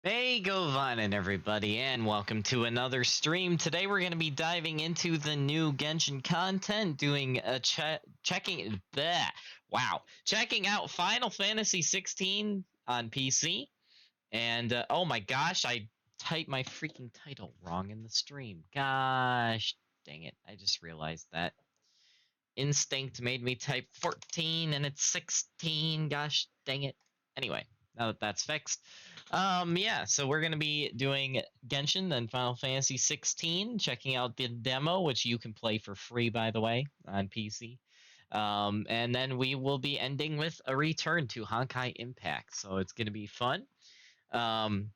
Hey, Govan everybody, and welcome to another stream. Today we're going to be diving into the new Genshin content, doing a checking out Final Fantasy 16 on PC. And oh my gosh, I typed my freaking title wrong in the stream. Gosh, dang it! I just realized that. Instinct made me type 14 and it's 16. Gosh, dang it. Anyway, now that that's fixed. Yeah, so we're gonna be doing Genshin and Final Fantasy 16, checking out the demo, which you can play for free, by the way, on PC. And then we will be ending with a return to Honkai Impact, so it's gonna be fun. I'm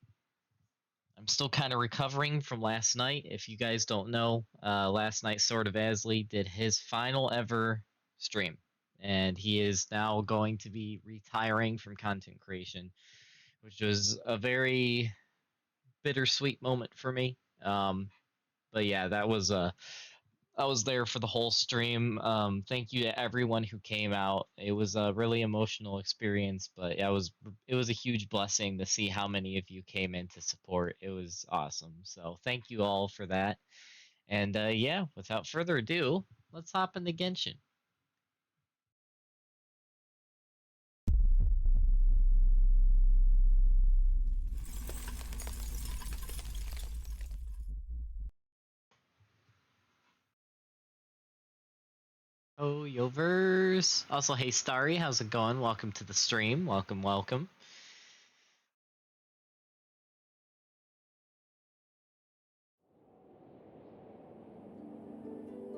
still kind of recovering from last night. If you guys don't know, last night Sword of Ashley did his final ever stream, and he is now going to be retiring from content creation, which was a very bittersweet moment for me. But yeah, I was there for the whole stream. Thank you to everyone who came out. It was a really emotional experience, but it was a huge blessing to see how many of you came in to support. It was awesome. So thank you all for that. And yeah, without further ado, let's hop into Genshin. Oh, Yoverse. Also, hey Starry, how's it going? Welcome to the stream. Welcome, welcome.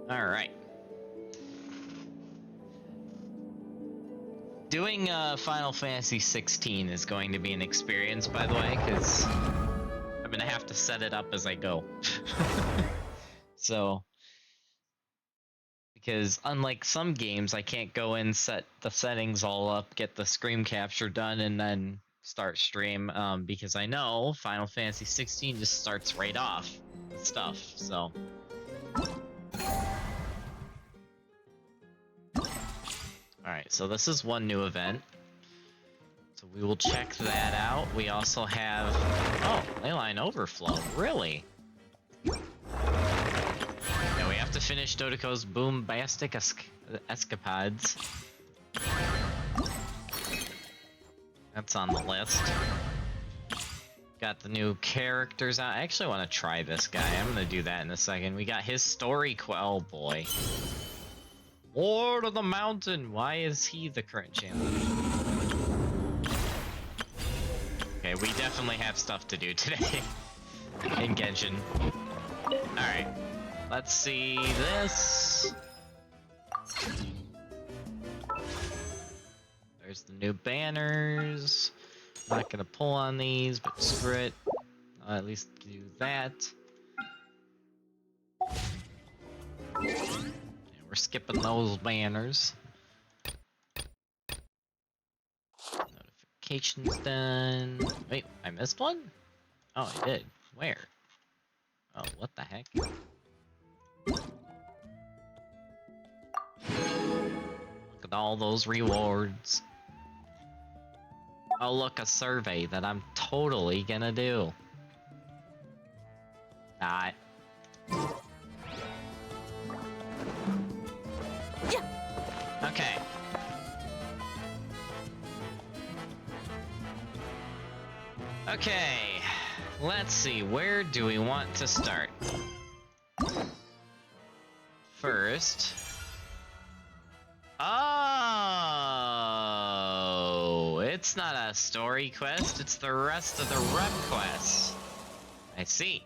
All right. Doing Final Fantasy 16 is going to be an experience, by the way, because I'm gonna have to set it up as I go. So, because unlike some games, I can't go in, set the settings all up, get the screen capture done, and then start stream. Because I know Final Fantasy 16 just starts right off with stuff. So. Alright, so this is one new event. So we will check that out. We also have... Oh, Leyline Overflow. Really? Yeah, we have to finish Dodoko's Boombastic Escapades. That's on the list. Got the new characters out. I actually want to try this guy. I'm going to do that in a second. We got his story... Oh, boy. Lord of the Mountain! Why is he the current champion? Okay, we definitely have stuff to do today in Genshin. Alright, let's see this. There's the new banners. Not gonna pull on these, but screw it. I'll at least do that. And we're skipping those banners. Notifications done. Wait, I missed one? Oh, I did. Where? Oh, what the heck? Look at all those rewards. Oh, look, a survey that I'm totally gonna do. Not. Okay. Okay. Let's see, where do we want to start? First... Oh, it's not a story quest, it's the rest of the rep quests. I see.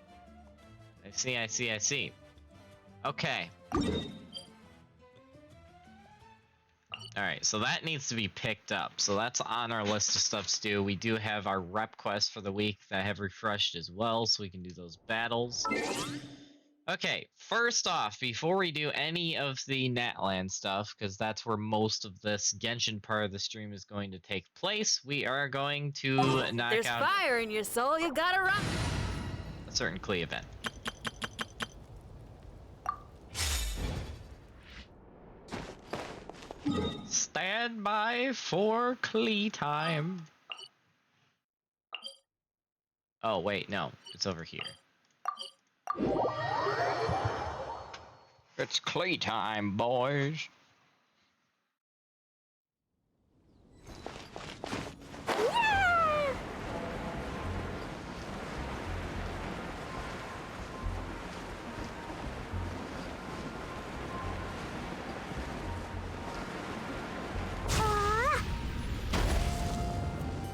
I see. Okay. Alright, so that needs to be picked up. So that's on our list of stuff to do. We do have our rep quests for the week that have refreshed as well, so we can do those battles. Okay, first off, before we do any of the Natlan stuff, because that's where most of this Genshin part of the stream is going to take place, we are going to knock There's out... There's fire in your soul, you gotta run! A certain Klee event. Stand by for Klee time. Oh, wait, no. It's over here. It's Klee time, boys.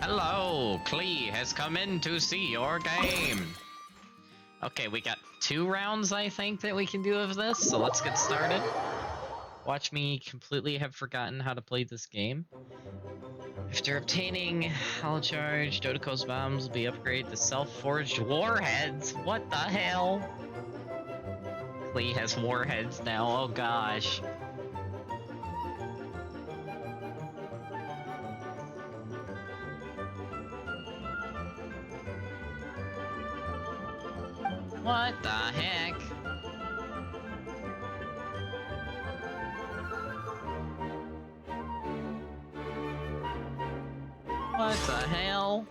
Hello, Klee has come in to see your game. Okay, we got 2 rounds, I think, that we can do of this, so let's get started. Watch me completely have forgotten how to play this game. After obtaining Hollow Charge, Dodoko's bombs will be upgraded to self-forged warheads. What the hell? Klee has warheads now, oh gosh. What the heck? What the hell?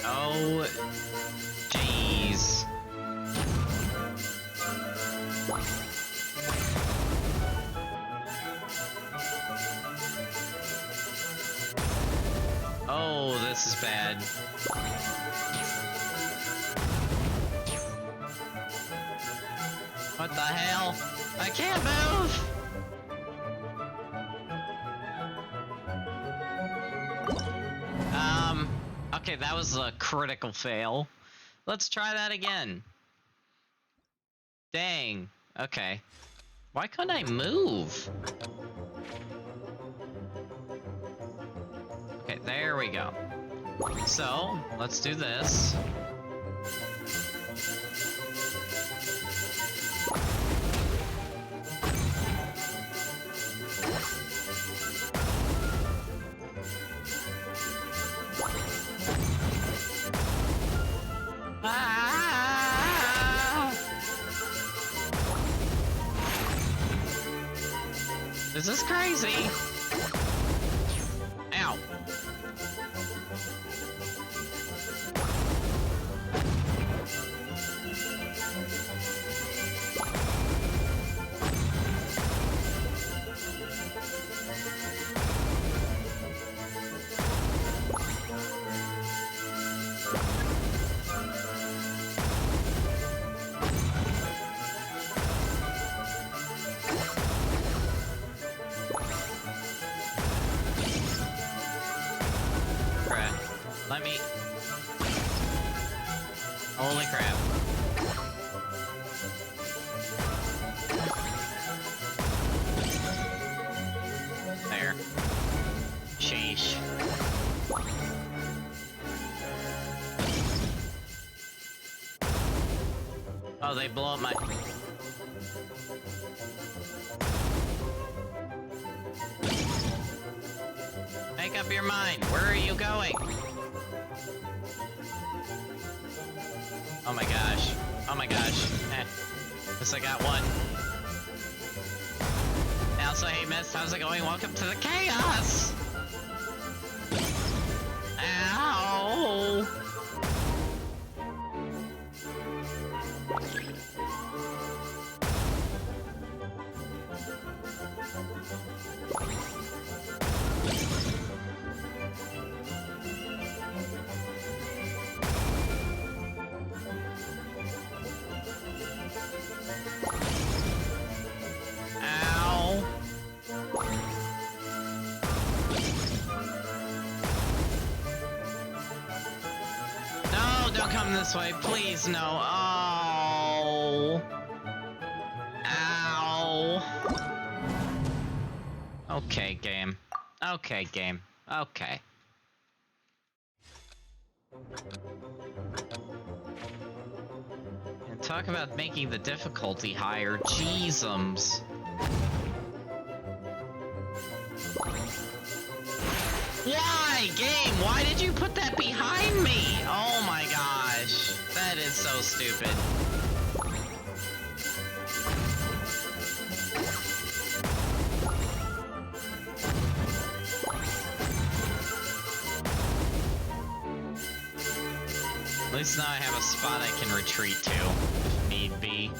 Oh, jeez. Oh, this is bad. What the hell? I can't move! Okay, that was a critical fail. Let's try that again. Dang. Okay. Why couldn't I move? Okay, there we go. So, let's do this. Ah! This is crazy. Ow. Let me... Holy crap. There. Sheesh. Oh, they blow up my... Make up your mind. Where are you going? Oh my gosh. Oh my gosh. Guess I got one. Also, hey Mist, how's it going? Welcome to the chaos! Ow! Don't come this way, please, no. Oh. Ow. Okay, game. Okay, game. Okay. And talk about making the difficulty higher. Jeezums. Why, game? Why did you put that behind me? Oh my god. is so stupid. At least now I have a spot I can retreat to, if need be.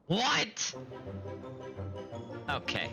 What? Okay.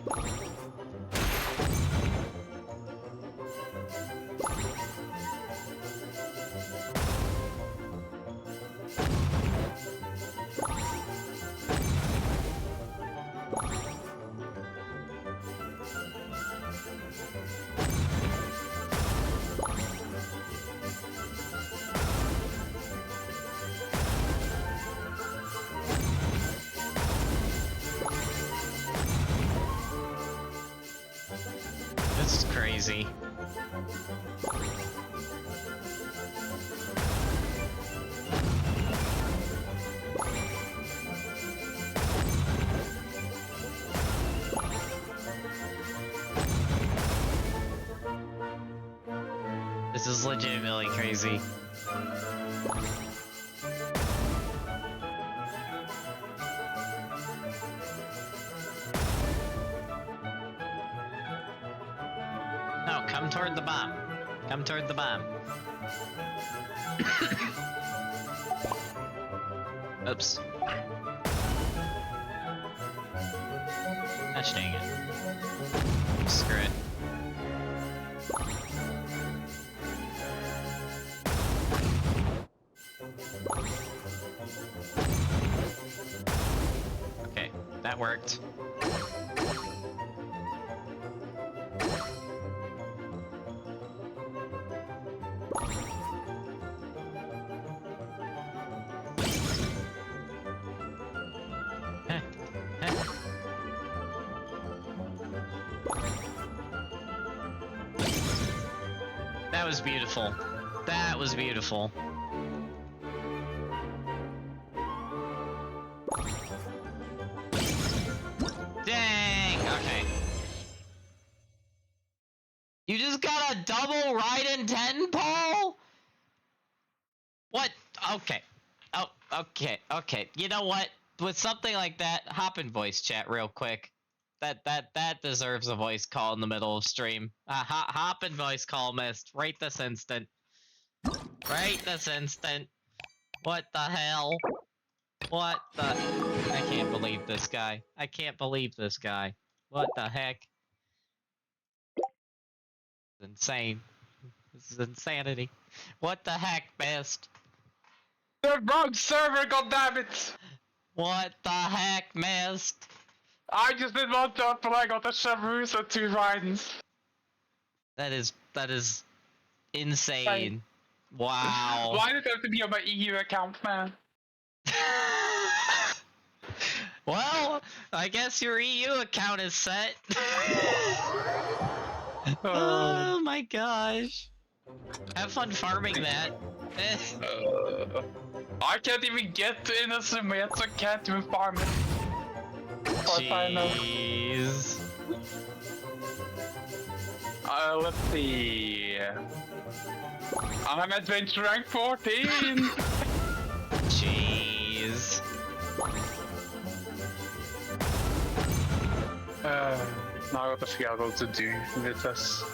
This is crazy. This is legitimately crazy. No, come toward the bomb. Come toward the bomb. Oops. Gosh dang it. Screw it. Okay, that worked. That was beautiful. That was beautiful. Dang! Okay. You just got a double Raiden 10 pull? What? Okay. Oh, okay. You know what? With something like that, hop in voice chat real quick. That deserves a voice call in the middle of stream. Hop in voice call, Mist. Right this instant. Right this instant. What the hell? What the? I can't believe this guy. I can't believe this guy. What the heck? It's insane. This is insanity. What the heck, Mist? The wrong server, goddammit! What the heck, Mist? I just did one job, but I got a Shaboos and 2 Raidens. That is insane. Wow. Why did it have to be on my EU account, man? Well, I guess your EU account is set. Oh my gosh. Have fun farming that. I can't even get in a sim yet, so I can't even farm it. Jeez. Let's see. I'm adventure rank 14! Jeez. Now I got to figure out what to do with this.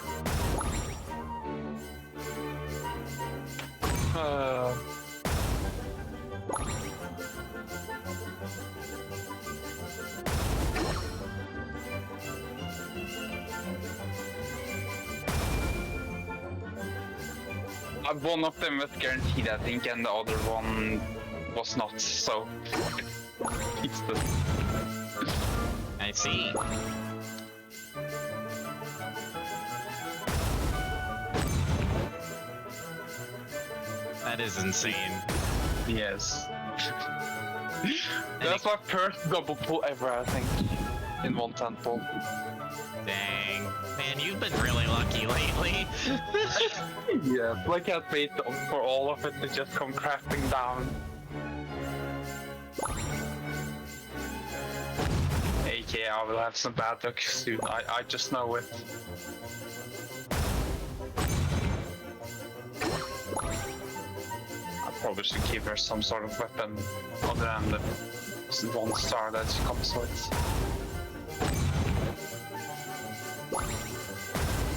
One of them was guaranteed, I think, and the other one was not. So it's the. I see. That is insane. Yes. That's my first double pull ever, I think, in one temple. Dang. Man, you've been really lucky lately. Yeah, I can't wait for all of it to just come crashing down. AK, I will have some bad luck soon. I just know it. I probably should give her some sort of weapon other than the 1 star that she comes with.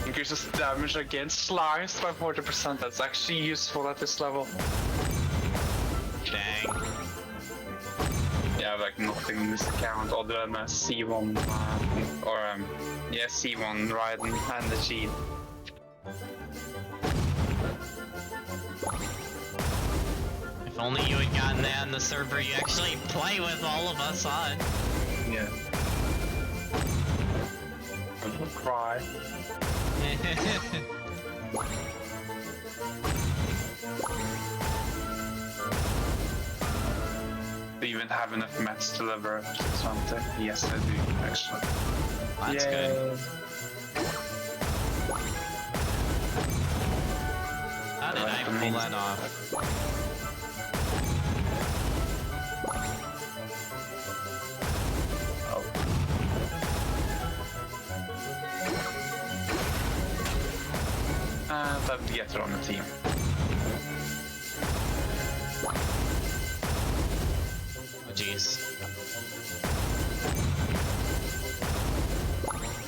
Increases damage against slimes by 40%. That's actually useful at this level. Dang. Yeah, like nothing in this account other than a C1 yeah, C1 Raiden and the G. If only you had gotten that on the server you actually play with all of us on. Yeah. I'm gonna cry. Do you even have enough mats to level up to something? Yes, I do, actually. That's good. How did I pull that off? Time to get her on the team. Oh, jeez.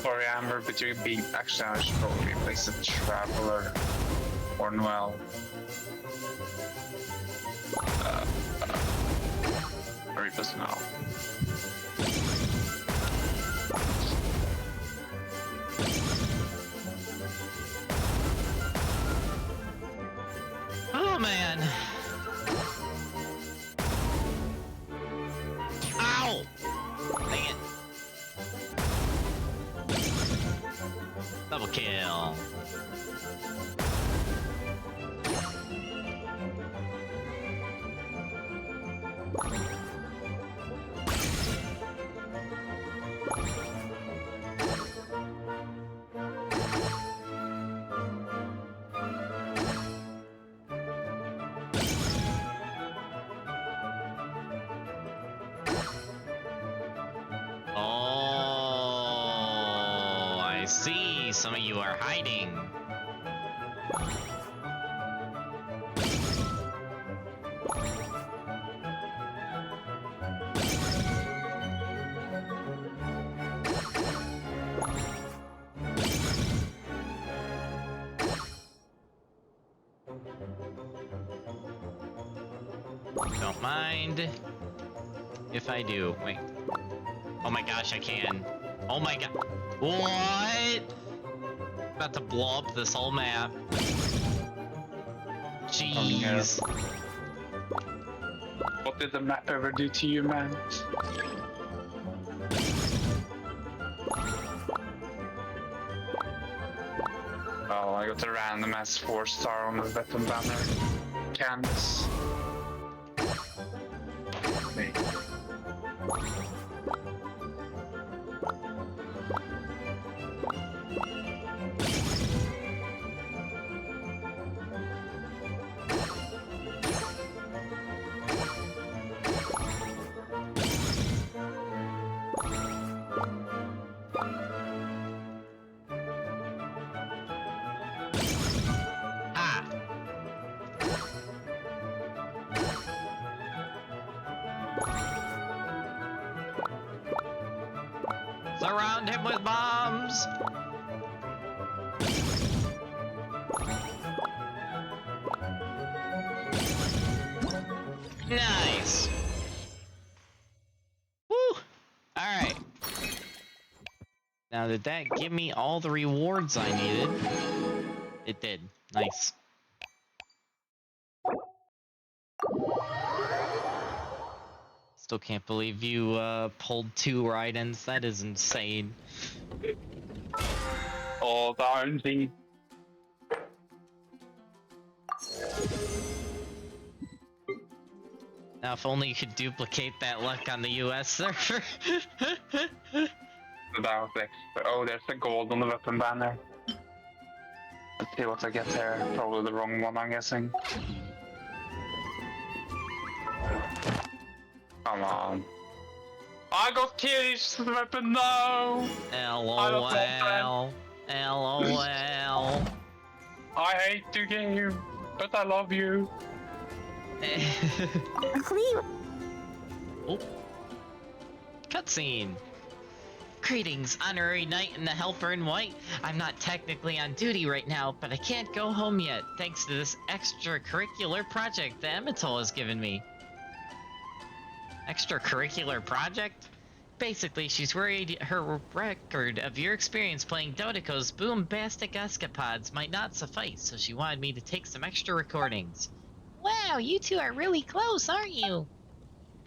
Sorry, Amber, but you're being. Actually, I should probably replace the Traveler or Noel. Replace Noel. Oh man. Ow! Dang it. Double kill. Oh, I see. Some of you are hiding. Don't mind if I do. Wait. Oh my gosh, I can. Oh my god. What? About to blow up this whole map. Jeez. What did the map ever do to you, man? Oh, I got a random ass 4-star on the weapon banner. Canvas. Wait. Ah! Surround him with bombs! Nice! Woo! Alright. Now, did that give me all the rewards I needed? It did. Nice. still can't believe you pulled 2 Raidens. That is insane. Oh, darn thee. Now, if only you could duplicate that luck on the US server. That was oh, there's a gold on the weapon banner. Let's see what I get there. Probably the wrong one, I'm guessing. Come on. I got Kirish's weapon now! LOL. LOL. I hate the game, but I love you. Oh. Cutscene. Greetings, Honorary Knight and the Helper in White. I'm not technically on duty right now, but I can't go home yet, thanks to this extracurricular project that Emitol has given me. Extracurricular project? Basically, she's worried her record of your experience playing Dodeco's boombastic escapades might not suffice, so she wanted me to take some extra recordings. Wow, you two are really close, aren't you?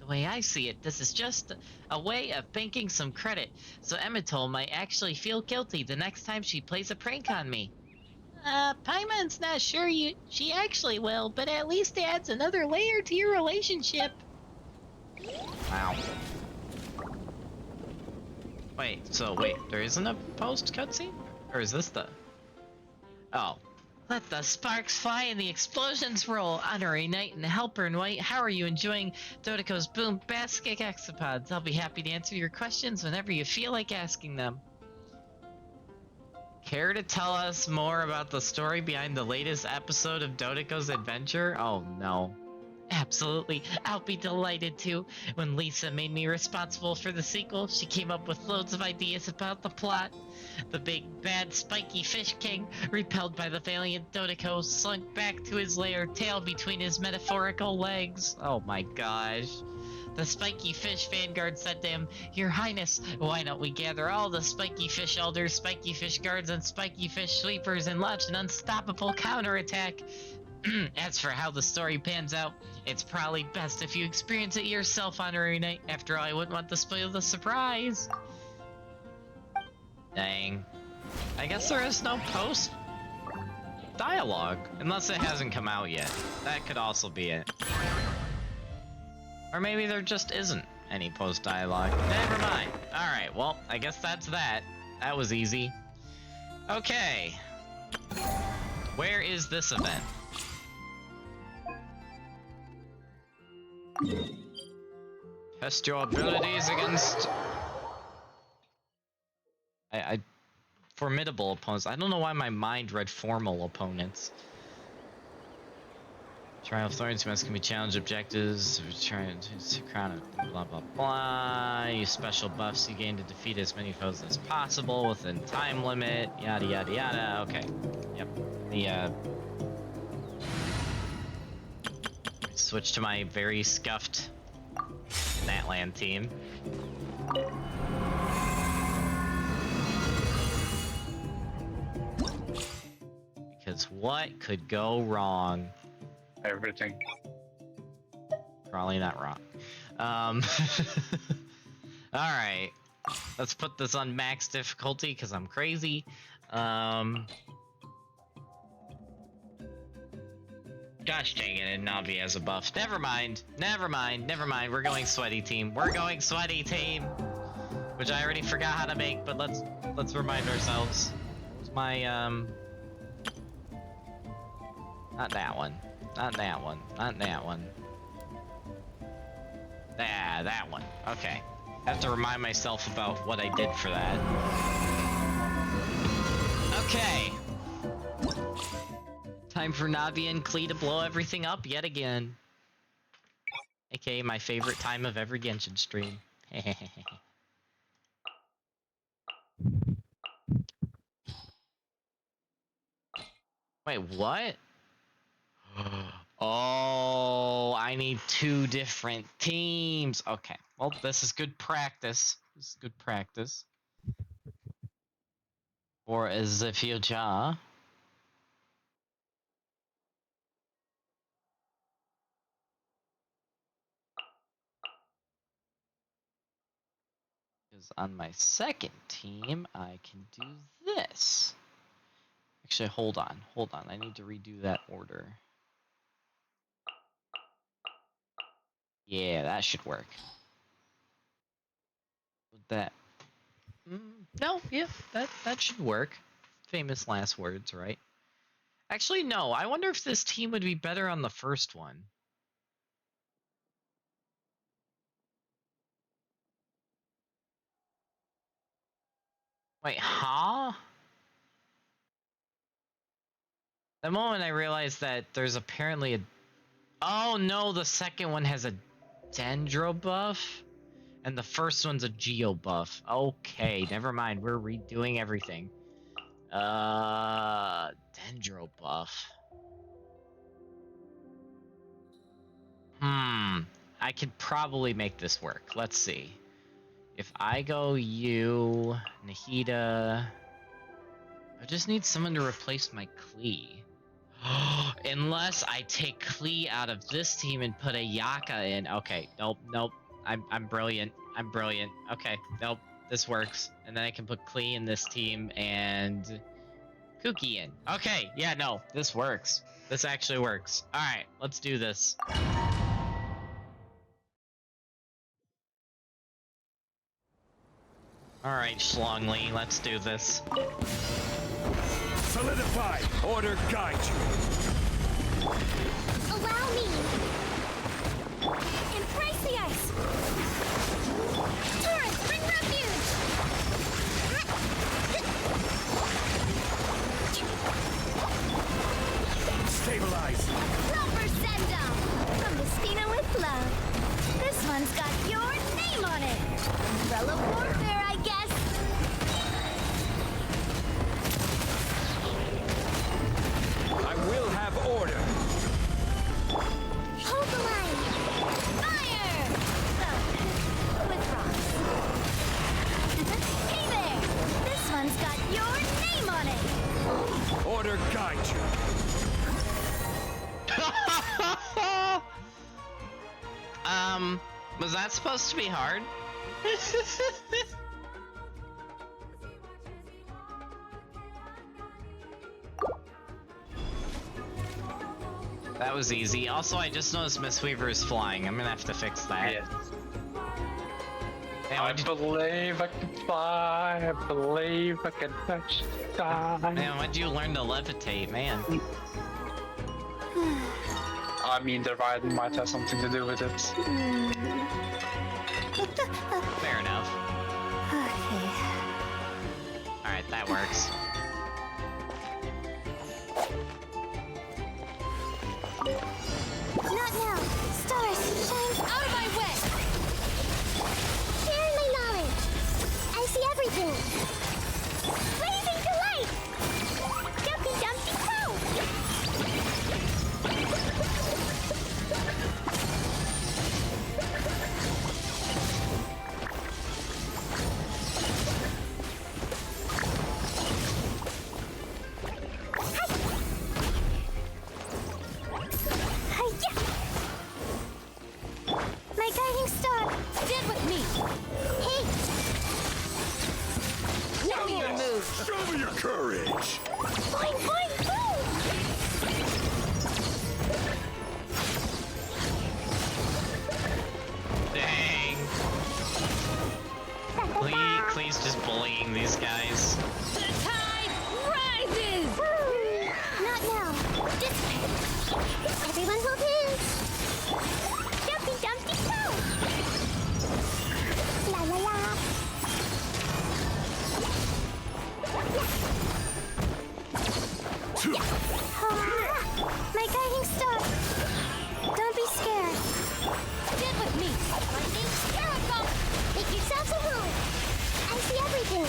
The way I see it, this is just a way of banking some credit, so Emitol might actually feel guilty the next time she plays a prank on me. Paimon's not sure she actually will, but at least it adds another layer to your relationship. Wow. Wait, there isn't a post cutscene? Or is this the... Oh. Let the sparks fly and the explosions roll! Honorary Knight and the Helper in White, how are you enjoying Dodeco's boombastic escapades? I'll be happy to answer your questions whenever you feel like asking them. Care to tell us more about the story behind the latest episode of Dodeco's adventure? Oh no. Absolutely, I'll be delighted to. When Lisa made me responsible for the sequel, she came up with loads of ideas about the plot. The big, bad, spiky fish king, repelled by the valiant Dodeco, slunk back to his lair, tail between his metaphorical legs. Oh my gosh. The spiky fish vanguard said to him, Your Highness, why don't we gather all the spiky fish elders, spiky fish guards, and spiky fish sweepers and launch an unstoppable counterattack? As for how the story pans out, it's probably best if you experience it yourself, Honorary Knight. After all, I wouldn't want to spoil the surprise. Dang. I guess there is no post dialogue, unless it hasn't come out yet. That could also be it. Or maybe there just isn't any post dialogue. Never mind. Alright, well, I guess that's that. That was easy. Okay. Where is this event? Test your abilities against... I formidable opponents. I don't know why my mind read formal opponents. Trial of Thorns can be challenge objectives. Trying to crown it. Blah blah blah. Use special buffs you gain to defeat as many foes as possible within time limit. Yada yada yada. Okay. Yep. The switch to my very scuffed Natland team. Because what could go wrong? Everything. Probably not wrong. Alright. Let's put this on max difficulty because I'm crazy. Gosh dang it, and Navi has a buff. Never mind. We're going sweaty team. Which I already forgot how to make, but let's remind ourselves. It's my not that one. Ah, that one. Okay. I have to remind myself about what I did for that. Okay. Time for Navi and Klee to blow everything up yet again. AKA my favorite time of every Genshin stream. Wait, what? Oh, I need 2 different teams. Okay, well, this is good practice. For as the future. Because on my second team, I can do this. Actually, hold on. I need to redo that order. Yeah, that should work. With that. No, yeah, that should work. Famous last words, right? Actually, no. I wonder if this team would be better on the first one. Wait, huh? The moment I realized that there's apparently a... Oh no, the second one has a Dendro buff, and the first one's a Geo buff. Okay, never mind. We're redoing everything. Dendro buff. I could probably make this work. Let's see. If I go you, Nahida... I just need someone to replace my Klee. Unless I take Klee out of this team and put a Yaka in. Okay, nope. I'm brilliant. Okay, nope. This works. And then I can put Klee in this team and Kuki in. Okay, yeah, no, this works. This actually works. Alright, let's do this. Alright, Schlongli, let's do this. Solidify! Order guide you! Allow me! Embrace the ice! Turrets, bring refuge! Stabilize! Proper send-down! From Vestina with love. This one's got your name on it! Umbrella warfare, I guess! I will have order! Hold the line! Fire! Oh, with rocks. Hey there! This one's got your name on it! Order guide you! Was that supposed to be hard? That was easy. Also, I just noticed Miss Weaver is flying. I'm gonna have to fix that. Yes. Man, I believe I can fly. I believe I can touch the sky. Man, why'd you learn to levitate, man? I mean, the ride might have something to do with it. Fair enough. Okay. Alright, that works. Not now! Stars, shine out of my way! Share my knowledge! I see everything! Blazing to light! Jumpy Dumpty Toe! Hi-ya! My guiding star! Stand with me! Hey! Show me your move! Show me your courage! Boing, boing, boom! Dang. Please just bullying these guys. The tide rises! Not now. This way. Everyone hold hands. Dumpty Dumpty Toe! La la la. My guiding star. Don't be scared. Stand with me. My name's Caracol. Make yourselves at home. I see everything.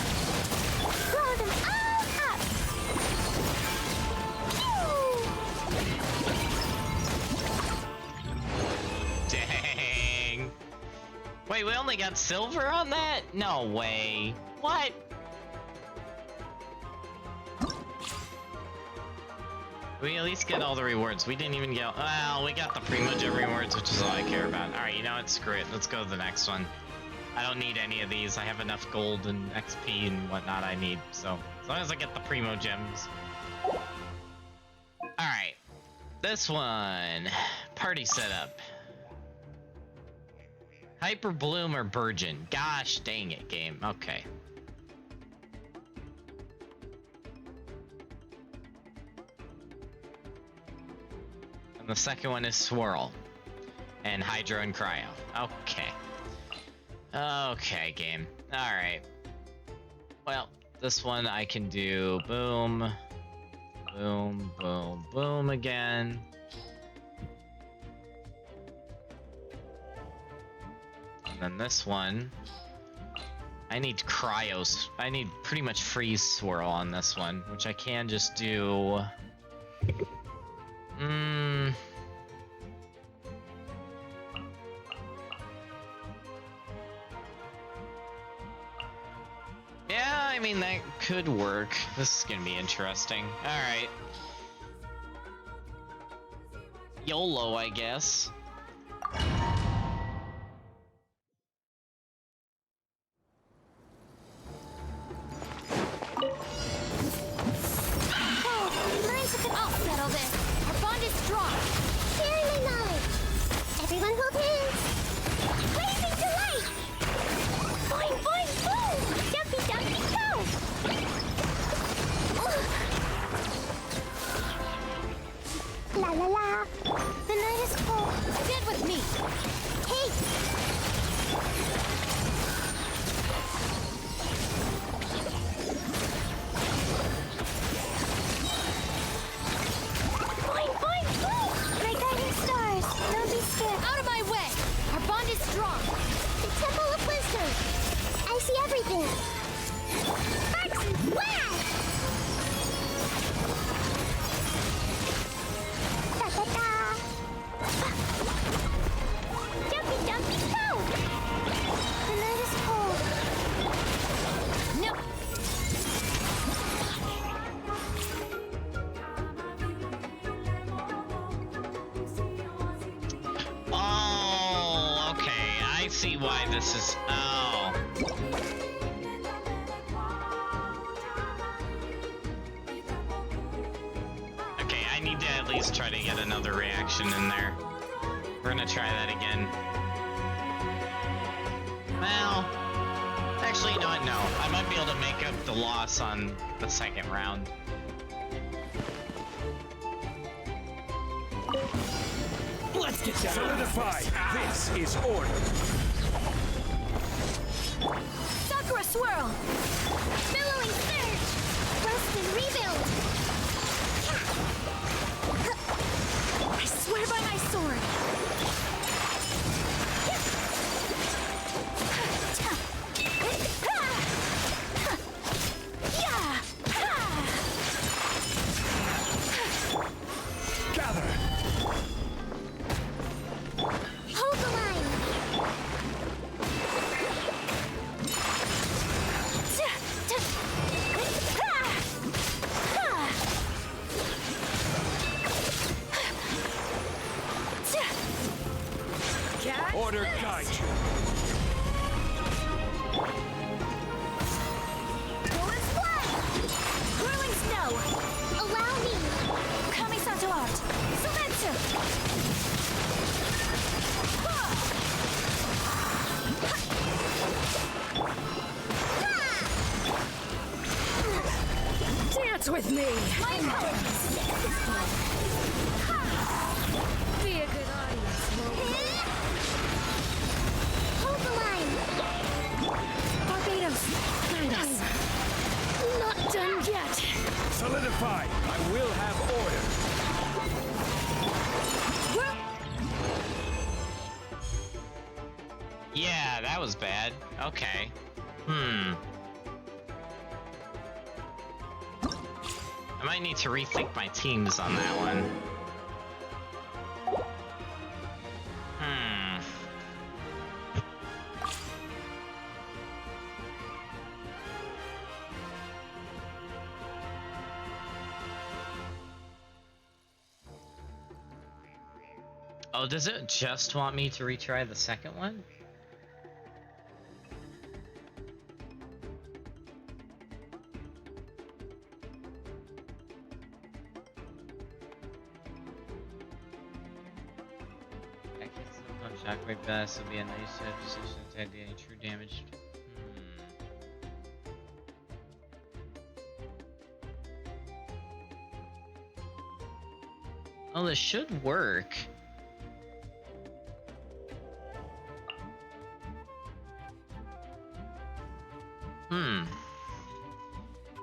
Blow them all up. Phew! Dang. Wait, we only got silver on that? No way. What? We at least get all the rewards. We didn't even get... Well, we got the Primogen rewards, which is all I care about. Alright, you know what? Screw it. Let's go to the next one. I don't need any of these. I have enough gold and XP and whatnot I need. So as long as I get the primo gems. Alright. This one. Party setup. Hyper Bloom or Burgeon? Gosh dang it, game. Okay. And the second one is Swirl. And Hydro and Cryo. Okay. Okay, game. Alright. Well, this one I can do boom. Boom, boom, boom again. And then this one, I need cryos. I need pretty much freeze swirl on this one, which I can just do. Yeah, I mean, that could work. This is gonna be interesting. Alright. YOLO, I guess. I'll settle this. Our bond is strong. Sharing my knowledge. Everyone hold hands. Blazing delight. Boing, boing, boom. Jumpy, jumpy, go. La la la. The night is cold. Stand with me. Hey. Boing, boing, boing! My guiding stars, don't be scared. Out of my way! Our bond is strong. The Temple of Wisdom. I see everything. Sparks and flash! Da da da! Jumpy, jumpy, go! The night is cold. No! Oh, okay. I see why this is. Oh. Okay, I need to at least try to get another reaction in there. We're gonna try that again. Well, actually, you know what? No. I might be able to make up the loss on the second round. Let's get down. Solidify. This is order. Sakura swirl! Billowing surge! Rust and rebuild! I swear by my sword! Gather. Hold the line! Order guide you. Golden flag! Whirling snow! Allow me! Kamisato art! Sumetsu! Dance with me! My Be a good audience, Hold the line! Barbados! Guide us! Not done yet! Solidify. I will have order. Yeah, that was bad. Okay. I might need to rethink my teams on that one. Oh, does it just want me to retry the second one? Shockwave blast will be a nice position to add any true damage. Oh, this should work.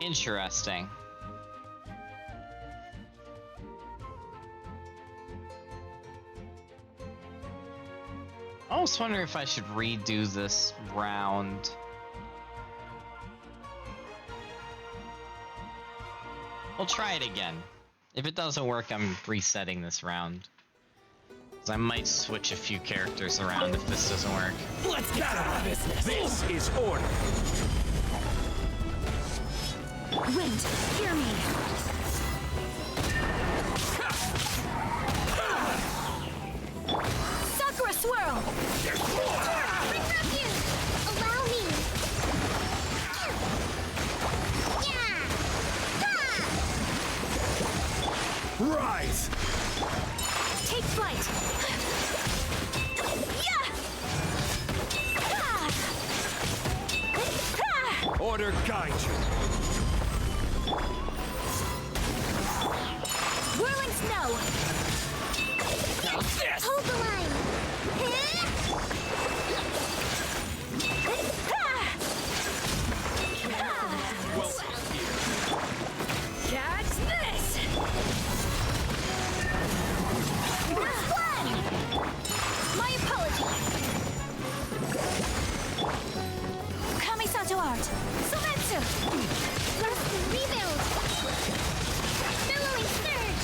Interesting. I almost wonder if I should redo this round. We'll try it again. If it doesn't work, I'm resetting this round. 'Cause I might switch a few characters around if this doesn't work. Let's get out of business. This is order. Wind, hear me. Sakura swirl. Bring refuge! Allow me! Yeah! Ha! Rise. Take flight. Yeah. Order guide you. Whirling snow. Now this. Hold the line! Well, here. Catch this. My apologies. Kamisato art. Sometsu. Rest and rebuild! Billowing surge!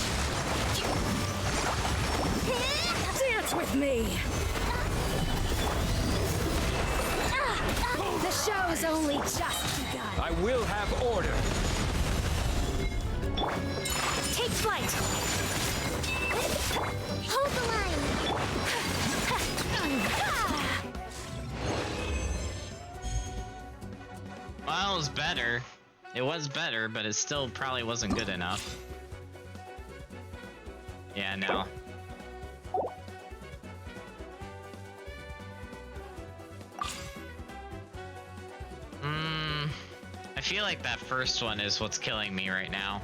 Dance with me. The show's only just begun. I will have order. Take flight. Hold the line! Well, it was better. It was better, but it still probably wasn't good enough. Yeah, no. I feel like that first one is what's killing me right now.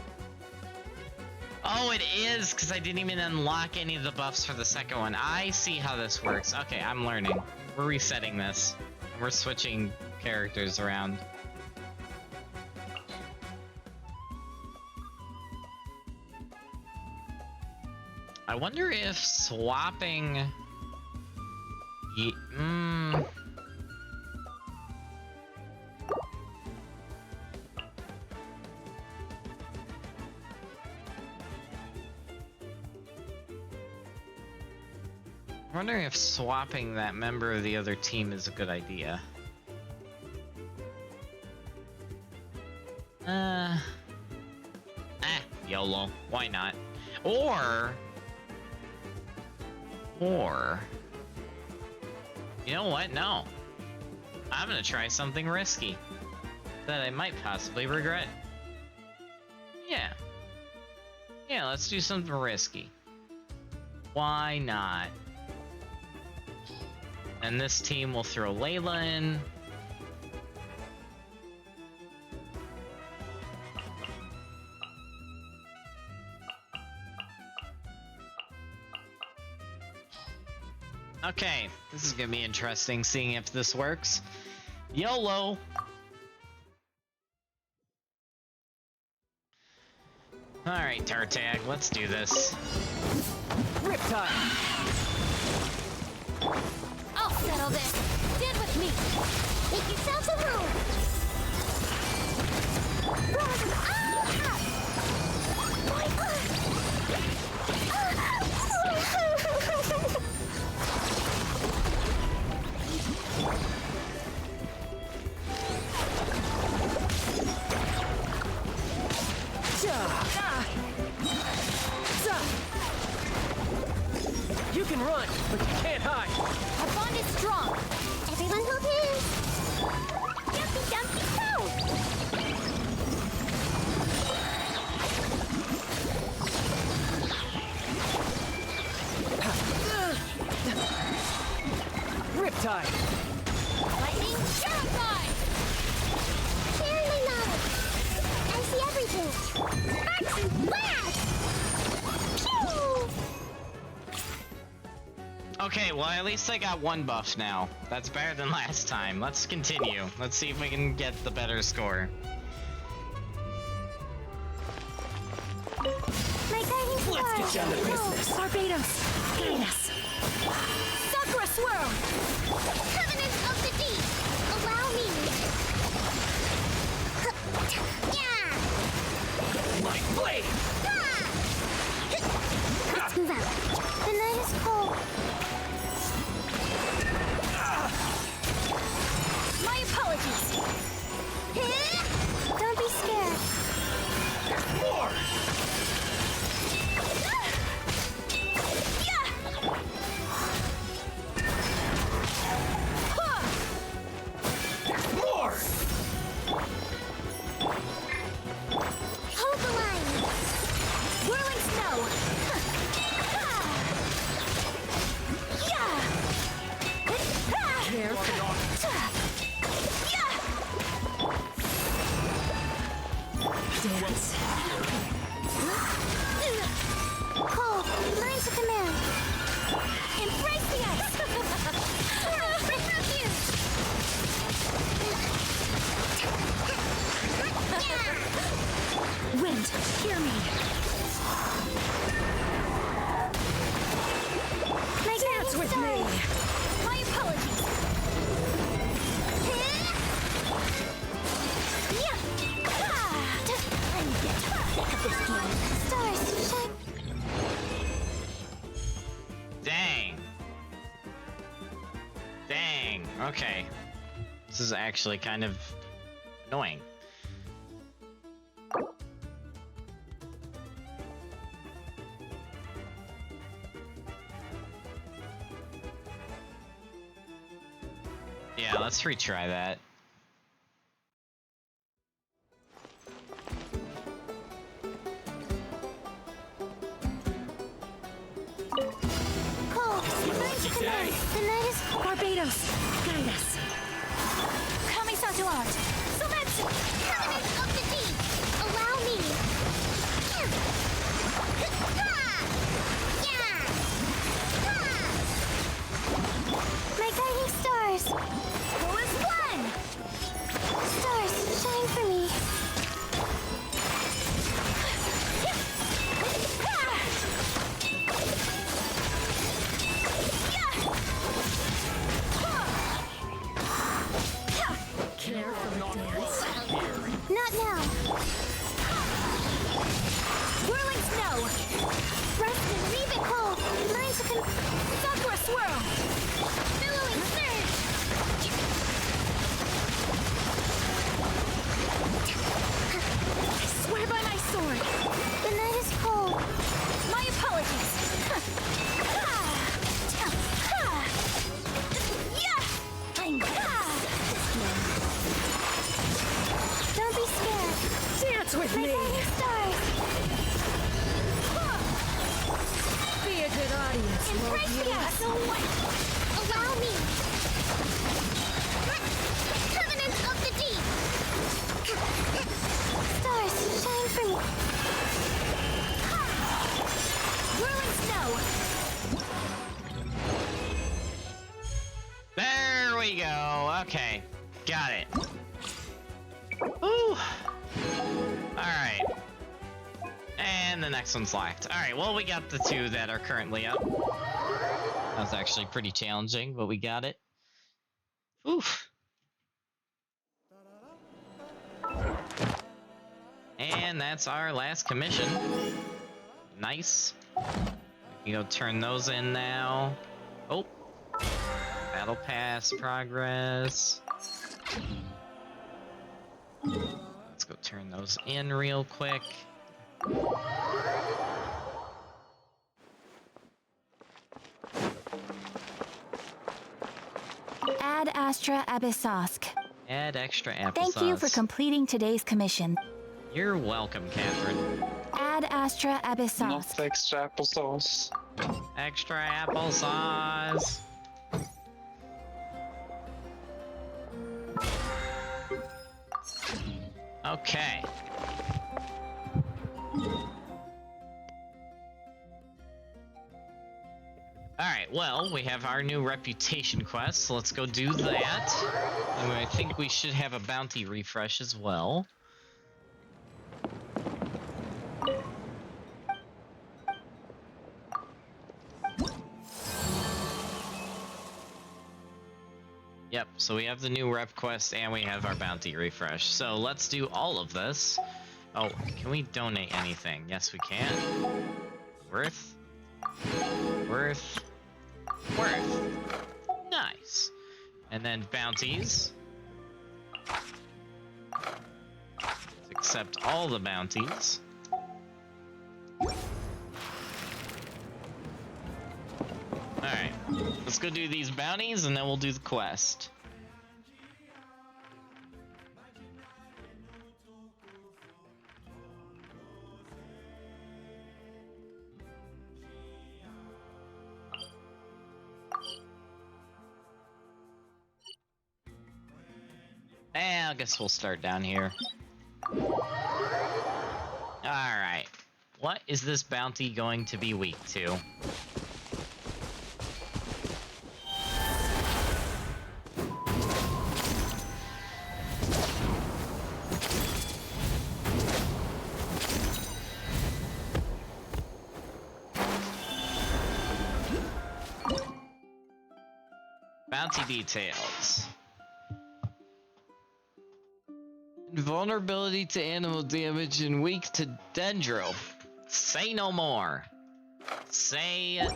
Oh, it is, because I didn't even unlock any of the buffs for the second one. I see how this works. Okay, I'm learning. We're resetting this. We're switching characters around. I wonder if swapping... I'm wondering if swapping that member of the other team is a good idea. YOLO. Why not? Or... You know what? No. I'm gonna try something risky. That I might possibly regret. Yeah. Yeah, let's do something risky. Why not? And this team will throw Layla in. Okay, this is gonna be interesting, seeing if this works. YOLO! Alright, Tartag, let's do this. Riptide. I'll settle this. Stand with me. Make yourselves a room! You can run, but you can't hide. Our bond is strong. Everyone hold hands! Jumpy, jumpy, go! time. Lightning terrified! Clearly not! I see everything! Action blast! Pew! Okay, well at least I got one buff now. That's better than last time. Let's continue. Let's see if we can get the better score. My guiding star! Let's get down to business. Barbados, guide us. Sakura swirl. Covenant of the Deep! Allow me! Yeah! My blade! Let's move out. The night is cold. My apologies. Don't be scared. More! More! Hold the line. Whirling snow. Dance. Cold, learn to command. Embrace the ice. Refuse. Wind, hear me. My Dance guiding with star. me. My apologies. I'm sick of this game. Stars, shine. Dang. Dang. Okay. This is actually kind of annoying. Yeah, let's retry that. Cold, learn to command. The night is cold. Barbados, guide us. Kamisato art. Sometsu, Covenant of the Deep. Allow me. My guiding stars. Who is one? Stars, shine for me. Care for a dance. Not now. Whirling snow. Rest and leave it cold. Learn to Sakura swirl. billowing surge. I swear by my sword. The night is cold. My apologies. I'm Don't be scared. Dance with My me. guiding stars. Be a good audience, Embrace the ice. Allow me. Covenant of the Deep. Stars, shine for me. Whirling snow. There we go. Okay. Got it. Ooh. Alright. And the next one's locked. Alright, well, we got the two that are currently up. That was actually pretty challenging, but we got it. Oof. And that's our last commission. Nice. We can go turn those in now. Oh. Battle Pass progress. Let's go turn those in real quick. Ad Astra Abyssosk. Add extra applesauce. Thank you for completing today's commission. You're welcome, Catherine. Ad Astra Abyssosk. Not extra applesauce. Extra applesauce. Okay. Alright, well, we have our new reputation quest, so let's go do that. And I think we should have a bounty refresh as well. Yep, so we have the new rep quest and we have our bounty refresh. So let's do all of this. Oh, can we donate anything? Yes, we can. Worth. Worth. Worth. Nice. And then bounties. Let's accept all the bounties. Alright, let's go do these bounties and then we'll do the quest. I guess we'll start down here. Alright, what is this bounty going to be weak to? Bounty details. Vulnerability to animal damage and weak to dendro. Say no more. Say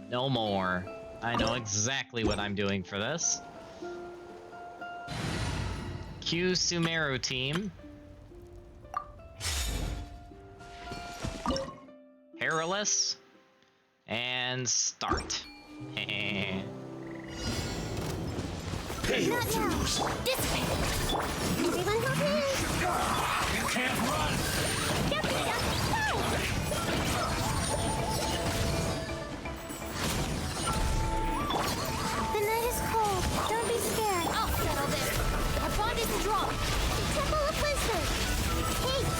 no more. I know exactly what I'm doing for this. Q Sumeru team. Perilous. And start. Not now. This way. Everyone help me. You can't run! Get me up. The night is cold. Don't be scared. I'll settle this. Our bond is strong. Temple of Wisdom. Hate.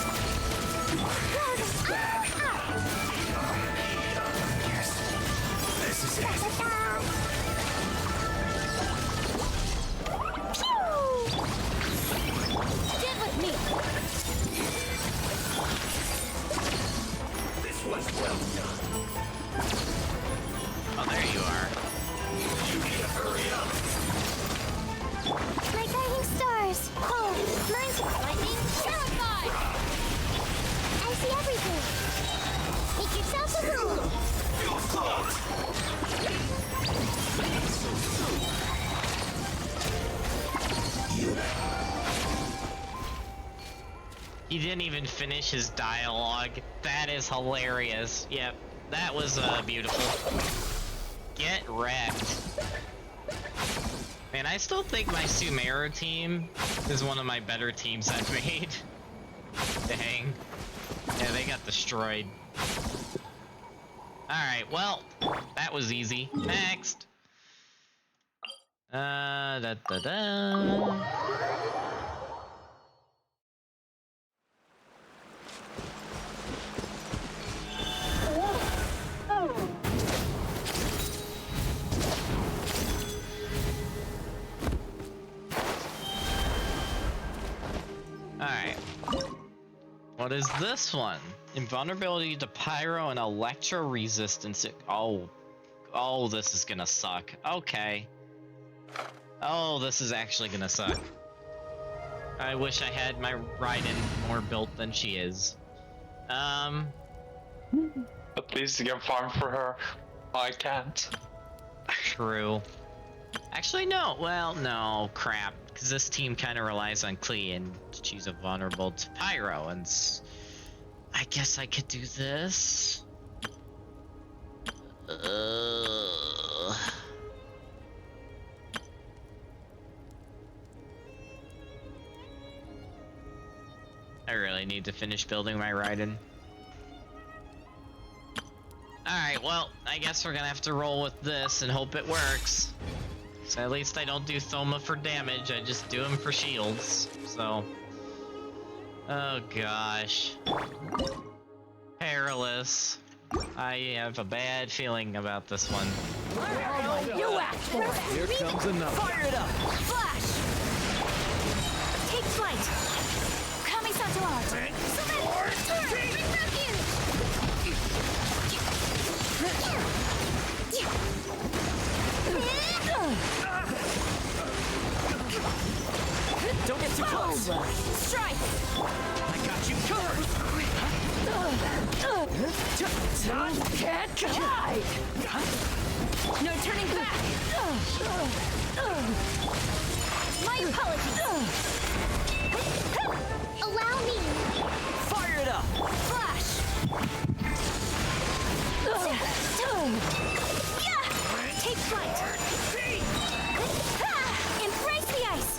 This is it. Get with me. This was well done. Oh, there you are. You need to hurry up. My guiding stars. Oh, mine's lightning. Terrified. I see everything. Make yourself a home. Feel close. He didn't even finish his dialogue. That is hilarious. Yep, that was beautiful. Get wrecked. Man, I still think my Sumeru team is one of my better teams I've made. Dang. Yeah, they got destroyed. Alright, well, that was easy. Next. Da da da. Alright. What is this one? Invulnerability to pyro and electro resistance. Oh, this is gonna suck. Okay. Oh, this is actually gonna suck. I wish I had my Raiden more built than she is. At least you can farm for her. I can't. True. Actually, no. Well, no. Crap. Because this team kind of relies on Klee, and she's vulnerable to pyro, and I guess I could do this. I really need to finish building my Raiden. Alright, well, I guess we're gonna have to roll with this and hope it works. So at least I don't do Thoma for damage, I just do him for shields, so... Oh gosh. Perilous. I have a bad feeling about this one. You act for it. Here comes another. Fire it up. Flash. Take flight. Kamisato art. Don't get too close. Strike. I got you covered. Can't hide. No turning back. My apologies. Allow me. Fire it up. Flash. Take flight. Embrace the ice.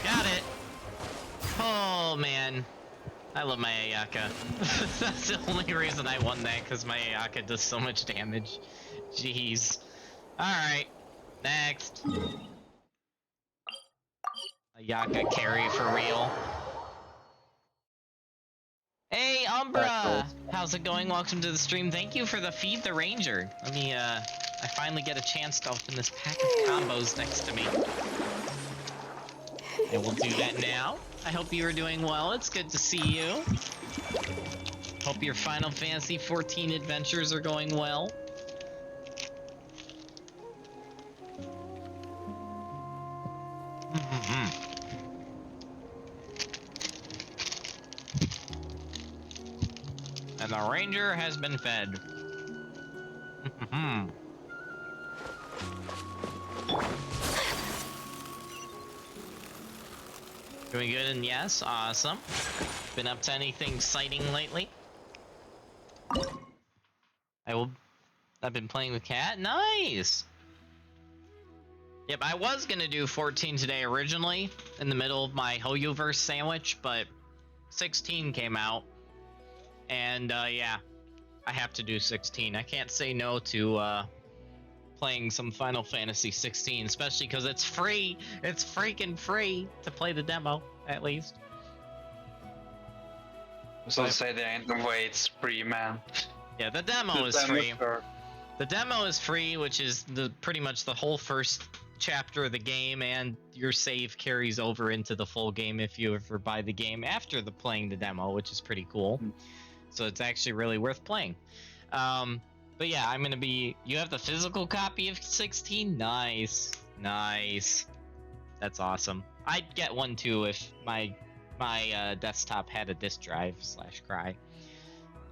Got it. Oh man. I love my Ayaka. That's the only reason I won that, because my Ayaka does so much damage. Jeez. Alright. Next. Ayaka carry for real. Hey, Umbra! How's it going? Welcome to the stream. Thank you for the Feed the Ranger. Let me, I finally get a chance to open this pack of combos next to me. And we'll do that now. I hope you are doing well. It's good to see you. Hope your Final Fantasy 14 adventures are going well. And the ranger has been fed. Doing good, and yes, awesome. Been up to anything exciting lately? I've been playing with Cat. Nice! Yep, I was gonna do 14 today originally, in the middle of my Hoyoverse sandwich, but 16 came out. And, yeah, I have to do 16. I can't say no to, playing some Final Fantasy 16, especially because it's free. It's freaking free to play the demo, at least. So say there ain't no way it's free, man. Yeah, the demo is free. The demo is free, which is pretty much the whole first chapter of the game, and your save carries over into the full game if you ever buy the game after playing the demo, which is pretty cool. So it's actually really worth playing. But yeah, I'm gonna be. You have the physical copy of 16? Nice, nice. That's awesome. I'd get one too if my desktop had a disk drive /cry.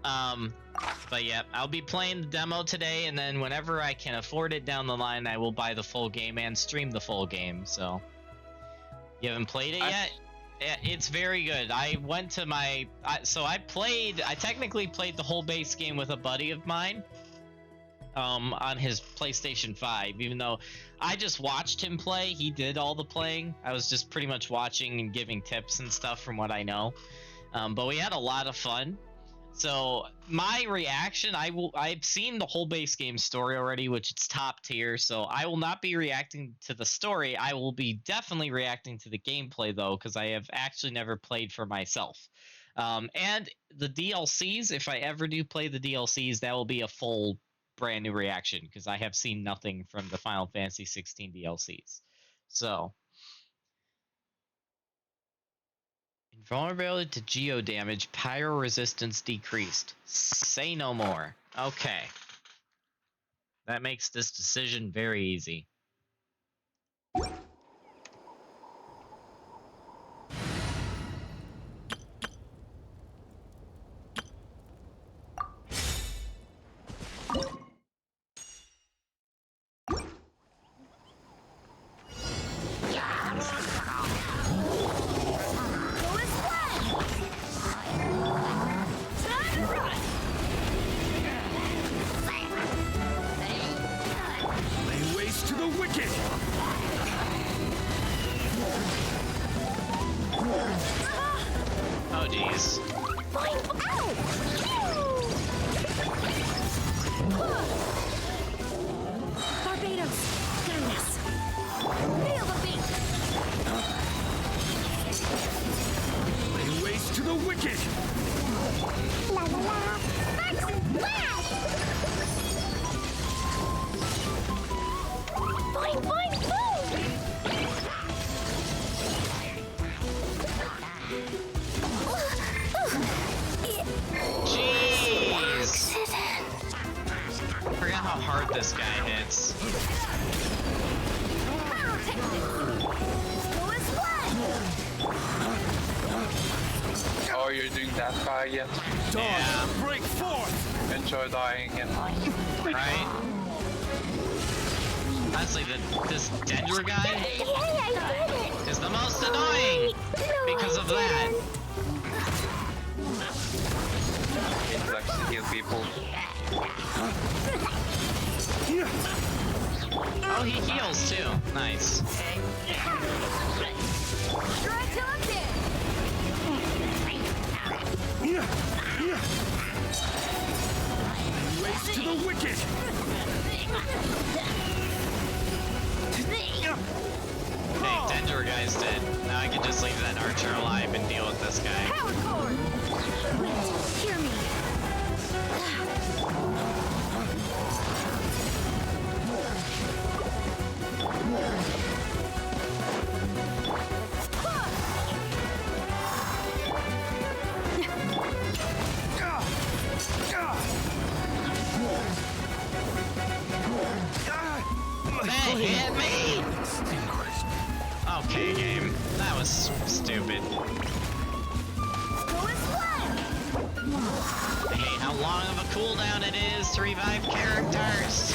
But yeah, I'll be playing the demo today, and then whenever I can afford it down the line, I will buy the full game and stream the full game. So you haven't played it yet? It's very good. I went to I technically played the whole base game with a buddy of mine. On his PlayStation 5, even though I just watched him play. He did all the playing. I was just pretty much watching and giving tips and stuff from what I know. But we had a lot of fun. So my reaction, I've seen the whole base game story already, which it's top tier. So I will not be reacting to the story. I will be definitely reacting to the gameplay though, because I have actually never played for myself. And the DLCs, if I ever do play the DLCs, that will be a full brand new reaction, because I have seen nothing from the Final Fantasy 16 DLCs. So invulnerability to geo damage, pyro resistance decreased. Say no more. Okay, that makes this decision very easy. Oh jeez. Barbados, guide us. Feel the beat. this guy hits. Oh, you're doing that guy again. Yeah. Break forth! Enjoy dying again. Right? Honestly, this Dendra guy Hey, I did it! is the most annoying because of that. It likes to heal people. Oh, he heals too. Nice. Strike till I'm dead! Race to the wicked! Hey, Dendra guy's dead. Now I can just leave that archer alive and deal with this guy. Power cord! Wait, hear me. That hit me! Okay, game. That was stupid. I hate how long of a cooldown it is to revive characters.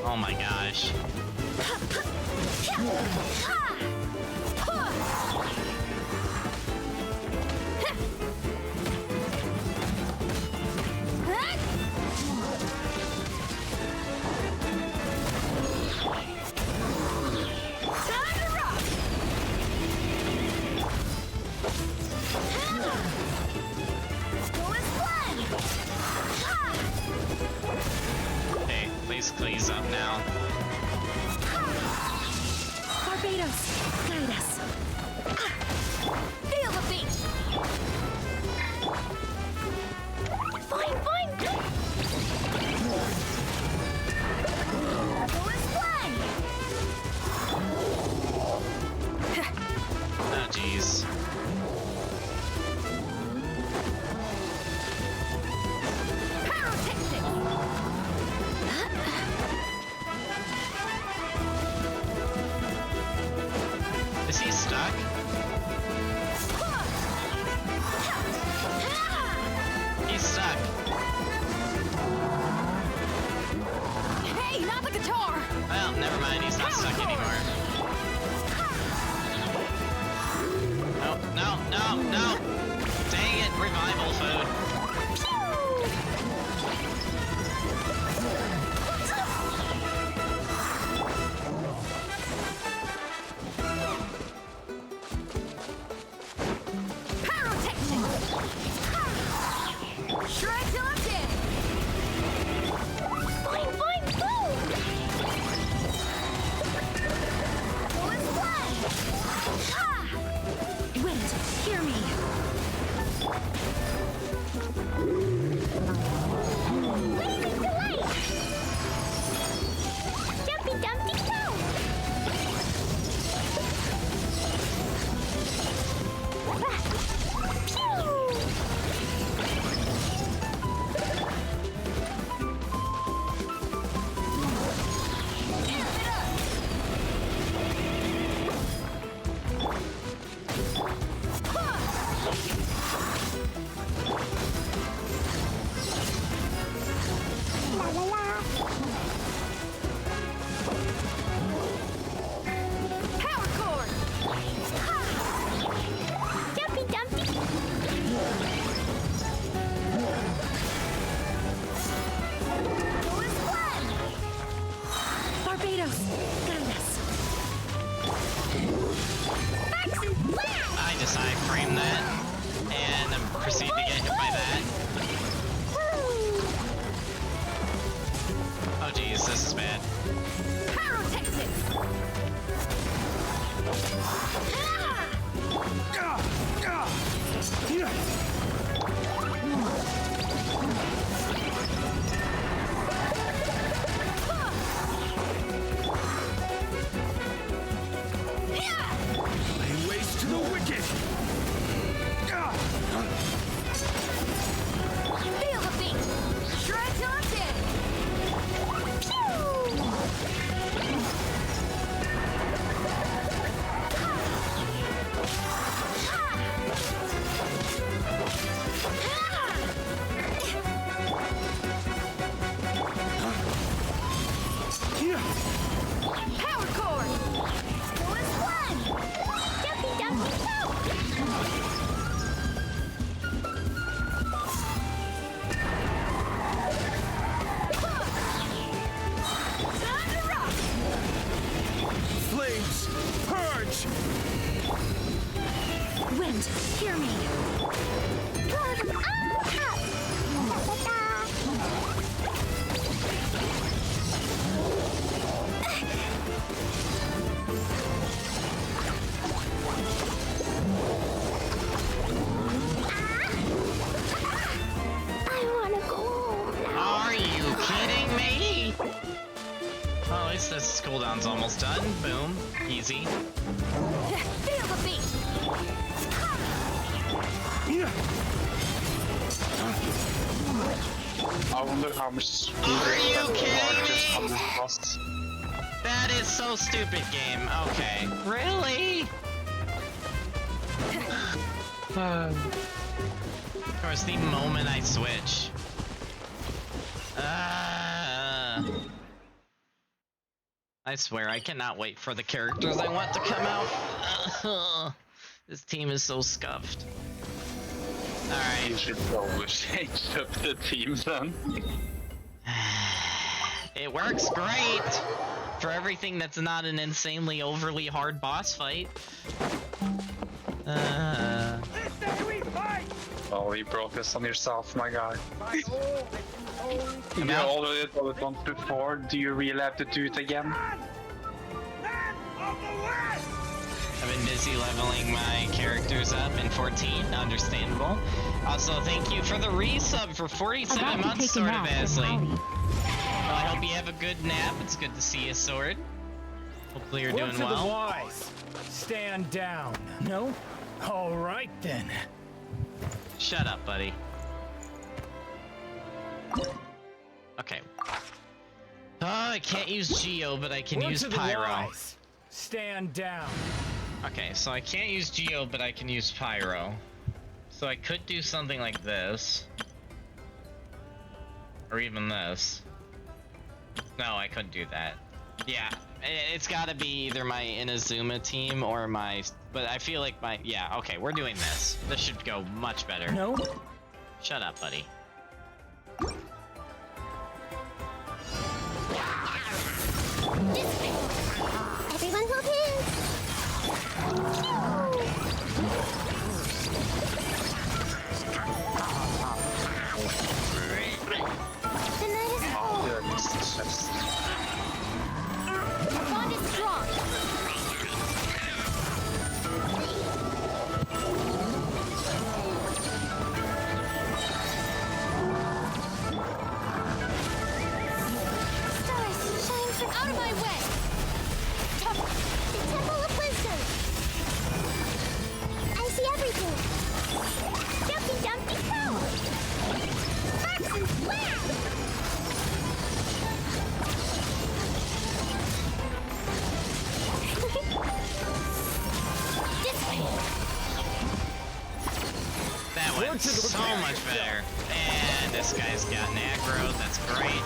Oh my gosh. Hey, please clease up now. Barbados, guide us. Feel the beat! Fine, fine! Let's play! Oh jeez. Pyrotechnic! Is he stuck? He's stuck. Hey, not the guitar! Well, never mind, he's not stuck anymore. No, no, no, no! Dang it, revival food. Pyrotechnic! Shred till I'm dead! Fine, fine, boom! Let's play! Ha! Wait, hear me! Laser delay! Dumpy Dumpty Go! Power cord! Dumpy Dumpty! Let's play! Barbados, guide us. I just iframe that and then proceed to get hit by that. Oh geez, this is bad. Pyrotechnics! Spare me! Come on up! I wanna go home now. Are you kidding me? Oh, at least this cooldown's almost done. Boom. Easy. Feel the beat! I wonder how much Are you kidding just on me? this boss. That is so stupid, game. Okay. Really? Of course, the moment I switch. I swear, I cannot wait for the characters I want to come out. This team is so scuffed. You Alright. should probably change up the team then. It works great! For everything that's not an insanely overly hard boss fight. Oh, you broke this on yourself, my guy. You About- already done it once before. Do you really have to do it again? I've been busy leveling my characters up in 14, understandable. Also, thank you for the resub for 47 months, Sword of Asley. Well, I hope you have a good nap. It's good to see you, Sword. Hopefully you're doing Word to the well. wise. Stand down. No? All right then. Shut up, buddy. Okay. Oh, I can't use Geo, but I can Word use to the Pyro. wise. Stand down. Okay, so I can't use Geo, but I can use Pyro. So I could do something like this. Or even this. No, I couldn't do that. Yeah, it's gotta be either my Inazuma team or my... But I feel like my... Yeah, okay, we're doing this. This should go much better. No? Shut up, buddy. Everyone hold hands! The night is cold. Yeah, this is just... The bond is strong. Stars shine from out of my way. The Temple of Wisdom. I see everything. Jumpy Dumpty Go. Sparks and flash. That went Word to the so wise. much better. And this guy's got an aggro. That's great.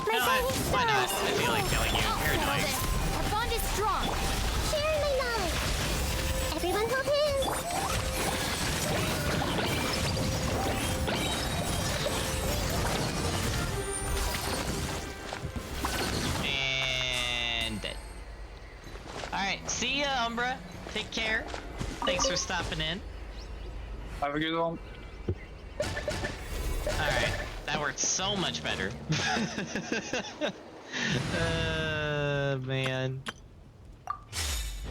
My No, guiding why not? stars. I feel like killing you. You're annoying. Our bond is strong. Share my knowledge. Everyone hold hands. And dead. Alright, see ya, Umbra. Take care. Thanks for stopping in. Have a good one. Alright, that worked so much better. Man.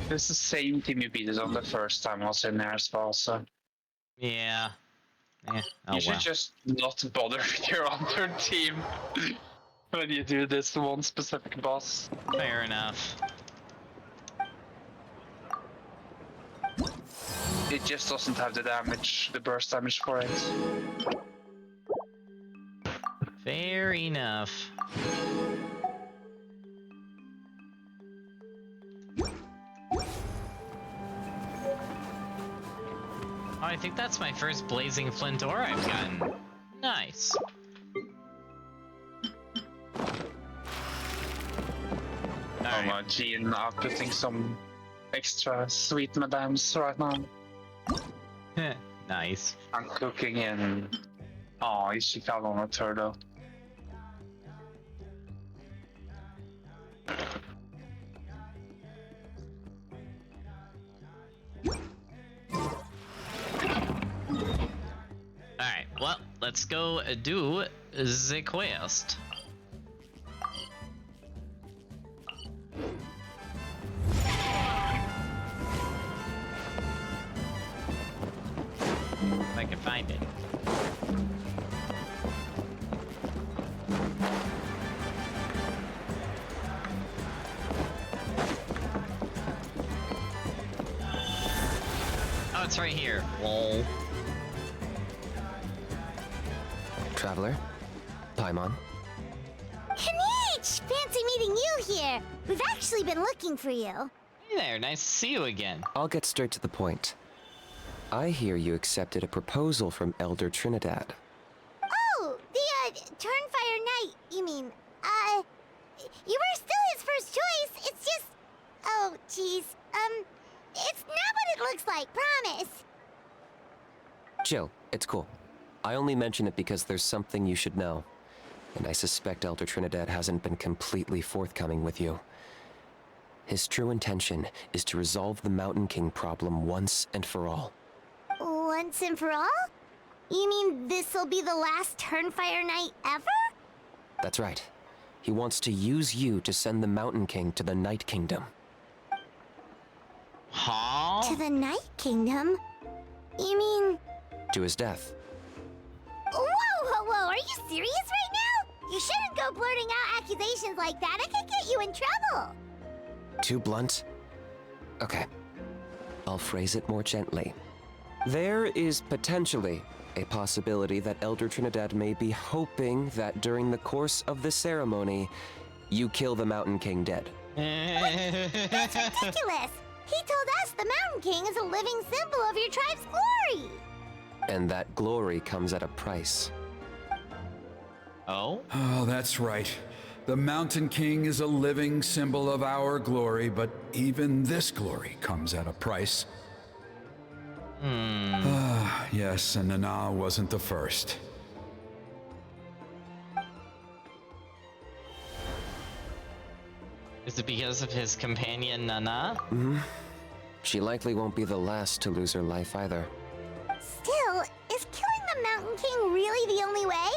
It's the same team you beat us on the first time I was in there as well, so... Yeah. Yeah. Oh, you should well. just not bother with your other team when you do this one specific boss. Fair enough. It just doesn't have the damage, the burst damage for it. Fair enough. Oh, I think that's my first Blazing Flint ore I've gotten. Nice. Oh Alright. my G and outputting some extra sweet madams right now. Nice. I'm cooking in... Oh, she fell on a turtle. let's go do the quest. If I can find it. Oh, it's right here. Lol. Traveler, Paimon. Kanich! Fancy meeting you here. We've actually been looking for you. Hey there, nice to see you again. I'll get straight to the point. I hear you accepted a proposal from Elder Trinidad. Oh, the, Turnfire Knight, you mean. You were still his first choice. It's just... Oh, jeez. It's not what it looks like, promise. Jill, it's cool. I only mention it because there's something you should know. And I suspect Elder Trinidad hasn't been completely forthcoming with you. His true intention is to resolve the Mountain King problem once and for all. Once and for all? You mean this'll be the last Turnfire Knight ever? That's right. He wants to use you to send the Mountain King to the Night Kingdom. Huh? To the Night Kingdom? You mean... To his death. Whoa, are you serious right now? You shouldn't go blurting out accusations like that. It could get you in trouble. Too blunt? Okay. I'll phrase it more gently. There is potentially a possibility that Elder Trinidad may be hoping that during the course of the ceremony, you kill the Mountain King dead. That's ridiculous. He told us the Mountain King is a living symbol of your tribe's glory. And that glory comes at a price. Oh? Oh, that's right. The Mountain King is a living symbol of our glory, but even this glory comes at a price. Yes, and Nana wasn't the first. Is it because of his companion Nana? She likely won't be the last to lose her life either. Still, is killing the Mountain King really the only way?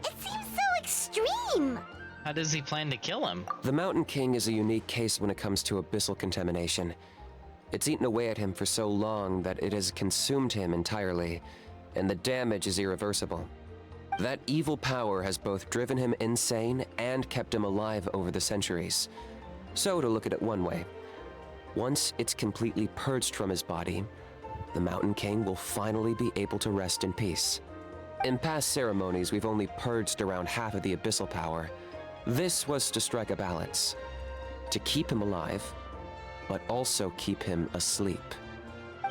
It seems so extreme. How does he plan to kill him? The Mountain King is a unique case when it comes to abyssal contamination. It's eaten away at him for so long that it has consumed him entirely, and the damage is irreversible. That evil power has both driven him insane and kept him alive over the centuries. So, to look at it one way, once it's completely purged from his body, the Mountain King will finally be able to rest in peace. In past ceremonies, we've only purged around half of the abyssal power. This was to strike a balance, to keep him alive, but also keep him asleep.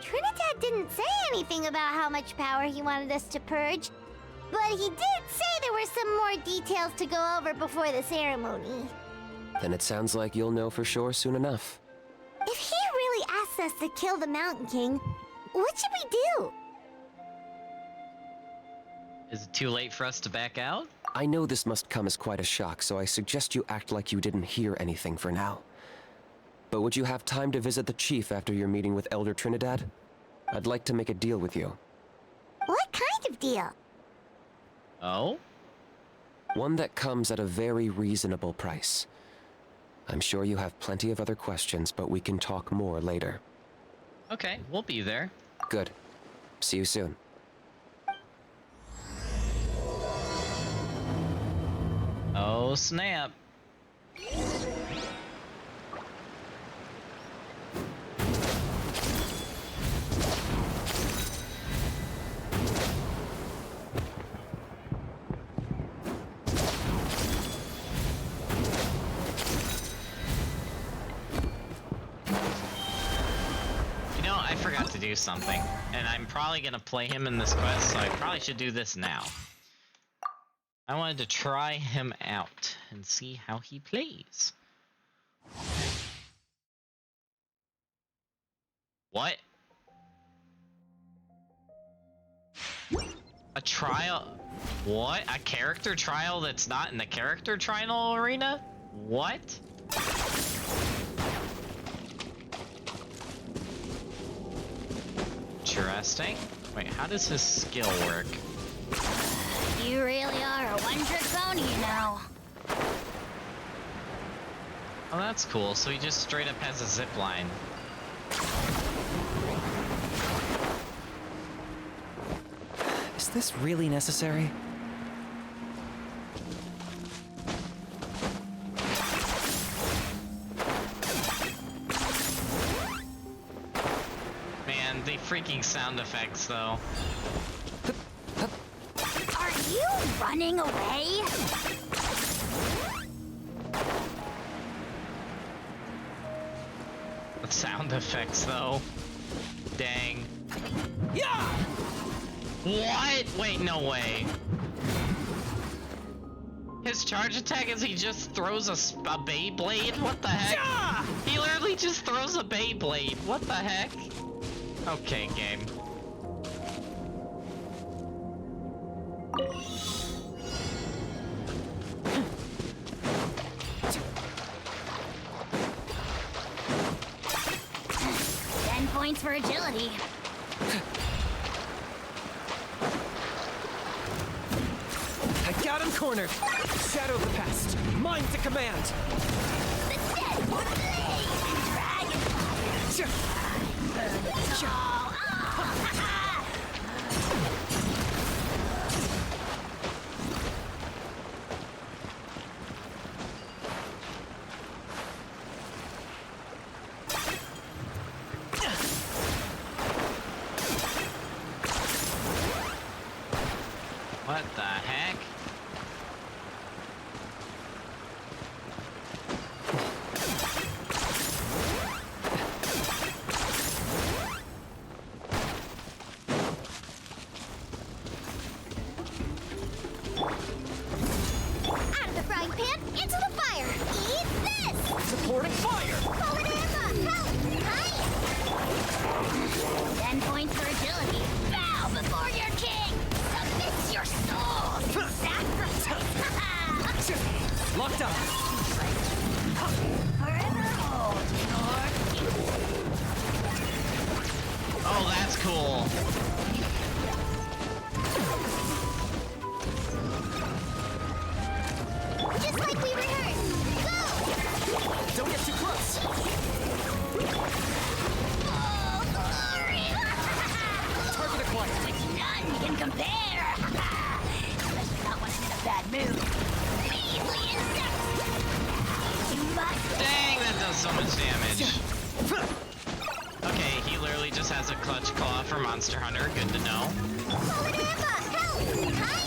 Trinidad didn't say anything about how much power he wanted us to purge, but he did say there were some more details to go over before the ceremony. Then it sounds like you'll know for sure soon enough. If he really asks us to kill the Mountain King, what should we do? Is it too late for us to back out? I know this must come as quite a shock, so I suggest you act like you didn't hear anything for now. But would you have time to visit the chief after your meeting with Elder Trinidad? I'd like to make a deal with you. What kind of deal? Oh? One that comes at a very reasonable price. I'm sure you have plenty of other questions, but we can talk more later. Okay, we'll be there. Good. See you soon. Oh, snap. You know, I forgot to do something, and I'm probably gonna play him in this quest, so I probably should do this now. I wanted to try him out and see how he plays. What? A trial? What? A character trial that's not in the character trial arena? What? Interesting. Wait, how does his skill work? You really are a one-trick pony, you know. Oh, that's cool. So he just straight up has a zip line. Is this really necessary? Man, the freaking sound effects, though. Are you running away? The sound effects, though. Dang. Yeah! What? Wait, no way. His charge attack is he just throws a Beyblade? What the heck? Yeah! He literally just throws a Beyblade. What the heck? Okay, game. Points for agility. I got him cornered. Shadow the past. Mine to command. The dead blade! Dragon fire! What the heck? Out of the frying pan, into the fire! Eat this! Supporting fire! Forward Emma! Help! Hi! 10 points for agility. Bow before your king! Submit your soul! Sacrifice! Locked up. Forever hold your Oh, that's cool. just like we rehearsed! Go! Don't get too close. Oh, glory! Target acquired. Which none can compare! Especially not when I'm in a bad mood. Measly insects! You must... Dang, that does so much damage. Okay, he literally just has a clutch claw for Monster Hunter. Good to know. Forward Emma! Help! Hi!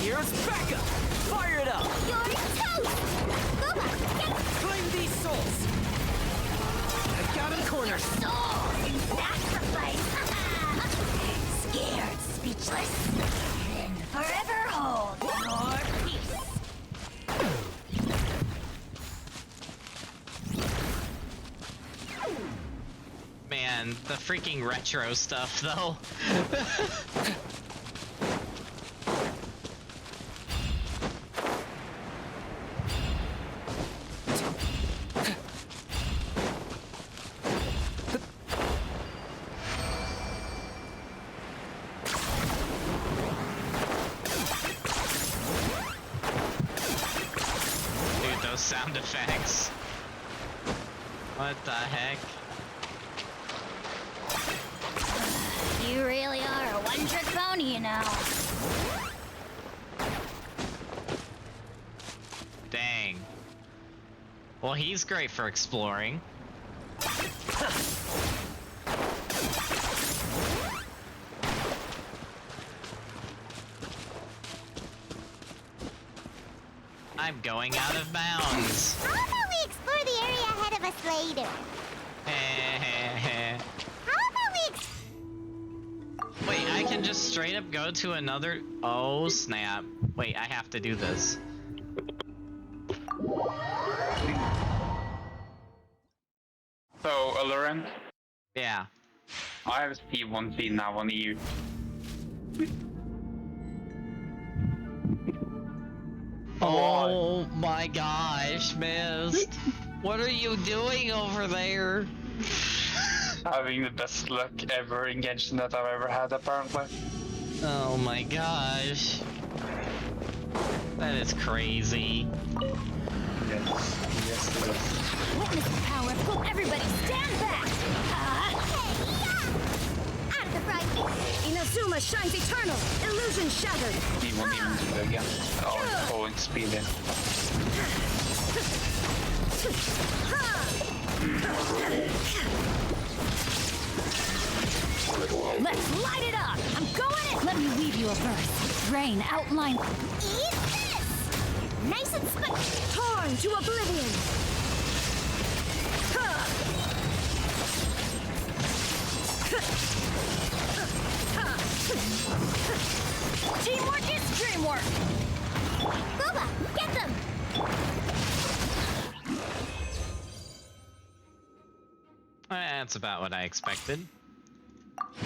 Here's backup. Fire it up. You're toast! Boba, get Claim these souls. I got him cornered. soul in sacrifice! Scared, speechless? Then forever hold your peace! Man, the freaking retro stuff, though. Dude, those sound effects. What the heck? You really are a one-trick pony, you know. Dang. Well, he's great for exploring. I'm going out of bounds. How about we explore the area ahead of us later? How about we Wait, I can just straight up go to another... Oh, snap. Wait, I have to do this. So, Elurin, Yeah. I have P1 now on EU. Oh my gosh, Mist. What are you doing over there? Having the best luck ever in Genshin that I've ever had, apparently. Oh my gosh. That is crazy. Yes, yes, it is. Witness the power of hope. Everybody stand back! Hey, yeah! Out of the frying pan! Inazuma shines eternal. Illusion shattered. He won't even do it again. Oh, going speed in. Let's light it up! I'm going in! Let me weave you a verse. Rain outline. Eat this! Nice and spicy. Torn to oblivion. Teamwork is dreamwork! Boba, get them! That's about what I expected. I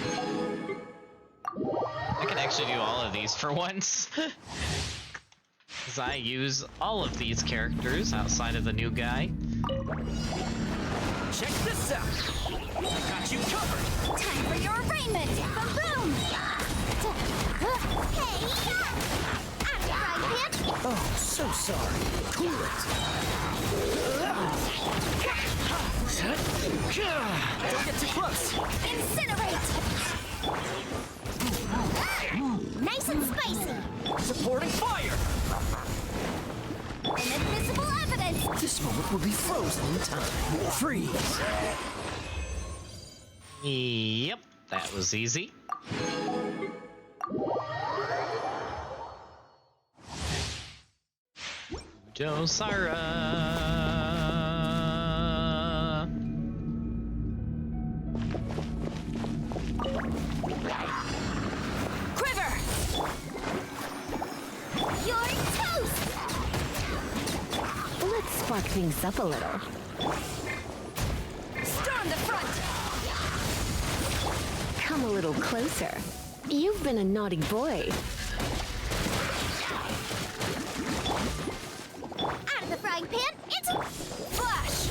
can actually do all of these for once. Because I use all of these characters outside of the new guy. Check this out. I got you covered. Time for your arraignment! Boom! Hey, yeah! Out of the frying pan! Oh, so sorry. Cool it. Don't get too close. Incinerate! Nice and spicy! Supporting fire. Inadmissible evidence! This moment will be frozen in time. Freeze. Yep, that was easy. Josara. Quiver! You're toast! Let's spark things up a little. Storm the front! Come a little closer. You've been a naughty boy. Out of the frying pan, it's flash!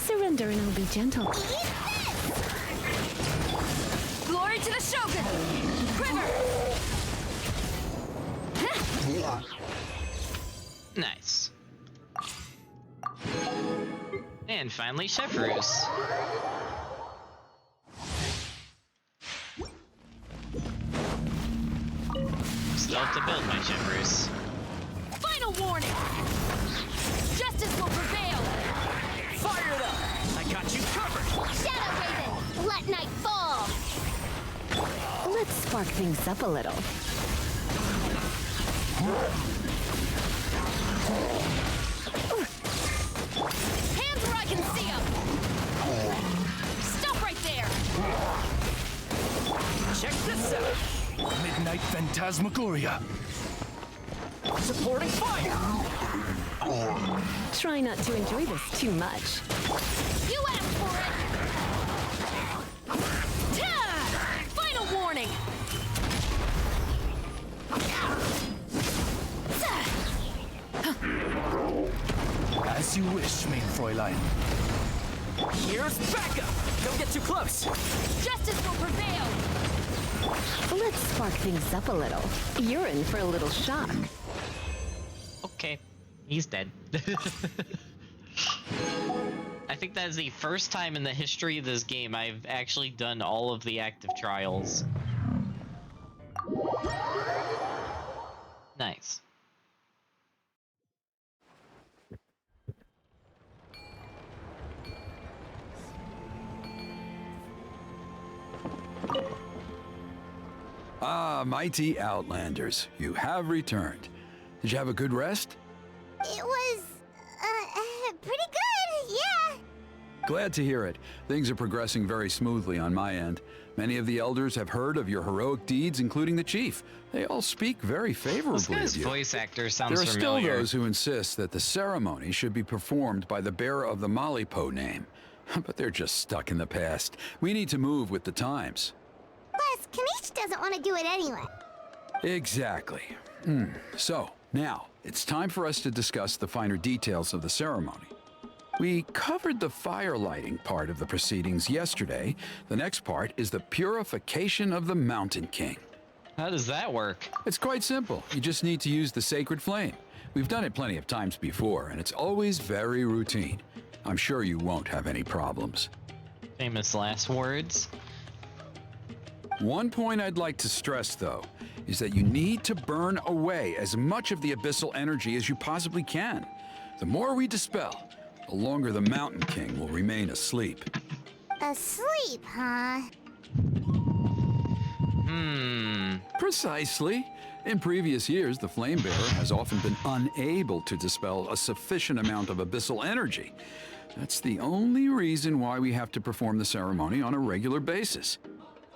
Surrender and I'll be gentle. Eat this! Glory to the Shogun! Quiver! Nice. And finally, Chef Roos. Still have to build my Chef Roos. Final warning! Justice will prevail! Fire it up. I got you covered. Shadow Raven, let night fall! Let's spark things up a little. Hands where I can see them! Stop right there! Check this out. Midnight Phantasmagoria. Supporting fire. Try not to enjoy this too much. You asked for it! Ta! Final warning! As you wish, main Fräulein. Here's backup. Don't get too close. Justice will prevail! Let's spark things up a little. You're in for a little shock. Okay, he's dead. I think that is the first time in the history of this game I've actually done all of the active trials. Nice. Ah, mighty Outlanders, you have returned. Did you have a good rest? It was, pretty good, yeah. Glad to hear it. Things are progressing very smoothly on my end. Many of the elders have heard of your heroic deeds, including the chief. They all speak very This favorably guy's of you. voice actor sounds There are familiar. still those who insist that the ceremony should be performed by the bearer of the Malipo name. But they're just stuck in the past. We need to move with the times. Plus, Kanish doesn't want to do it anyway. Exactly. So, now, it's time for us to discuss the finer details of the ceremony. We covered the fire lighting part of the proceedings yesterday. The next part is the purification of the Mountain King. How does that work? It's quite simple. You just need to use the sacred flame. We've done it plenty of times before, and it's always very routine. I'm sure you won't have any problems. Famous last words. One point I'd like to stress, though, is that you need to burn away as much of the abyssal energy as you possibly can. The more we dispel, the longer the Mountain King will remain asleep. Asleep, huh? Precisely. In previous years, the Flame Bearer has often been unable to dispel a sufficient amount of abyssal energy. That's the only reason why we have to perform the ceremony on a regular basis.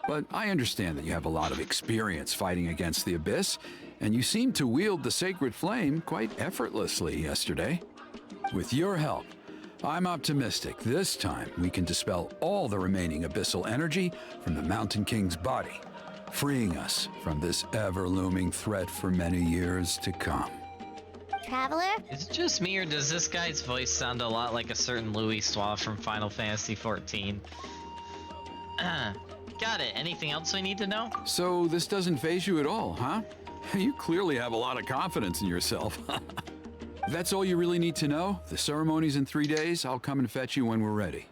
But I understand that you have a lot of experience fighting against the Abyss, and you seemed to wield the sacred flame quite effortlessly yesterday. With your help, I'm optimistic this time we can dispel all the remaining abyssal energy from the Mountain King's body, freeing us from this ever-looming threat for many years to come. Traveler? Is it just me, or does this guy's voice sound a lot like a certain Louis Suave from Final Fantasy XIV? Got it. Anything else I need to know? So this doesn't faze you at all, huh? You clearly have a lot of confidence in yourself. That's all you really need to know. The ceremony's in 3 days. I'll come and fetch you when we're ready.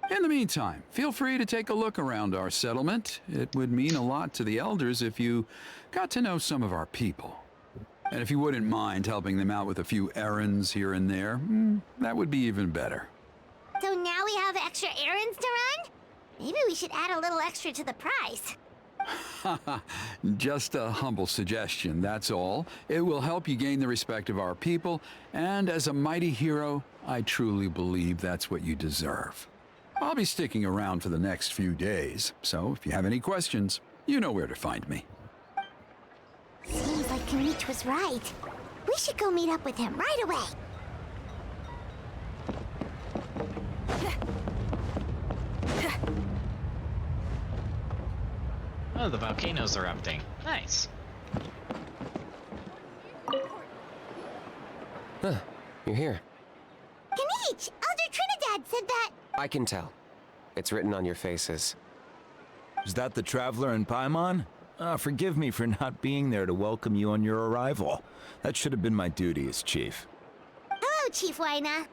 In the meantime, feel free to take a look around our settlement. It would mean a lot to the elders if you got to know some of our people. And if you wouldn't mind helping them out with a few errands here and there, that would be even better. So now we have extra errands to run? Maybe we should add a little extra to the price. Just a humble suggestion, that's all. It will help you gain the respect of our people, and as a mighty hero, I truly believe that's what you deserve. I'll be sticking around for the next few days, so if you have any questions, you know where to find me. Seems like Kanich was right. We should go meet up with him right away. Oh, the volcano's erupting. Nice. Huh, you're here. Kanich! Elder Trinidad said that... I can tell. It's written on your faces. Is that the Traveler in Paimon? Forgive me for not being there to welcome you on your arrival. That should have been my duty as chief. Hello, Chief Waina.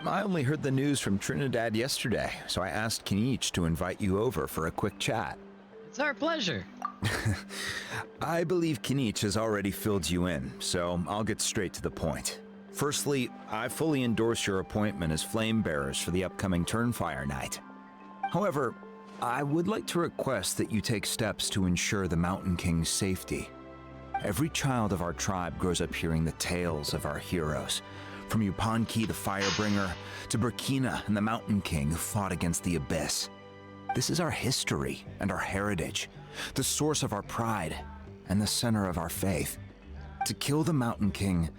I only heard the news from Trinidad yesterday, so I asked Kanich to invite you over for a quick chat. It's our pleasure. I believe Kanich has already filled you in, so I'll get straight to the point. Firstly, I fully endorse your appointment as flame bearers for the upcoming Turnfire Night. However, I would like to request that you take steps to ensure the Mountain King's safety. Every child of our tribe grows up hearing the tales of our heroes, from Yupanqui the Firebringer to Burkina and the Mountain King who fought against the Abyss. This is our history and our heritage, the source of our pride and the center of our faith. To kill the Mountain King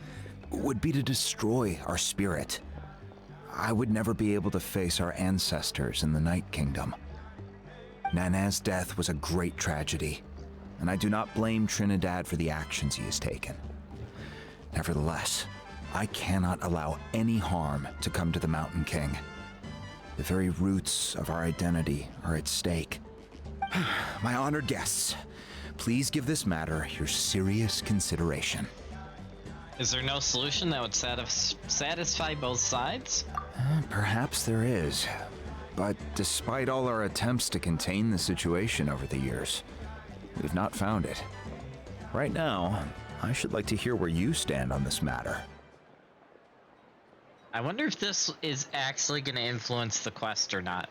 would be to destroy our spirit. I would never be able to face our ancestors in the Night Kingdom. Nana's death was a great tragedy, and I do not blame Trinidad for the actions he has taken. Nevertheless, I cannot allow any harm to come to the Mountain King. The very roots of our identity are at stake. My honored guests, please give this matter your serious consideration. Is there no solution that would satisfy both sides? Perhaps there is. But despite all our attempts to contain the situation over the years, we've not found it. Right now, I should like to hear where you stand on this matter. I wonder if this is actually going to influence the quest or not.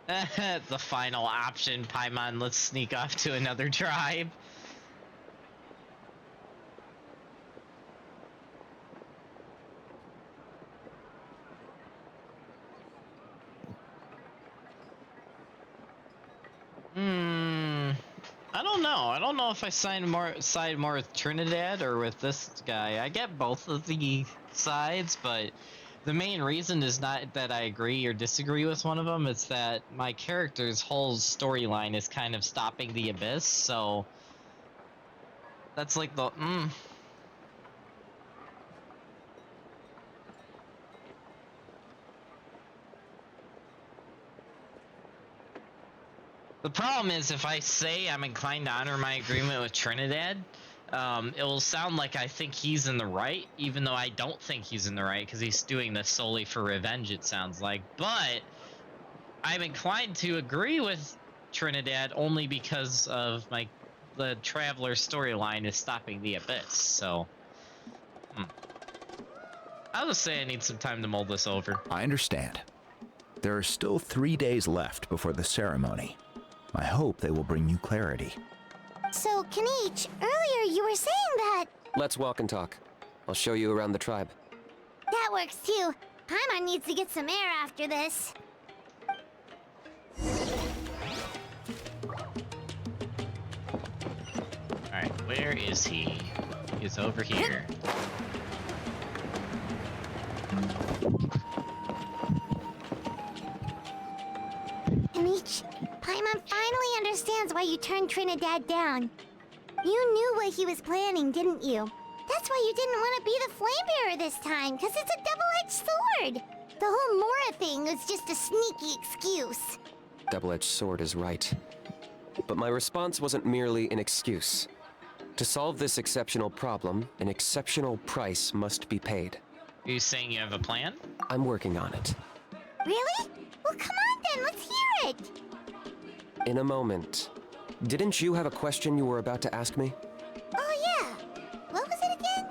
The final option, Paimon, let's sneak off to another tribe. I don't know. I don't know if I side more with Trinidad or with this guy. I get both of the sides, but the main reason is not that I agree or disagree with one of them. It's that my character's whole storyline is kind of stopping the Abyss, so that's like the The problem is, if I say I'm inclined to honor my agreement with Trinidad, it will sound like I think he's in the right, even though I don't think he's in the right, because he's doing this solely for revenge, it sounds like. But I'm inclined to agree with Trinidad only because of the Traveler storyline is stopping the Abyss, so... I'll just say I need some time to mull this over. I understand. There are still 3 days left before the ceremony. I hope they will bring you clarity. So, Kanich, earlier you were saying that... Let's walk and talk. I'll show you around the tribe. That works too. Paimon needs to get some air after this. Alright, where is he? He's over here. Kanich, Paimon finally understands why you turned Trinidad down. You knew what he was planning, didn't you? That's why you didn't want to be the Flame Bearer this time, because it's a double-edged sword. The whole Mora thing was just a sneaky excuse. Double-edged sword is right. But my response wasn't merely an excuse. To solve this exceptional problem, an exceptional price must be paid. Are you saying you have a plan? I'm working on it. Really? Well, come on then, let's hear it. In a moment. Didn't you have a question you were about to ask me? Oh, yeah. What was it again?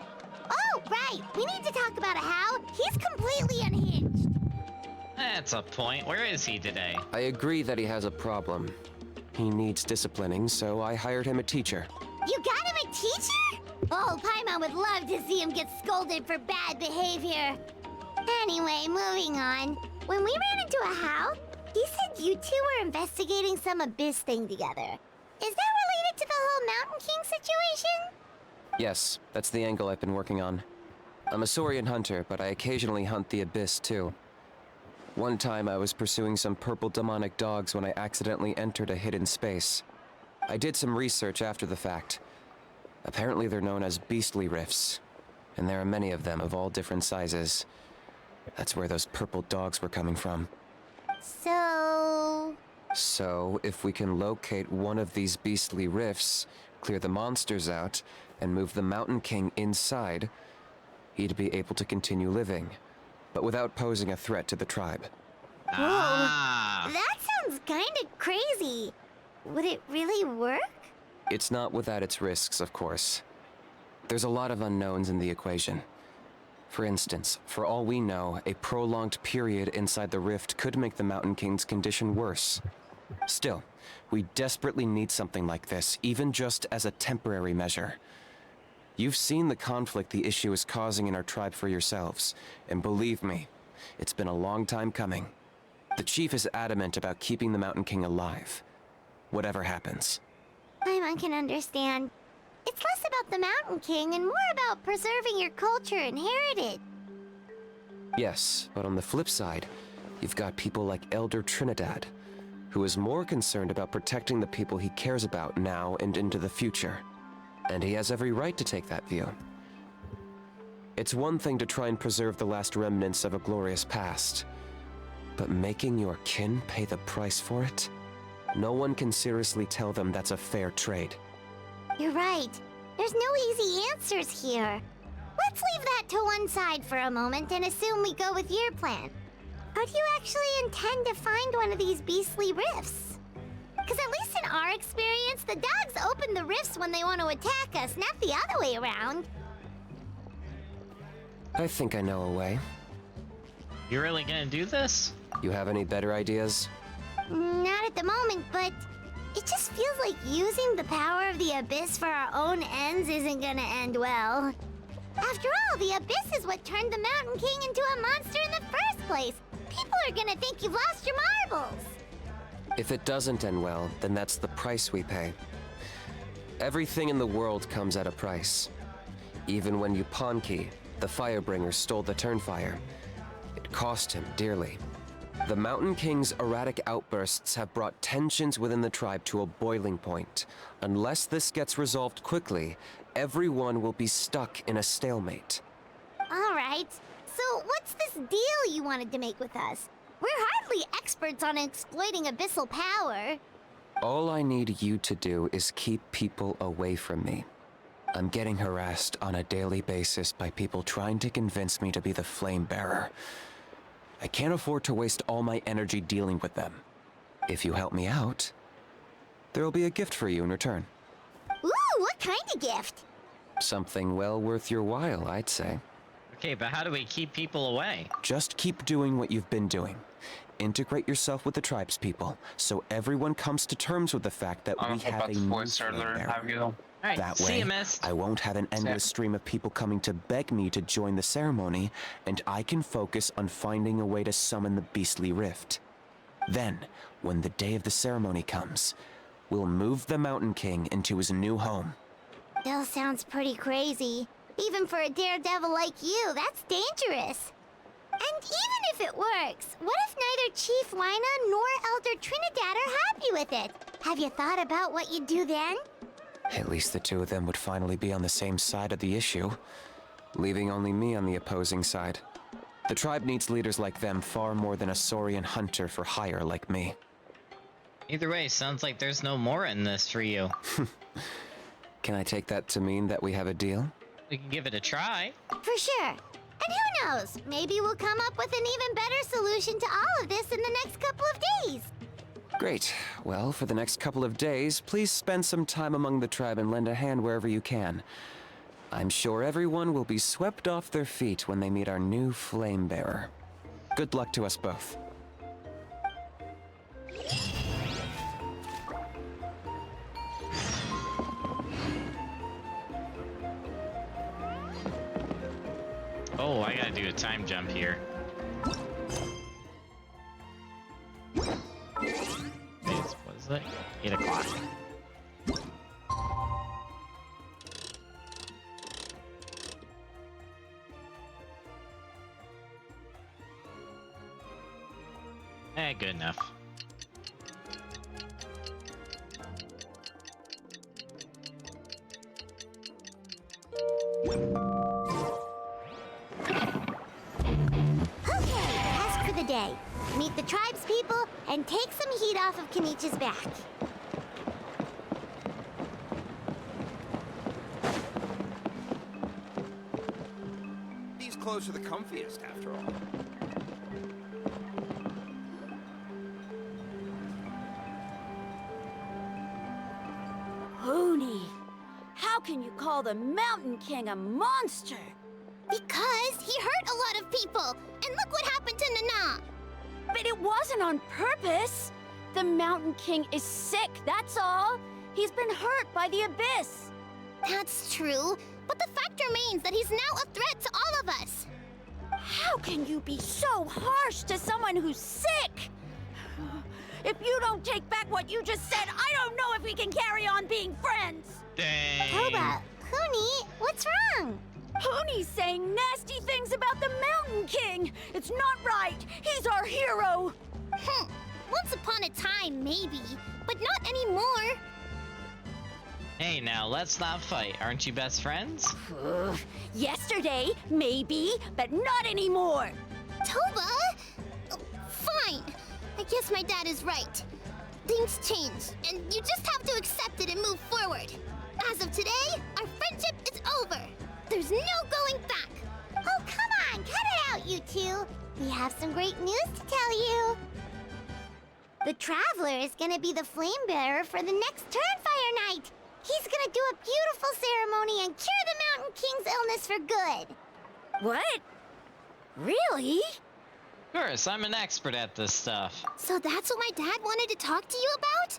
Oh, right. We need to talk about how he's completely unhinged. That's a point. Where is he today? I agree that he has a problem. He needs disciplining, so I hired him a teacher. You got him a teacher? Oh, Paimon would love to see him get scolded for bad behavior. Anyway, moving on. When we ran into a How, he said you two were investigating some Abyss thing together. Is that related to the whole Mountain King situation? Yes, that's the angle I've been working on. I'm a Saurian hunter, but I occasionally hunt the Abyss too. One time I was pursuing some purple demonic dogs when I accidentally entered a hidden space. I did some research after the fact. Apparently they're known as beastly rifts, and there are many of them of all different sizes. That's where those purple dogs were coming from. So, if we can locate one of these beastly rifts, clear the monsters out, and move the Mountain King inside, he'd be able to continue living, but without posing a threat to the tribe. Ah. That sounds kinda crazy. Would it really work? It's not without its risks, of course. There's a lot of unknowns in the equation. For instance, for all we know, a prolonged period inside the rift could make the Mountain King's condition worse. Still, we desperately need something like this, even just as a temporary measure. You've seen the conflict the issue is causing in our tribe for yourselves, and believe me, it's been a long time coming. The chief is adamant about keeping the Mountain King alive, whatever happens. Paimon can understand. It's less about the Mountain King and more about preserving your culture and heritage. Yes, but on the flip side, you've got people like Elder Trinidad, who is more concerned about protecting the people he cares about now and into the future. And he has every right to take that view. It's one thing to try and preserve the last remnants of a glorious past, but making your kin pay the price for it? No one can seriously tell them that's a fair trade. You're right. There's no easy answers here. Let's leave that to one side for a moment and assume we go with your plan. How do you actually intend to find one of these beastly rifts? Because at least in our experience, the dogs open the rifts when they want to attack us, not the other way around. I think I know a way. You really gonna do this? You have any better ideas? Not at the moment, but it just feels like using the power of the Abyss for our own ends isn't gonna end well. After all, the Abyss is what turned the Mountain King into a monster in the first place. People are gonna think you've lost your marbles. If it doesn't end well, then that's the price we pay. Everything in the world comes at a price. Even when Yupanqui, the Firebringer, stole the Turnfire, it cost him dearly. The Mountain King's erratic outbursts have brought tensions within the tribe to a boiling point. Unless this gets resolved quickly, everyone will be stuck in a stalemate. All right, so what's this deal you wanted to make with us? We're hardly experts on exploiting abyssal power. All I need you to do is keep people away from me. I'm getting harassed on a daily basis by people trying to convince me to be the flame bearer. I can't afford to waste all my energy dealing with them. If you help me out, there'll be a gift for you in return. Ooh, what kind of gift? Something well worth your while, I'd say. Okay, but how do we keep people away? Just keep doing what you've been doing. Integrate yourself with the tribespeople, so everyone comes to terms with the fact that we have a new voice earlier. flame Have bearer. you? Alright, That see way, ya, Mist. I won't have an endless stream of people coming to beg me to join the ceremony, and I can focus on finding a way to summon the beastly rift. Then, when the day of the ceremony comes, we'll move the Mountain King into his new home. Still sounds pretty crazy. Even for a daredevil like you, that's dangerous. And even if it works, what if neither Chief Lina nor Elder Trinidad are happy with it? Have you thought about what you'd do then? At least the two of them would finally be on the same side of the issue, leaving only me on the opposing side. The tribe needs leaders like them far more than a Saurian hunter for hire like me. Either way, sounds like there's no more in this for you. Can I take that to mean that we have a deal? We can give it a try. For sure. And who knows, maybe we'll come up with an even better solution to all of this in the next couple of days. Great. Well, for the next couple of days, please spend some time among the tribe and lend a hand wherever you can. I'm sure everyone will be swept off their feet when they meet our new flame bearer. Good luck to us both. Oh, I gotta do a time jump here. What is it? 8 o'clock. Good enough. Task for the day. Meet the tribespeople and take some heat off of Kenichi's back. These clothes are the comfiest, after all. Hoonie, how can you call the Mountain King a monster? Because he hurt a lot of people. And look what happened to Nana. But it wasn't on purpose. The Mountain King is sick, that's all. He's been hurt by the abyss. That's true. But the fact remains that he's now a threat to all of us. How can you be so harsh to someone who's sick? If you don't take back what you just said, I don't know if we can carry on being friends. Dang. Toba, Huni, what's wrong? Hoonie's saying nasty things about the Mountain King. It's not right. He's our hero. Once upon a time, maybe, but not anymore. Hey, now let's not fight. Aren't you best friends? Yesterday, maybe, but not anymore. Toba? Fine. I guess my dad is right. Things change, and you just have to accept it and move forward. As of today, our friendship is over. There's no going back. Oh, come on, cut it out, you two. We have some great news to tell you. The Traveler is gonna be the flame bearer for the next Turnfire night. He's gonna do a beautiful ceremony and cure the Mountain King's illness for good. What? Really? Of course, I'm an expert at this stuff. So that's what my dad wanted to talk to you about?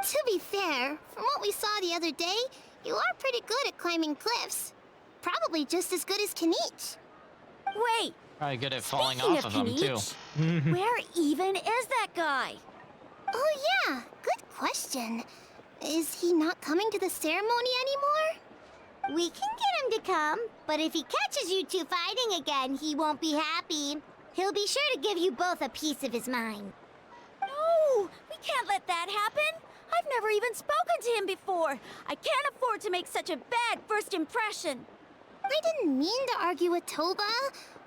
To be fair, from what we saw the other day, you are pretty good at climbing cliffs. Probably just as good as Kenich. Wait, Probably good at falling speaking off of them, Kenich, too. where even is that guy? Oh yeah, good question. Is he not coming to the ceremony anymore? We can get him to come, but if he catches you two fighting again, he won't be happy. He'll be sure to give you both a piece of his mind. No, we can't let that happen. I've never even spoken to him before. I can't afford to make such a bad first impression. I didn't mean to argue with Toba.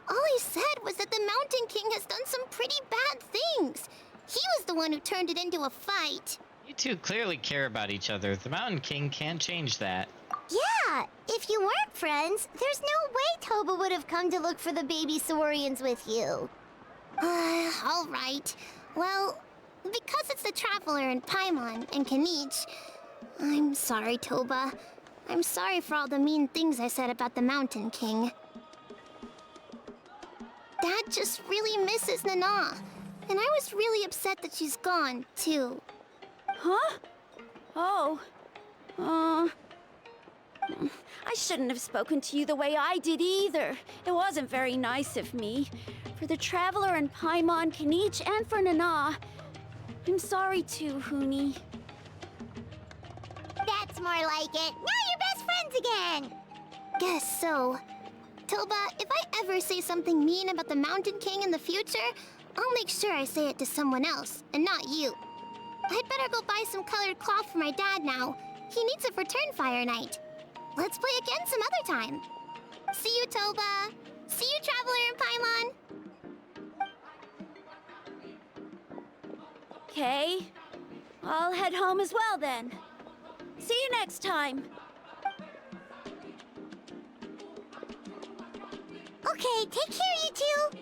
All he said was that the Mountain King has done some pretty bad things. He was the one who turned it into a fight. You two clearly care about each other. The Mountain King can't change that. Yeah, if you weren't friends, there's no way Toba would have come to look for the baby Saurians with you. All right. Well, because it's the Traveler and Paimon and Kanich, I'm sorry, Toba. I'm sorry for all the mean things I said about the Mountain King. Dad just really misses Nana, and I was really upset that she's gone, too. Huh? Oh. I shouldn't have spoken to you the way I did either. It wasn't very nice of me. For the Traveler and Paimon, Kanich, and for Nana. I'm sorry too, Huni. That's more like it. Now you're best friends again! Guess so. Toba, if I ever say something mean about the Mountain King in the future, I'll make sure I say it to someone else, and not you. I'd better go buy some colored cloth for my dad now. He needs it for Turnfire Night. Let's play again some other time. See you, Toba. See you, Traveler and Paimon. Okay. I'll head home as well then. See you next time. Okay, take care, you two.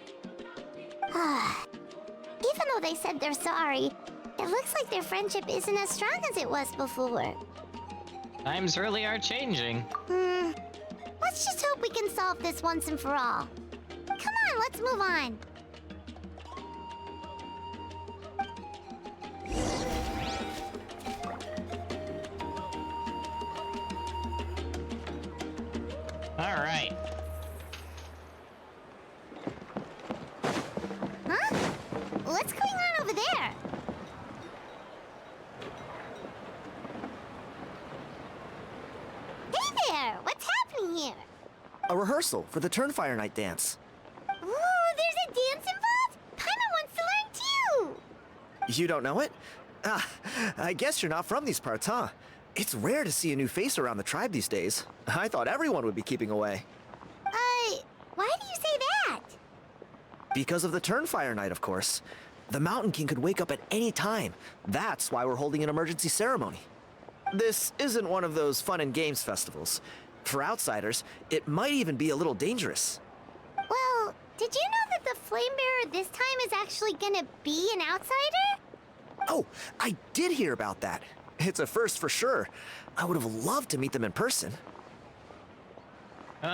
Even though they said they're sorry, it looks like their friendship isn't as strong as it was before. Times really are changing. Let's just hope we can solve this once and for all. Come on, let's move on. All right. Huh? What's going on over there? Hey there! What's happening here? A rehearsal for the Turnfire Night dance. Ooh, there's a dance involved? Paimon wants to learn too! You don't know it? Ah, I guess you're not from these parts, huh? It's rare to see a new face around the tribe these days. I thought everyone would be keeping away. Why do you say that? Because of the Turnfire Night, of course. The Mountain King could wake up at any time. That's why we're holding an emergency ceremony. This isn't one of those fun and games festivals. For outsiders, it might even be a little dangerous. Well, did you know that the Flame Bearer this time is actually gonna be an outsider? Oh, I did hear about that. It's a first for sure. I would have loved to meet them in person.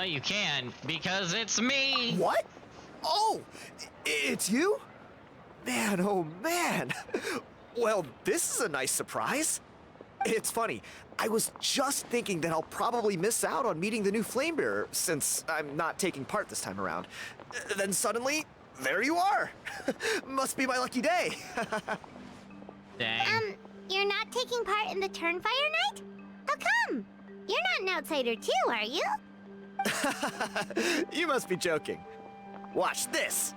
You can, because it's me! What? Oh, it's you? Man, oh man. Well, this is a nice surprise. It's funny, I was just thinking that I'll probably miss out on meeting the new Flamebearer since I'm not taking part this time around. Then suddenly, there you are. Must be my lucky day. Dang. You're not taking part in the Turnfire Night? How come? You're not an outsider too, are you? You must be joking. Watch this.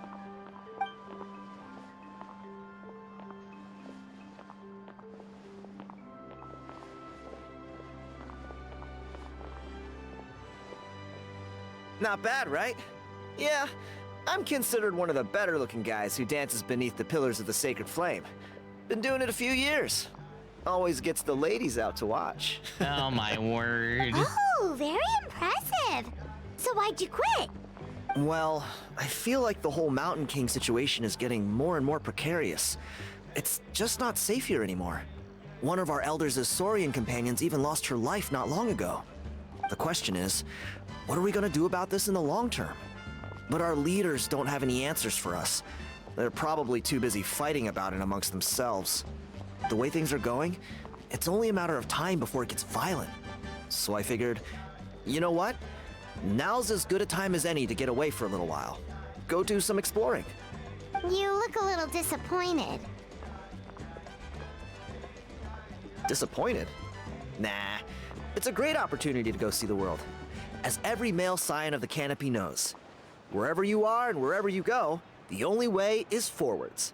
Not bad, right? Yeah, I'm considered one of the better looking guys who dances beneath the pillars of the sacred flame. Been doing it a few years. Always gets the ladies out to watch. Oh my word. Oh, very impressive. So why'd you quit? Well, I feel like the whole Mountain King situation is getting more and more precarious. It's just not safe here anymore. One of our elders' Saurian companions even lost her life not long ago. The question is, what are we gonna do about this in the long term? But our leaders don't have any answers for us. They're probably too busy fighting about it amongst themselves. The way things are going, it's only a matter of time before it gets violent. So I figured, you know what? Now's as good a time as any to get away for a little while. Go do some exploring. You look a little disappointed. Disappointed? Nah, it's a great opportunity to go see the world. As every male scion of the canopy knows, wherever you are and wherever you go, the only way is forwards.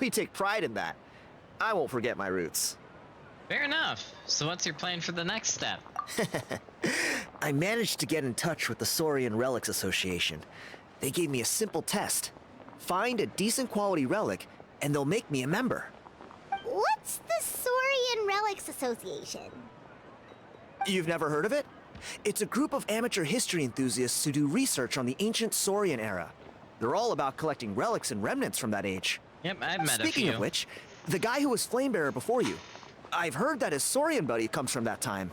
We take pride in that. I won't forget my roots. Fair enough. So what's your plan for the next step? I managed to get in touch with the Saurian Relics Association. They gave me a simple test. Find a decent quality relic, and they'll make me a member. What's the Saurian Relics Association. You've never heard of it? It's a group of amateur history enthusiasts who do research on the ancient Saurian era. They're all about collecting relics and remnants from that age. Yep, I've met a few. Speaking of which, the guy who was Flamebearer before you, I've heard that his Saurian buddy comes from that time.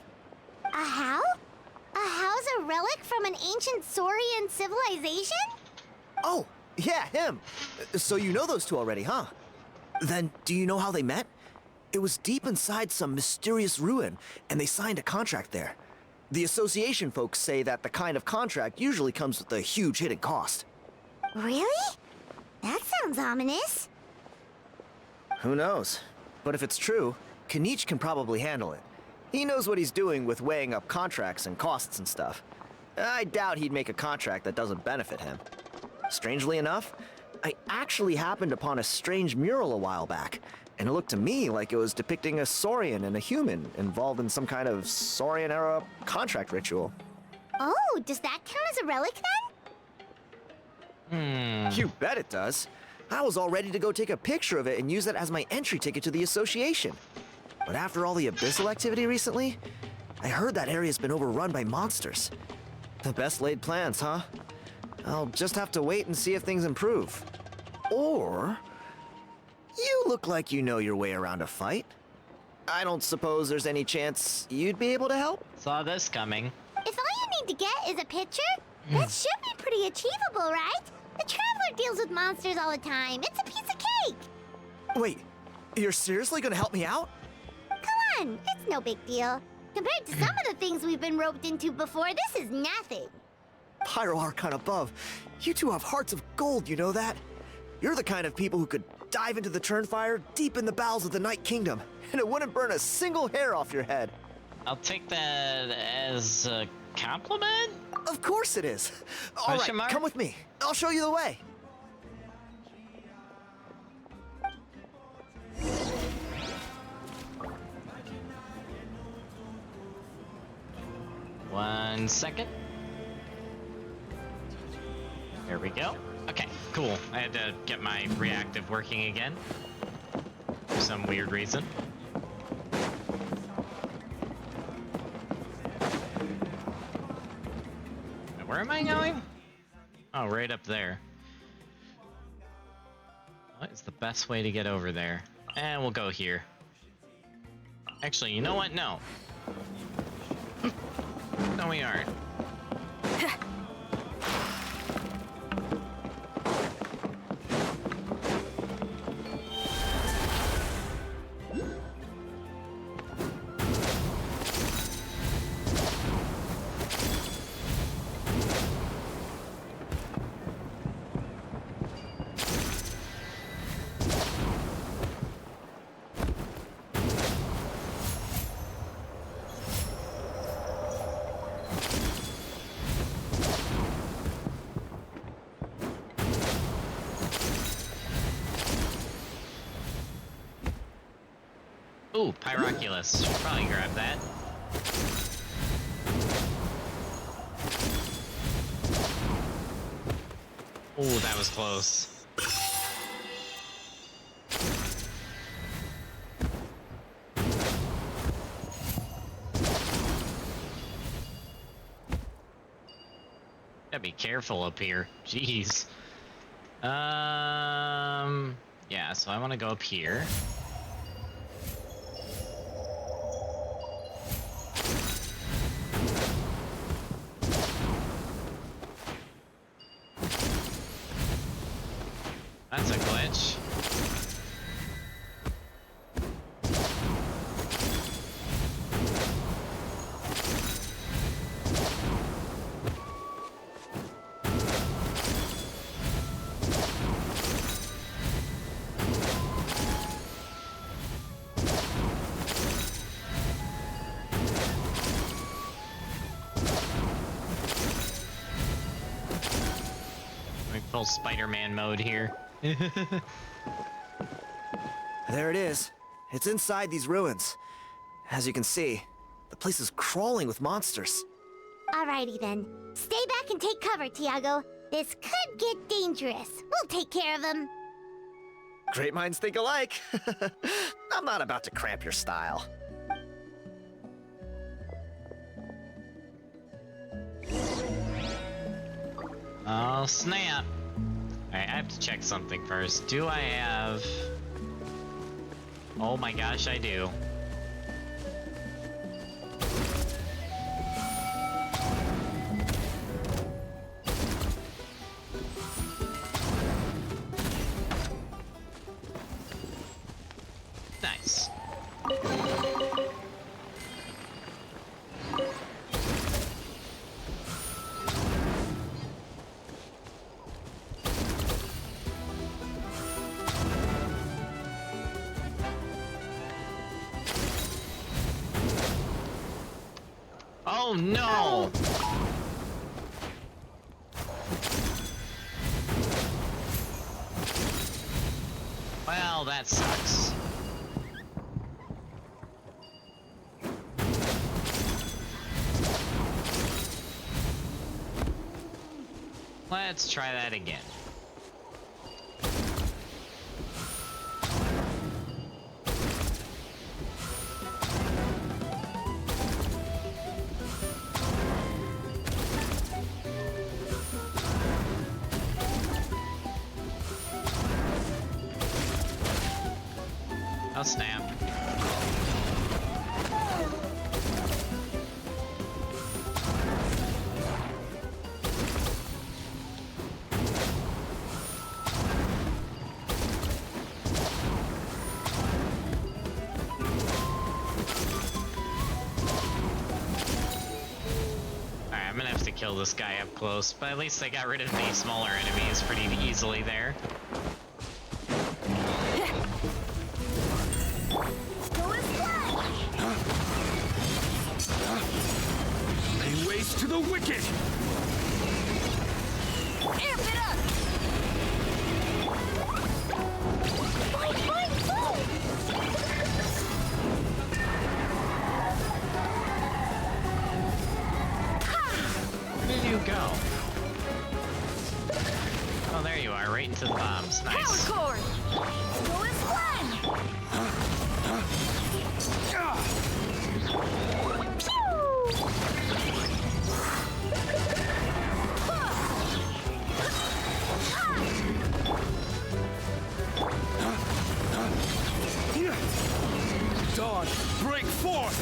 A how? A how's a relic from an ancient Saurian civilization? Oh, yeah, him. So you know those two already, huh? Then, do you know how they met? It was deep inside some mysterious ruin, and they signed a contract there. The association folks say that the kind of contract usually comes with a huge hidden cost. Really? That sounds ominous. Who knows? But if it's true, Kinich can probably handle it. He knows what he's doing with weighing up contracts and costs and stuff. I doubt he'd make a contract that doesn't benefit him. Strangely enough, I actually happened upon a strange mural a while back, and it looked to me like it was depicting a Saurian and a human involved in some kind of Saurian-era contract ritual. Oh, does that count as a relic then? You bet it does. I was all ready to go take a picture of it and use it as my entry ticket to the association. But after all the abyssal activity recently, I heard that area's been overrun by monsters. The best laid plans, huh? I'll just have to wait and see if things improve. Or... you look like you know your way around a fight. I don't suppose there's any chance you'd be able to help? Saw this coming. If all you need to get is a picture, that should be pretty achievable, right? The Traveler deals with monsters all the time. It's a piece of cake. Wait, you're seriously gonna help me out? Come on, it's no big deal. Compared to some of the things we've been roped into before, this is nothing. Pyro Archon above, you two have hearts of gold, you know that? You're the kind of people who could dive into the Turnfire deep in the bowels of the Night Kingdom, and it wouldn't burn a single hair off your head. I'll take that as a compliment? Of course it is. All right, come with me. I'll show you the way. One second. There we go. Okay, cool. I had to get my reactive working again. For some weird reason. Where am I going? Oh, right up there. What is the best way to get over there? And we'll go here. Actually, you know what? No. No, we aren't. Ooh, Pyroculus. Should probably grab that. Ooh, that was close. Gotta be careful up here. Jeez. Yeah, so I want to go up here. That's a glitch. Full Spider-Man mode here. There it is. It's inside these ruins. As you can see, the place is crawling with monsters. Alrighty then. Stay back and take cover, Tiago. This could get dangerous. We'll take care of them. Great minds think alike. I'm not about to cramp your style. Oh, snap. Alright, I have to check something first. Do I have... Oh my gosh, I do. Nice. Oh no! Well, that sucks. Let's try that again. Oh snap. Alright, I'm gonna have to kill this guy up close, but at least I got rid of the smaller enemies pretty easily there. Lay waste to the wicked! Amp it up! Fight, fight, fight! Where did you go? Oh, there you are, right into the bombs. Nice. Power cord! Go as planned! Dawn, break forth!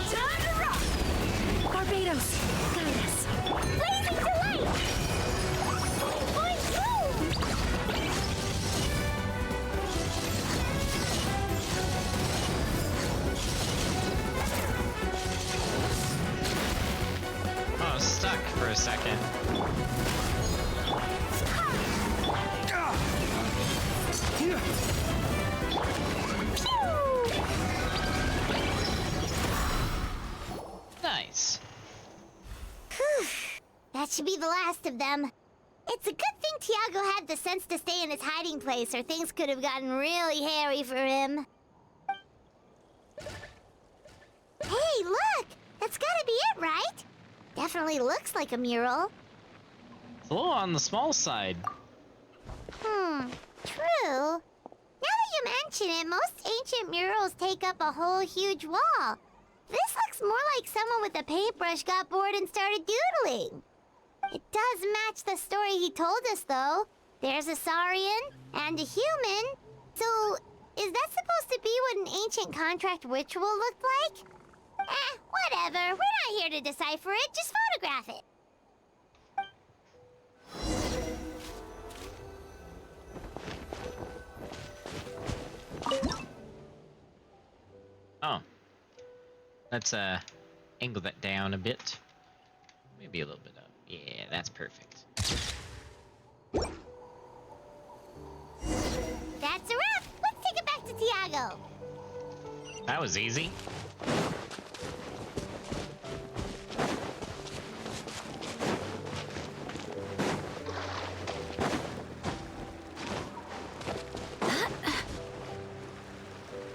Time to rock! Barbados, guide us. Blazing delight! Fight through! Oh, I was stuck for a second. Nice. That should be the last of them. It's a good thing Tiago had the sense to stay in his hiding place, or things could have gotten really hairy for him. Hey, look! That's gotta be it, right? Definitely looks like a mural. It's a little on the small side. True. Now that you mention it, most ancient murals take up a whole huge wall. This looks more like someone with a paintbrush got bored and started doodling. It does match the story he told us, though. There's a Saurian and a human. So, is that supposed to be what an ancient contract ritual looked like? Whatever. We're not here to decipher it. Just photograph it. Oh. Let's angle that down a bit. Maybe a little bit up. Yeah, that's perfect. That's a wrap. Let's take it back to Tiago. That was easy.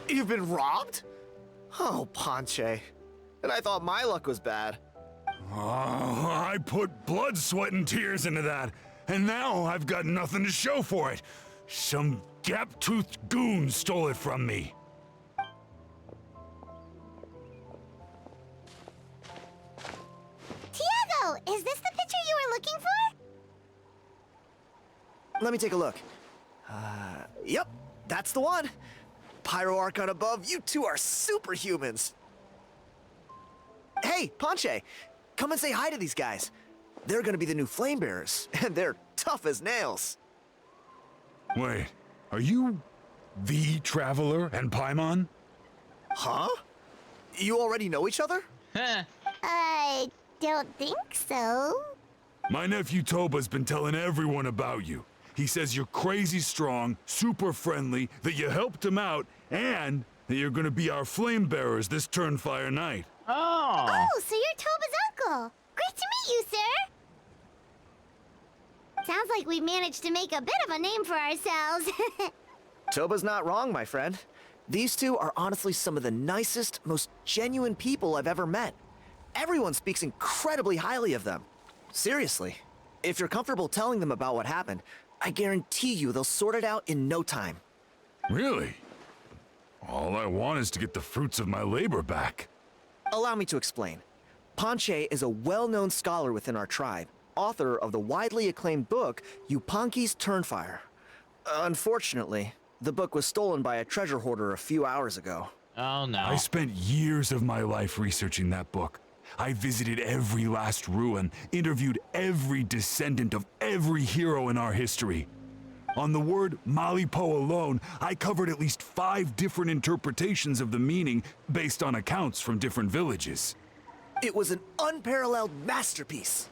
You've been robbed? Oh, Ponche. And I thought my luck was bad. Oh, I put blood, sweat, and tears into that, and now I've got nothing to show for it. Some gap-toothed goon stole it from me. let me take a look. Yep, that's the one. Pyro Archon above, you two are superhumans. Hey, Ponche, come and say hi to these guys. They're gonna be the new flame bearers, and they're tough as nails. Wait, are you the Traveler and Paimon? Huh? You already know each other? I don't think so. My nephew Toba's been telling everyone about you. He says you're crazy strong, super friendly, that you helped him out, and that you're gonna be our flame bearers this Turnfire night. Oh. Oh, so you're Toba's uncle. Great to meet you, sir. Sounds like we managed to make a bit of a name for ourselves. Toba's not wrong, my friend. These two are honestly some of the nicest, most genuine people I've ever met. Everyone speaks incredibly highly of them. Seriously, if you're comfortable telling them about what happened, I guarantee you they'll sort it out in no time. Really? All I want is to get the fruits of my labor back. Allow me to explain. Ponche is a well-known scholar within our tribe, author of the widely acclaimed book, Yupanqui's Turnfire. Unfortunately, the book was stolen by a treasure hoarder a few hours ago. Oh no. I spent years of my life researching that book. I visited every last ruin, interviewed every descendant of every hero in our history. On the word Malipo alone, I covered at least 5 different interpretations of the meaning based on accounts from different villages. It was an unparalleled masterpiece.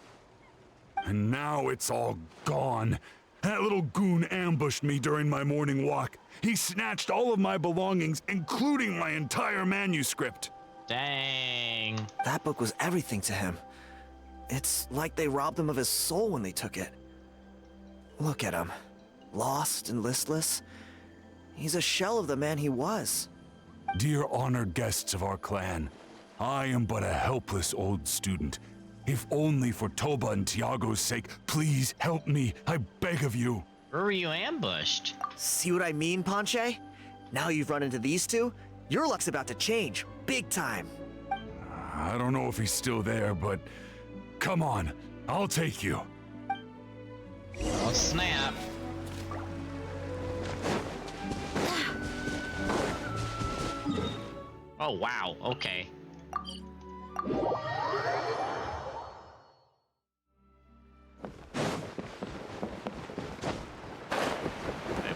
And now it's all gone. That little goon ambushed me during my morning walk. He snatched all of my belongings, including my entire manuscript. Dang. That book was everything to him. It's like they robbed him of his soul when they took it. Look at him. Lost and listless. He's a shell of the man he was. Dear honored guests of our clan, I am but a helpless old student. If only for Toba and Tiago's sake, please help me, I beg of you. Where were you ambushed? See what I mean, Ponche? Now you've run into these two, your luck's about to change, big time. I don't know if he's still there, but come on, I'll take you. Oh snap. Oh wow, okay. Wait,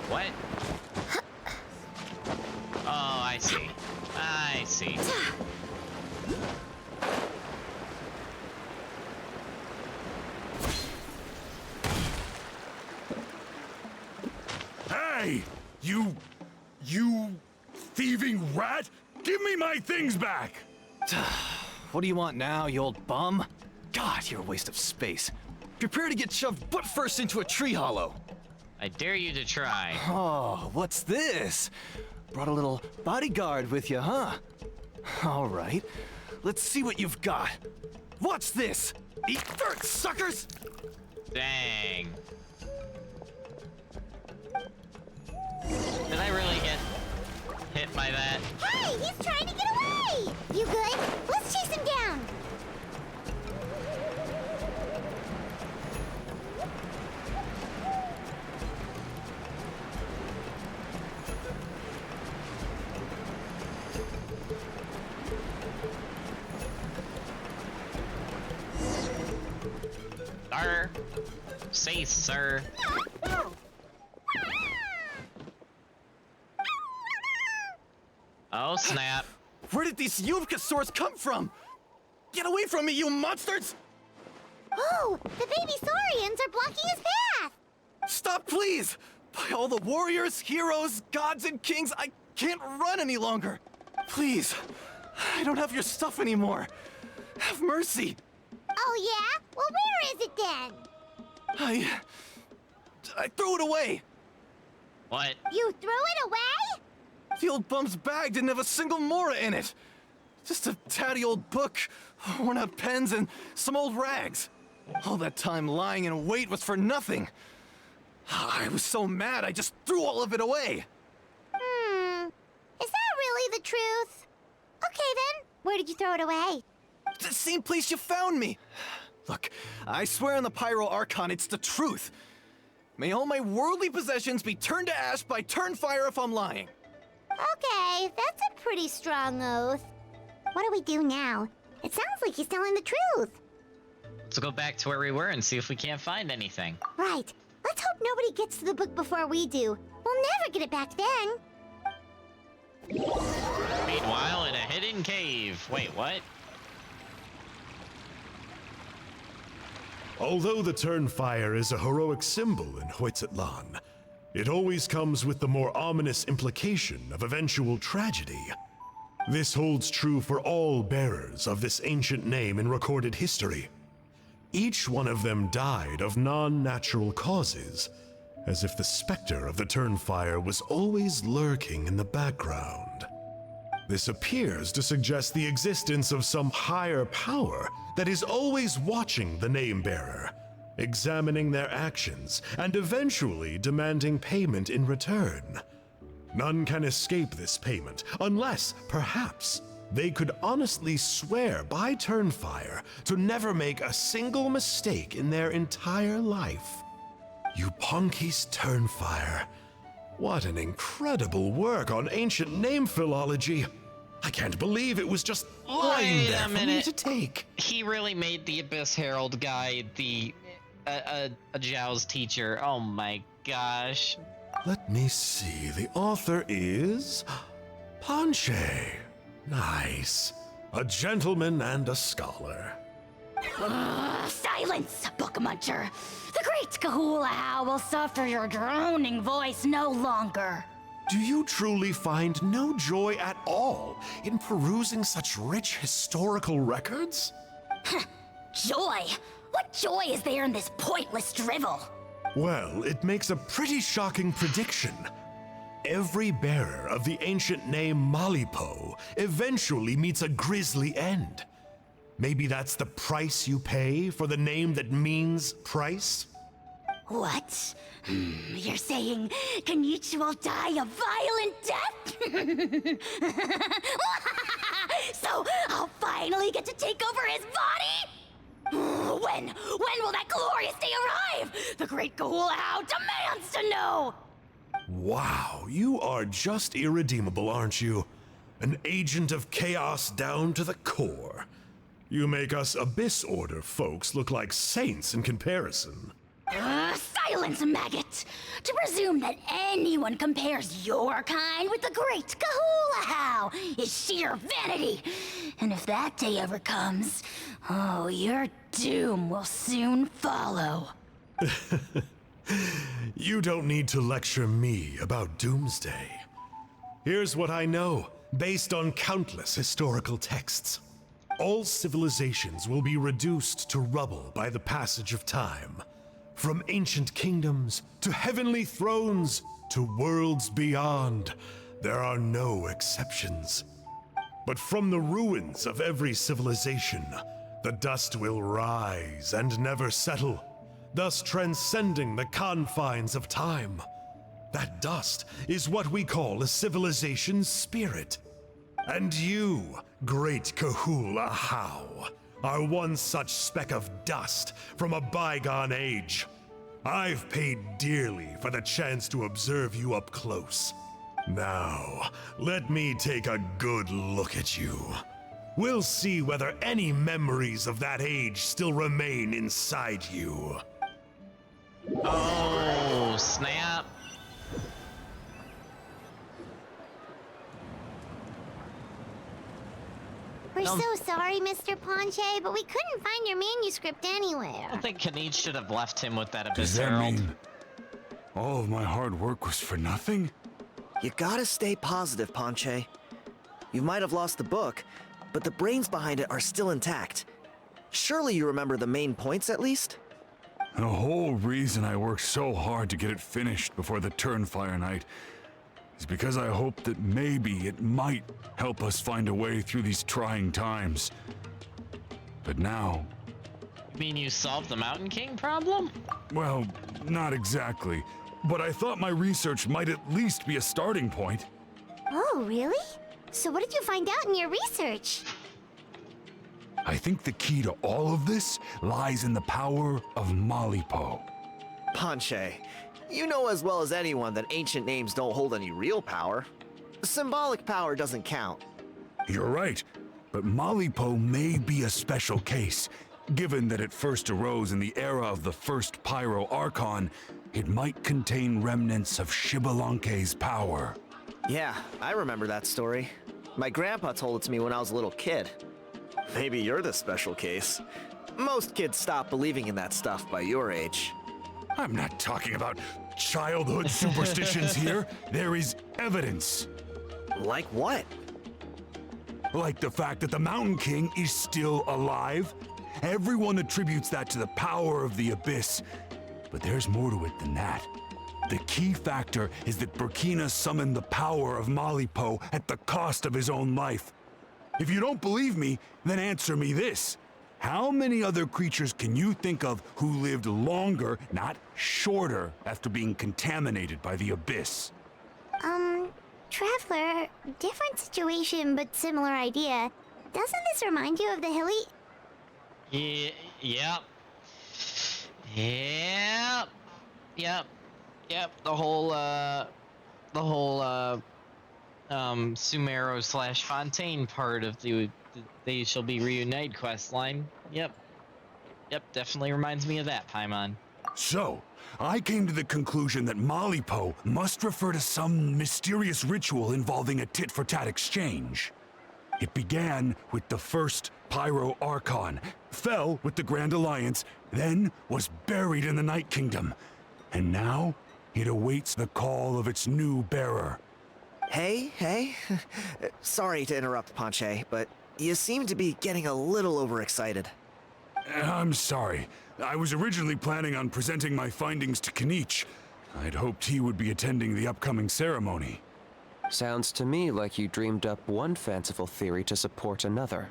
what? Oh, I see. I see. Hey! You thieving rat! Give me my things back! What do you want now, you old bum? God, you're a waste of space. Prepare to get shoved butt first into a tree hollow. I dare you to try. Oh, what's this? Brought a little bodyguard with you, huh? All right, let's see what you've got. What's this? Eat dirt, suckers! Dang. Did I really get hit by that? Hey, he's trying to get away! You good? Let's chase him down! Sir. Say, sir. Oh, snap. Where did these Yuvka swords come from? Get away from me, you monsters! Oh, the baby Saurians are blocking his path! Stop, please! By all the warriors, heroes, gods, and kings, I can't run any longer! Please, I don't have your stuff anymore. Have mercy! Oh yeah? Well, where is it then? I threw it away! What? You threw it away? The old bum's bag didn't have a single mora in it! Just a tatty old book, worn out pens, and some old rags. All that time lying in wait was for nothing. I was so mad, I just threw all of it away. Is that really the truth? Okay then, where did you throw it away? The same place you found me. Look, I swear on the Pyro Archon it's the truth. May all my worldly possessions be turned to ash by Turnfire if I'm lying. Okay, that's a pretty strong oath. What do we do now? It sounds like he's telling the truth. Let's go back to where we were and see if we can't find anything. Right. Let's hope nobody gets to the book before we do. We'll never get it back then. Meanwhile, in a hidden cave. Wait, what? Although the Turnfire is a heroic symbol in Hoytzatlan, it always comes with the more ominous implication of eventual tragedy. This holds true for all bearers of this ancient name in recorded history. Each one of them died of non-natural causes, as if the specter of the Turnfire was always lurking in the background. This appears to suggest the existence of some higher power that is always watching the name-bearer, examining their actions, and eventually demanding payment in return. None can escape this payment, unless, perhaps, they could honestly swear by Turnfire to never make a single mistake in their entire life. Yupanki's Turnfire. What an incredible work on ancient name philology. I can't believe it was just lying there for me to take. He really made the Abyss Herald guy a Zhao's teacher. Oh my gosh. Let me see. The author is Panche. Nice. A gentleman and a scholar. Silence, book muncher. The great Kahula will suffer your droning voice no longer. Do you truly find no joy at all in perusing such rich historical records? Joy? What joy is there in this pointless drivel? Well, it makes a pretty shocking prediction. Every bearer of the ancient name Malipo eventually meets a grisly end. Maybe that's the price you pay for the name that means price? What? You're saying Kenichi will die a violent death? So I'll finally get to take over his body? When will that glorious day arrive? The great Kahula demands to know! Wow, you are just irredeemable, aren't you? An agent of chaos down to the core. You make us Abyss Order folks look like saints in comparison. Silence, maggot! To presume that anyone compares your kind with the great Kahula is sheer vanity. And if that day ever comes, oh, your doom will soon follow. You don't need to lecture me about Doomsday. Here's what I know, based on countless historical texts. All civilizations will be reduced to rubble by the passage of time. From ancient kingdoms, to heavenly thrones, to worlds beyond, there are no exceptions. But from the ruins of every civilization, the dust will rise and never settle, thus transcending the confines of time. That dust is what we call a civilization's spirit. And you, great Kahula How, are one such speck of dust from a bygone age. I've paid dearly for the chance to observe you up close. Now, let me take a good look at you. We'll see whether any memories of that age still remain inside you. Oh, snap. We're so sorry, Mr. Panche, but we couldn't find your manuscript anywhere. I don't think Kenichi should have left him with that Abyss Does that Herald. mean all of my hard work was for nothing? You gotta stay positive, Panche. You might have lost the book, but the brains behind it are still intact. Surely you remember the main points at least? The whole reason I worked so hard to get it finished before the Turnfire night is because I hoped that maybe it might help us find a way through these trying times. But now... You mean you solved the Mountain King problem? Well, not exactly. But I thought my research might at least be a starting point. Oh, really? So what did you find out in your research? I think the key to all of this lies in the power of Malipo. Panche, You know as well as anyone that ancient names don't hold any real power. Symbolic power doesn't count. You're right, but Malipo may be a special case. Given that it first arose in the era of the first Pyro Archon, it might contain remnants of Shibalanke's power. Yeah, I remember that story. My grandpa told it to me when I was a little kid. Maybe you're the special case. Most kids stop believing in that stuff by your age. I'm not talking about childhood superstitions here. There is evidence. Like what? Like the fact that the Mountain King is still alive. Everyone attributes that to the power of the Abyss. But there's more to it than that. The key factor is that Burkina summoned the power of Malipo at the cost of his own life. If you don't believe me, then answer me this. How many other creatures can you think of who lived longer, not shorter, after being contaminated by the Abyss? Traveler, different situation but similar idea. Doesn't this remind you of the hilly? Yep. The whole Sumero / Fontaine part of the They Shall Be Reunited quest line. Yep, definitely reminds me of that, Paimon. So, I came to the conclusion that Malipo must refer to some mysterious ritual involving a tit-for-tat exchange. It began with the first Pyro Archon, fell with the Grand Alliance, then was buried in the Night Kingdom. And now, it awaits the call of its new bearer. Hey. Sorry to interrupt, Ponche, but you seem to be getting a little overexcited. I'm sorry. I was originally planning on presenting my findings to Kinich. I'd hoped he would be attending the upcoming ceremony. Sounds to me like you dreamed up one fanciful theory to support another.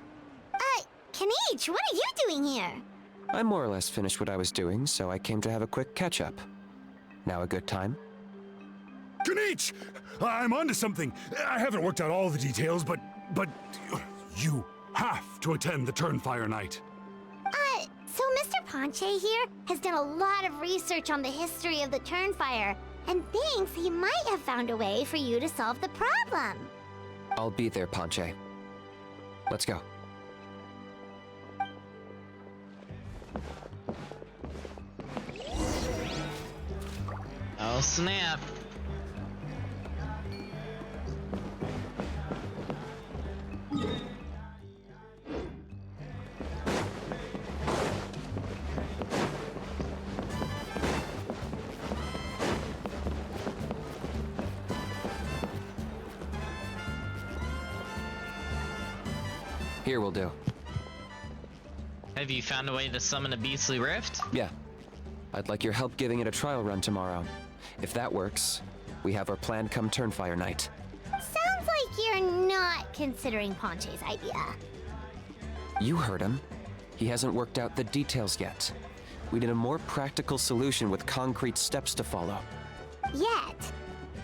Kinich, what are you doing here? I more or less finished what I was doing, so I came to have a quick catch-up. Now a good time? Kinich! I'm onto something. I haven't worked out all the details, but you have to attend the Turnfire Night. So Mr. Ponche here has done a lot of research on the history of the Turnfire, and thinks he might have found a way for you to solve the problem. I'll be there, Ponche. Let's go. Oh snap. Here will do. Have you found a way to summon a beastly rift? Yeah. I'd like your help giving it a trial run tomorrow. If that works, we have our plan come Turnfire Night. Sounds like you're not considering Ponche's idea. You heard him. He hasn't worked out the details yet. We need a more practical solution with concrete steps to follow. Yet?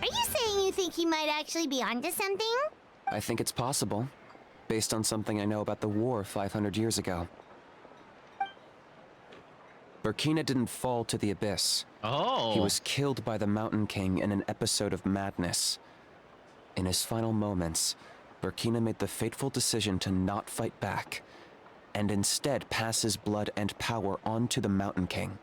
Are you saying you think he might actually be onto something? I think it's possible, based on something I know about the war 500 years ago. Burkina didn't fall to the Abyss. Oh. He was killed by the Mountain King in an episode of madness. In his final moments, Burkina made the fateful decision to not fight back, and instead pass his blood and power on to the Mountain King.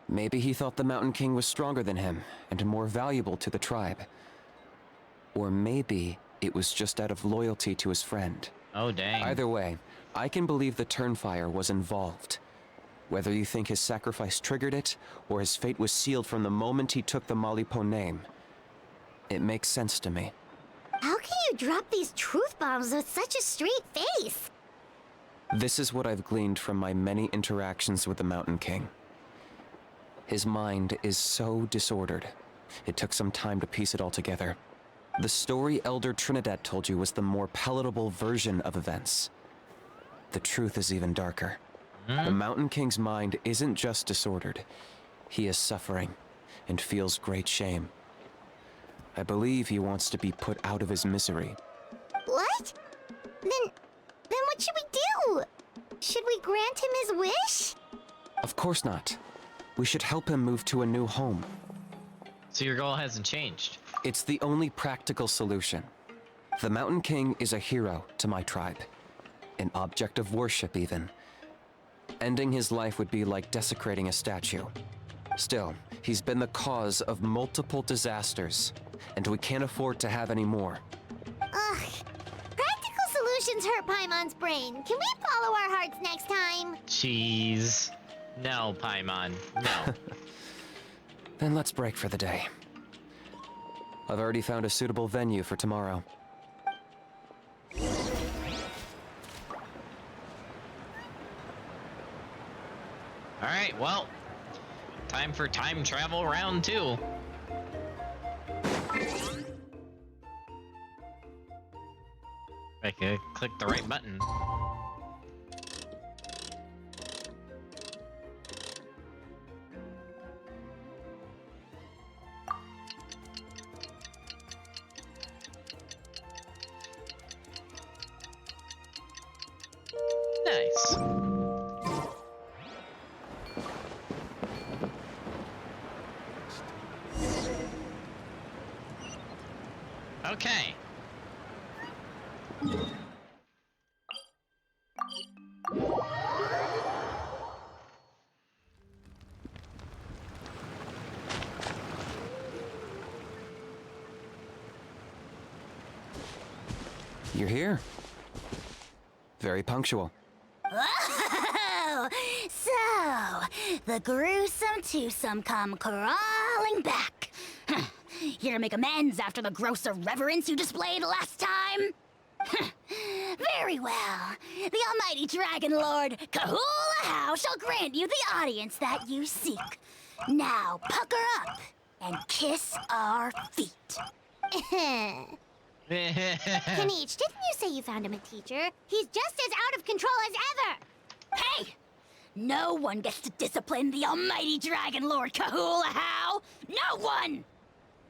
Maybe he thought the Mountain King was stronger than him, and more valuable to the tribe. Or maybe it was just out of loyalty to his friend. Oh, dang. Either way, I can believe the Turnfire was involved. Whether you think his sacrifice triggered it, or his fate was sealed from the moment he took the Malipo name, it makes sense to me. How can you drop these truth bombs with such a straight face? This is what I've gleaned from my many interactions with the Mountain King. His mind is so disordered. It took some time to piece it all together. The story Elder Trinidad told you was the more palatable version of events. The truth is even darker. The Mountain King's mind isn't just disordered. He is suffering and feels great shame. I believe he wants to be put out of his misery. What? Then what should we do? Should we grant him his wish? Of course not. We should help him move to a new home. So your goal hasn't changed. It's the only practical solution. The Mountain King is a hero to my tribe. An object of worship, even. Ending his life would be like desecrating a statue. Still, he's been the cause of multiple disasters, and we can't afford to have any more. Ugh. Practical solutions hurt Paimon's brain. Can we follow our hearts next time? Jeez. No, Paimon. No. Then let's break for the day. I've already found a suitable venue for tomorrow. Alright, well. Time for time travel round 2. I could click the right button. Nice. Okay. You're here. Very punctual. Oh, so the gruesome twosome come crawling back. Huh. Here to make amends after the gross irreverence you displayed last time? Huh. Very well. The almighty Dragon Lord Kahula shall grant you the audience that you seek. Now pucker up and kiss our feet. Kanich, didn't you say you found him a teacher? He's just as out of control as ever! Hey! No one gets to discipline the almighty Dragon Lord Kahula. No one!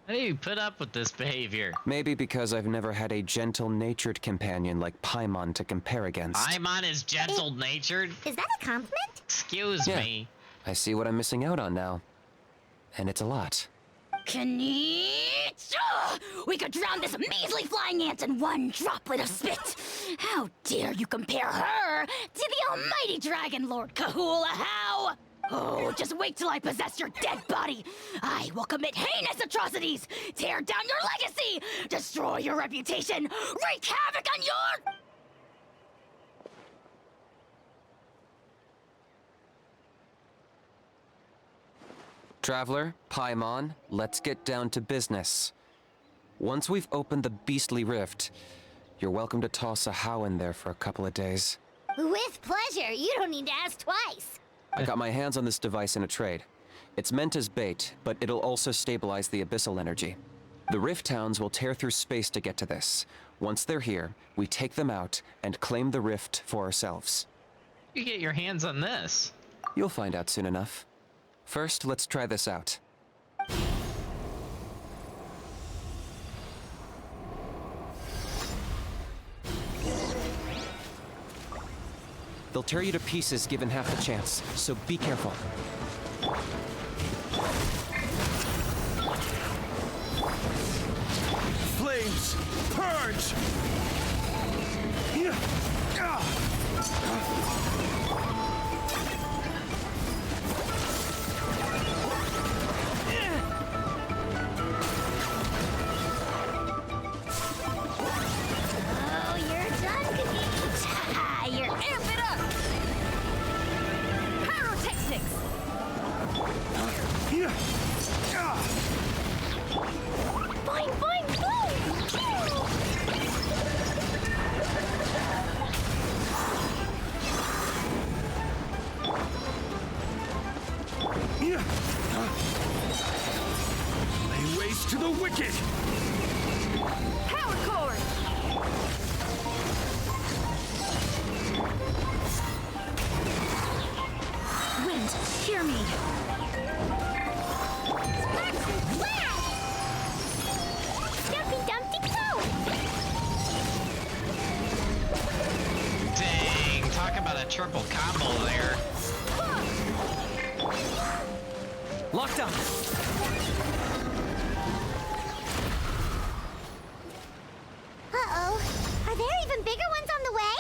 How do you put up with this behavior? Maybe because I've never had a gentle-natured companion like Paimon to compare against. Paimon is gentle-natured? Is that a compliment? Excuse me. I see what I'm missing out on now. And it's a lot. Kanich! We could drown this measly flying ant in one droplet of spit! How dare you compare her to the almighty Dragon Lord Kahula? Oh, just wait till I possess your dead body! I will commit heinous atrocities! Tear down your legacy! Destroy your reputation! Wreak havoc on your... Traveler, Paimon, let's get down to business. Once we've opened the beastly rift, you're welcome to toss a how in there for a couple of days. With pleasure. You don't need to ask twice. I got my hands on this device in a trade. It's meant as bait, but it'll also stabilize the abyssal energy. The rift towns will tear through space to get to this. Once they're here, we take them out and claim the rift for ourselves. You get your hands on this. You'll find out soon enough. First, let's try this out. They'll tear you to pieces given half the chance, so be careful. Flames, purge! Oh, you're done, Kanich! You're amp it up! Pyrotechnics! Boing, boing, boing! Lay waste to the wicked! Power cord! Wind, hear me! Sparks and flash! Dumpy dumpty go! Dang, talk about a triple combo there. Locked up! Uh-oh. Are there even bigger ones on the way?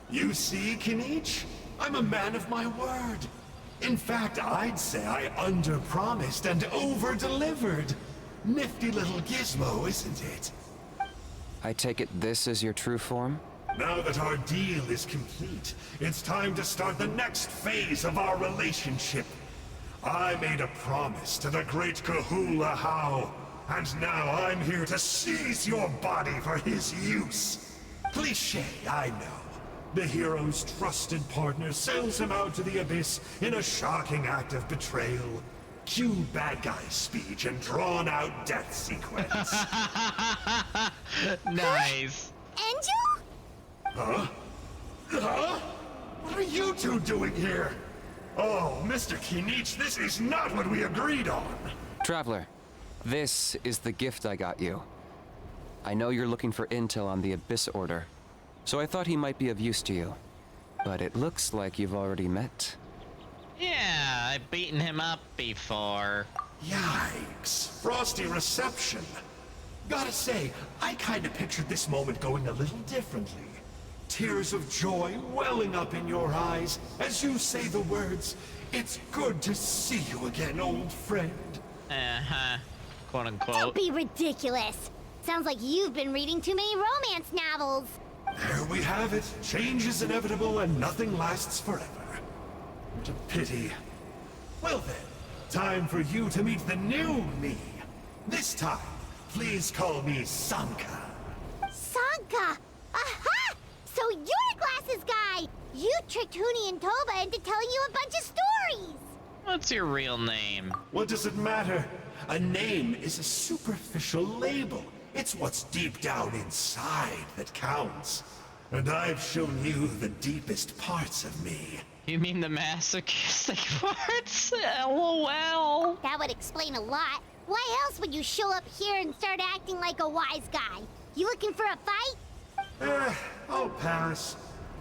You see, Kinich? I'm a man of my word. In fact, I'd say I under-promised and over-delivered. Nifty little gizmo, isn't it? I take it this is your true form? Now that our deal is complete, it's time to start the next phase of our relationship. I made a promise to the great Kahula How, and now I'm here to seize your body for his use. Cliché, I know. The hero's trusted partner sells him out to the abyss in a shocking act of betrayal. Cue bad guy speech and drawn-out death sequence. Nice. Angel? Huh? Huh? What are you two doing here? Oh, Mr. Kinich, this is not what we agreed on. Traveler, this is the gift I got you. I know you're looking for intel on the Abyss Order, so I thought he might be of use to you. But it looks like you've already met. Yeah, I've beaten him up before. Yikes. Frosty reception. Gotta say, I kinda pictured this moment going a little differently. Tears of joy welling up in your eyes as you say the words, "It's good to see you again, old friend." Uh-huh. Quote unquote. Don't be ridiculous. Sounds like you've been reading too many romance novels. There we have it. Change is inevitable and nothing lasts forever. What a pity. Well then, time for you to meet the new me. This time, please call me Sanka. Sanka! Aha! So you're Glasses Guy! You tricked Huni and Toba into telling you a bunch of stories! What's your real name? What does it matter? A name is a superficial label. It's what's deep down inside that counts. And I've shown you the deepest parts of me. You mean the masochistic parts? LOL. That would explain a lot. Why else would you show up here and start acting like a wise guy? You looking for a fight? I'll pass.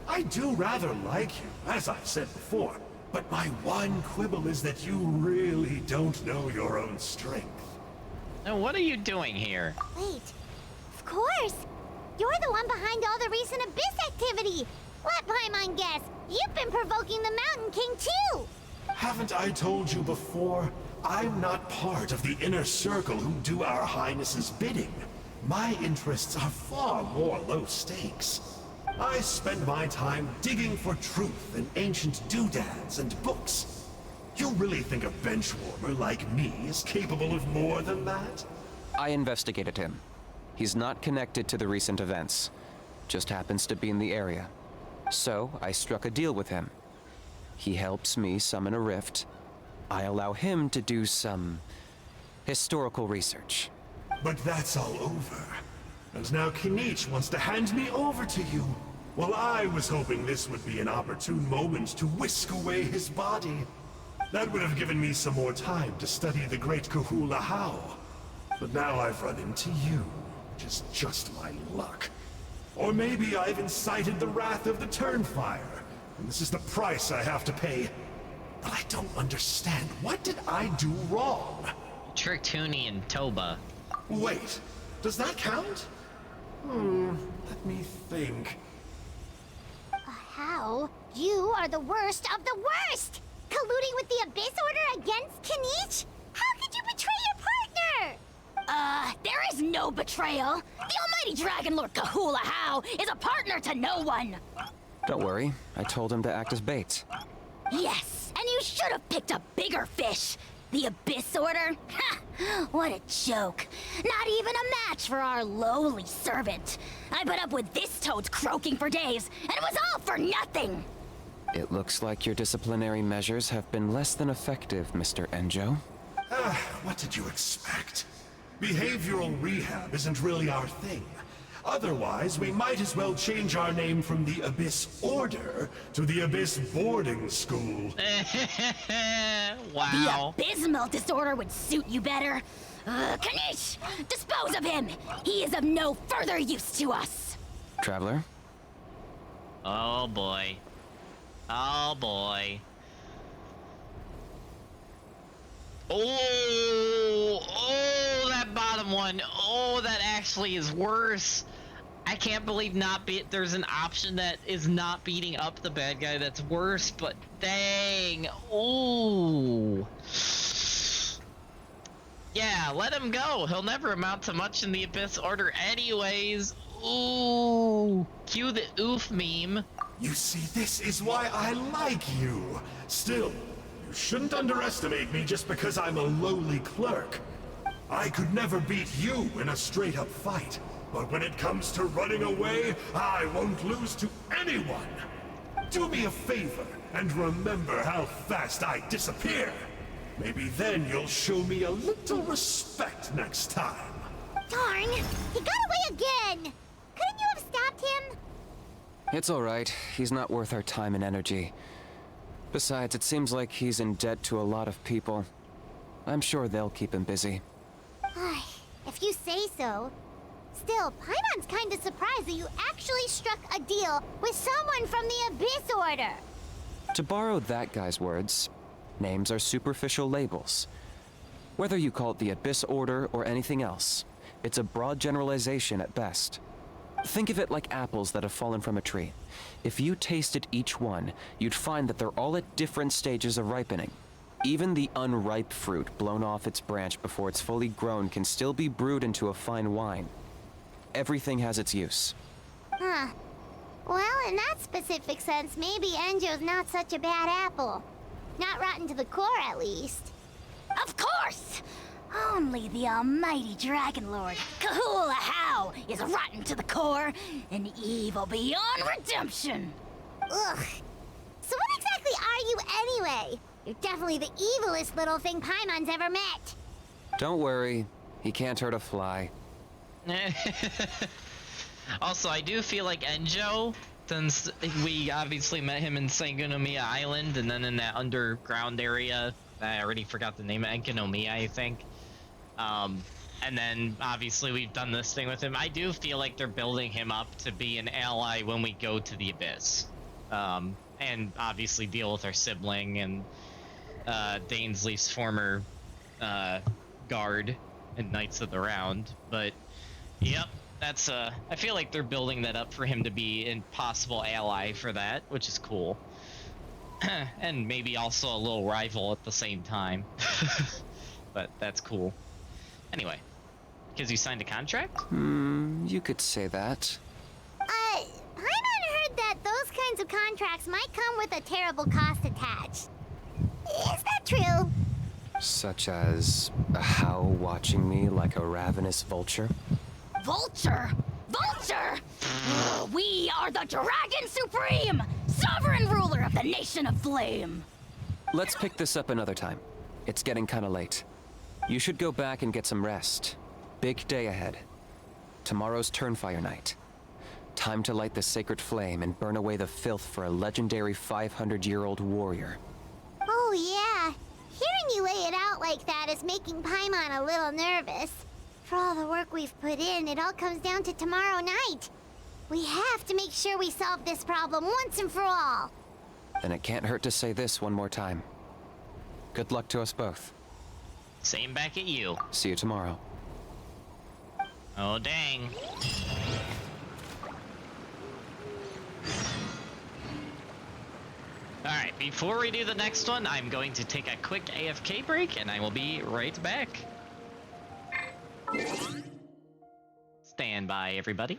I do rather like you, as I've said before. But my one quibble is that you really don't know your own strength. Now, what are you doing here? Wait. Of course! You're the one behind all the recent Abyss activity! Let Paimon guess, you've been provoking the Mountain King too! Haven't I told you before? I'm not part of the inner circle who do our Highness's bidding. My interests are far more low stakes. I spend my time digging for truth in ancient doodads and books. You really think a benchwarmer like me is capable of more than that? I investigated him. He's not connected to the recent events. Just happens to be in the area. So, I struck a deal with him. He helps me summon a rift. I allow him to do some historical research. But that's all over. And now Kinich wants to hand me over to you. Well, I was hoping this would be an opportune moment to whisk away his body. That would have given me some more time to study the great Kahula How. But now I've run into you, which is just my luck. Or maybe I've incited the wrath of the Turnfire, and this is the price I have to pay. But I don't understand. What did I do wrong? Tricked Huni and Toba. Wait, does that count? Let me think. How? You are the worst of the worst! Colluding with the Abyss Order against Kinich? How could you betray your partner? There is no betrayal. The almighty Dragon Lord Kahula How is a partner to no one. Don't worry, I told him to act as bait. Yes, and you should have picked a bigger fish. The Abyss Order? Ha! What a joke. Not even a match for our lowly servant. I put up with this toad's croaking for days, and it was all for nothing. It looks like your disciplinary measures have been less than effective, Mr. Enjo. What did you expect? Behavioral rehab isn't really our thing. Otherwise, we might as well change our name from the Abyss Order to the Abyss Boarding School. Wow. The abysmal disorder would suit you better. Kanish! Dispose of him! He is of no further use to us! Traveler? Oh boy. Oh boy. Oh, that bottom one. Oh, that actually is worse. I can't believe there's an option that is not beating up the bad guy that's worse, but dang. Oh. Yeah, let him go. He'll never amount to much in the Abyss Order anyways. Ooh. Cue the oof meme. You see, this is why I like you. Still, you shouldn't underestimate me just because I'm a lowly clerk. I could never beat you in a straight-up fight, but when it comes to running away, I won't lose to anyone. Do me a favor and remember how fast I disappear. Maybe then you'll show me a little respect next time. Darn! He got away again! Couldn't you have stopped him? It's alright. He's not worth our time and energy. Besides, it seems like he's in debt to a lot of people. I'm sure they'll keep him busy. If you say so. Still, Paimon's kinda surprised that you actually struck a deal with someone from the Abyss Order. To borrow that guy's words, names are superficial labels. Whether you call it the Abyss Order or anything else, it's a broad generalization at best. Think of it like apples that have fallen from a tree. If you tasted each one, you'd find that they're all at different stages of ripening. Even the unripe fruit blown off its branch before it's fully grown can still be brewed into a fine wine. Everything has its use. Huh. Well, in that specific sense, maybe Enjo's not such a bad apple. Not rotten to the core, at least. Of course! Only the almighty Dragon Lord, Kahula How, is rotten to the core and evil beyond redemption. Ugh. So what exactly are you anyway? You're definitely the evilest little thing Paimon's ever met. Don't worry, he can't hurt a fly. Also, I do feel like Enjo, since we obviously met him in Sangonomiya Island and then in that underground area, I already forgot the name, Enkinomiya, I think. And then obviously we've done this thing with him. I do feel like they're building him up to be an ally when we go to the Abyss. And obviously deal with our sibling and Dainsley's former guard and Knights of the Round. But yep, that's I feel like they're building that up for him to be a possible ally for that, which is cool. And maybe also a little rival at the same time. But that's cool. Anyway, because you signed a contract? You could say that. Paimon heard that those kinds of contracts might come with a terrible cost attached. Is that true? Such as a How watching me like a ravenous vulture? Vulture? Vulture! We are the Dragon Supreme, sovereign ruler of the Nation of Flame. Let's pick this up another time. It's getting kinda late. You should go back and get some rest. Big day ahead. Tomorrow's Turnfire Night. Time to light the sacred flame and burn away the filth for a legendary 500-year-old warrior. Oh yeah. Hearing you lay it out like that is making Paimon a little nervous. For all the work we've put in, it all comes down to tomorrow night. We have to make sure we solve this problem once and for all. And it can't hurt to say this one more time. Good luck to us both. Same back at you. See you tomorrow. Oh, dang. Alright, before we do the next one, I'm going to take a quick AFK break, and I will be right back. Stand by, everybody.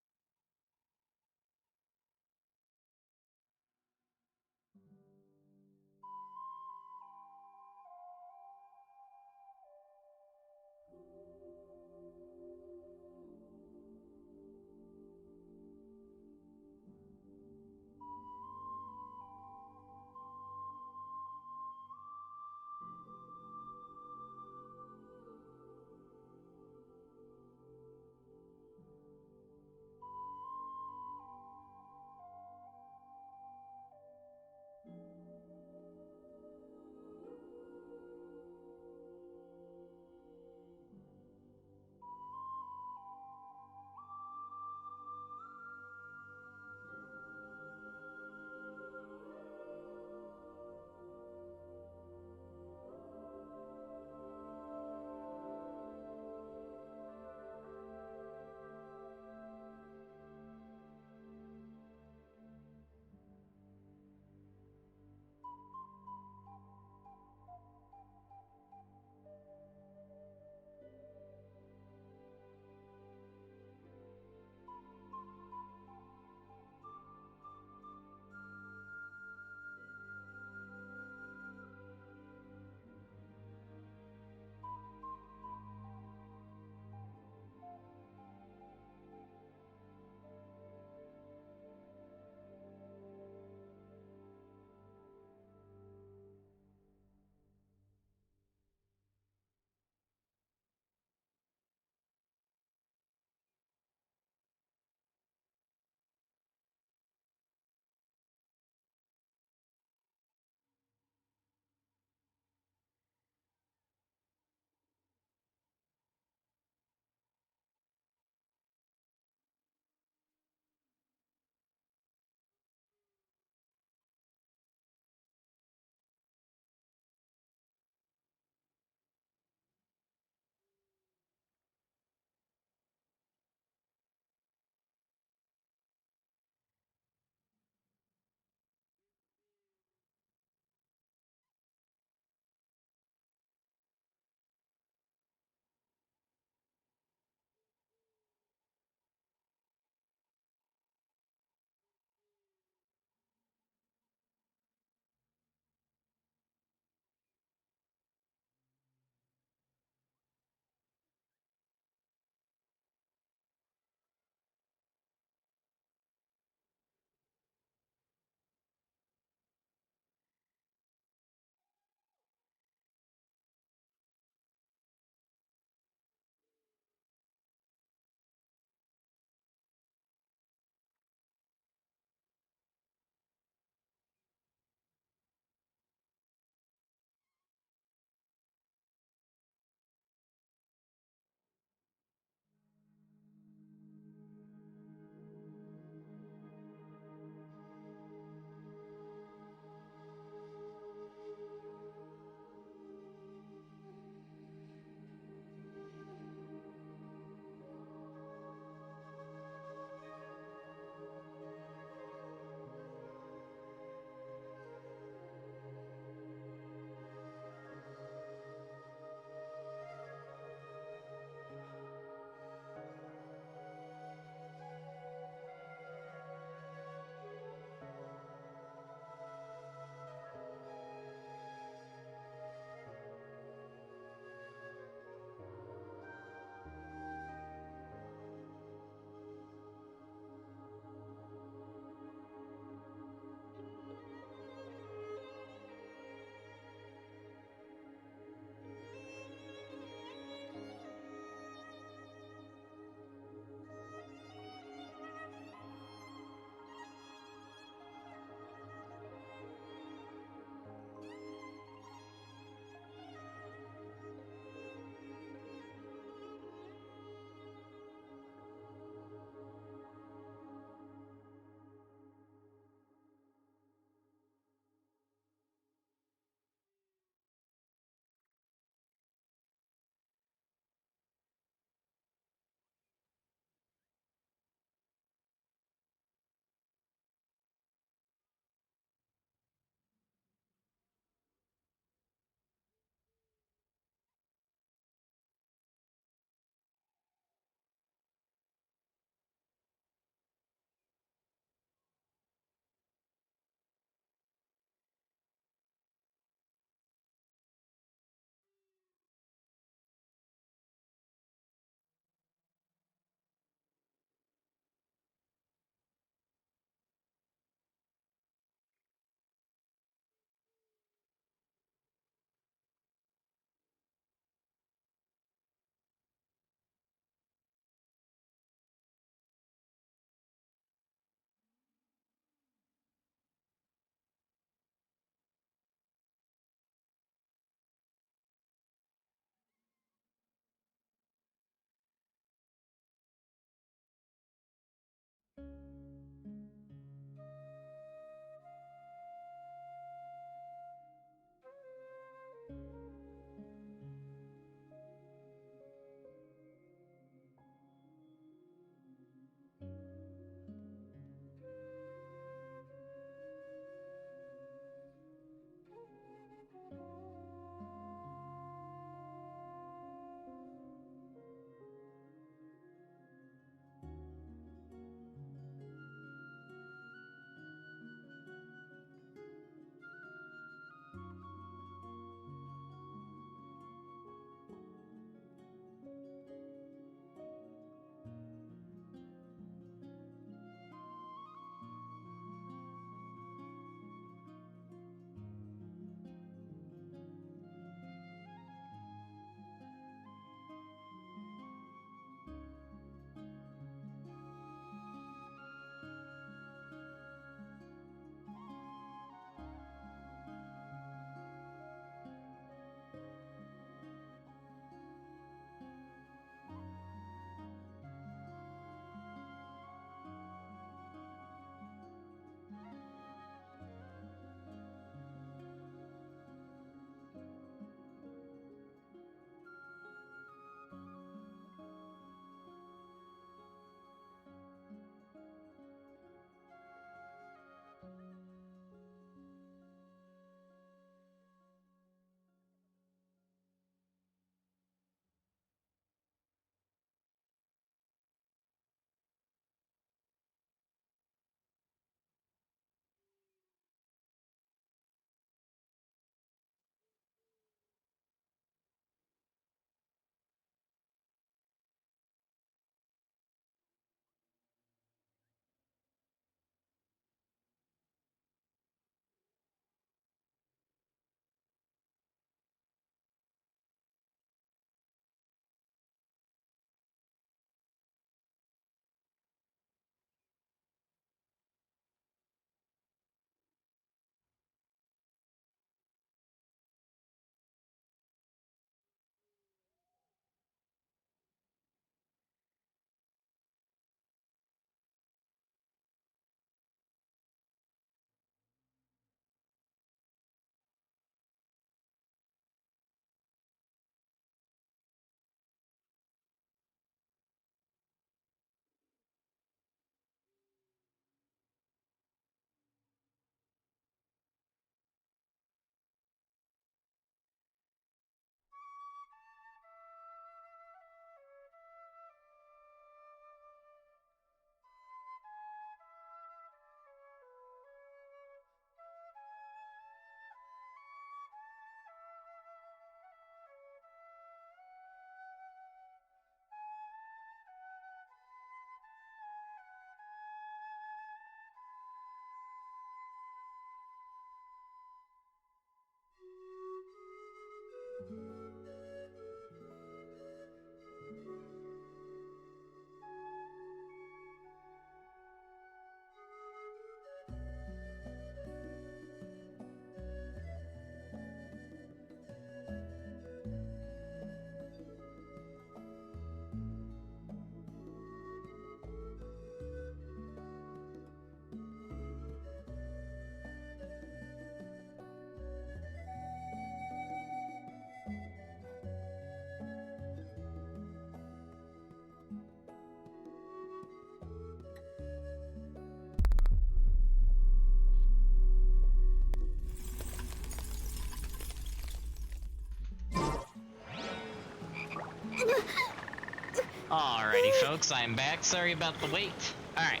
Alrighty, folks, I'm back. Sorry about the wait. Alright.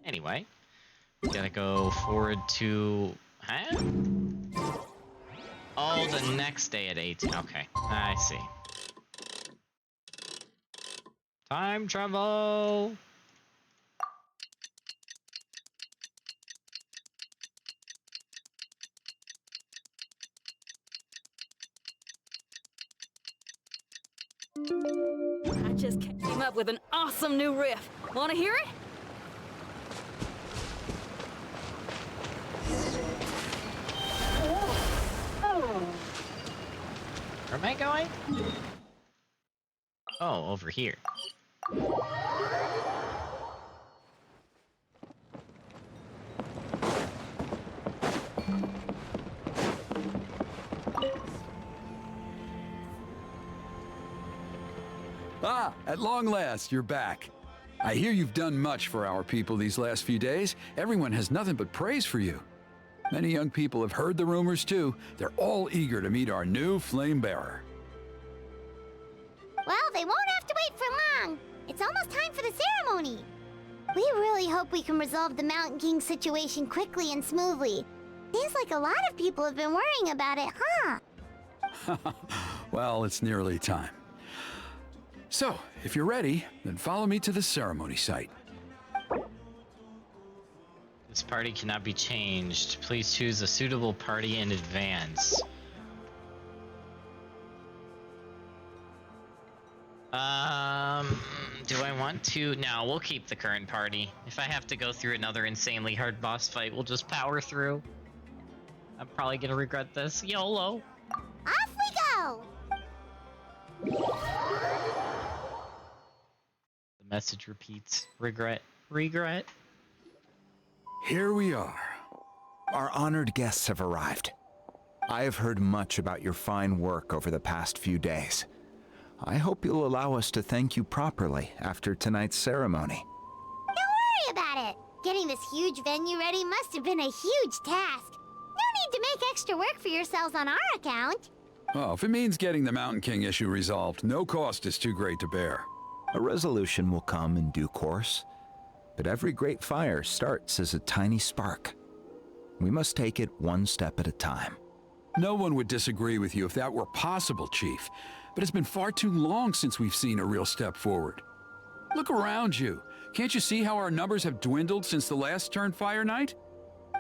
Anyway, we gotta go forward to... Huh? Oh, the next day at 8. Okay, I see. Time travel! I just came up with an awesome new riff. Wanna hear it? Where am I going? Oh, over here. Ah, at long last, you're back. I hear you've done much for our people these last few days. Everyone has nothing but praise for you. Many young people have heard the rumors too. They're all eager to meet our new flame bearer. Well, they won't have to wait for long. It's almost time for the ceremony. We really hope we can resolve the Mountain King situation quickly and smoothly. Seems like a lot of people have been worrying about it, huh? Well, it's nearly time. So, if you're ready, then follow me to the ceremony site. This party cannot be changed. Please choose a suitable party in advance. Do I want to? No, we'll keep the current party. If I have to go through another insanely hard boss fight, we'll just power through. I'm probably gonna regret this. YOLO! Off we go! The message repeats. Regret. Regret. Here we are. Our honored guests have arrived. I have heard much about your fine work over the past few days. I hope you'll allow us to thank you properly after tonight's ceremony. Don't worry about it. Getting this huge venue ready must have been a huge task. No need to make extra work for yourselves on our account. Oh, if it means getting the Mountain King issue resolved, no cost is too great to bear. A resolution will come in due course, but every great fire starts as a tiny spark. We must take it one step at a time. No one would disagree with you if that were possible, Chief, but it's been far too long since we've seen a real step forward. Look around you. Can't you see how our numbers have dwindled since the last Turnfire night?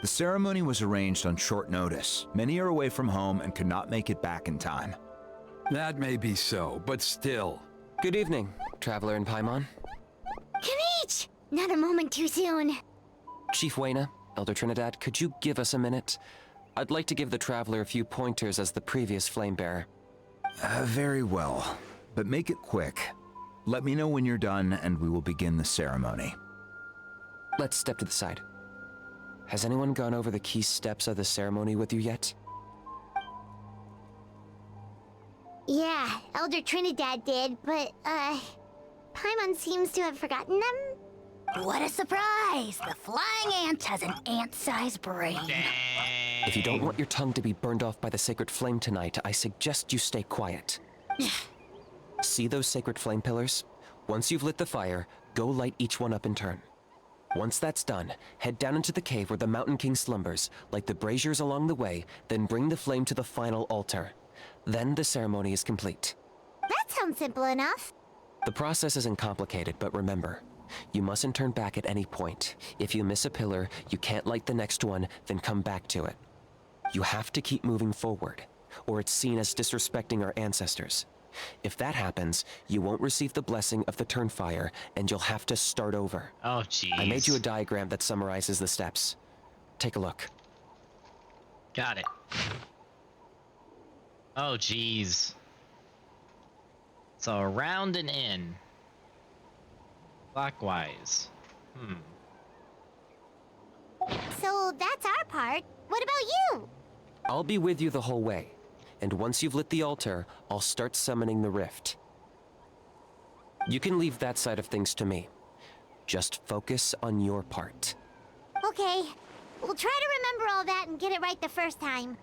The ceremony was arranged on short notice. Many are away from home and could not make it back in time. That may be so, but still. Good evening, Traveler in Paimon. Kanich! Not a moment too soon. Chief Wayna, Elder Trinidad, could you give us a minute? I'd like to give the Traveler a few pointers as the previous Flamebearer. Very well, but make it quick. Let me know when you're done and we will begin the ceremony. Let's step to the side. Has anyone gone over the key steps of the ceremony with you yet? Yeah, Elder Trinidad did, but, Paimon seems to have forgotten them. What a surprise! The flying ant has an ant-sized brain. If you don't want your tongue to be burned off by the sacred flame tonight, I suggest you stay quiet. See those sacred flame pillars? Once you've lit the fire, go light each one up in turn. Once that's done, head down into the cave where the Mountain King slumbers, light the braziers along the way, then bring the flame to the final altar. Then the ceremony is complete. That sounds simple enough. The process isn't complicated, but remember, you mustn't turn back at any point. If you miss a pillar, you can't light the next one, then come back to it. You have to keep moving forward, or it's seen as disrespecting our ancestors. If that happens, you won't receive the blessing of the Turnfire, and you'll have to start over. Oh, jeez. I made you a diagram that summarizes the steps. Take a look. Got it. Oh, jeez. So around and in. Clockwise. So that's our part. What about you? I'll be with you the whole way, and once you've lit the altar, I'll start summoning the rift. You can leave that side of things to me. Just focus on your part. Okay. We'll try to remember all that and get it right the first time.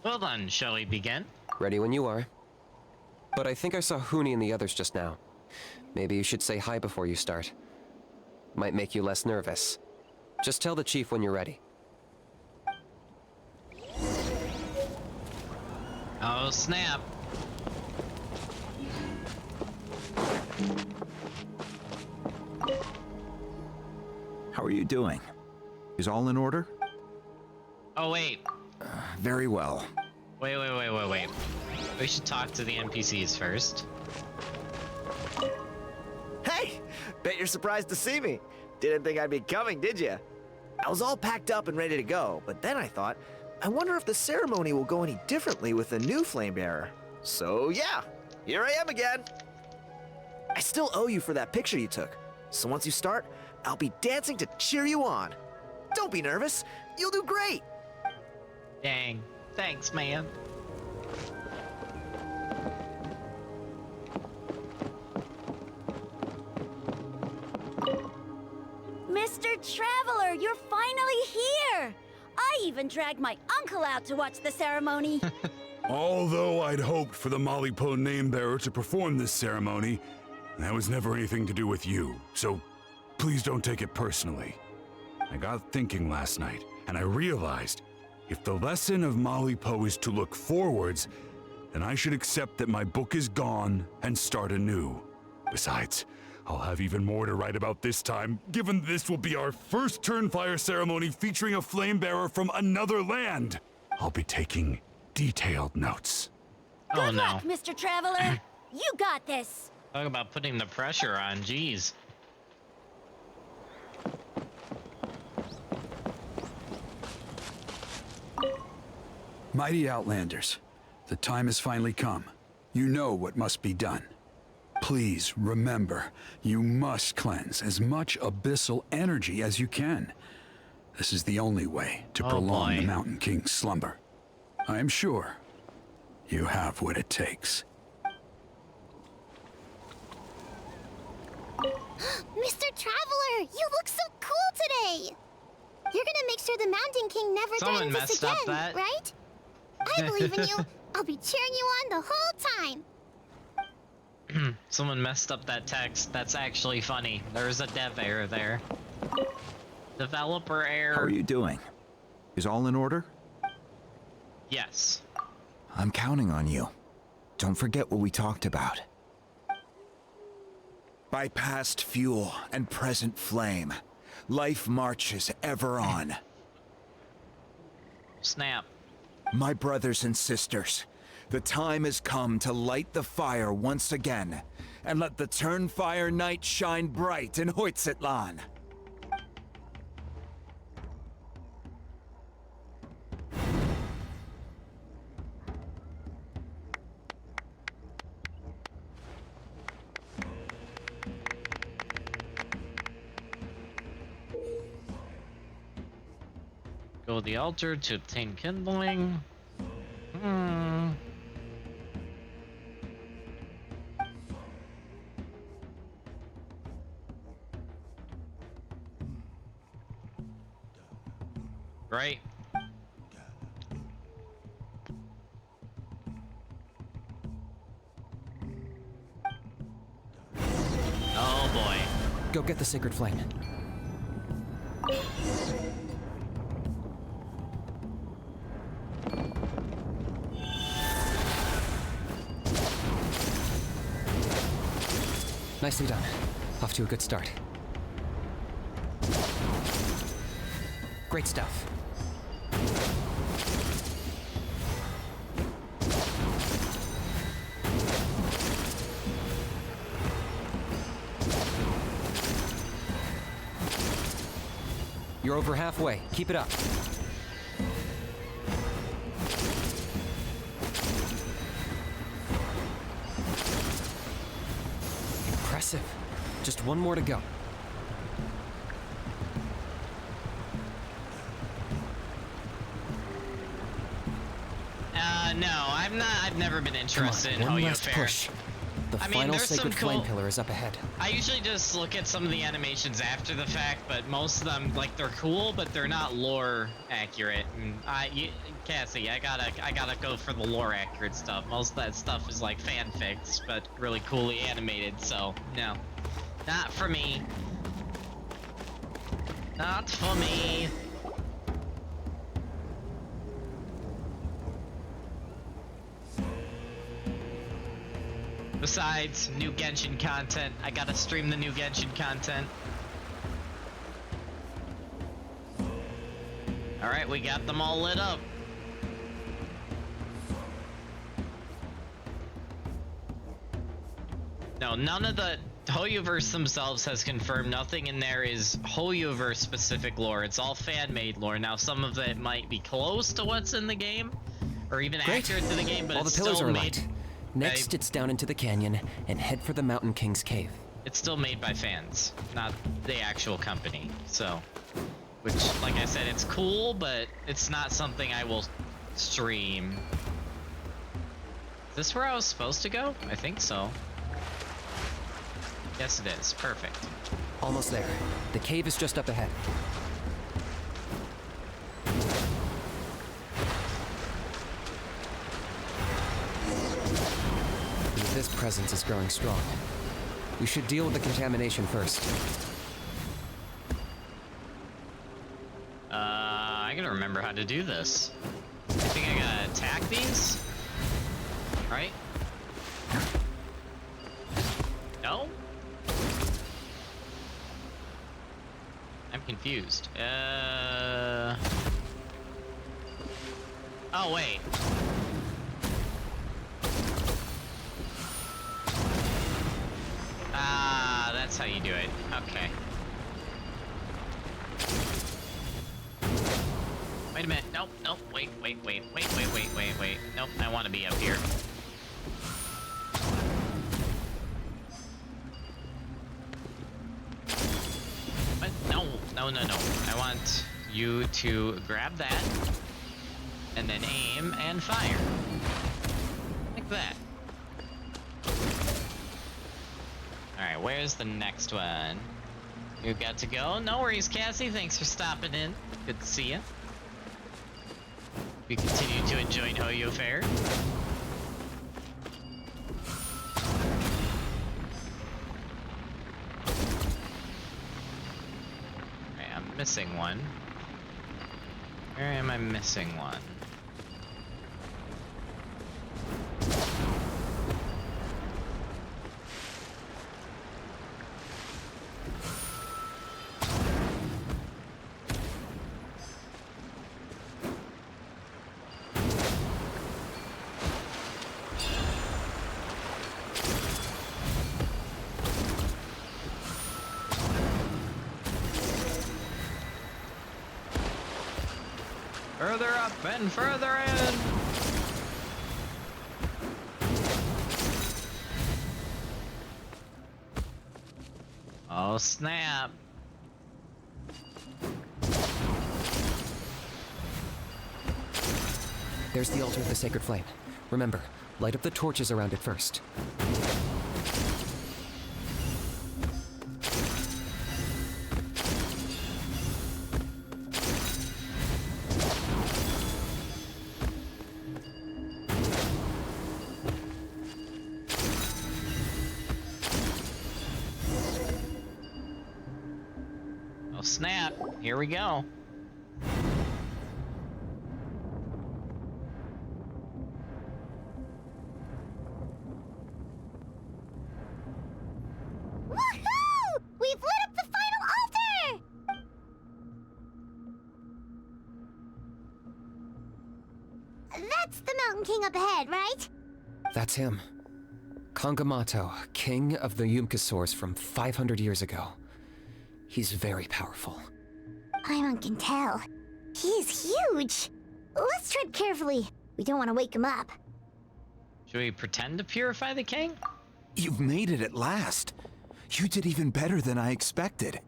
Well then, shall we begin? Ready when you are. But I think I saw Huni and the others just now. Maybe you should say hi before you start. Might make you less nervous. Just tell the chief when you're ready. Oh, snap. How are you doing? Is all in order? Oh, wait. Very well. Wait. We should talk to the NPCs first. Hey! Bet you're surprised to see me. Didn't think I'd be coming, did you? I was all packed up and ready to go, but then I thought, I wonder if the ceremony will go any differently with the new flame bearer. So yeah, here I am again. I still owe you for that picture you took. So once you start, I'll be dancing to cheer you on. Don't be nervous. You'll do great. Dang. Thanks, man. Mr. Traveler, you're finally here! I even dragged my uncle out to watch the ceremony. Although I'd hoped for the Malipo name-bearer to perform this ceremony, that was never anything to do with you, so please don't take it personally. I got thinking last night, and I realized if the lesson of Malipo is to look forwards, then I should accept that my book is gone and start anew. Besides, I'll have even more to write about this time, given this will be our first Turnfire ceremony featuring a flame-bearer from another land. I'll be taking detailed notes. Oh, Good no. luck, Mr. Traveler. You got this. Talk about putting the pressure on, jeez. Mighty Outlanders, the time has finally come. You know what must be done. Please remember, you must cleanse as much abyssal energy as you can. This is the only way to prolong the Mountain King's slumber. I am sure you have what it takes. Mr. Traveler, you look so cool today. You're gonna make sure the Mountain King never Someone threatens us messed up again, that. right? I believe in you. I'll be cheering you on the whole time. Someone messed up that text. That's actually funny. There's a dev error there. Developer error. How are you doing? Is all in order? Yes. I'm counting on you. Don't forget what we talked about. By past fuel and present flame, life marches ever on. Snap. My brothers and sisters, the time has come to light the fire once again, and let the Turnfire night shine bright in Hoytzitlan. Go to the altar to obtain kindling. Right. Oh boy. Go get the sacred flame. Nicely done. Off to a good start. Great stuff. You're over halfway. Keep it up. Impressive. Just one more to go. No, I'm not. I've never been interested in One Hoyo last Fair. push. The I mean, final there's sacred some cool... flame pillar is up ahead. I usually just look at some of the animations after the fact, but most of them, like, they're cool, but they're not lore accurate. And Cassie, I gotta go for the lore accurate stuff. Most of that stuff is like fanfics, but really coolly animated. So no, not for me. Not for me. Besides, new Genshin content. I gotta stream the new Genshin content. Alright, we got them all lit up. No, none of the Hoyoverse themselves has confirmed. Nothing in there is Hoyoverse specific lore. It's all fan-made lore. Now, some of it might be close to what's in the game, or even accurate to the game, but all the it's pillars still are made... light. Next, it's down into the canyon and head for the Mountain King's cave. It's still made by fans, not the actual company. So, which, like I said, it's cool, but it's not something I will stream. Is this where I was supposed to go? I think so. Yes, it is. Perfect. Almost there. The cave is just up ahead. This presence is growing strong. We should deal with the contamination first. I gotta remember how to do this. I think I gotta attack these? Right? No? I'm confused. Oh, wait. Ah, that's how you do it. Okay. Wait a minute. Nope, nope. Wait. Nope, I want to be up here. What? No. I want you to grab that, and then aim and fire. Like that. Alright, where's the next one? You got to go? No worries, Cassie. Thanks for stopping in. Good to see you. We continue to enjoy Hoyo Fair. Alright, I'm missing one. Where am I missing one? Further up and further in! Oh snap! There's the altar of the sacred flame. Remember, light up the torches around it first. Oh snap! Here we go. Woohoo! We've lit up the final altar! That's the Mountain King up ahead, right? That's him. Kangamato, king of the Yumkasaurs from 500 years ago. He's very powerful. Paimon can tell. He is huge. Let's tread carefully. We don't want to wake him up. Should we pretend to purify the king? You've made it at last. You did even better than I expected.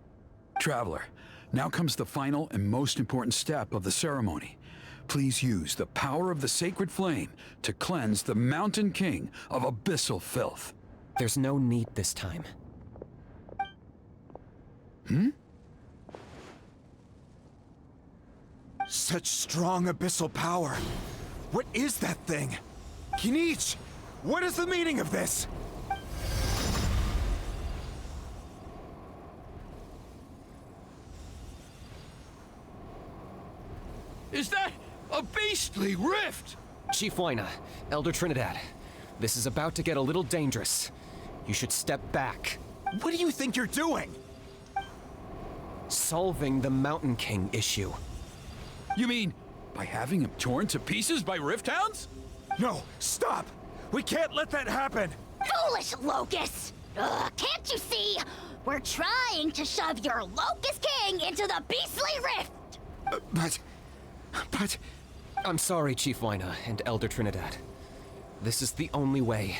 Traveler, now comes the final and most important step of the ceremony. Please use the power of the sacred flame to cleanse the Mountain King of abyssal filth. There's no need this time. Such strong abyssal power. What is that thing? Kinich, what is the meaning of this? Is that a beastly rift? Chief Wyna, Elder Trinidad, this is about to get a little dangerous. You should step back. What do you think you're doing? Solving the Mountain King issue. You mean by having him torn to pieces by rift hounds? No, stop! We can't let that happen! Foolish Locust! Can't you see? We're trying to shove your Locust King into the beastly rift! But... I'm sorry, Chief Wyna and Elder Trinidad. This is the only way.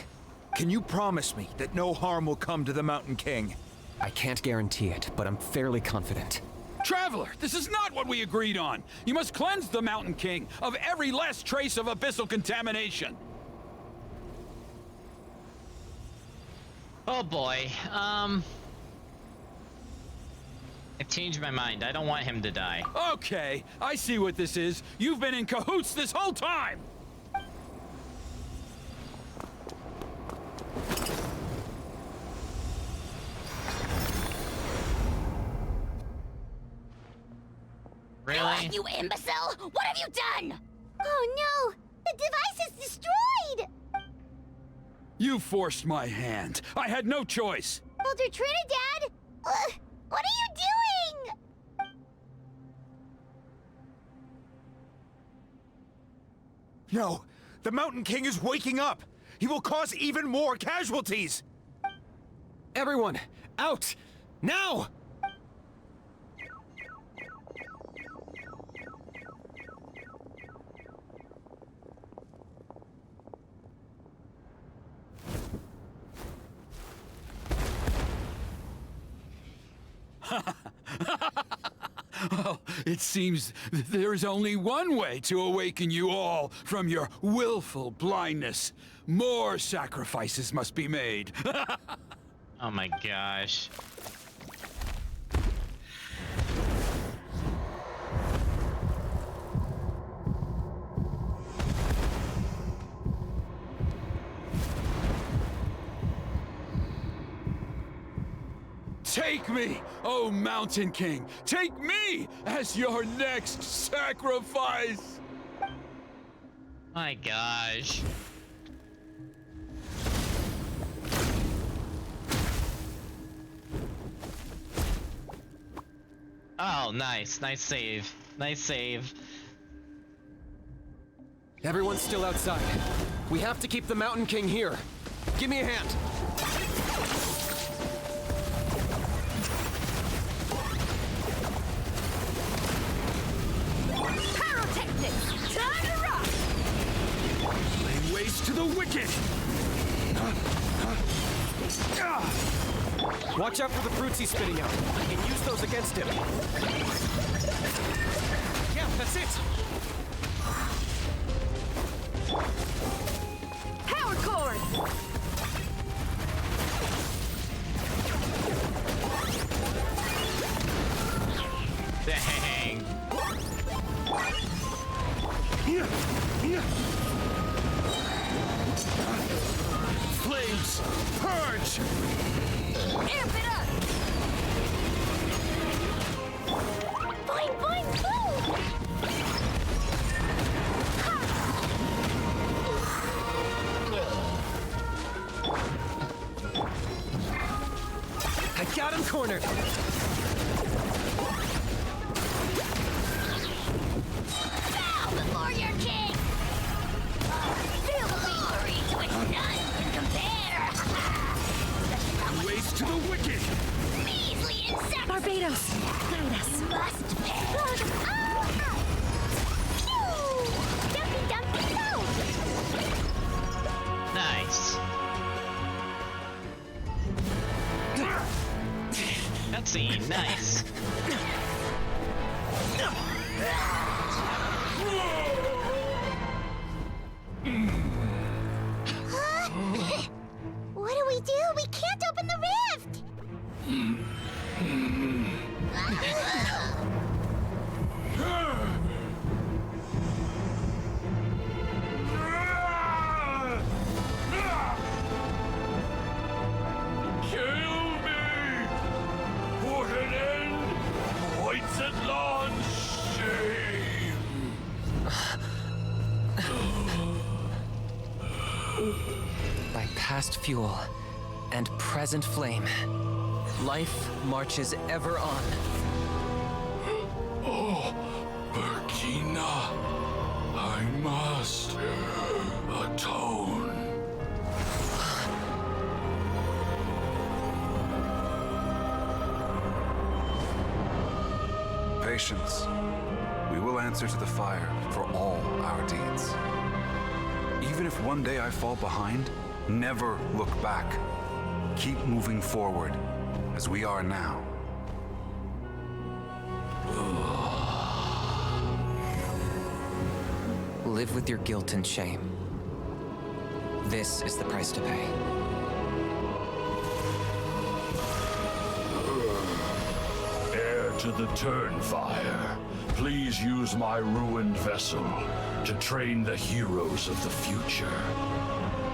Can you promise me that no harm will come to the Mountain King? I can't guarantee it, but I'm fairly confident. Traveler, this is not what we agreed on. You must cleanse the Mountain King of every last trace of abyssal contamination. Oh boy, I've changed my mind. I don't want him to die. Okay, I see what this is. You've been in cahoots this whole time! Really? You imbecile! What have you done? Oh no! The device is destroyed! You forced my hand. I had no choice. Elder Trinidad! What are you doing? No! The Mountain King is waking up! He will cause even more casualties! Everyone, out! Now! Well, it seems there is only one way to awaken you all from your willful blindness. More sacrifices must be made. Oh my gosh. Take me, oh Mountain King! Take me as your next sacrifice! My gosh. Oh, nice. Nice save. Nice save. Everyone's still outside. We have to keep the Mountain King here. Give me a hand. Pyrotechnics! Time to rock! Laying waste to the wicked! Watch out for the fruits he's spitting out. I can use those against him. Yeah, that's it. Power cord! Dang. Flames! Purge! Amp it up! Boing, boing, boom! I got him cornered. Bow before your king! cutscene. Nice. What do we do? We can't open the rift! Kill me! Put an end! Points at launch! Shame! By past fuel and present flame, life marches ever on. Oh, Burkina, I must atone. Patience. We will answer to the fire for all our deeds. Even if one day I fall behind, never look back. Keep moving forward, as we are now. Live with your guilt and shame. This is the price to pay. Heir to the Turnfire, please use my ruined vessel to train the heroes of the future.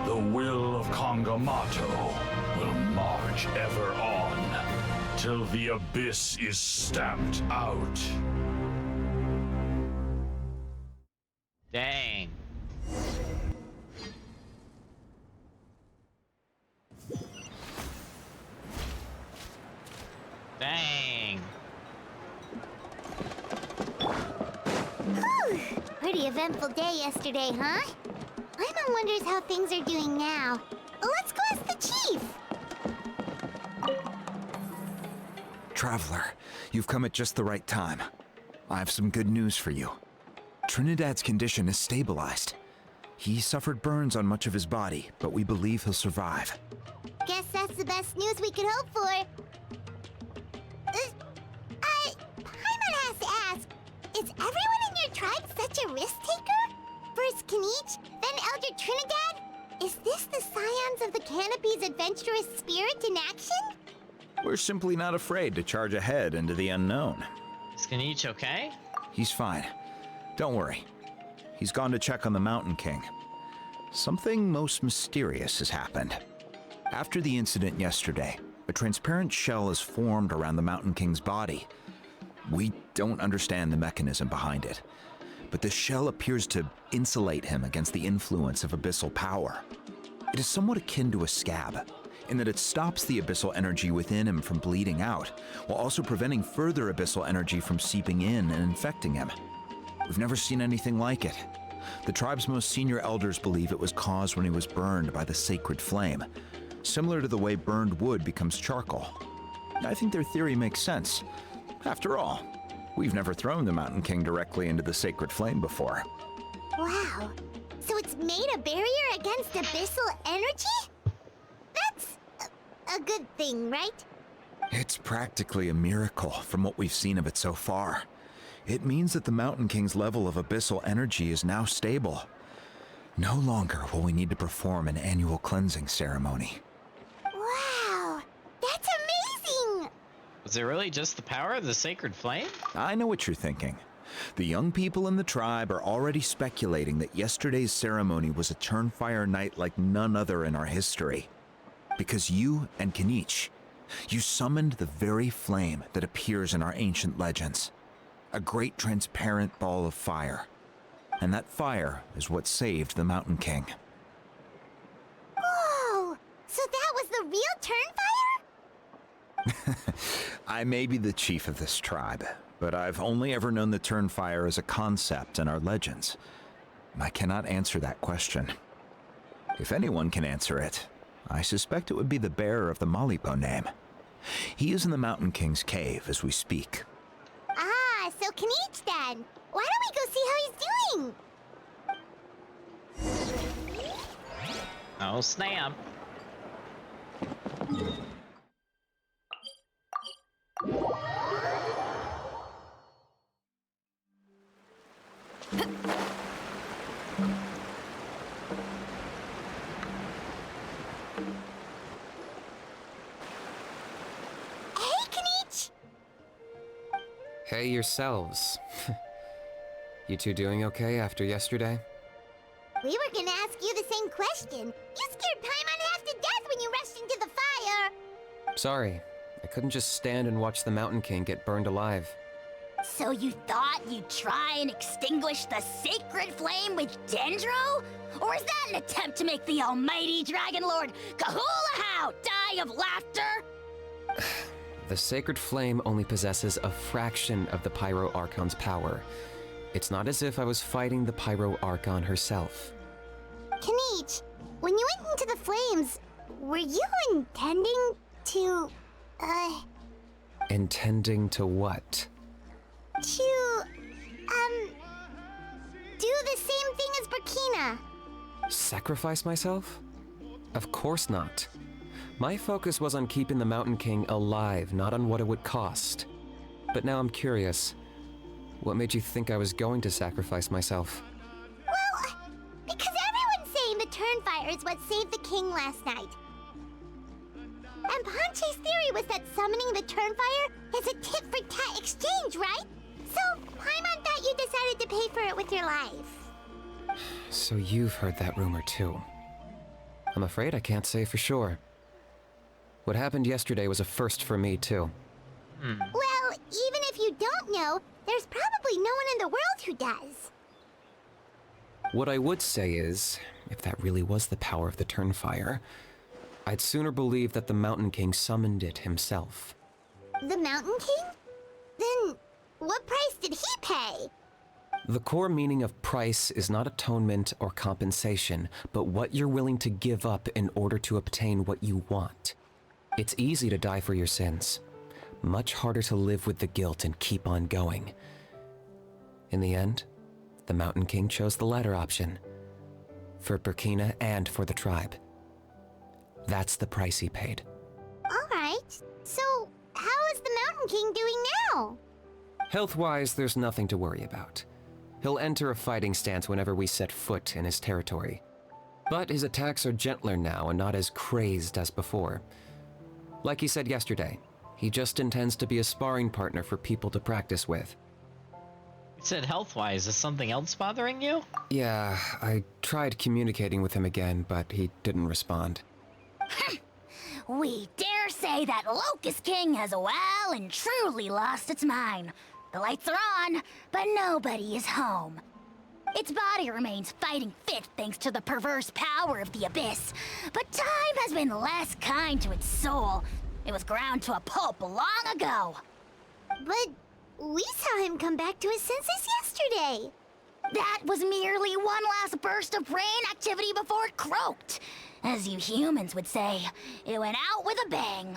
The will of Kangamato will march ever on, till the abyss is stamped out. Dang. Dang. Whew. Pretty eventful day yesterday, huh? Paimon wonders how things are doing now. Let's go ask the chief! Traveler, you've come at just the right time. I have some good news for you. Trinidad's condition is stabilized. He suffered burns on much of his body, but we believe he'll survive. Guess that's the best news we could hope for. Paimon has to ask, is everyone in your tribe such a risk-taker? First Kinich, then Elder Trinidad? Is this the scions of the Canopy's adventurous spirit in action? We're simply not afraid to charge ahead into the unknown. Is Kinich okay? He's fine. Don't worry. He's gone to check on the Mountain King. Something most mysterious has happened. After the incident yesterday, a transparent shell is formed around the Mountain King's body. We don't understand the mechanism behind it, but the shell appears to insulate him against the influence of abyssal power. It is somewhat akin to a scab, in that it stops the abyssal energy within him from bleeding out, while also preventing further abyssal energy from seeping in and infecting him. We've never seen anything like it. The tribe's most senior elders believe it was caused when he was burned by the sacred flame, similar to the way burned wood becomes charcoal. I think their theory makes sense. After all, we've never thrown the Mountain King directly into the sacred flame before. Wow. So it's made a barrier against abyssal energy? That's a good thing, right? It's practically a miracle from what we've seen of it so far. It means that the Mountain King's level of abyssal energy is now stable. No longer will we need to perform an annual cleansing ceremony. Wow, that's amazing! Was it really just the power of the sacred flame? I know what you're thinking. The young people in the tribe are already speculating that yesterday's ceremony was a Turnfire night like none other in our history. Because you and Kinich, you summoned the very flame that appears in our ancient legends. A great transparent ball of fire. And that fire is what saved the Mountain King. Whoa! So that was the real Turnfire? I may be the chief of this tribe, but I've only ever known the Turnfire as a concept in our legends. I cannot answer that question. If anyone can answer it, I suspect it would be the bearer of the Malipo name. He is in the Mountain King's cave as we speak. Ah, so Kinich then. Why don't we go see how he's doing? Oh, snap. Hey yourselves. You two doing okay after yesterday? We were gonna ask you the same question. You scared Paimon half to death when you rushed into the fire. Sorry, I couldn't just stand and watch the Mountain King get burned alive. So you thought you'd try and extinguish the sacred flame with Dendro? Or is that an attempt to make the almighty Dragon Lord Kahulahau die of laughter? The sacred flame only possesses a fraction of the Pyro Archon's power. It's not as if I was fighting the Pyro Archon herself. Kinich, when you went into the flames, were you intending to, Intending to what? to, do the same thing as Burkina? Sacrifice myself? Of course not. My focus was on keeping the Mountain King alive, not on what it would cost. But now I'm curious. What made you think I was going to sacrifice myself? Well, because everyone's saying the Turnfire is what saved the king last night. And Ponche's theory was that summoning the Turnfire is a tit-for-tat exchange, right? So, Paimon thought you decided to pay for it with your life. So you've heard that rumor too. I'm afraid I can't say for sure. What happened yesterday was a first for me too. Well, even if you don't know, there's probably no one in the world who does. What I would say is, if that really was the power of the Turnfire, I'd sooner believe that the Mountain King summoned it himself. The Mountain King? Then, what price did he pay? The core meaning of price is not atonement or compensation, but what you're willing to give up in order to obtain what you want. It's easy to die for your sins. Much harder to live with the guilt and keep on going. In the end, the Mountain King chose the latter option. For Burkina and for the tribe. That's the price he paid. Alright, so how is the Mountain King doing now? Health-wise, there's nothing to worry about. He'll enter a fighting stance whenever we set foot in his territory. But his attacks are gentler now and not as crazed as before. Like he said yesterday, he just intends to be a sparring partner for people to practice with. You said health-wise, is something else bothering you? Yeah, I tried communicating with him again, but he didn't respond. We dare say that Locust King has well and truly lost its mind. The lights are on, but nobody is home. Its body remains fighting fit thanks to the perverse power of the Abyss, but time has been less kind to its soul. It was ground to a pulp long ago. But we saw him come back to his senses yesterday. That was merely one last burst of brain activity before it croaked. As you humans would say, it went out with a bang.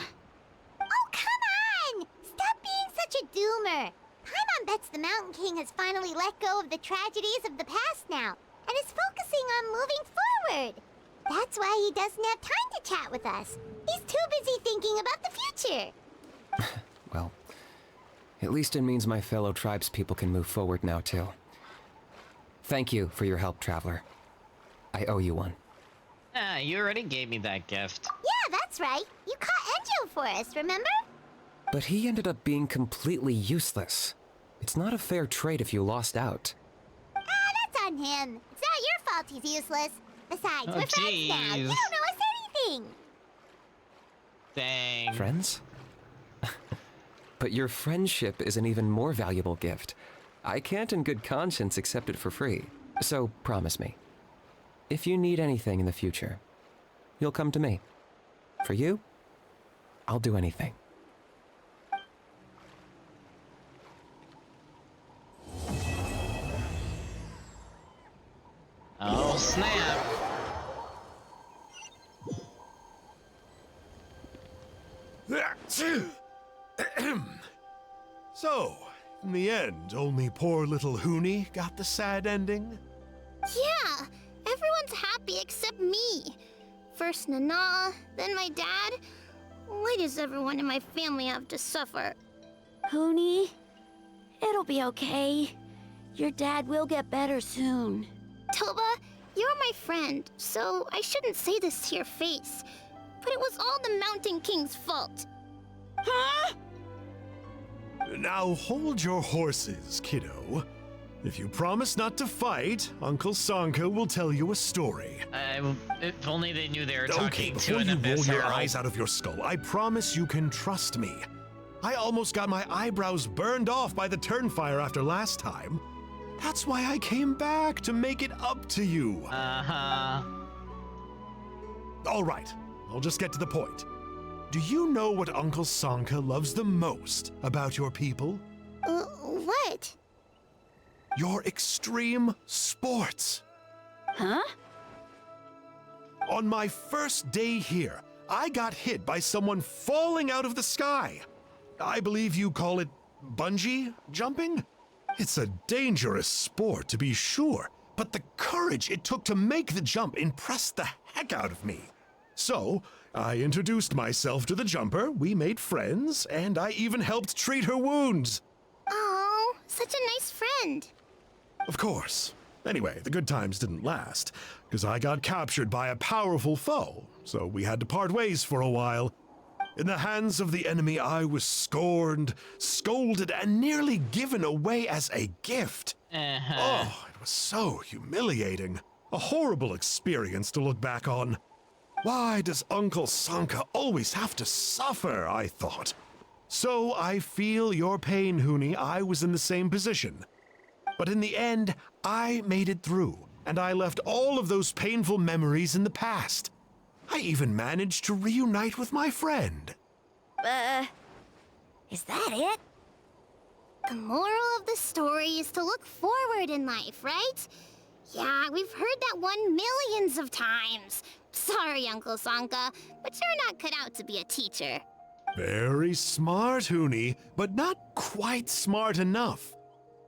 Oh, come on! Stop being such a doomer. Paimon bets the Mountain King has finally let go of the tragedies of the past now, and is focusing on moving forward. That's why he doesn't have time to chat with us. He's too busy thinking about the future. Well, at least it means my fellow tribespeople can move forward now too. Thank you for your help, Traveler. I owe you one. Ah, you already gave me that gift. Yeah, that's right. You caught Enjo for us, remember? But he ended up being completely useless. It's not a fair trade if you lost out. Ah, that's on him. It's not your fault he's useless. Besides, we're friends now. You don't know us anything. Dang. Friends? But your friendship is an even more valuable gift. I can't in good conscience accept it for free. So promise me, if you need anything in the future, you'll come to me. For you, I'll do anything. Oh, snap. So, in the end, only poor little Huni got the sad ending? Yeah, everyone's happy except me. First Nana, then my dad. Why does everyone in my family have to suffer? Huni, it'll be okay. Your dad will get better soon. Toba, you're my friend, so I shouldn't say this to your face. But it was all the Mountain King's fault. Huh? Now hold your horses, kiddo. If you promise not to fight, Uncle Sanka will tell you a story. If only they knew they were Okay, talking to before an you roll abyss your herald. eyes out of your skull, I promise you can trust me. I almost got my eyebrows burned off by the turnfire after last time. That's why I came back, to make it up to you. Uh-huh. All right, I'll just get to the point. Do you know what Uncle Sanka loves the most about your people? What? Your extreme sports. Huh? On my first day here, I got hit by someone falling out of the sky. I believe you call it bungee jumping? It's a dangerous sport, to be sure, but the courage it took to make the jump impressed the heck out of me. So, I introduced myself to the jumper, we made friends, and I even helped treat her wounds. Oh, such a nice friend. Of course. Anyway, the good times didn't last, because I got captured by a powerful foe, so we had to part ways for a while. In the hands of the enemy, I was scorned, scolded, and nearly given away as a gift. Oh, it was so humiliating. A horrible experience to look back on. Why does Uncle Sanka always have to suffer, I thought. So I feel your pain, Huni. I was in the same position. But in the end, I made it through, and I left all of those painful memories in the past. I even managed to reunite with my friend. Is that it? The moral of the story is to look forward in life, right? Yeah, we've heard that one millions of times. Sorry, Uncle Sanka, but you're not cut out to be a teacher. Very smart, Huni, but not quite smart enough.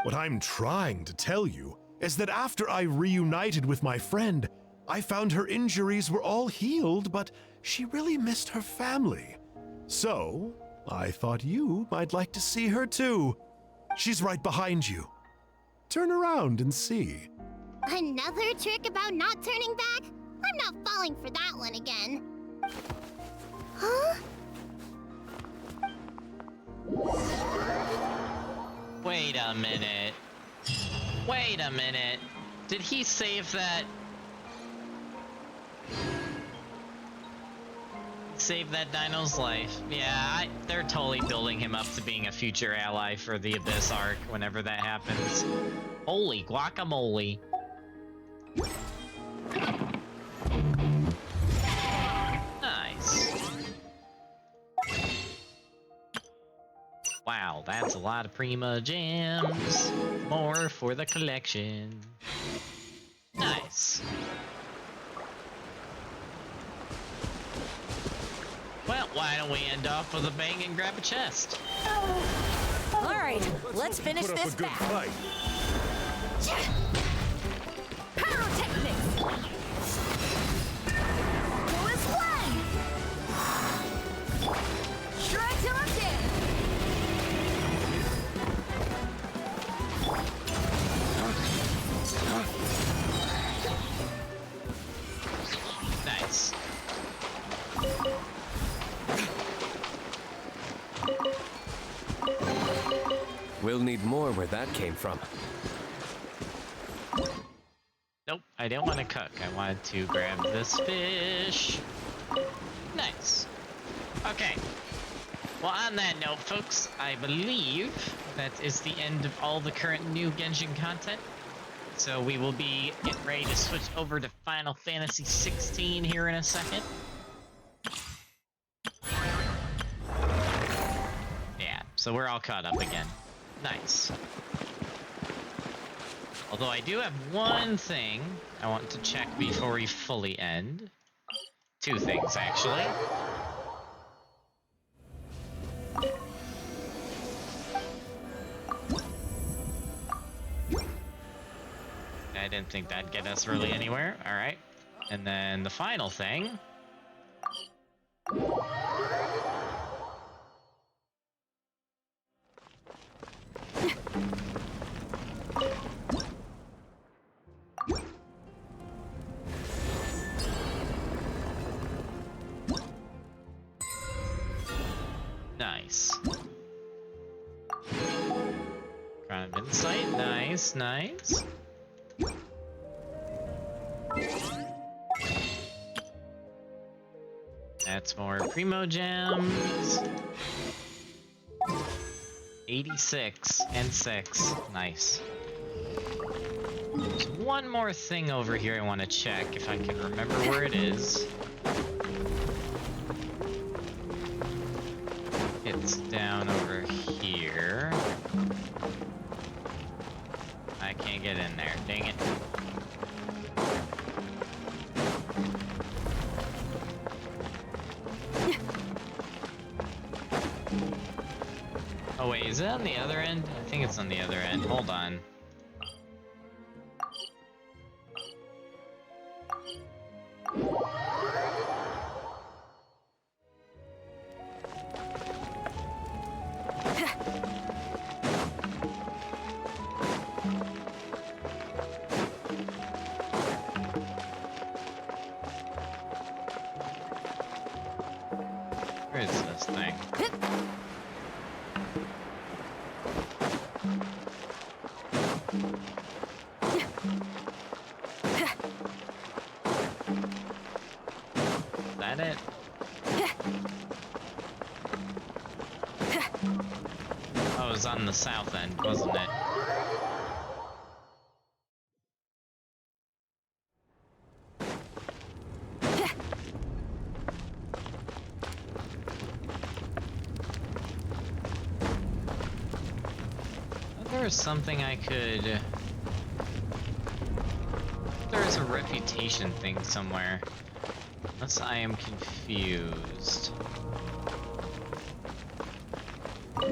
What I'm trying to tell you is that after I reunited with my friend, I found her injuries were all healed, but she really missed her family. So, I thought you might like to see her too. She's right behind you. Turn around and see. Another trick about not turning back? I'm not falling for that one again. Huh? Wait a minute. Wait a minute. Did he save that? Save that dino's life. Yeah, they're totally building him up to being a future ally for the Abyss arc whenever that happens. Holy guacamole. Nice. Wow, that's a lot of Prima gems. More for the collection. Nice. Well, why don't we end off with a bang and grab a chest? All right, let's finish Put up this a good battle. fight. Pyrotechnics! Go as one! Try till I'm dead! Nice. We'll need more where that came from. Nope, I didn't want to cook. I wanted to grab this fish. Nice. Okay. Well, on that note, folks, I believe that is the end of all the current new Genshin content. So we will be getting ready to switch over to Final Fantasy 16 here in a second. Yeah, so we're all caught up again. Nice. Although I do have one thing I want to check before we fully end. Two things, actually. I didn't think that'd get us really anywhere. Alright. And then the final thing. Nice. Bit of insight. Nice, nice. That's more Primo Gems. 86 and 6. Nice. There's one more thing over here I want to check if I can remember where it is. It's down over here. I can't get in there. Dang it. Oh wait, is it on the other end? I think it's on the other end. Hold on. Where is this thing? Is that it? Oh, it was on the south end, wasn't it? There was something I could... There's a reputation thing somewhere. Unless I am confused. I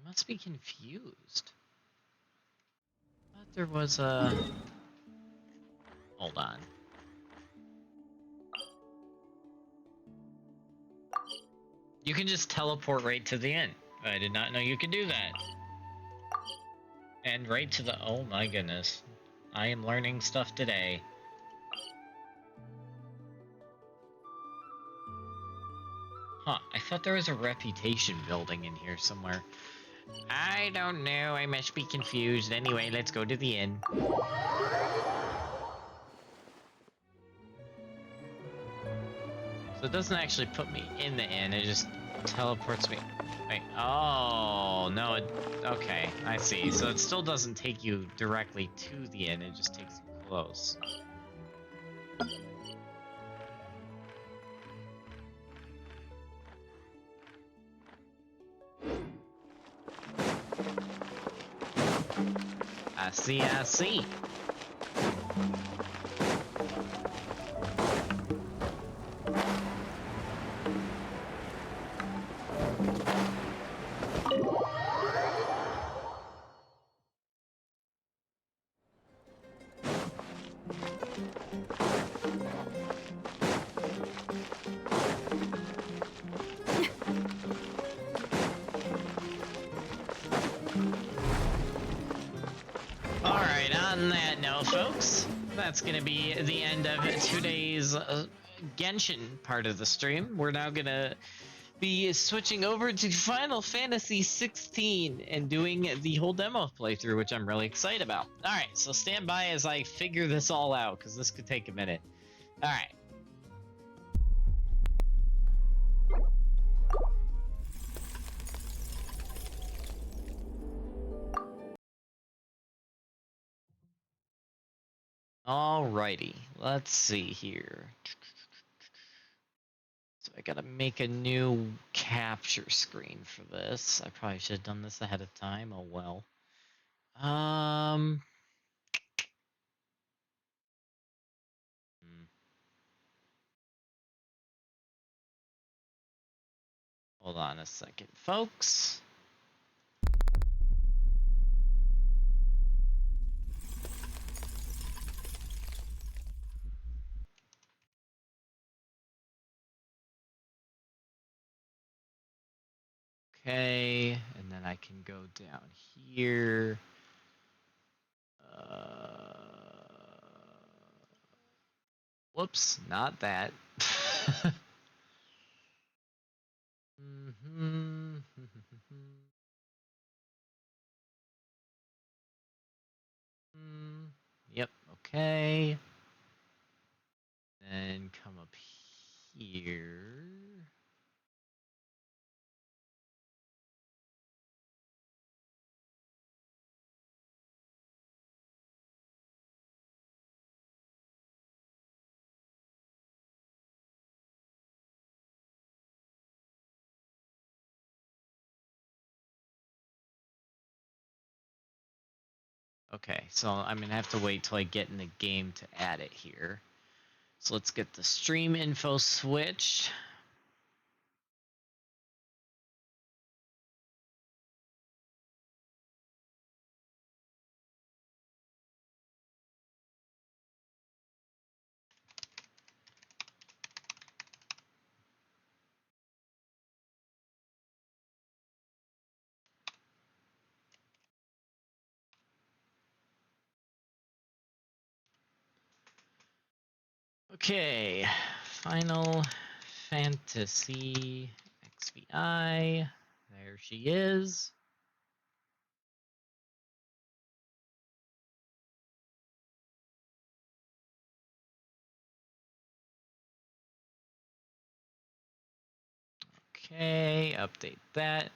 must be confused. I thought there was a... Hold on. You can just teleport right to the end. I did not know you could do that. And right to the... Oh my goodness. I am learning stuff today. Huh, I thought there was a reputation building in here somewhere. I don't know, I must be confused. Anyway, let's go to the inn. So it doesn't actually put me in the inn, it just teleports me. Wait, oh, no, okay, I see. So it still doesn't take you directly to the inn, it just takes you close. I see, I see. Alright, on that note, folks, that's gonna be the end of today's Genshin part of the stream. We're now gonna be switching over to Final Fantasy 16 and doing the whole demo playthrough, which I'm really excited about. Alright, so stand by as I figure this all out, because this could take a minute. Alright. Alrighty, let's see here. So I gotta make a new capture screen for this. I probably should have done this ahead of time. Oh well. Hold on a second, folks. Okay, and then I can go down here. Whoops, not that. Yep, okay. Then come up here. Okay, so I'm gonna have to wait till I get in the game to add it here. So let's get the stream info switched. Okay, Final Fantasy XVI. There she is. Okay, update that.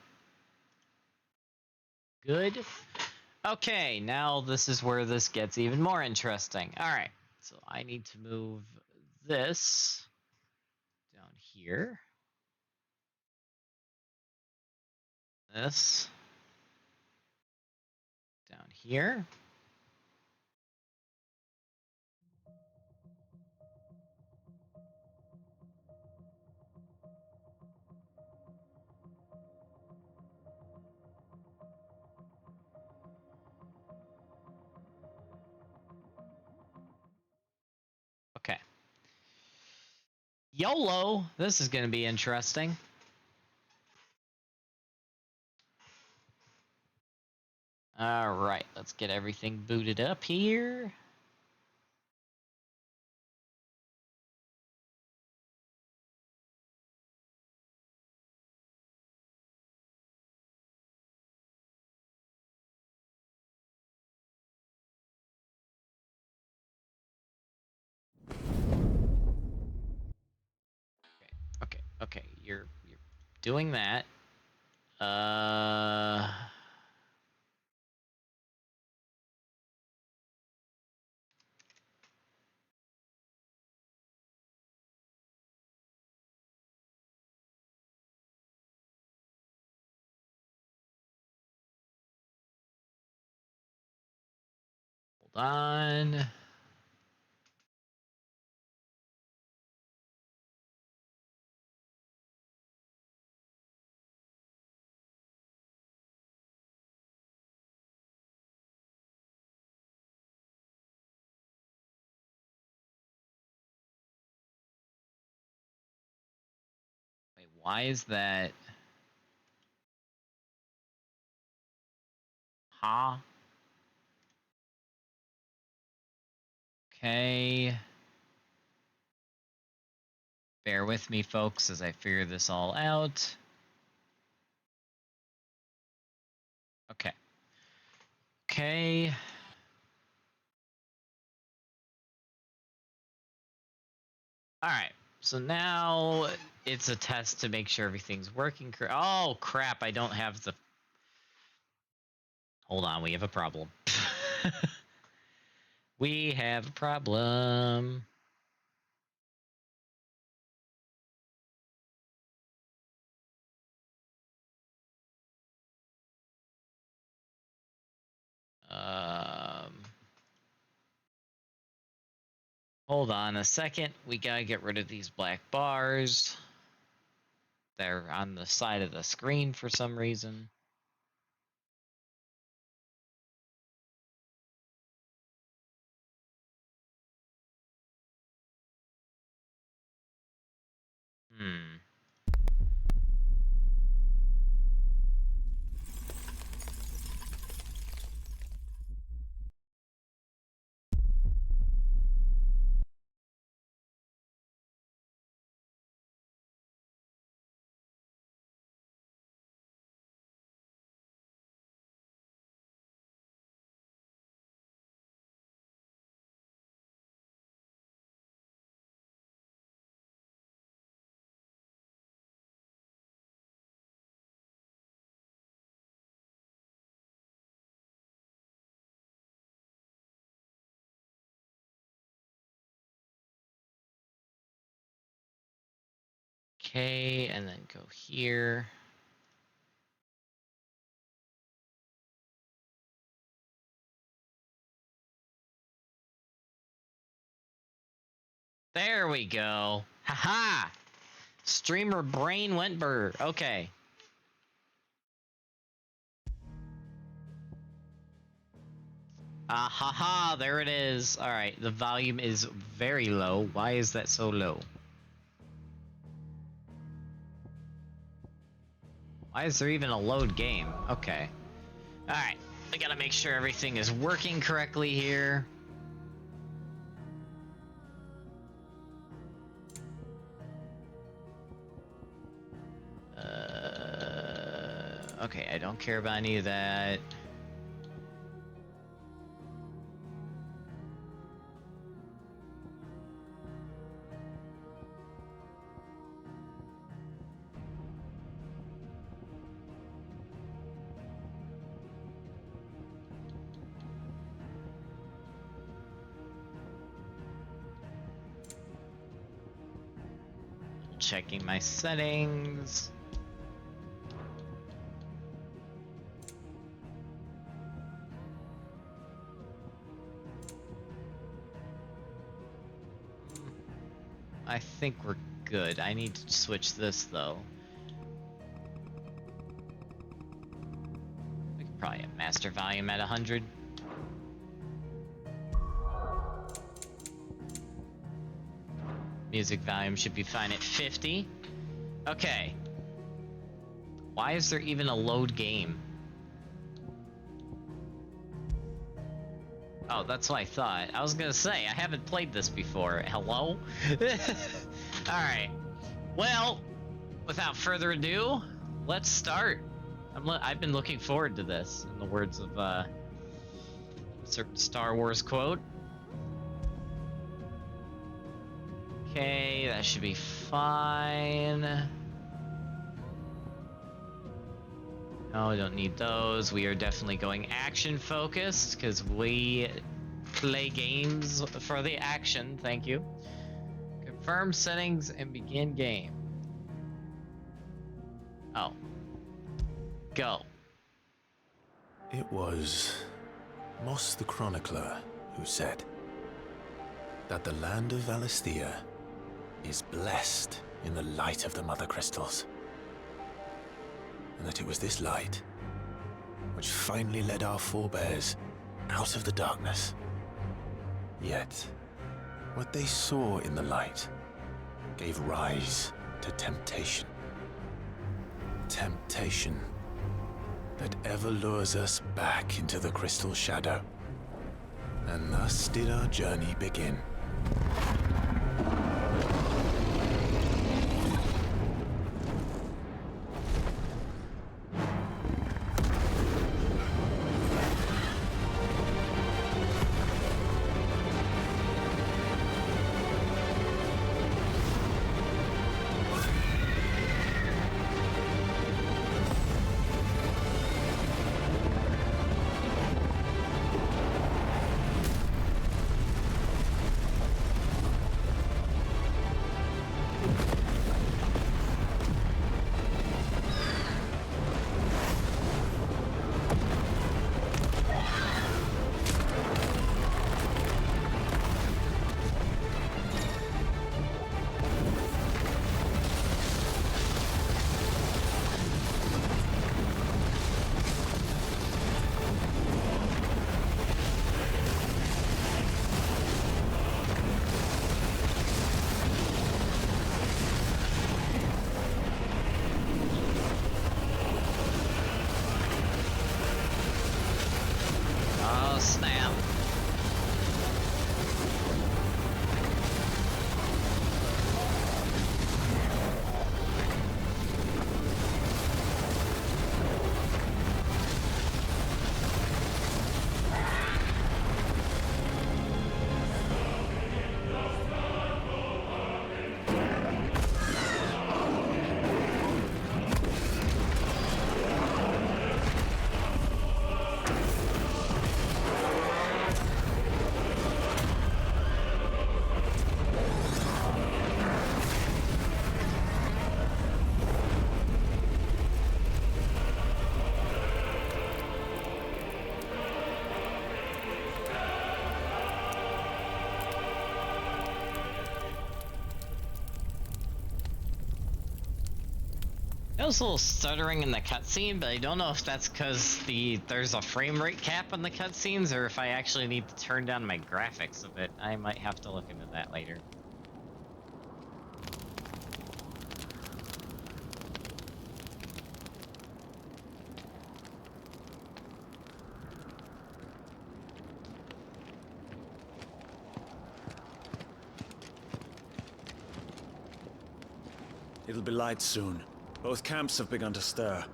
Good. Okay, now this is where this gets even more interesting. Alright, so I need to move this down here. This down here. Okay. YOLO! This is going to be interesting. Alright, let's get everything booted up here. Okay, you're doing that. Hold on. Wait, why is that? Huh? Okay. Bear with me, folks, as I figure this all out. Okay. Okay. Alright. So now it's a test to make sure everything's working correct. Oh, crap. I don't have the... Hold on. We have a problem. We have a problem. Hold on a second. We gotta get rid of these black bars. They're on the side of the screen for some reason. Hmm. Okay, and then go here. There we go. Haha! Streamer brain went burr. Okay. Haha, there it is. Alright, the volume is very low. Why is that so low? Why is there even a load game? Okay. Alright, I gotta make sure everything is working correctly here. Okay, I don't care about any of that. Checking my settings. I think we're good. I need to switch this though. We could probably have master volume at 100. Music volume should be fine at 50. Okay. Why is there even a load game? Oh, that's what I thought. I was gonna say, I haven't played this before. Hello? Alright. Well, without further ado, let's start. I've been looking forward to this, in the words of a certain Star Wars quote. Okay, that should be fine. No, we don't need those. We are definitely going action focused because we play games for the action. Thank you. Confirm settings and begin game. Oh. Go. It was Moss the Chronicler who said that the land of Valisthea is blessed in the light of the Mother Crystals. And that it was this light which finally led our forebears out of the darkness. Yet, what they saw in the light gave rise to temptation. Temptation that ever lures us back into the crystal shadow. And thus did our journey begin. was a little stuttering in the cutscene, but I don't know if that's because there's a frame rate cap on the cutscenes, or if I actually need to turn down my graphics a bit. I might have to look into that later. It'll be light soon. Both camps have begun to stir.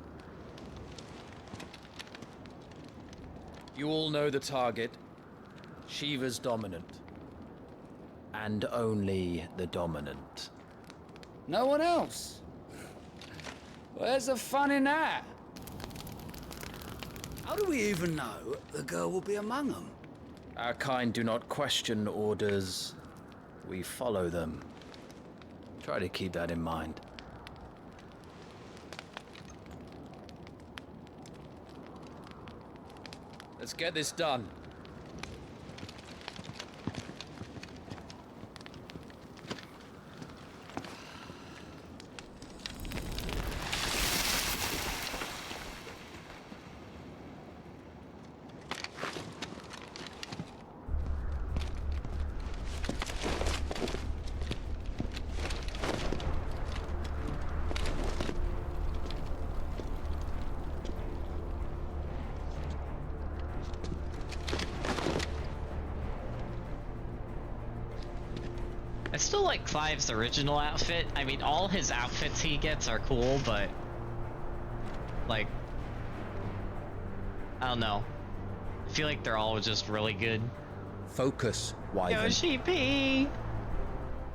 You all know the target. Shiva's dominant. And only the dominant. No one else? Where's the fun in that? How do we even know the girl will be among them? Our kind do not question orders. We follow them. Try to keep that in mind. Let's get this done. I still like Clive's original outfit. I mean, all his outfits he gets are cool, but like, I don't know. I feel like they're all just really good. Focus, Wyvern. Yoshi P!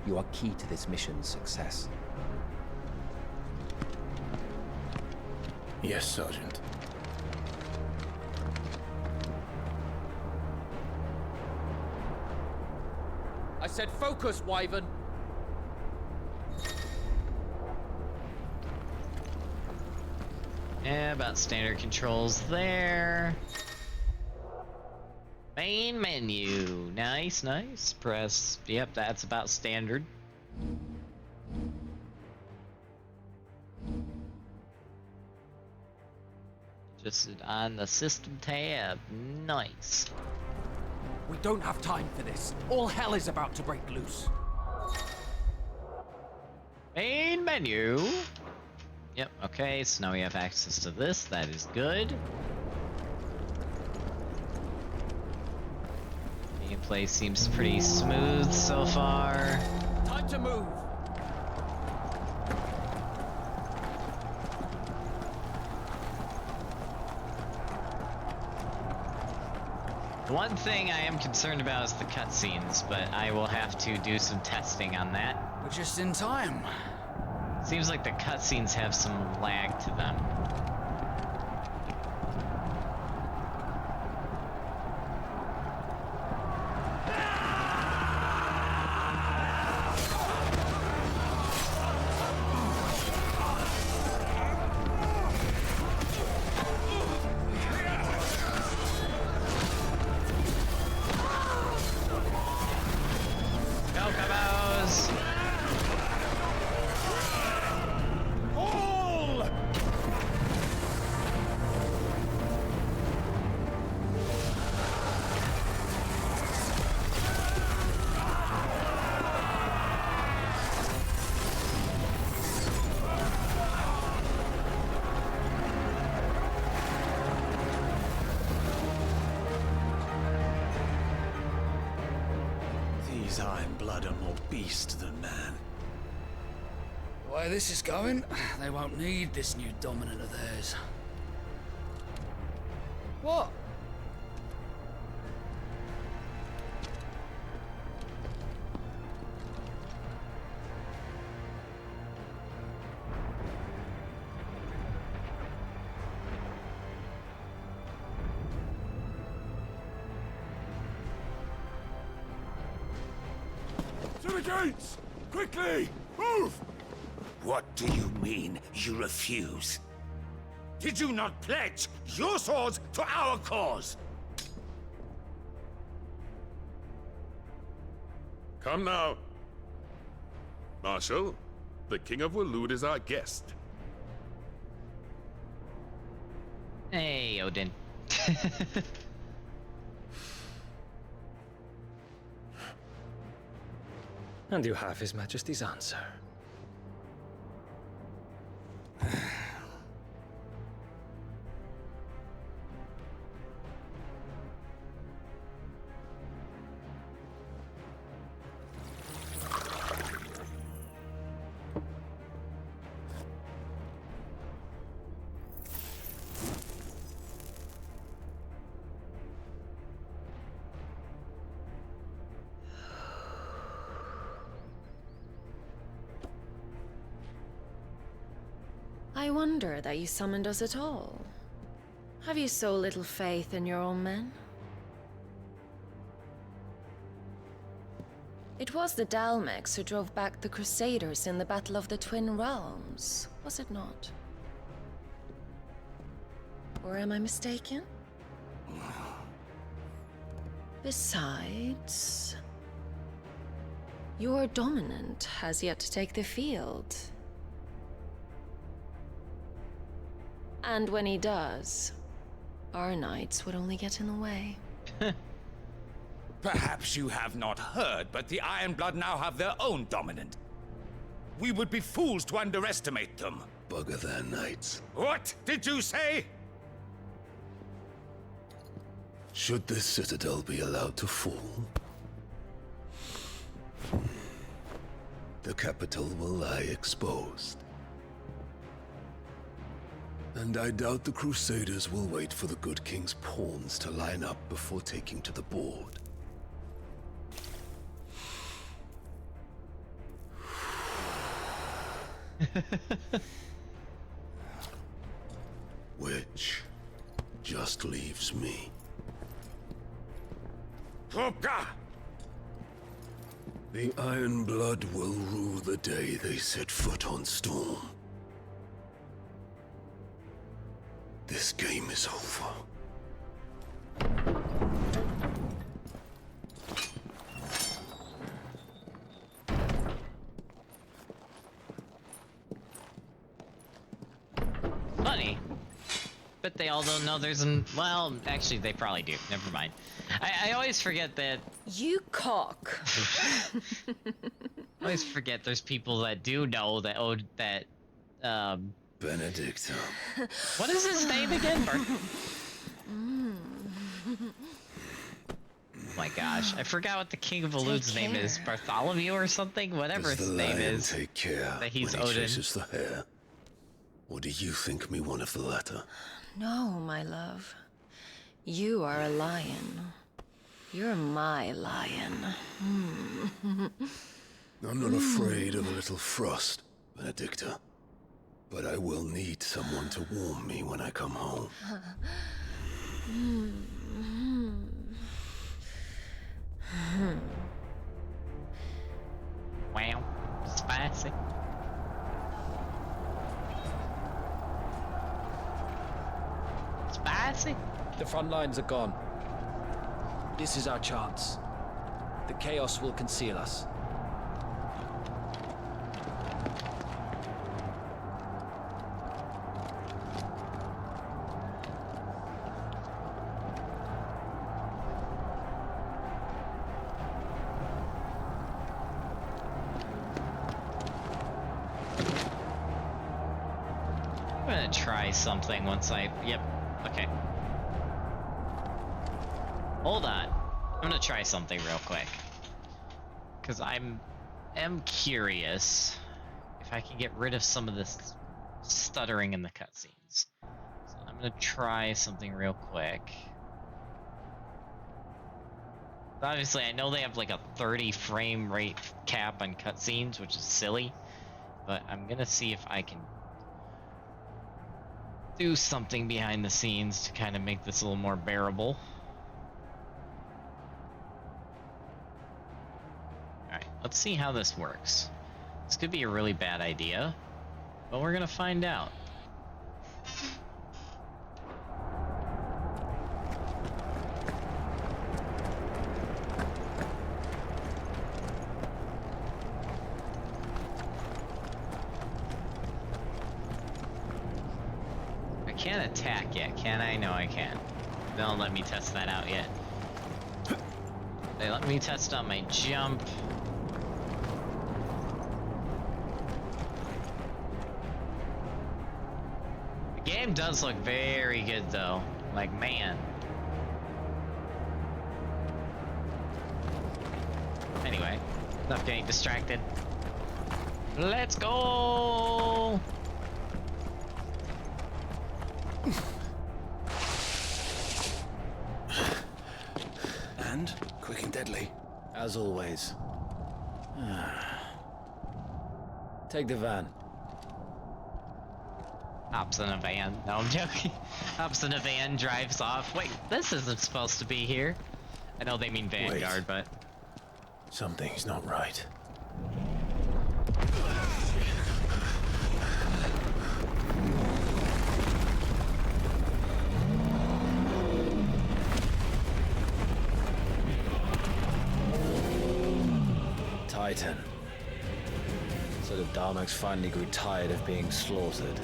You are key to this mission's success. Yes, Sergeant. I said focus, Wyvern. Yeah, about standard controls there. Main menu. Nice, nice. Press. Yep, that's about standard. Just on the system tab. Nice. We don't have time for this. All hell is about to break loose. Main menu. Yep, okay, so now we have access to this. That is good. Gameplay seems pretty smooth so far. Time to move. The one thing I am concerned about is the cutscenes, but I will have to do some testing on that. We're just in time. Seems like the cutscenes have some lag to them. These iron blood are more beast than man. The way this is going, they won't need this new dominant of theirs. What? To the gates! Quickly! Move! What do you mean, you refuse? Did you not pledge your swords to our cause? Come now. Marshal, the King of Waloed is our guest. Hey, Odin. And you have His Majesty's answer. I wonder that you summoned us at all. Have you so little faith in your own men? It was the Dalmex who drove back the Crusaders in the Battle of the Twin Realms, was it not? Or am I mistaken? Besides, your dominant has yet to take the field. And when he does, our knights would only get in the way. Perhaps you have not heard, but the Ironblood now have their own dominant. We would be fools to underestimate them. Bugger their knights. What did you say? Should this citadel be allowed to fall, the capital will lie exposed. And I doubt the Crusaders will wait for the good king's pawns to line up before taking to the board. Which just leaves me. Hoka! The Ironblood will rue the day they set foot on Storm. This game is over. Funny. But they all don't know there's an... Well, actually, they probably do. Never mind. I always forget that... You cock. I always forget there's people that do know that... Oh, that... Benedicta. What is his name again? Oh my gosh, I forgot what the King of Elud's name is. Bartholomew or something? Whatever his name is. Take care that he's when he Odin. chases the hare. Or do you think me one of the latter? No, my love. You are a lion. You're my lion. I'm not afraid of a little frost, Benedicta. But I will need someone to warm me when I come home. Wow, spicy. Spicy? The front lines are gone. This is our chance. The chaos will conceal us. I'm gonna try something once I... Yep, okay. Hold on. I'm gonna try something real quick. Because am curious if I can get rid of some of this stuttering in the cutscenes. So I'm gonna try something real quick. Obviously, I know they have like a 30 frame rate cap on cutscenes, which is silly. But I'm gonna see if I can do something behind the scenes to kind of make this a little more bearable. Alright, let's see how this works. This could be a really bad idea, but we're gonna find out. can't attack yet, can I? No, I can't. They don't let me test that out yet. They let me test on my jump. The game does look very good though. Like, man. Anyway, enough getting distracted. Let's go! And quick and deadly. As always. Take the van. Hops in a van. No, I'm joking. Hops in a van, drives off. Wait, this isn't supposed to be here. I know they mean Vanguard, but... Something's not right. Titan. So the Darmaks finally grew tired of being slaughtered.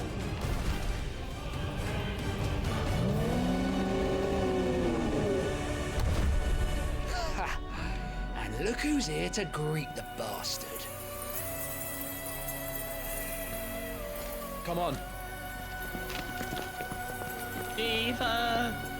Ha! And look who's here to greet the bastard. Come on. Eva!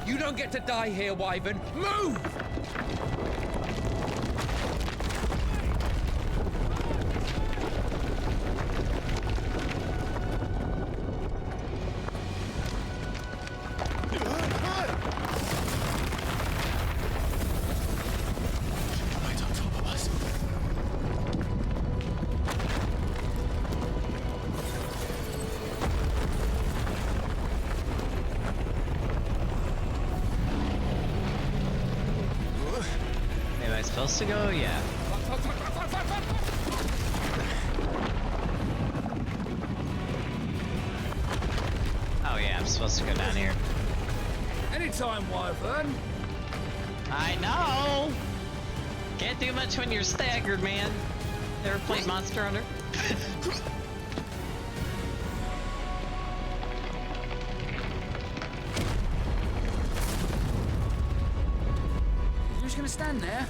You don't get to die here, Wyvern. Move! Supposed to go? Yeah. Oh yeah, I'm supposed to go down here. Anytime, Wyvern. I know! Can't do much when you're staggered, man. Ever played Monster Hunter? You're just gonna stand there?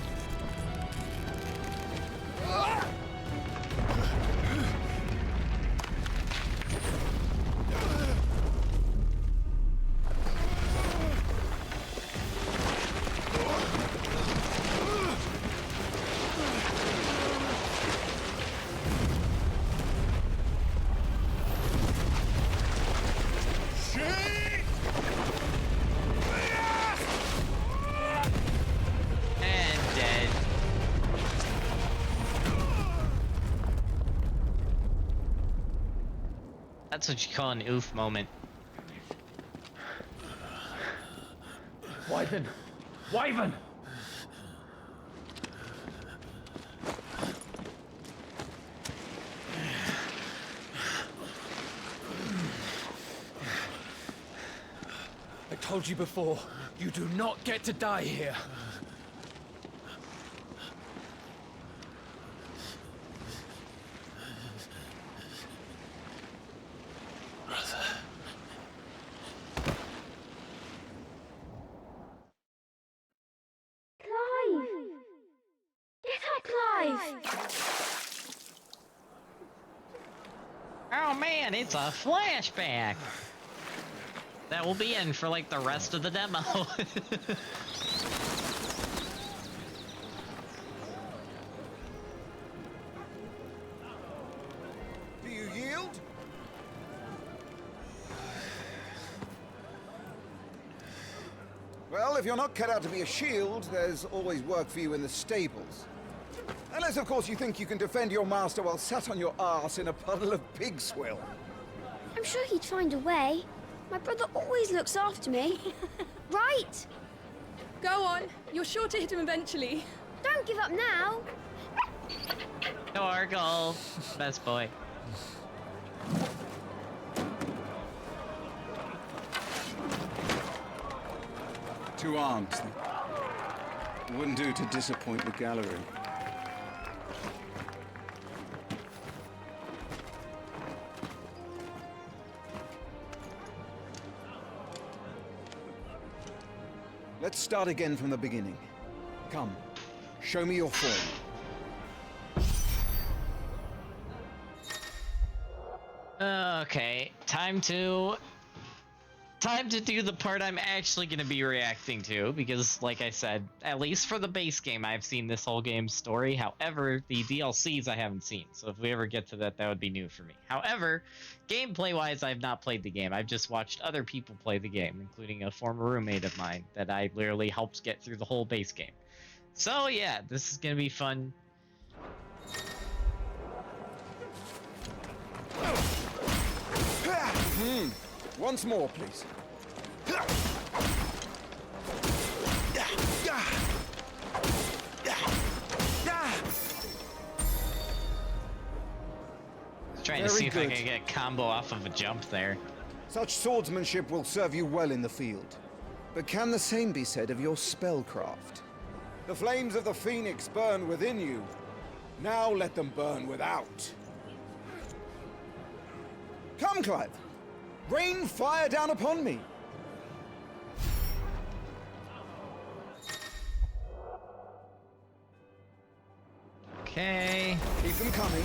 That's what you call an oof moment. Wyvern! Wyvern! told you before, you do not get to die here. Clive! Get up, Clive! Oh man, it's a flashback! That will be in for like the rest of the demo. Do you yield? Well, if you're not cut out to be a shield, there's always work for you in the stables. Unless, of course, you think you can defend your master while sat on your arse in a puddle of pig swill. I'm sure he'd find a way. My brother always looks after me. Right? Go on. You're sure to hit him eventually. Don't give up now. Torgal, best boy. Two arms. Wouldn't do to disappoint the gallery. Let's start again from the beginning. Come, show me your form. Okay, time to do the part I'm actually going to be reacting to, because like I said, at least for the base game, I've seen this whole game's story. However, the DLCs I haven't seen, so if we ever get to that, that would be new for me. However, gameplay-wise, I've not played the game. I've just watched other people play the game, including a former roommate of mine that I literally helped get through the whole base game. So yeah, this is going to be fun. Once more, please. Trying to see if I can get a combo off of a jump there. Such swordsmanship will serve you well in the field. But can the same be said of your spellcraft? The flames of the Phoenix burn within you. Now let them burn without. Come, Clive. Rain fire down upon me! Okay. Keep them coming.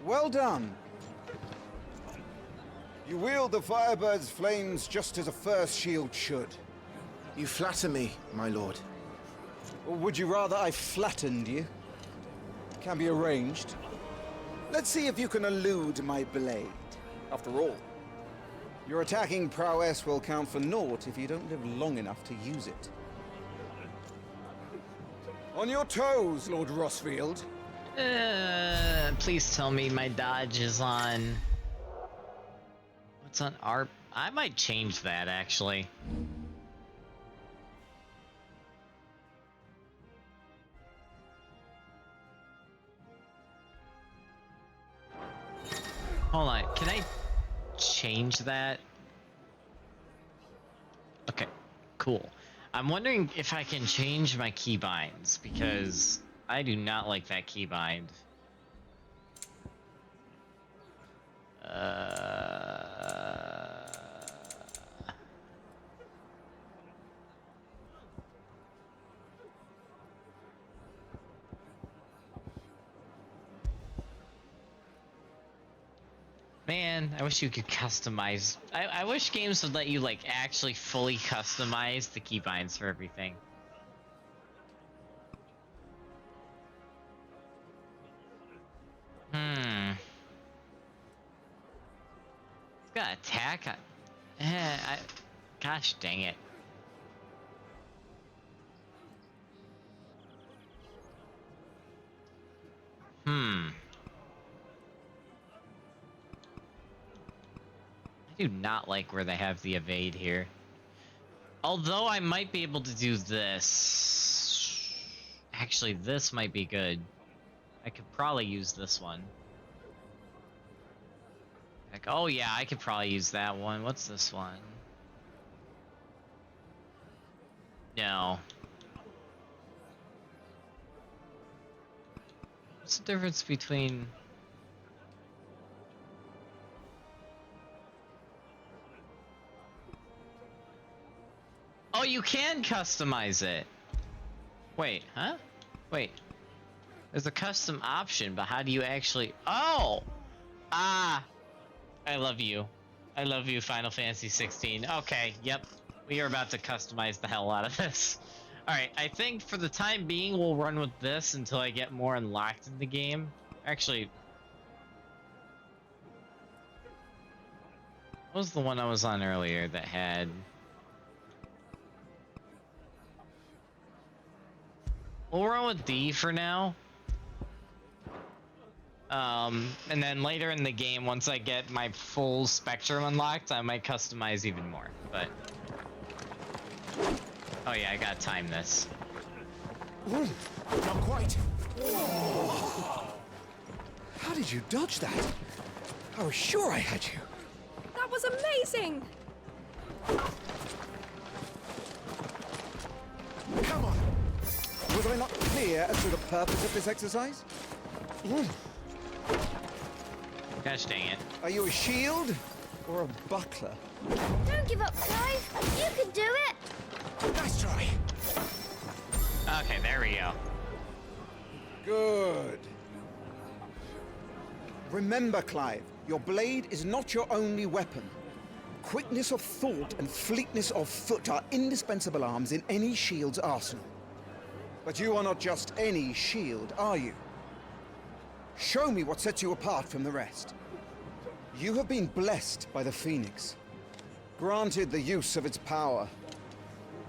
Well done. You wield the Firebird's flames just as a first shield should. You flatter me, my lord. Or would you rather I flattened you? Can be arranged. Let's see if you can elude my blade. After all, your attacking prowess will count for naught if you don't live long enough to use it. On your toes, Lord Rossfield. Please tell me my dodge is on... What's on ARP? I might change that, actually. Hold on, can I change that? Okay, cool. I'm wondering if I can change my keybinds, because I do not like that keybind. Man, I wish you could customize. I wish games would let you, like, actually fully customize the keybinds for everything. It's got attack. Gosh dang it. I do not like where they have the evade here. Although I might be able to do this. Actually, this might be good. I could probably use this one. Like, oh yeah, I could probably use that one. What's this one? No. What's the difference between... Oh, you can customize it! Wait, huh? Wait. There's a custom option, but how do you actually... Oh! Ah! I love you. I love you, Final Fantasy 16. Okay, yep. We are about to customize the hell out of this. Alright, I think for the time being, we'll run with this until I get more unlocked in the game. Actually... What was the one I was on earlier that had... We'll run with D for now. And then later in the game, once I get my full spectrum unlocked, I might customize even more, but... Oh yeah, I gotta time this. Not quite. How did you dodge that? I was sure I had you. That was amazing! Come on! Was I not clear as to the purpose of this exercise? Gosh dang it. Are you a shield or a buckler? Don't give up, Clive. You can do it. Nice try. Okay, there we go. Good. Remember, Clive, your blade is not your only weapon. Quickness of thought and fleetness of foot are indispensable arms in any shield's arsenal. But you are not just any shield, are you? Show me what sets you apart from the rest. You have been blessed by the Phoenix, granted the use of its power.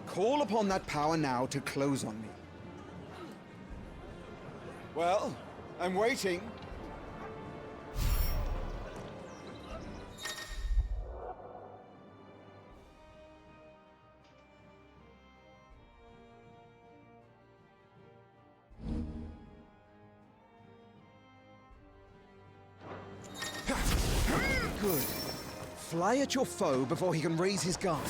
Call upon that power now to close on me. Well, I'm waiting. Good. Fly at your foe before he can raise his guard.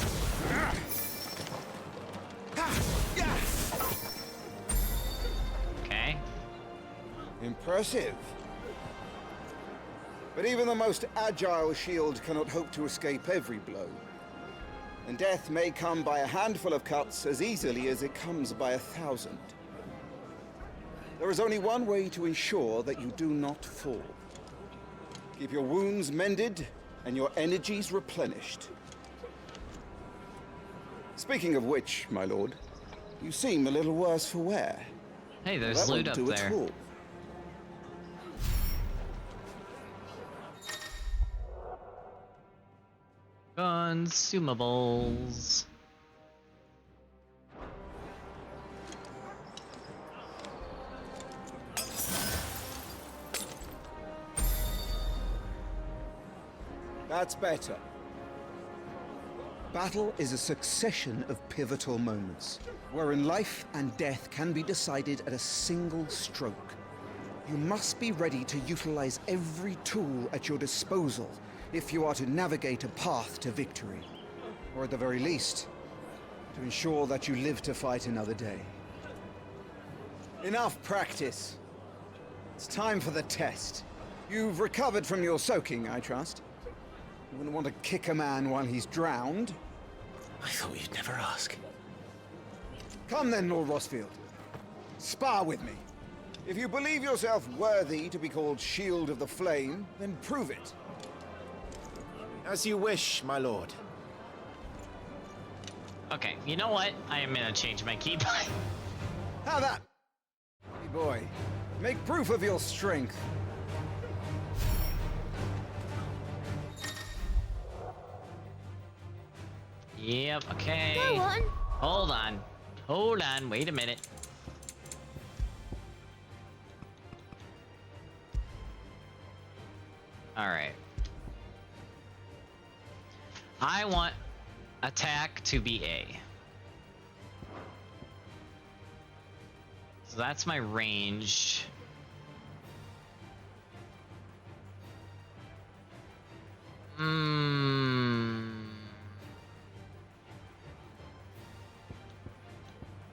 Okay. Impressive. But even the most agile shield cannot hope to escape every blow. And death may come by a handful of cuts as easily as it comes by 1,000. There is only one way to ensure that you do not fall. Keep your wounds mended and your energies replenished. Speaking of which, my lord, you seem a little worse for wear. Hey, there's loot up there. Consumables. That's better. Battle is a succession of pivotal moments, wherein life and death can be decided at a single stroke. You must be ready to utilize every tool at your disposal if you are to navigate a path to victory, or at the very least, to ensure that you live to fight another day. Enough practice. It's time for the test. You've recovered from your soaking, I trust? You wouldn't want to kick a man while he's drowned. I thought you'd never ask. Come then, Lord Rosfield. Spar with me. If you believe yourself worthy to be called Shield of the Flame, then prove it. As you wish, my lord. Okay, you know what? I am gonna change my keybind. How that? Hey boy, make proof of your strength. Yep, okay. Go on. Hold on. Hold on, wait a minute. Alright. I want attack to be A. So that's my range.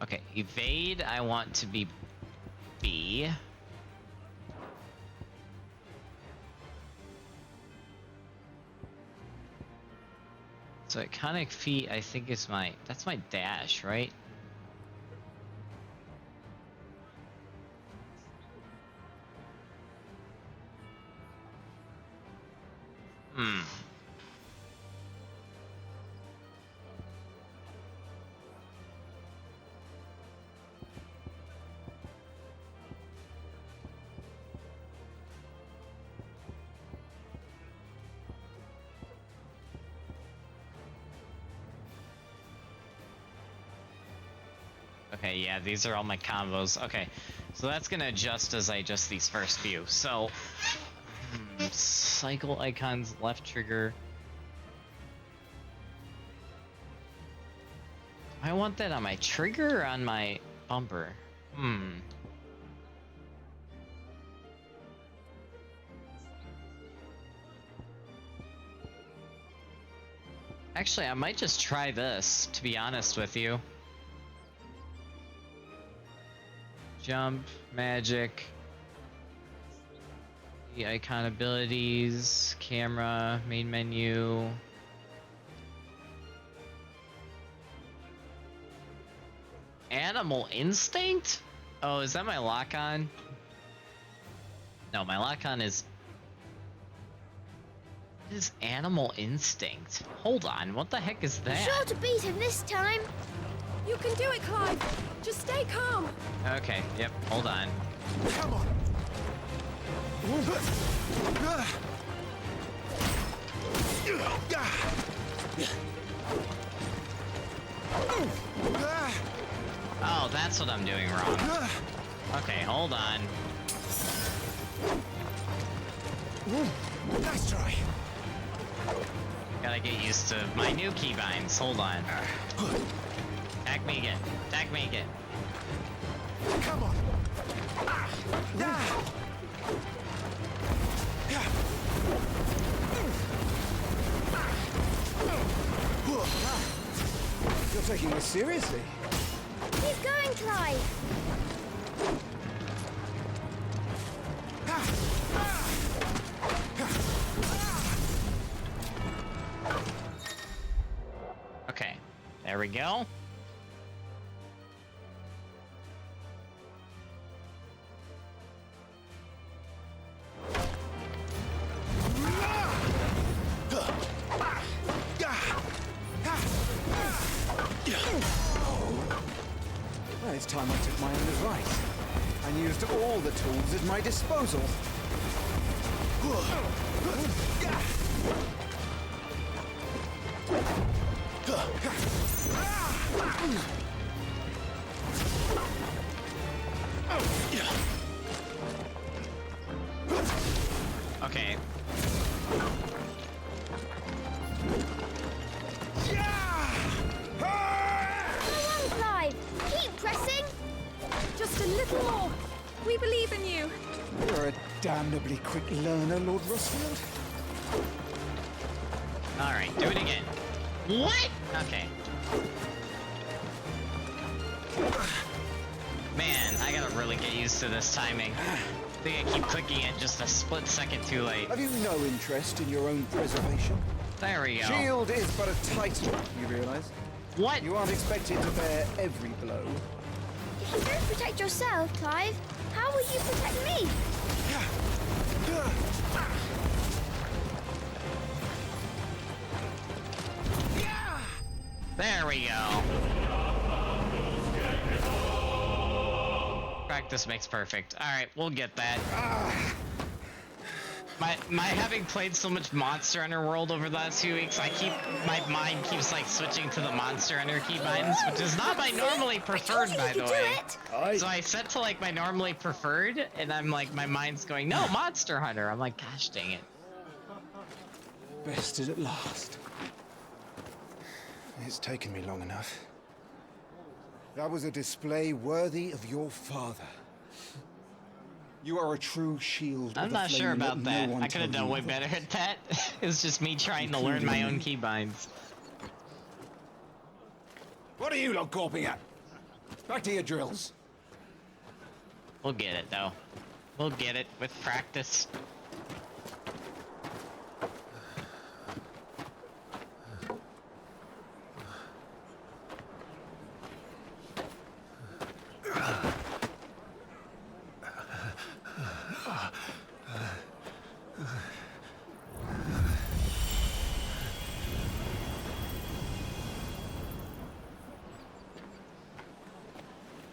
Okay, evade, I want to be B. So iconic feat, I think is that's my dash, right? Okay, yeah, these are all my combos. Okay, so that's gonna adjust as I adjust these first few. So, cycle icons, left trigger. Do I want that on my trigger or on my bumper? Actually, I might just try this, to be honest with you. Jump, magic, the icon abilities, camera, main menu. Animal instinct? Oh, is that my lock-on? No, my lock-on is... What is animal instinct? Hold on, what the heck is that? Sure to beat him this time. You can do it, Clive. Just stay calm. Okay, yep, hold on. Come on. Oh, that's what I'm doing wrong. Okay, hold on. Nice try. Gotta get used to my new keybinds. Hold on. Attack me again. Attack me again. Come on. You're taking this seriously. Keep going, Clive. Okay, there we go. Well, it's time I took my own advice and used all the tools at my disposal. Okay. Come on, Clive. Keep pressing. Just a little more. We believe in you. You're a damnably quick learner, Lord Rosfield. Alright, do it again. What? Okay. Man, I gotta really get used to this timing. I think I keep clicking it just a split second too late. Have you no interest in your own preservation? There we go. Shield is but a title, you realize? What? You aren't expected to bear every blow. If you don't protect yourself, Clive, how will you protect me? There we go. Practice makes perfect. Alright, we'll get that. My having played so much Monster Hunter World over the last few weeks, my mind keeps like switching to the Monster Hunter keybinds, which is not my normally preferred, by the way. So I set to like my normally preferred, and I'm like, my mind's going, no, Monster Hunter. I'm like, gosh dang it. Bested at last. It's taken me long enough. That was a display worthy of your father. You are a true shield. I'm with a not sure flame about no that. one I could have told done you way of. better at that. It's just me trying to learn my own keybinds. What are you lot gawping at? Back to your drills. We'll get it, though. We'll get it with practice.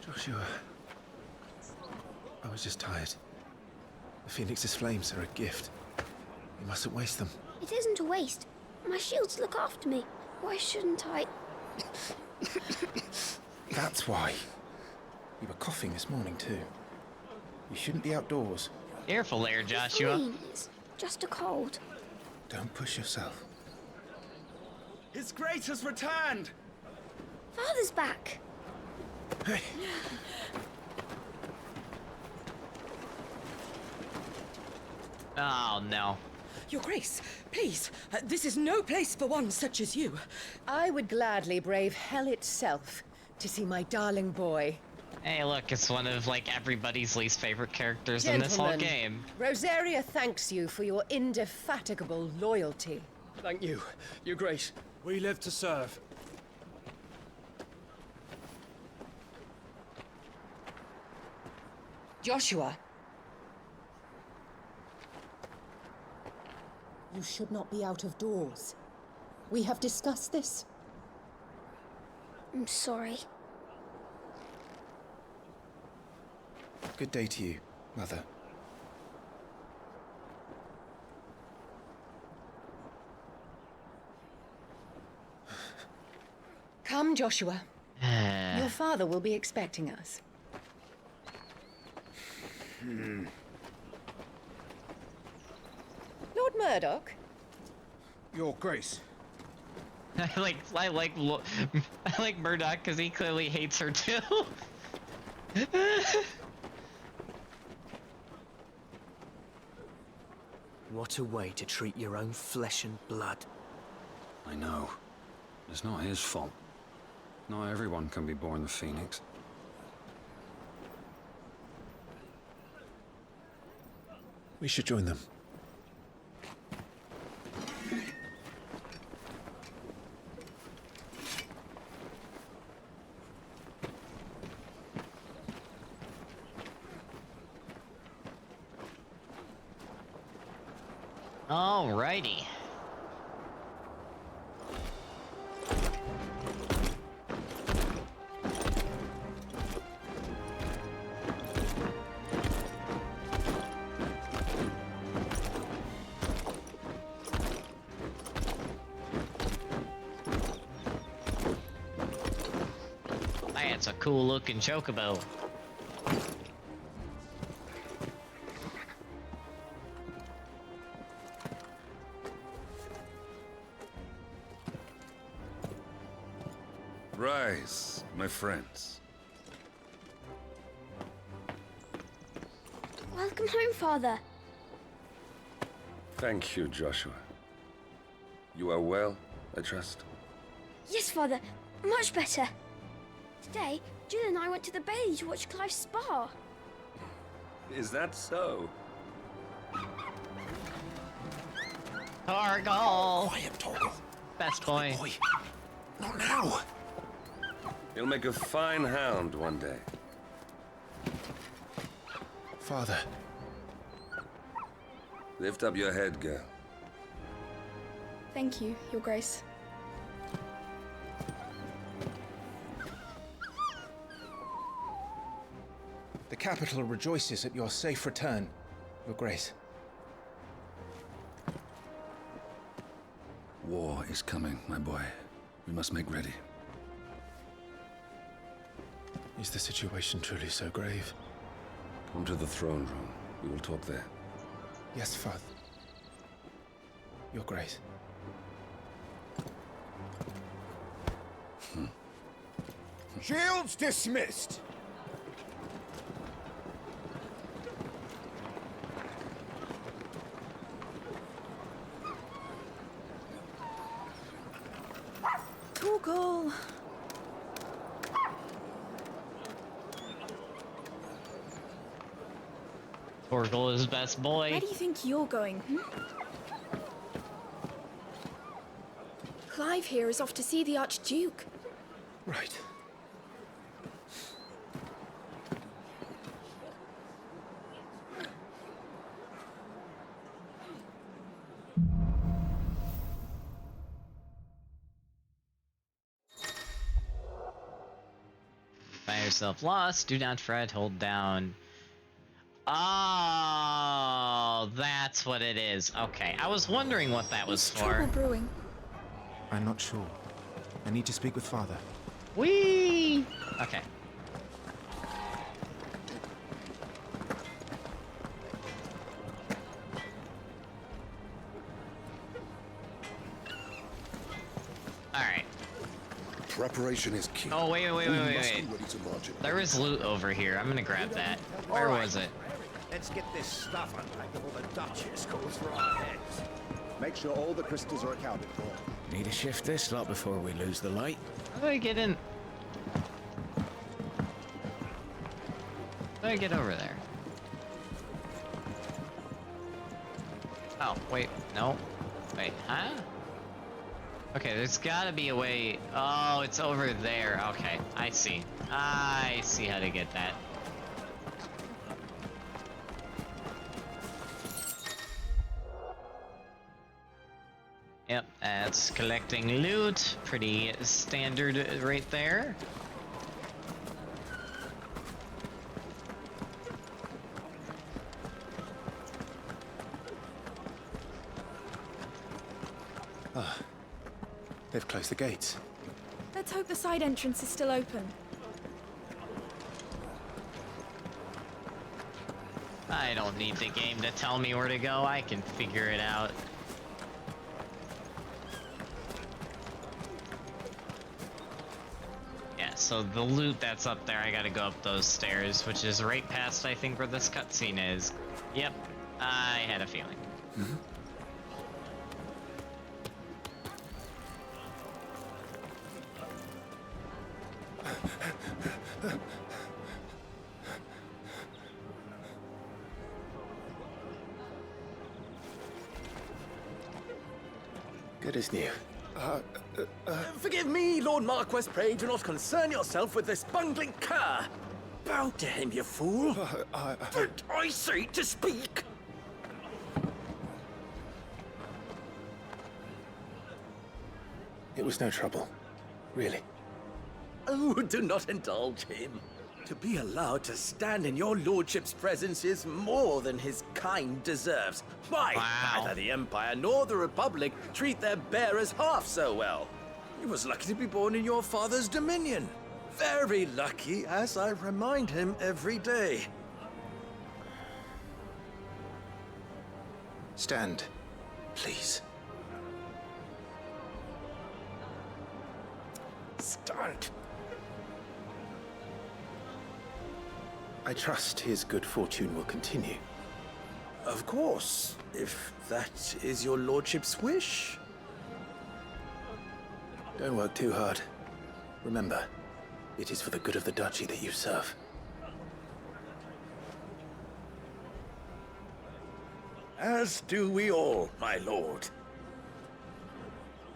Joshua, I was just tired. The Phoenix's flames are a gift. You mustn't waste them. It isn't a waste. My shields look after me. Why shouldn't I? That's why. You were coughing this morning too. You shouldn't be outdoors. Careful there, Joshua. Fine, it's just a cold. Don't push yourself. His Grace has returned! Father's back. Hey. Oh, no. Your Grace, please, this is no place for one such as you. I would gladly brave hell itself to see my darling boy. Hey, look, it's one of, like, everybody's least favorite characters in this whole game. Rosaria thanks you for your indefatigable loyalty. Thank you, Your Grace. We live to serve. Joshua. You should not be out of doors. We have discussed this. I'm sorry. Good day to you, Mother. Come, Joshua. Your father will be expecting us. Lord Murdoch? Your Grace. I like Murdoch because he clearly hates her too. What a way to treat your own flesh and blood. I know. It's not his fault. Not everyone can be born the Phoenix. We should join them. Alrighty. That's a cool looking chocobo. Rise, my friends. Welcome home, Father. Thank you, Joshua. You are well, I trust? Yes, Father. Much better. Today, Jill and I went to the bay to watch Clive's spa. Is that so? Torgal! Quiet, Torgal. Best boy. Not now. You'll make a fine hound one day. Father. Lift up your head, girl. Thank you, Your Grace. The capital rejoices at your safe return, Your Grace. War is coming, my boy. We must make ready. Is the situation truly so grave? Come to the throne room. We will talk there. Yes, Father. Your Grace. Shields dismissed! Torgal is best boy. Where do you think you're going? Clive here is off to see the Archduke. Right. Find yourself lost. Do not fret. Hold down. Oh, that's what it is. Okay, I was wondering what that was for. Trouble brewing. I'm not sure. I need to speak with Father. Whee! Okay. Alright. Preparation is key. Oh, wait. We must be ready to launch it. There is loot over here. I'm gonna grab that. Where was it? Let's get this stuff unpacked before the Duchess calls for our heads. Make sure all the crystals are accounted for. Need to shift this lot before we lose the light. How do I get in? How do I get over there? Oh, wait. No. Wait, huh? Okay, there's gotta be a way. Oh, it's over there. Okay, I see. I see how to get that. Yep, that's collecting loot. Pretty standard right there. Ah, they've closed the gates. Let's hope the side entrance is still open. I don't need the game to tell me where to go. I can figure it out. Yeah, so the loot that's up there, I gotta go up those stairs, which is right past, I think, where this cutscene is. Yep, I had a feeling. Mm-hmm. Good as new. Forgive me, Lord Marquess. Pray do not concern yourself with this bungling cur. Bow to him, you fool. Did I say to speak? It was no trouble. Really. Oh, do not indulge him. To be allowed to stand in your lordship's presence is more than his kind deserves. Why, neither the Empire nor the Republic treat their bearers half so well. He was lucky to be born in your father's dominion. Very lucky, as I remind him every day. Stand, please. Stand. I trust his good fortune will continue. Of course, if that is your lordship's wish. Don't work too hard. Remember, it is for the good of the duchy that you serve. As do we all, my lord.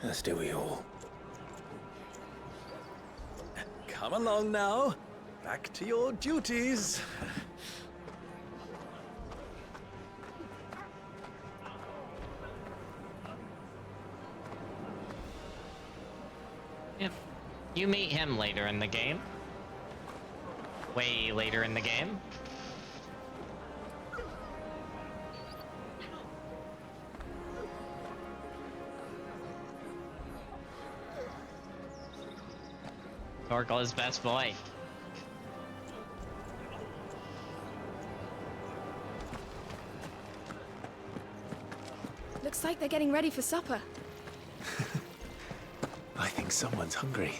As do we all. Come along now. Back to your duties. Yep. You meet him later in the game. Way later in the game. Torgal is best boy. Looks like they're getting ready for supper. I think someone's hungry.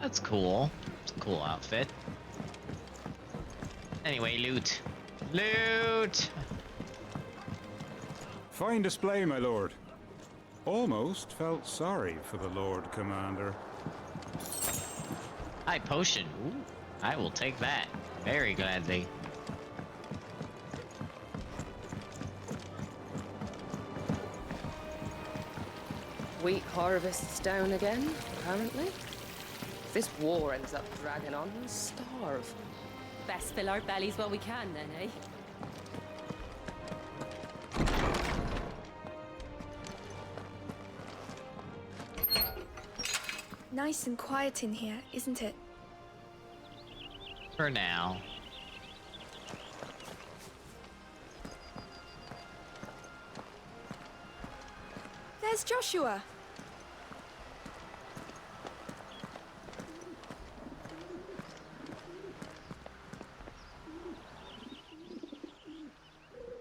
That's cool. It's a cool outfit. Anyway, loot. Loot! Fine display, my lord. Almost felt sorry for the Lord Commander. High potion. Ooh, I will take that very gladly. Wheat harvests down again, apparently. If this war ends up dragging on, we'll starve. Best fill our bellies while we can, then, eh? Nice and quiet in here, isn't it? For now. There's Joshua.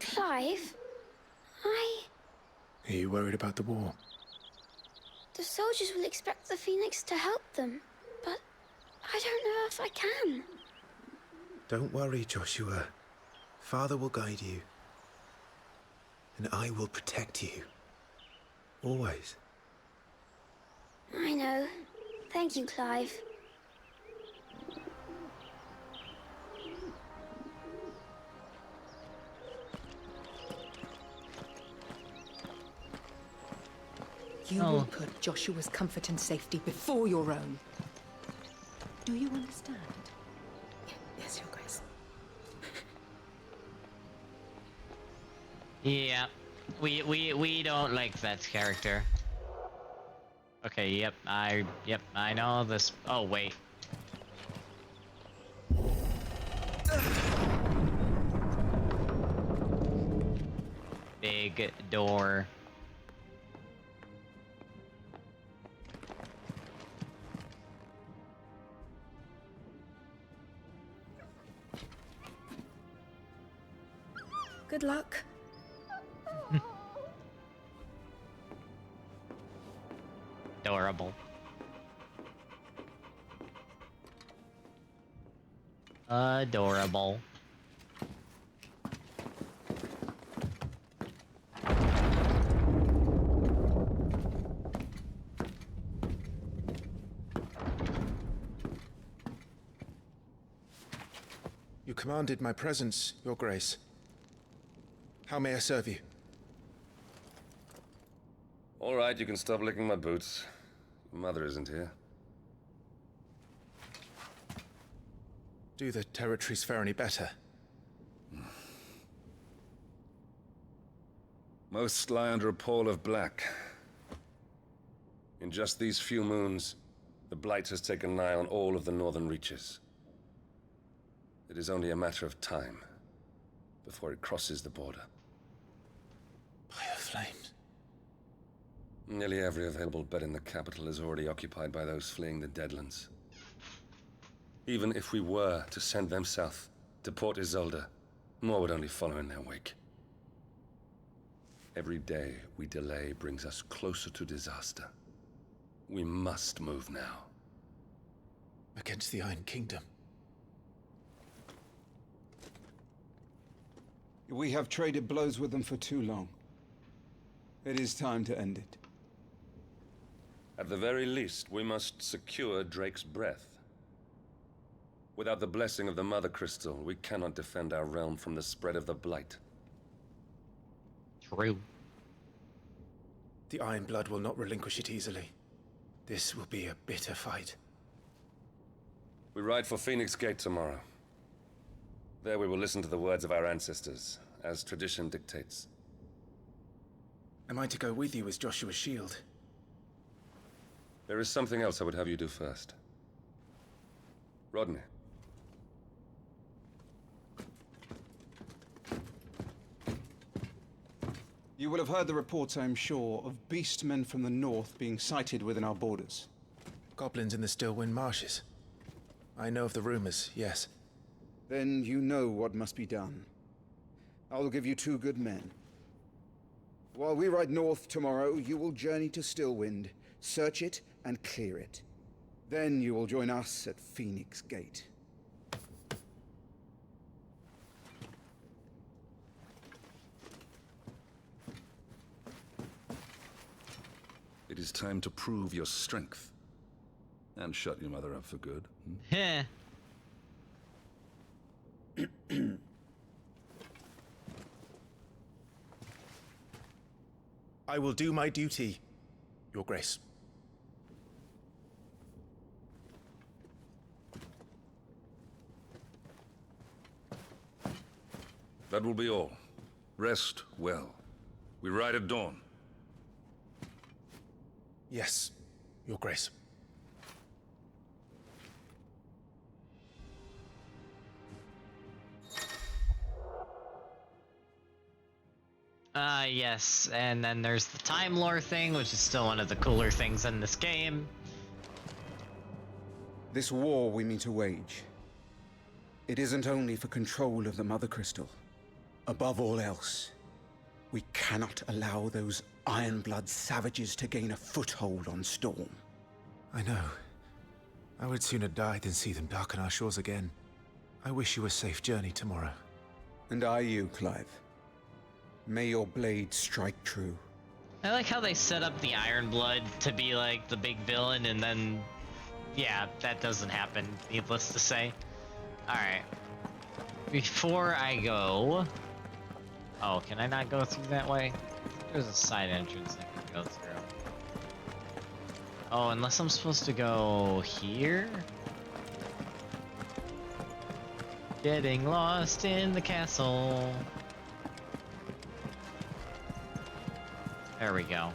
Clive? Are you worried about the war? The soldiers will expect the Phoenix to help them, but I don't know if I can. Don't worry, Joshua. Father will guide you. And I will protect you. Always. I know. Thank you, Clive. You will put Joshua's comfort and safety before your own. Do you understand? Yes, Your Grace. Yeah, we don't like that character. Okay, yep, I know this. Oh wait. Big door. Good luck. Adorable. Adorable. You commanded my presence, Your Grace. How may I serve you? All right, you can stop licking my boots. Your mother isn't here. Do the territories fare any better? Most lie under a pall of black. In just these few moons, the Blight has taken nigh on all of the northern reaches. It is only a matter of time before it crosses the border. By the flames. Nearly every available bed in the capital is already occupied by those fleeing the Deadlands. Even if we were to send them south, to Port Isolde, more would only follow in their wake. Every day we delay brings us closer to disaster. We must move now. Against the Iron Kingdom. We have traded blows with them for too long. It is time to end it. At the very least, we must secure Drake's breath. Without the blessing of the Mother Crystal, we cannot defend our realm from the spread of the Blight. True. The Iron Blood will not relinquish it easily. This will be a bitter fight. We ride for Phoenix Gate tomorrow. There we will listen to the words of our ancestors, as tradition dictates. Am I to go with you as Joshua's shield? There is something else I would have you do first. Rodney. You will have heard the reports, I am sure, of beastmen from the north being sighted within our borders. Goblins in the Stillwind Marshes. I know of the rumors, yes. Then you know what must be done. I will give you 2 good men. While we ride north tomorrow, you will journey to Stillwind, search it, and clear it. Then you will join us at Phoenix Gate. It is time to prove your strength. And shut your mother up for good. Heh. I will do my duty, Your Grace. That will be all. Rest well. We ride at dawn. Yes, Your Grace. Yes, and then there's the Time Lore thing, which is still one of the cooler things in this game. This war we mean to wage, it isn't only for control of the Mother Crystal. Above all else, we cannot allow those Ironblood savages to gain a foothold on Storm. I know. I would sooner die than see them darken our shores again. I wish you a safe journey tomorrow. And I you, Clive. May your blade strike true. I like how they set up the Ironblood to be like the big villain, and then, yeah, that doesn't happen, needless to say. Alright. Before I go... Oh, can I not go through that way? There's a side entrance I can go through. Oh, unless I'm supposed to go here? Getting lost in the castle. There we go.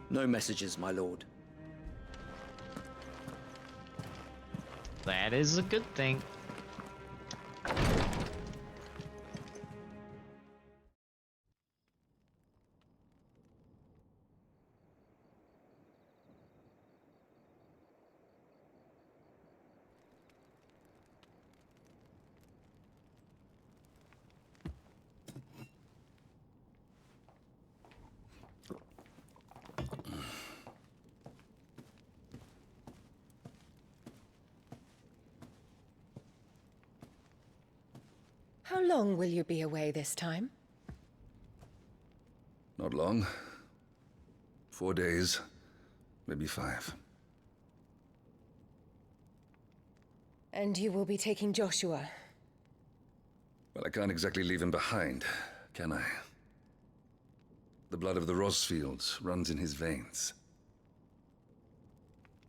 No messages, my lord. That is a good thing. How long will you be away this time? Not long. 4 days, maybe 5. And you will be taking Joshua? Well, I can't exactly leave him behind, can I? The blood of the Rosfields runs in his veins.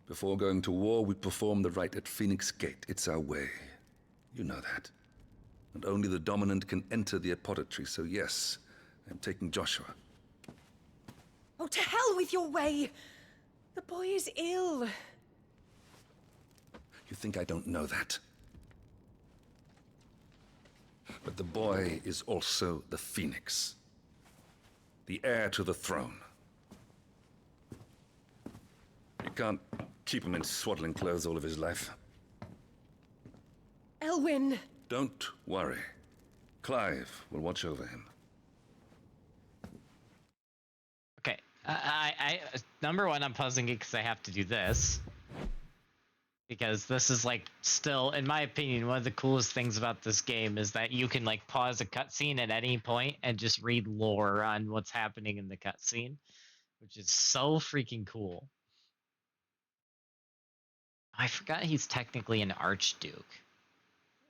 Before going to war, we perform the rite at Phoenix Gate. It's our way. You know that. And only the dominant can enter the apothecary, so yes, I'm taking Joshua. Oh, to hell with your way! The boy is ill. You think I don't know that? But the boy is also the Phoenix. The heir to the throne. You can't keep him in swaddling clothes all of his life. Elwyn! Don't worry. Clive will watch over him. Okay, number one, I'm pausing it because I have to do this. Because this is, like, still, in my opinion, one of the coolest things about this game is that you can, like, pause a cutscene at any point and just read lore on what's happening in the cutscene, which is so freaking cool. I forgot he's technically an Archduke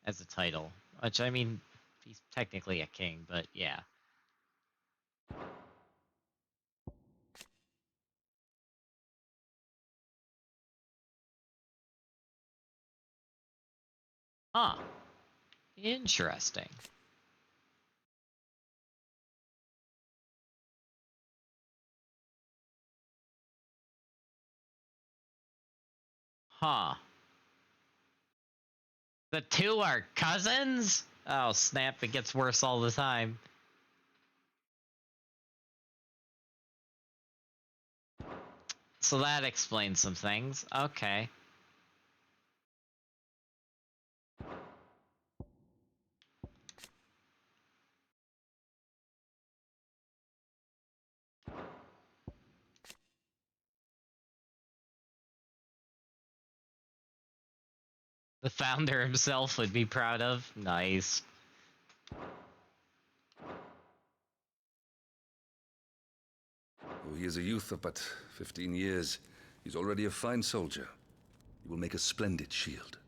as a title, which, I mean, he's technically a king, but yeah. Huh. Interesting. Huh. The two are cousins? Oh, snap, it gets worse all the time. So that explains some things. Okay. The founder himself would be proud of. Nice. Though he is a youth of but 15 years, he's already a fine soldier. He will make a splendid shield.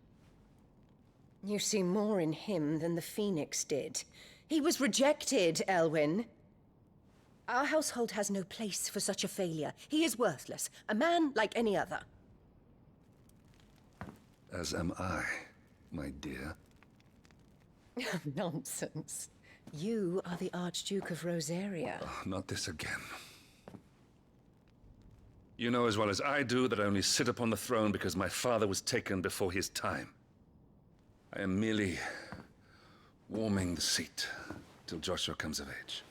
You see more in him than the Phoenix did. He was rejected, Elwyn. Our household has no place for such a failure. He is worthless, a man like any other. As am I, my dear. Nonsense. You are the Archduke of Rosaria. Oh, not this again. You know as well as I do that I only sit upon the throne because my father was taken before his time. I am merely warming the seat till Joshua comes of age.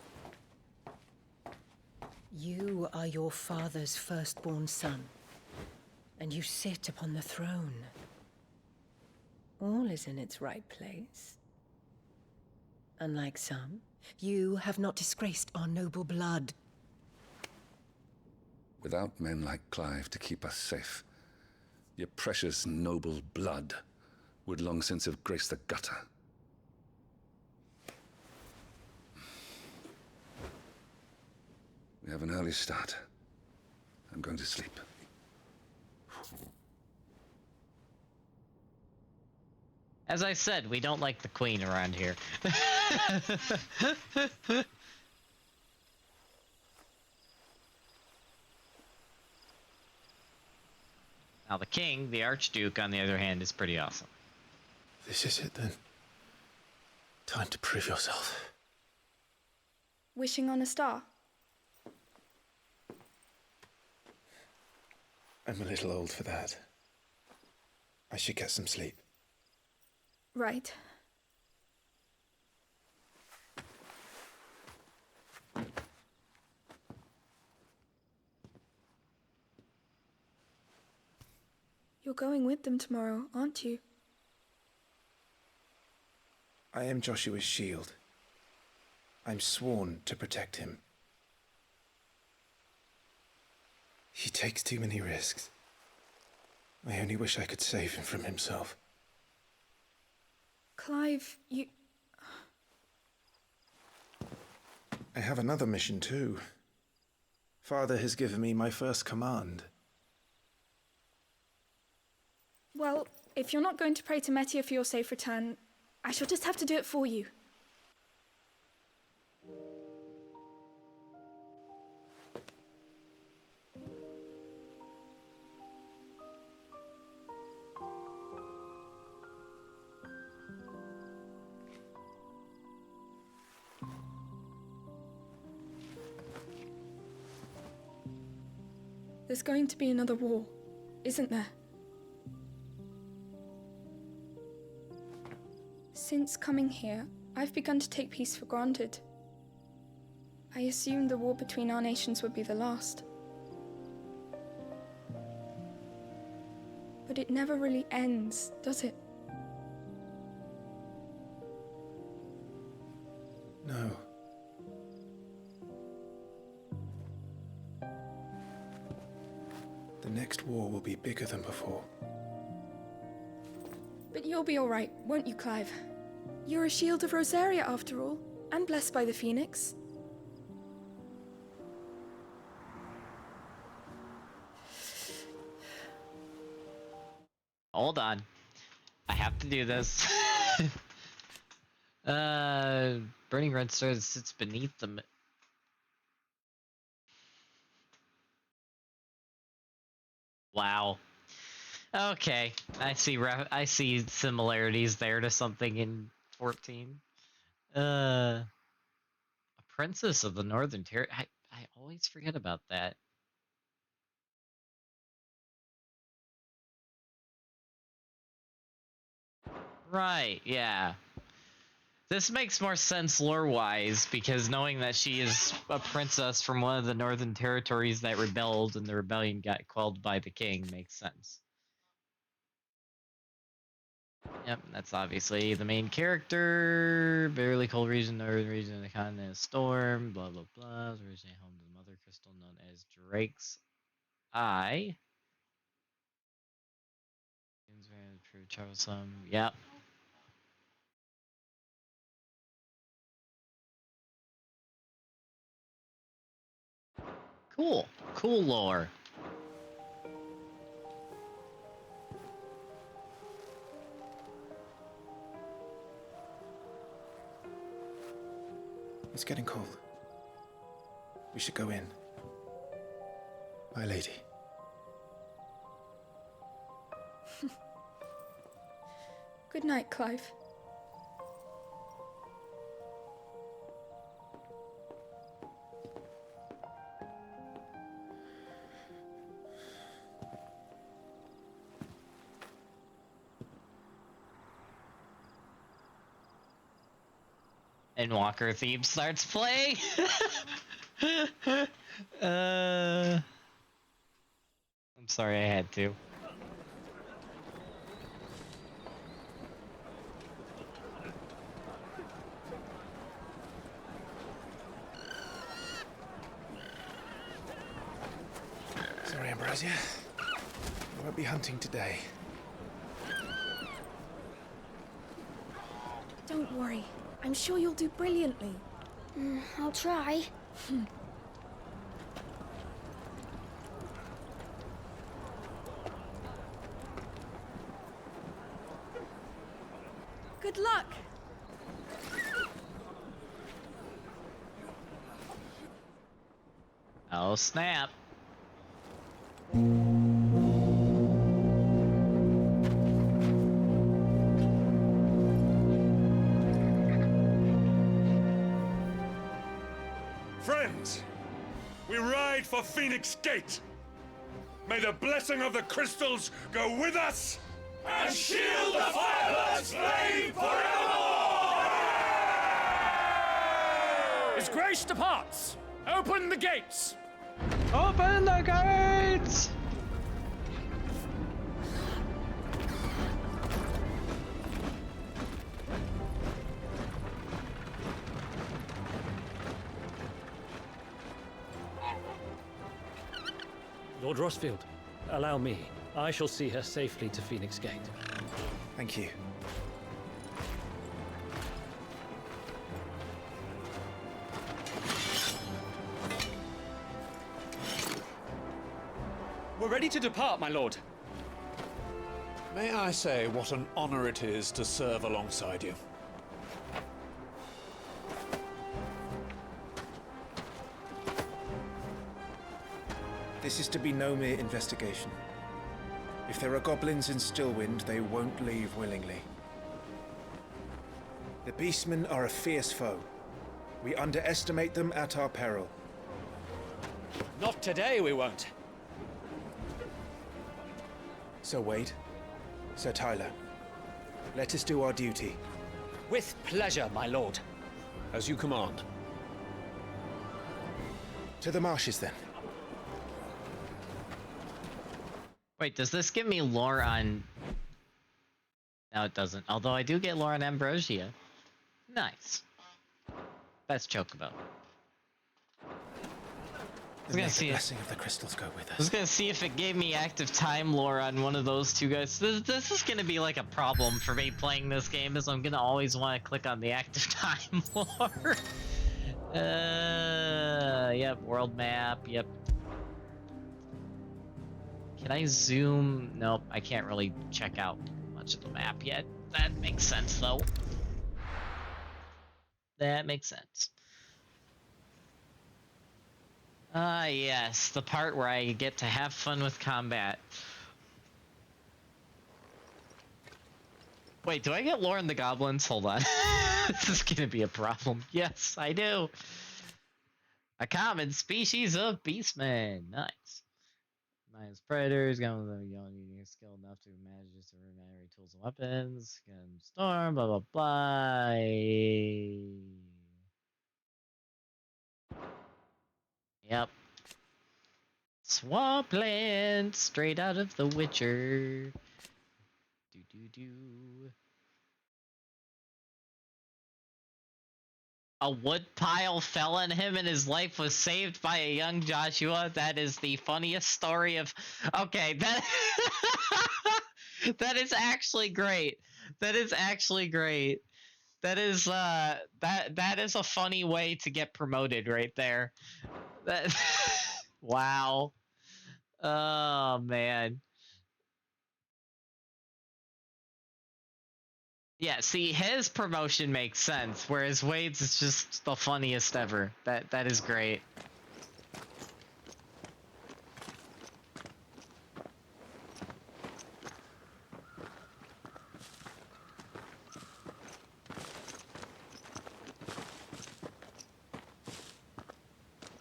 You are your father's firstborn son, and you sit upon the throne. All is in its right place. Unlike some, you have not disgraced our noble blood. Without men like Clive to keep us safe, your precious noble blood would long since have graced the gutter. We have an early start. I'm going to sleep. As I said, we don't like the queen around here. Now the king, the Archduke, on the other hand, is pretty awesome. This is it then. Time to prove yourself. Wishing on a star? I'm a little old for that. I should get some sleep. Right. You're going with them tomorrow, aren't you? I am Joshua's shield. I'm sworn to protect him. He takes too many risks. I only wish I could save him from himself. Clive, you... I have another mission too. Father has given me my first command. Well, if you're not going to pray to Metia for your safe return, I shall just have to do it for you. There's going to be another war, isn't there? Since coming here, I've begun to take peace for granted. I assumed the war between our nations would be the last. But it never really ends, does it? No. The next war will be bigger than before. But you'll be all right, won't you, Clive? You're a shield of Rosaria, after all, and blessed by the Phoenix. Hold on. I have to do this. Burning red sword sits beneath them. Wow. Okay, I see similarities there to something in 14. A princess of the Northern Territory. I always forget about that. Right, yeah. This makes more sense lore-wise, because knowing that she is a princess from one of the Northern Territories that rebelled and the rebellion got quelled by the king makes sense. Yep, that's obviously the main character. Barely cold region, northern region of the continent is storm, blah blah blah. Is originally home to the mother crystal known as Drake's Eye. True troublesome. Yep. Cool. Cool lore. It's getting cold. We should go in. My lady. Good night, Clive. And Walker theme starts playing. I'm sorry I had to. Sorry, Ambrosia. I won't be hunting today. Don't worry. I'm sure you'll do brilliantly. I'll try. Good luck! Oh, snap. Friends, we ride for Phoenix Gate. May the blessing of the crystals go with us and shield the Firebird's flame forevermore! As grace departs, open the gates! Open the gates! Lord Rossfield, allow me. I shall see her safely to Phoenix Gate. Thank you. We're ready to depart, my lord. May I say what an honor it is to serve alongside you? This is to be no mere investigation. If there are goblins in Stillwind, they won't leave willingly. The Beastmen are a fierce foe. We underestimate them at our peril. Not today, we won't. Sir Wade, Sir Tyler, let us do our duty. With pleasure, my lord. As you command. To the marshes, then. Wait, does this give me lore on... No, it doesn't. Although I do get lore on Ambrosia. Nice. Best Chocobo. I was gonna see the blessing of the crystals go with us. I was gonna see if it gave me active time lore on one of those two guys. This is gonna be like a problem for me playing this game, is I'm gonna always want to click on the active time lore. Yep, world map, yep. Can I zoom? Nope, I can't really check out much of the map yet. That makes sense, though. That makes sense. Ah, yes, the part where I get to have fun with combat. Wait, do I get lore in the goblins? Hold on. This is gonna be a problem. Yes, I do. A common species of beastmen. Nice. Nice predators, guns that you don't need skill enough to manage just ordinary tools and weapons. Can storm, blah blah blah. Yep. Swampland, straight out of The Witcher. Do do do. A wood pile fell on him and his life was saved by a young Joshua. That is the funniest story of... Okay, that... that is actually great. That is actually great. That is, that is a funny way to get promoted right there. That... Wow. Oh, man. Yeah, see, his promotion makes sense, whereas Wade's is just the funniest ever. That is great.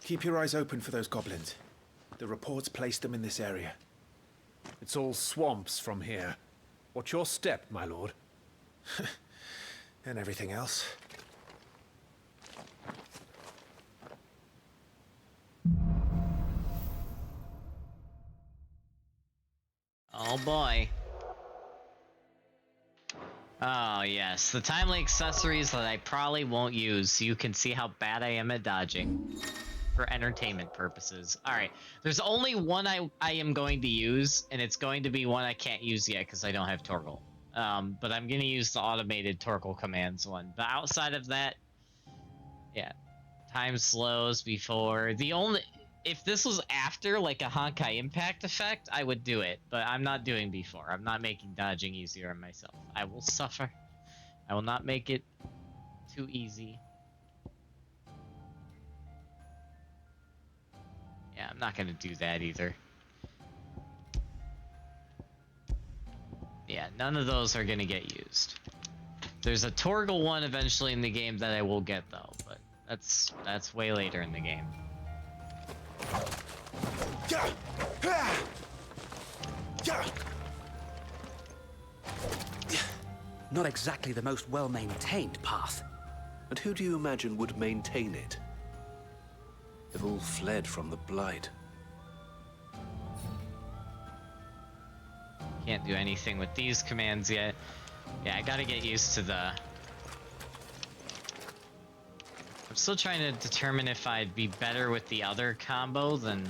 Keep your eyes open for those goblins. The reports placed them in this area. It's all swamps from here. What's your step, my lord? And everything else. Oh boy. Oh yes, the timely accessories that I probably won't use, so you can see how bad I am at dodging. For entertainment purposes. Alright, there's only one I am going to use, and it's going to be one I can't use yet because I don't have Torgal. But I'm going to use the automated Torgal commands one. But outside of that, yeah, time slows before. The only... If this was after, like, a Honkai Impact effect, I would do it. But I'm not doing before. I'm not making dodging easier on myself. I will suffer. I will not make it too easy. Yeah, I'm not gonna do that either. Yeah, none of those are gonna get used. There's a Torgal one eventually in the game that I will get though, but that's way later in the game. Not exactly the most well-maintained path. And who do you imagine would maintain it? They've all fled from the Blight. Can't do anything with these commands yet. Yeah, I gotta get used to the... I'm still trying to determine if I'd be better with the other combo than...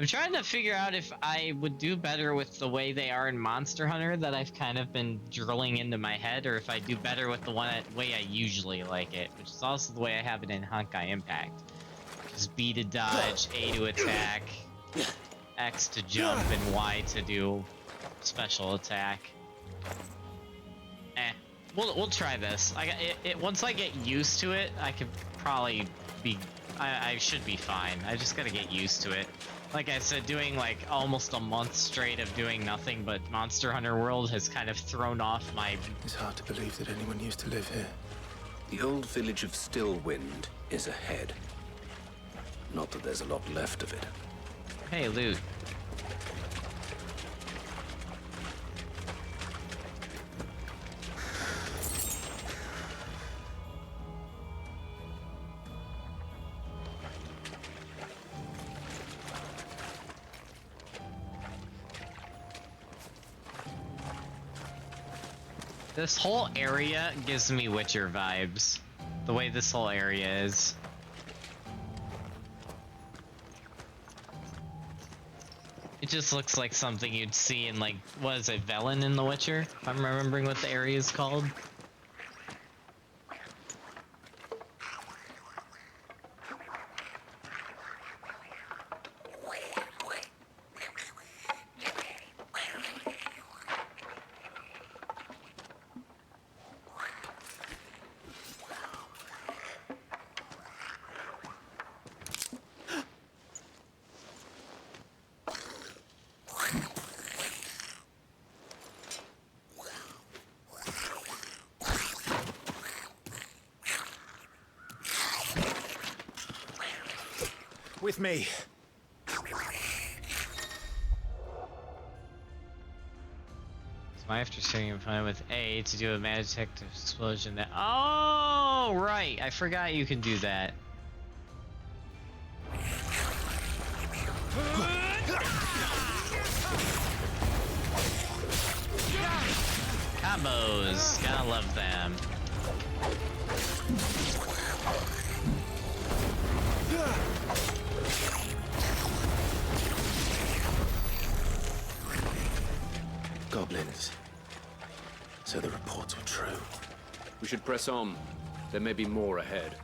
I'm trying to figure out if I would do better with the way they are in Monster Hunter that I've kind of been drilling into my head, or if I do better with the way I usually like it, which is also the way I have it in Honkai Impact. Just B to dodge, A to attack, X to jump, and Y to do special attack. We'll try this. Once I get used to it, I could probably be... I should be fine. I just gotta get used to it. Like I said, doing like almost a month straight of doing nothing but Monster Hunter World has kind of thrown off my... It's hard to believe that anyone used to live here. The old village of Stillwind is ahead. Not that there's a lot left of it. Hey, loot. This whole area gives me Witcher vibes. The way this whole area is. It just looks like something you'd see in, like, what is it, Velen in The Witcher? If I'm remembering what the area is called. With me. So after setting a plan with A to do a magic explosion that... Oh, right! I forgot you can do that. Combos! Gotta love them. Goblins. So the reports were true. We should press on. There may be more ahead.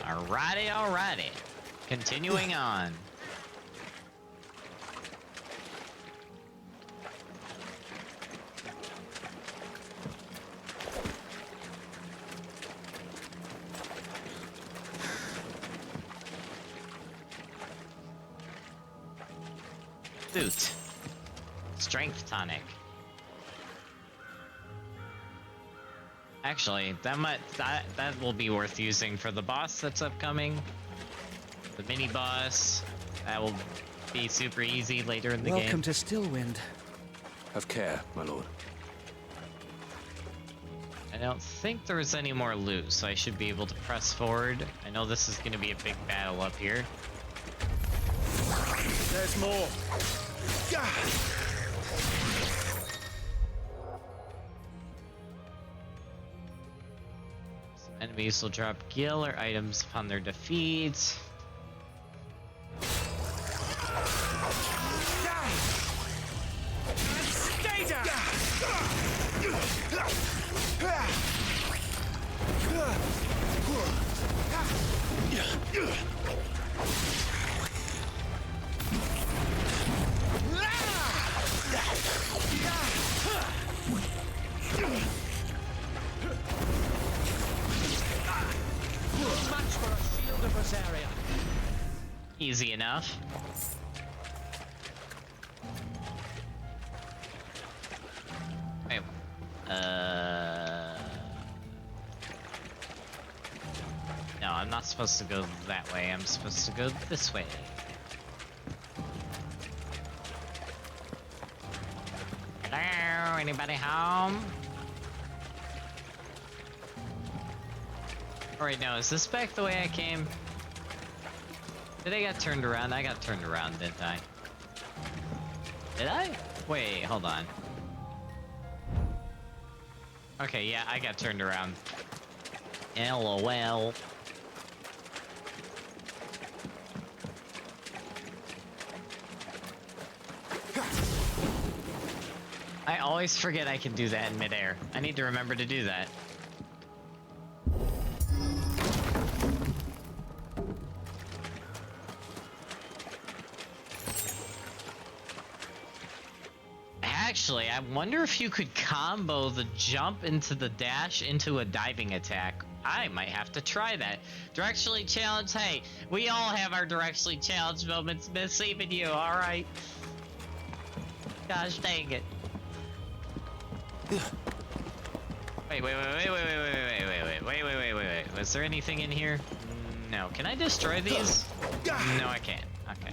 Alrighty, alrighty. Continuing on. Boot. Strength tonic. Actually, that will be worth using for the boss that's upcoming. The mini boss. That will be super easy later in the game. Welcome to Stillwind. Have care, my lord. I don't think there's any more loot, so I should be able to press forward. I know this is going to be a big battle up here. There's more. Some enemies will drop gil or items upon their defeat. Stay down. Much for a shield of Rosaria. Easy enough. Wait. No, I'm not supposed to go that way. I'm supposed to go this way. Hello? Anybody home? Alright, no, is this back the way I came? Did I get turned around? I got turned around, didn't I? Did I? Wait, hold on. Okay, yeah, I got turned around. LOL. I always forget I can do that in midair. I need to remember to do that. Actually, I wonder if you could combo the jump into the dash into a diving attack. I might have to try that. Directionally challenged, hey, we all have our directionally challenged moments, miss, even you, alright? Gosh dang it. Wait. Was there anything in here? No. Can I destroy these? No, I can't. Okay.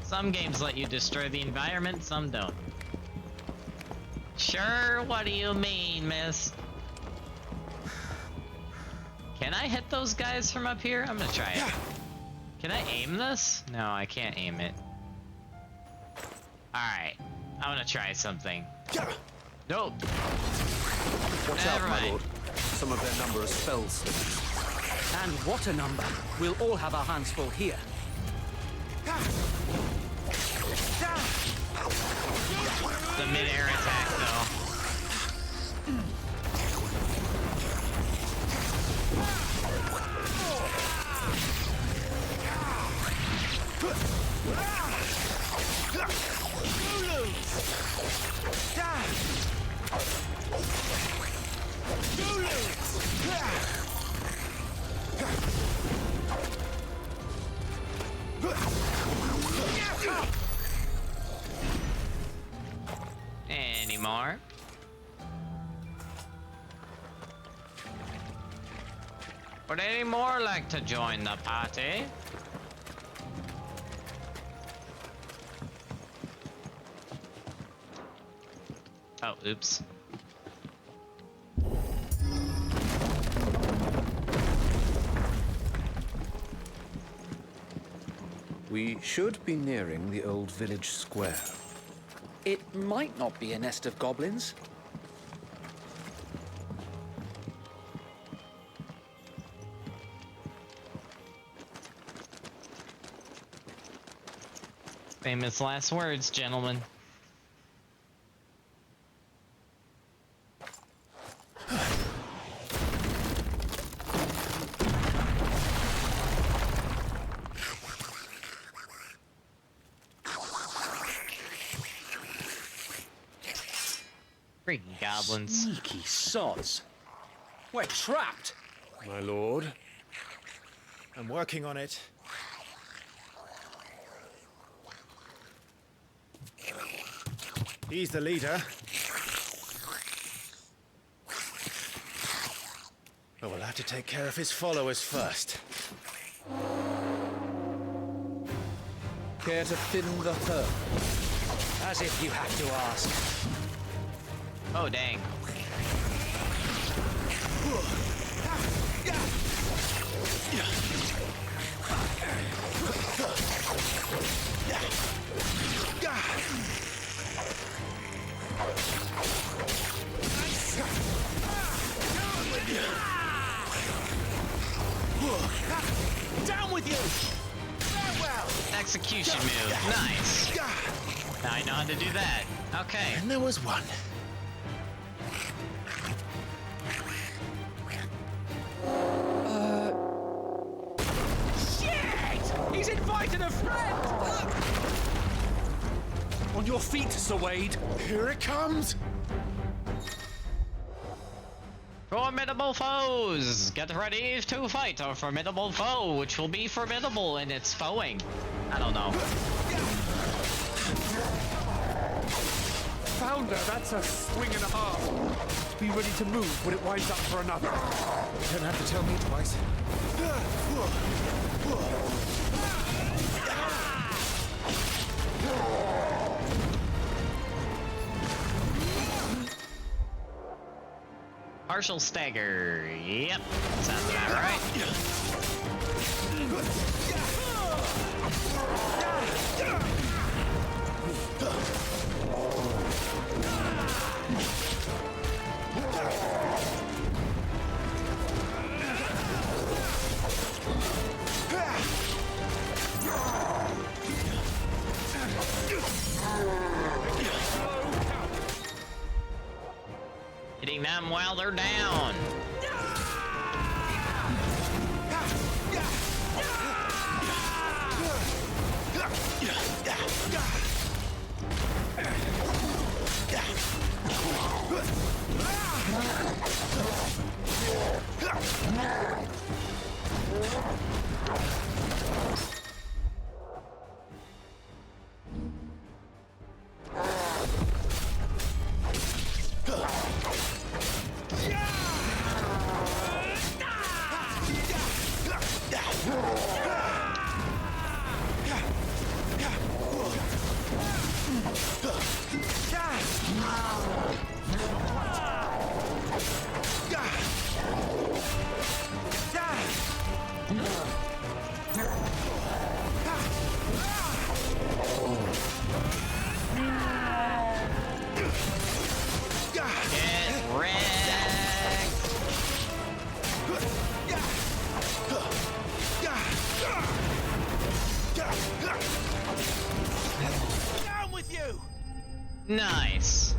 Some games let you destroy the environment, some don't. Sure, what do you mean, miss? Can I hit those guys from up here? I'm gonna try it. Can I aim this? No, I can't aim it. Alright. I'm gonna try something. Nope. Watch out, my lord. Some of their number are spells. And what a number. We'll all have our hands full here. The mid-air attack, though. Any more? Would any more like to join the party? Oh, oops. We should be nearing the old village square. It might not be a nest of goblins. Famous last words, gentlemen. Freaking goblins. Sneaky sods. We're trapped. My lord. I'm working on it. He's the leader. But we'll have to take care of his followers first. Care to thin the herd? As if you have to ask. Oh, dang. Down with you! Farewell! Execution move. Nice. Now I know how to do that. Okay. And there was one. Shit! He's invited a friend! On your feet, Sir Wade. Here it comes! Formidable foes! Get ready to fight a formidable foe, which will be formidable in its foeing. I don't know. Founder, that's a swing and a half. Be ready to move when it winds up for another. You don't have to tell me twice. Partial stagger. Yep. Sounds about right. Hitting them while they're down. Down with you! Nice.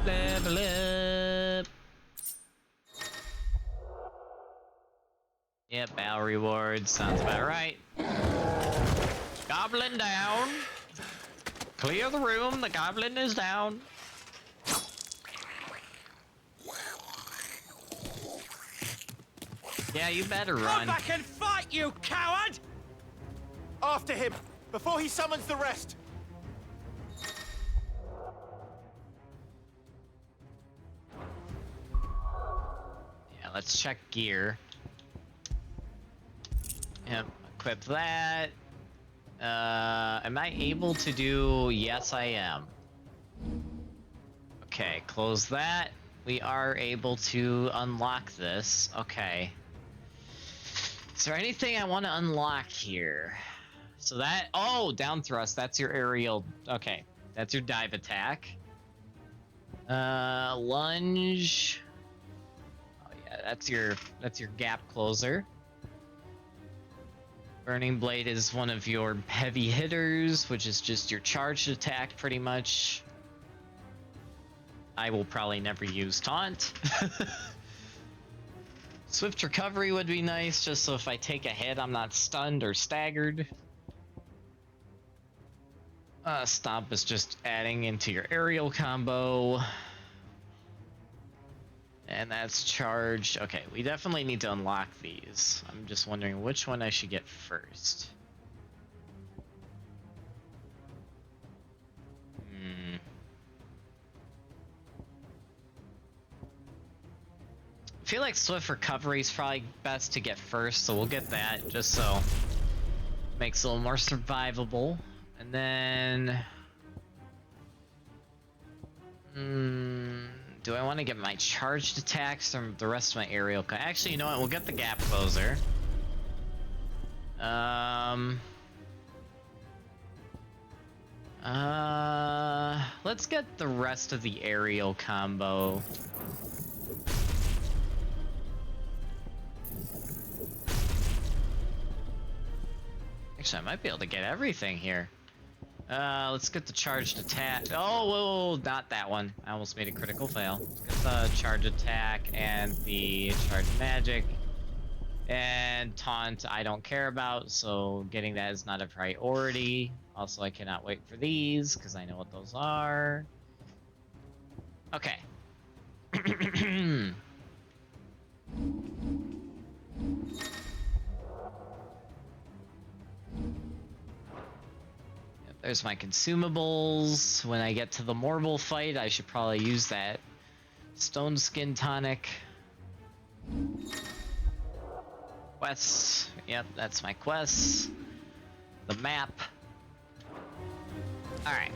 Level up. Yep, battle rewards. Sounds about right. Goblin down. Clear the room. The goblin is down. Yeah, you better run. Come back and fight, you coward! After him, before he summons the rest. Yeah, let's check gear. Yep, equip that. Am I able to do? Yes, I am. Okay, close that. We are able to unlock this. Okay. Is there anything I want to unlock here? So that, oh, down thrust, that's your aerial, okay. That's your dive attack. Lunge. Oh yeah, that's your gap closer. Burning Blade is one of your heavy hitters, which is just your charged attack pretty much. I will probably never use Taunt. Swift recovery would be nice, just so if I take a hit, I'm not stunned or staggered. Stomp is just adding into your aerial combo. And that's charged. Okay, we definitely need to unlock these. I'm just wondering which one I should get first. I feel like Swift Recovery is probably best to get first, so we'll get that, just so it makes it a little more survivable. And then... do I want to get my charged attacks or the rest of my aerial? Actually, you know what? We'll get the Gap Closer. Let's get the rest of the aerial combo. Actually, I might be able to get everything here. Let's get the charged attack. Oh, whoa, not that one. I almost made a critical fail. Let's get the charged attack and the charged magic. And taunt I don't care about, so getting that is not a priority. Also, I cannot wait for these, because I know what those are. Okay. There's my consumables. When I get to the Morble fight, I should probably use that Stone Skin Tonic. Quests. Yep, that's my quests. The map. Alright.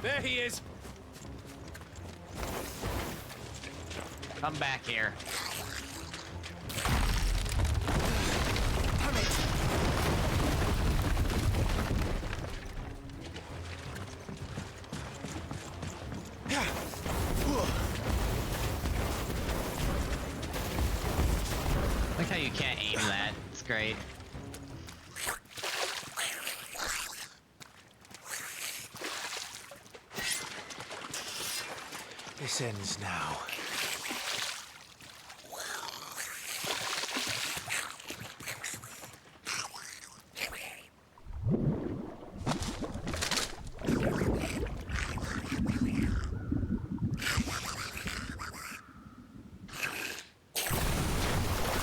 There he is! Come back here. I like how you can't aim that. It's great. This ends now.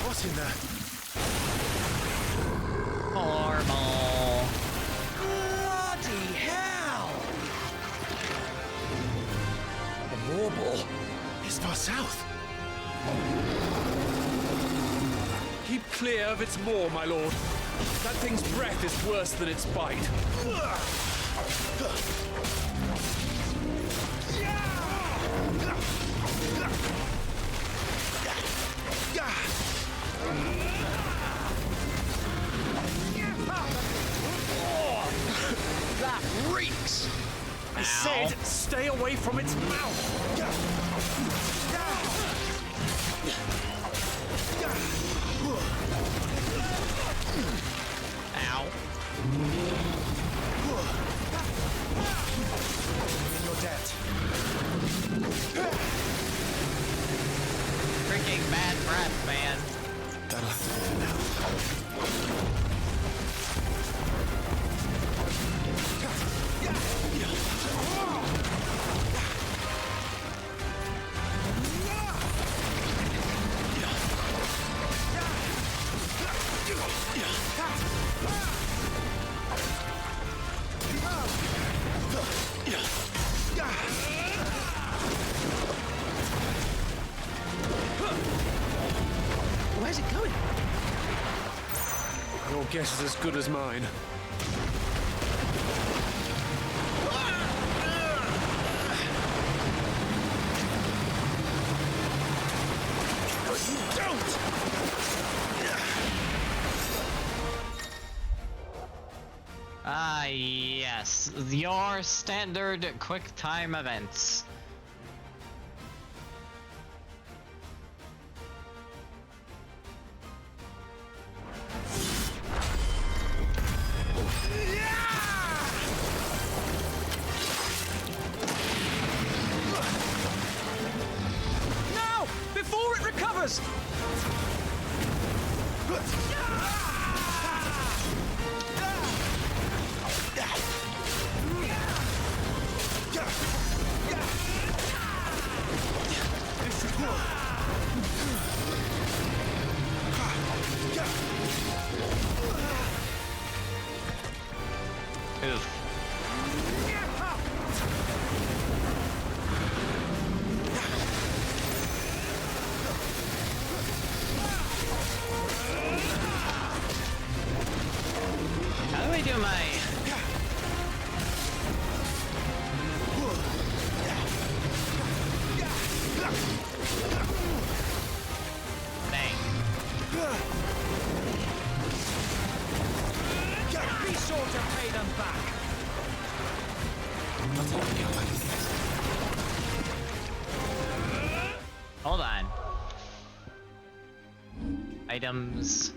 What's in there? Horrible. Bloody hell! The Morble is far south. Keep clear of its maw, my lord. That thing's breath is worse than its bite. That reeks! I said, stay away from its mouth! Ow. In your debt. Freaking bad breath, man. That'll do now. Where's it going? Your guess is as good as mine. Ah, yes. Your standard quick time events. us! Oof. How do I do my... Bang. Be sure to pay them back! Hold on. Items.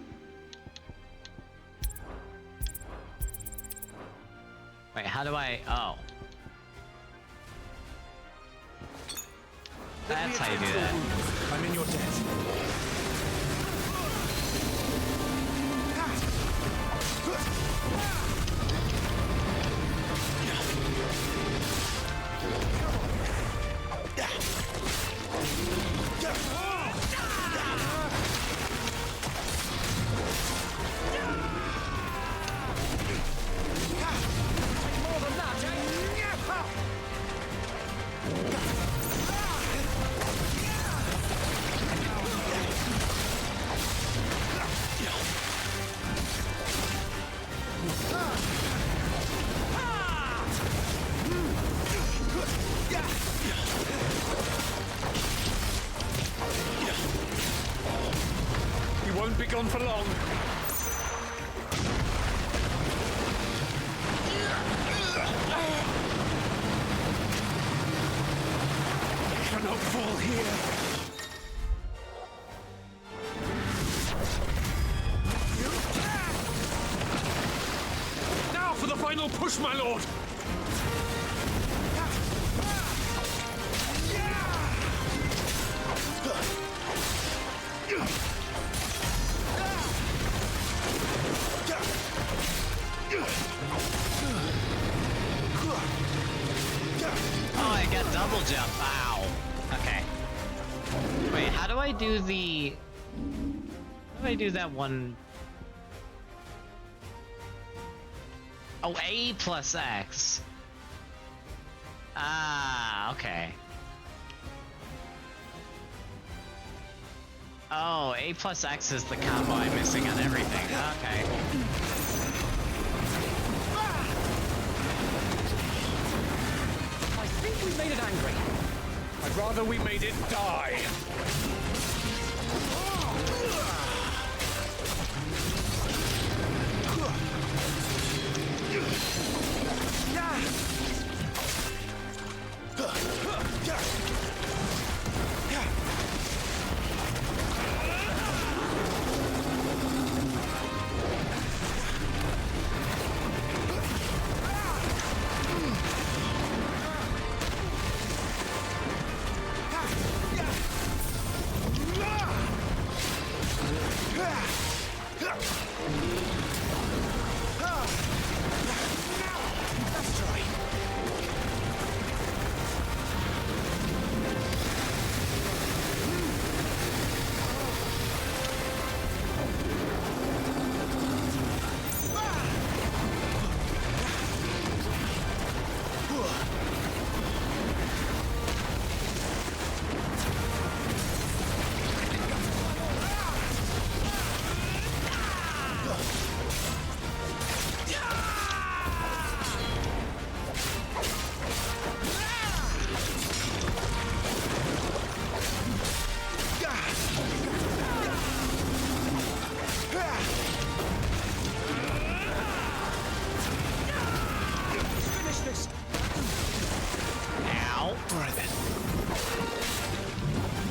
Wait, how do I... Oh. That's how you do that. I'm in your debt. You won't be gone for long. I cannot fall here. Now for the final push, my lord! Oh, I got double jump. Ow. Okay. Wait, how do I do the... How do I do that one? Oh, A plus X. Ah, okay. Oh, A plus X is the combo I'm missing on everything. Okay. I think we made it angry. I'd rather we made it die.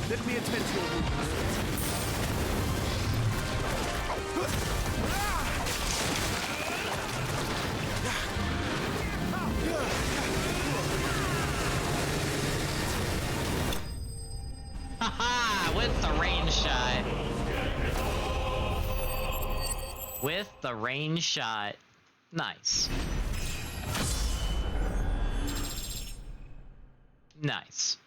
Let me attend to your wounds. Haha! With the rain range shot. With the range shot. Nice. Nice.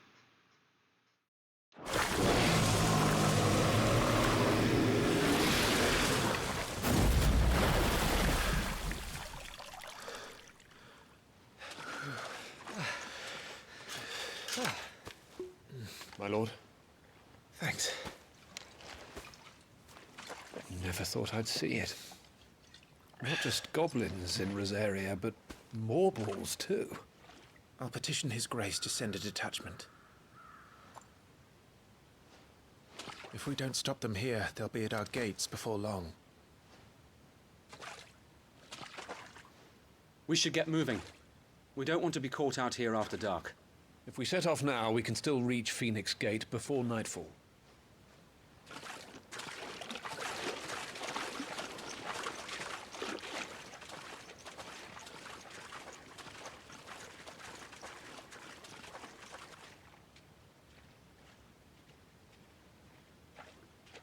My lord. Thanks. Never thought I'd see it. Not just goblins in Rosaria, but mortals too. I'll petition His Grace to send a detachment. If we don't stop them here, they'll be at our gates before long. We should get moving. We don't want to be caught out here after dark. If we set off now, we can still reach Phoenix Gate before nightfall.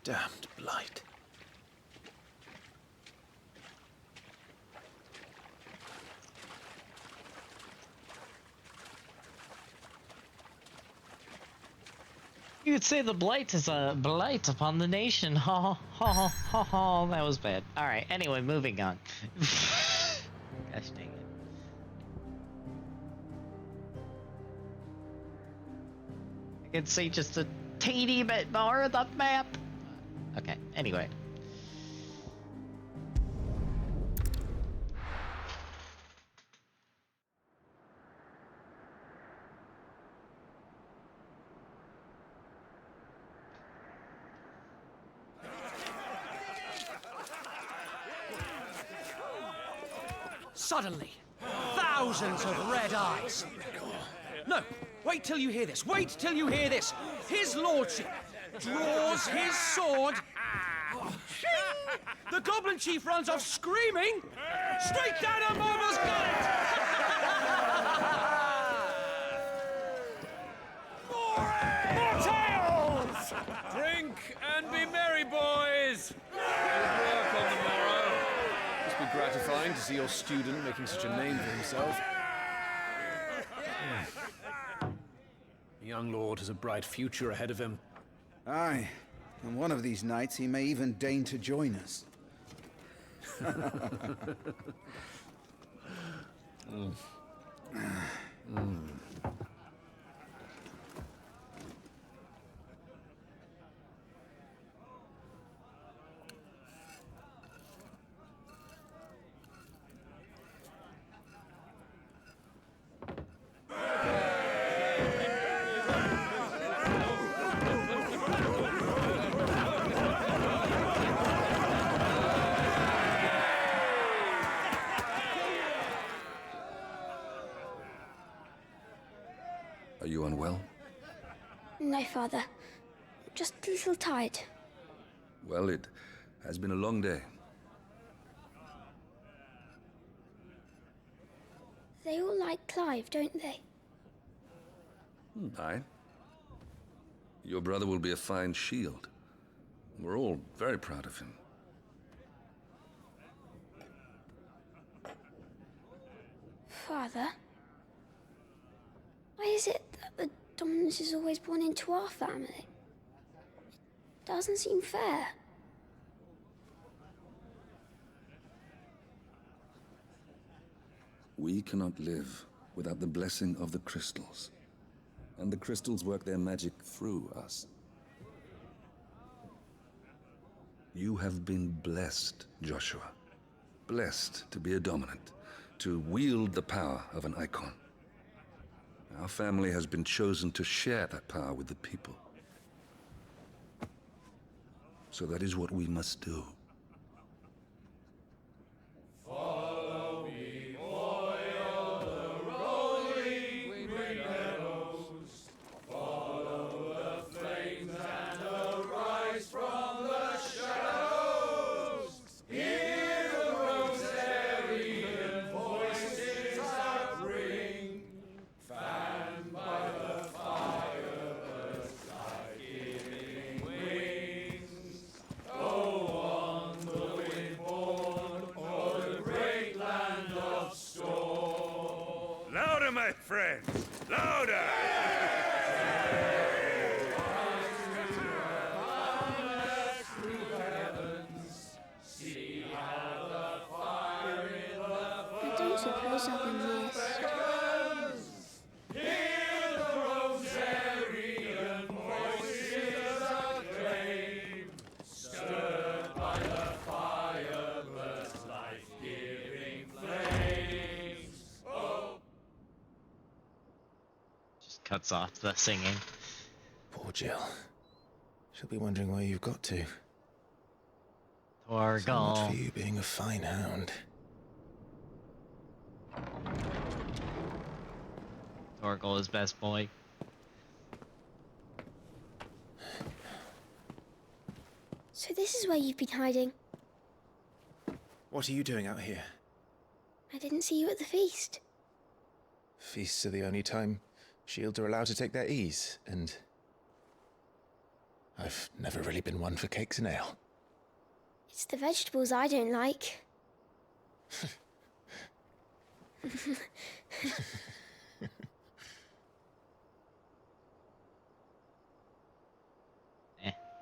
Damned blight. You could say the blight is a blight upon the nation. Ha ha ha ha ha. That was bad. Alright, anyway, moving on. Gosh dang it. I could say just a teeny bit more of the map. Okay, anyway. Suddenly, thousands of red eyes. No, wait till you hear this. Wait till you hear this. His lordship draws his sword. The goblin chief runs off screaming straight down a marvel's gullet. More tales! Drink and be merry, boys! Good work on the morrow. Must be gratifying to see your student making such a name for himself. The young lord has a bright future ahead of him. Aye, and one of these nights he may even deign to join us. Are you unwell? No, Father. Just a little tired. Well, it has been a long day. They all like Clive, don't they? Aye. Your brother will be a fine shield. We're all very proud of him. Father? Why is it that the dominance is always born into our family? It doesn't seem fair. We cannot live without the blessing of the crystals. And the crystals work their magic through us. You have been blessed, Joshua. Blessed to be a dominant, to wield the power of an icon. Our family has been chosen to share that power with the people. So that is what we must do. Follow me, boy, the rolling green meadows. Follow the flames and arise from the shadows. Hear the rosarian voices that ring. Fanned by the fire, birds life-giving wings. cuts off the singing. Poor Jill. She'll be wondering where you've got to. Torgal. So much for you being a fine hound. Torgal is best boy. So this is where you've been hiding. What are you doing out here? I didn't see you at the feast. Feasts are the only time shields are allowed to take their ease, and I've never really been one for cakes and ale. It's the vegetables I don't like.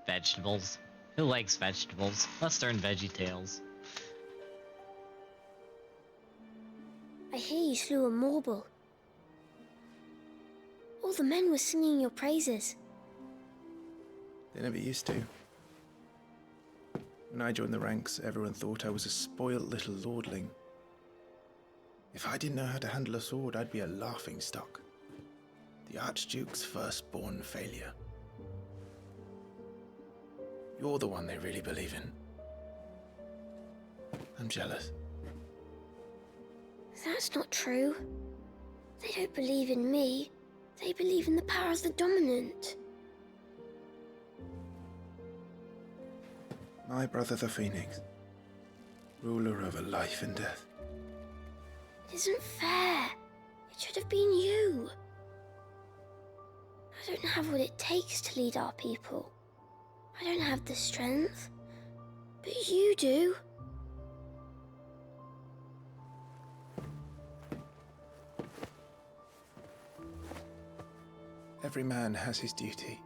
Vegetables. Who likes vegetables? Let's learn VeggieTales. I hear you slew a Morble. All the men were singing your praises. They never used to. When I joined the ranks, everyone thought I was a spoilt little lordling. If I didn't know how to handle a sword, I'd be a laughingstock. The Archduke's firstborn failure. You're the one they really believe in. I'm jealous. That's not true. They don't believe in me. They believe in the power of the dominant. My brother the Phoenix, ruler over life and death. It isn't fair. It should have been you. I don't have what it takes to lead our people. I don't have the strength. But you do. Every man has his duty.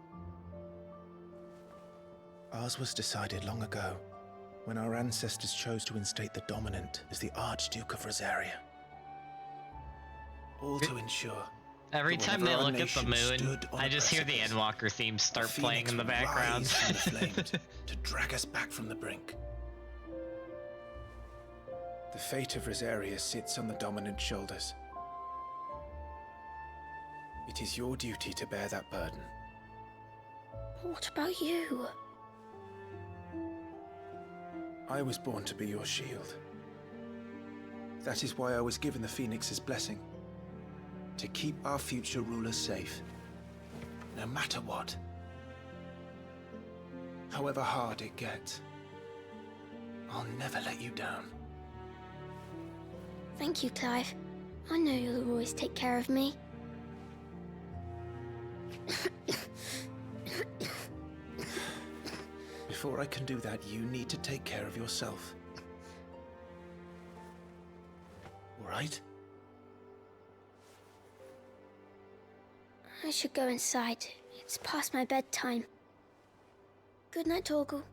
Ours was decided long ago, when our ancestors chose to instate the dominant as the Archduke of Rosaria. All to ensure Every that time they whenever our look at the nation moon, stood on I a just hear the precipice, Endwalker theme start the playing Phoenix in the would background. rise from the flames to drag us back from the brink. The fate of Rosaria sits on the dominant shoulders. It is your duty to bear that burden. What about you? I was born to be your shield. That is why I was given the Phoenix's blessing. To keep our future rulers safe. No matter what. However hard it gets. I'll never let you down. Thank you, Clive. I know you'll always take care of me. Before I can do that, you need to take care of yourself. All right? I should go inside. It's past my bedtime. Good night, Torgal.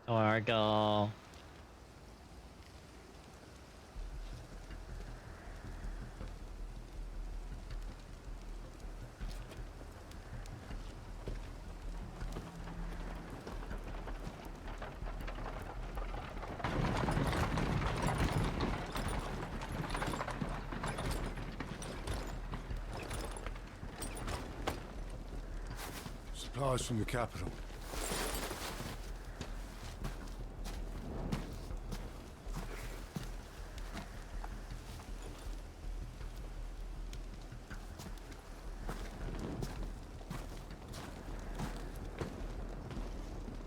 Torgal. Supplies from the capital.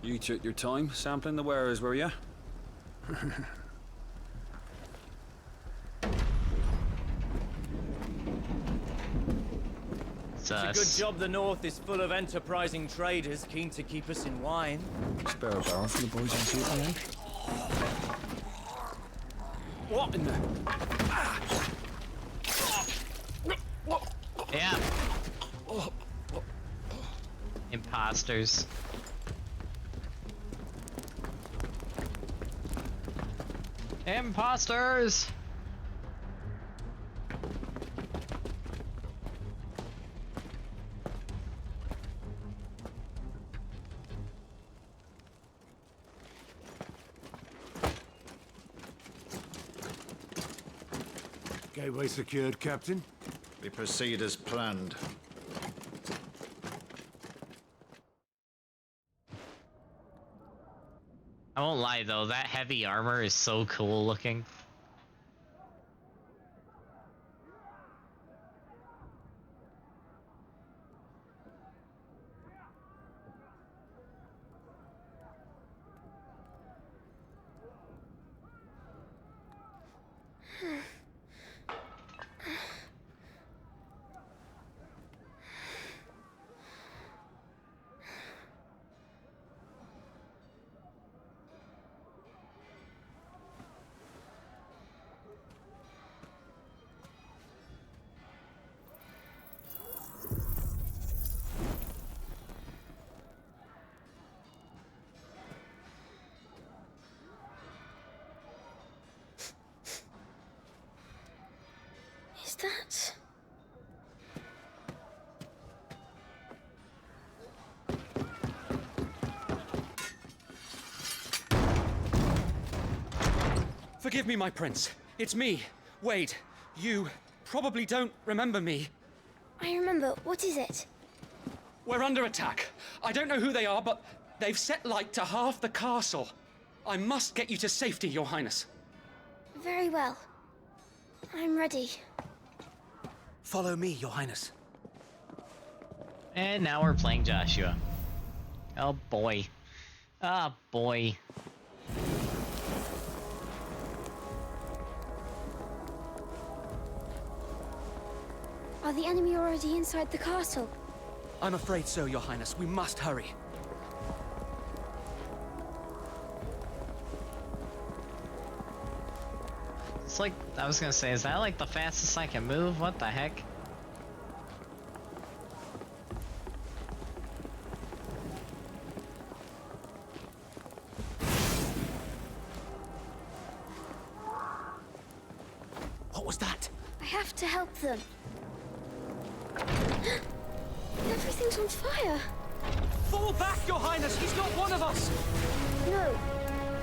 You took your time sampling the wares, were you? It's a good job the North is full of enterprising traders keen to keep us in wine. Spare a barrel for the boys on duty, eh? What in the... Yeah. Imposters. Imposters! Gateway secured, Captain. We proceed as planned. I won't lie though, that heavy armor is so cool looking. Is that... Forgive me, my prince. It's me, Wade. You probably don't remember me. I remember. What is it? We're under attack. I don't know who they are, but they've set light to half the castle. I must get you to safety, Your Highness. Very well. I'm ready. Follow me, Your Highness. And now we're playing Joshua. Oh boy. Oh boy. Are the enemy already inside the castle? I'm afraid so, Your Highness. We must hurry. It's like, I was gonna say, is that like the fastest I can move? What the heck? What was that? I have to help them. Everything's on fire. Fall back, Your Highness! He's not one of us! No,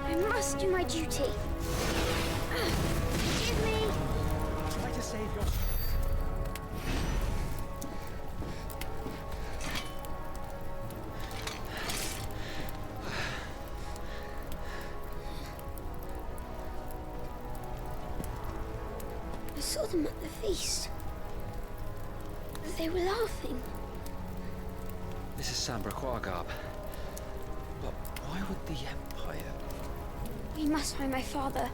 I must do my duty. Forgive me. Try to save your... I saw them at the feast. They were laughing. This is Sambra Quagab. But why would the Empire... We must find my father.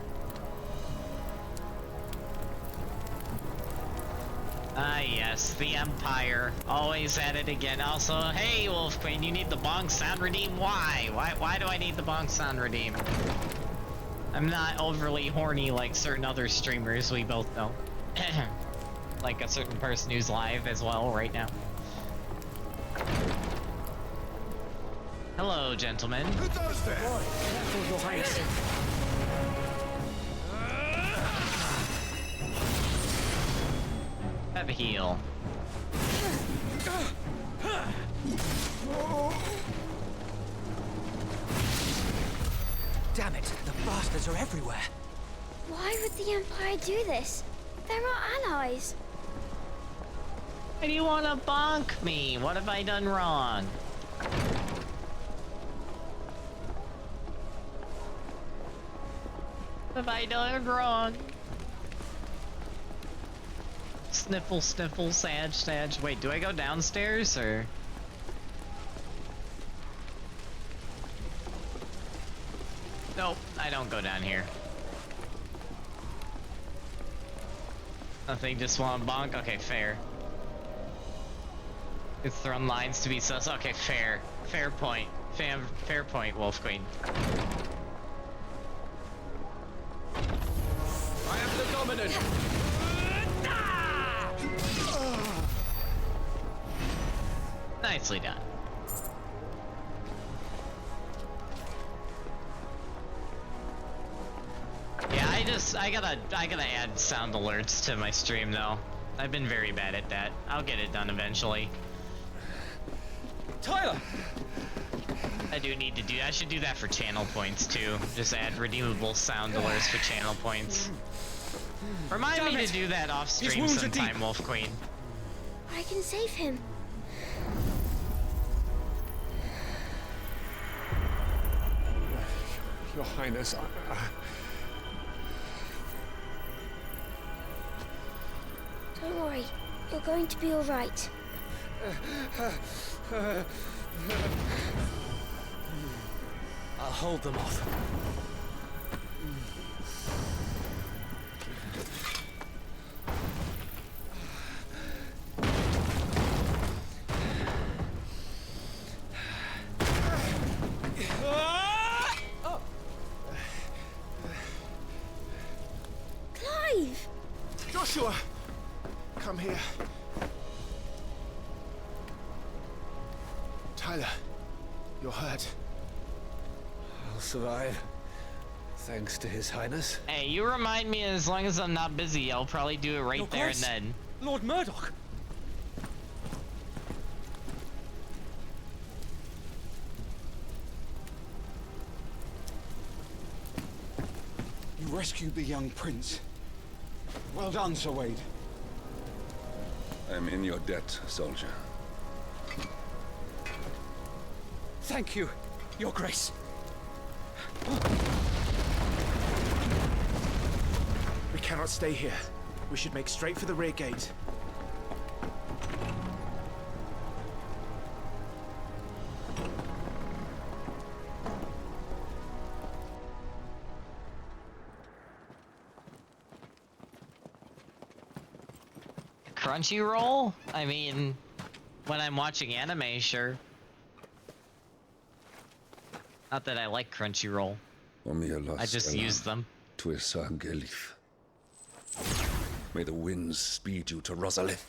Ah yes, the Empire. Always at it again. Also, hey Wolf Queen, you need the Bong Sound Redeem? Why? Why do I need the Bong Sound Redeem? I'm not overly horny like certain other streamers, we both know. Like a certain person who's live as well right now. Hello, gentlemen. Who does that? Careful, Your Highness. Have a heal. Damn it, the bastards are everywhere. Why would the Empire do this? They're our allies. Why do you want to bonk me? What have I done wrong? What have I done wrong? Sniffle, sniffle, sag, sag. Wait, do I go downstairs or? Nope, I don't go down here. Nothing, just want to bonk? Okay, fair. It's thrown lines to be sus. Okay, fair. Fair point. Fair point, Wolf Queen. I am the dominant. Nicely done. Yeah, I gotta add sound alerts to my stream though. I've been very bad at that. I'll get it done eventually. Tyler! I do need to do. I should do that for channel points too. Just add redeemable sound alerts for channel points. Remind Damn me it. to do that off His stream wounds are sometime, deep. Wolf Queen. I can save him. Your Highness, Don't worry. You're going to be all right. I'll hold them off. Clive! Joshua! Come here. Tyler, you're hurt. I'll survive. Thanks to His Highness. Hey, you remind me as long as I'm not busy, I'll probably do it right Your there Grace, and then. Lord Murdoch! You rescued the young prince. Well done, Sir Wade. I'm in your debt, soldier. Thank you, Your Grace. We cannot stay here. We should make straight for the rear gate. Crunchyroll? I mean, when I'm watching anime, sure. Not that I like Crunchyroll. I just use them. Gelith. May the winds speed you to Rosalith.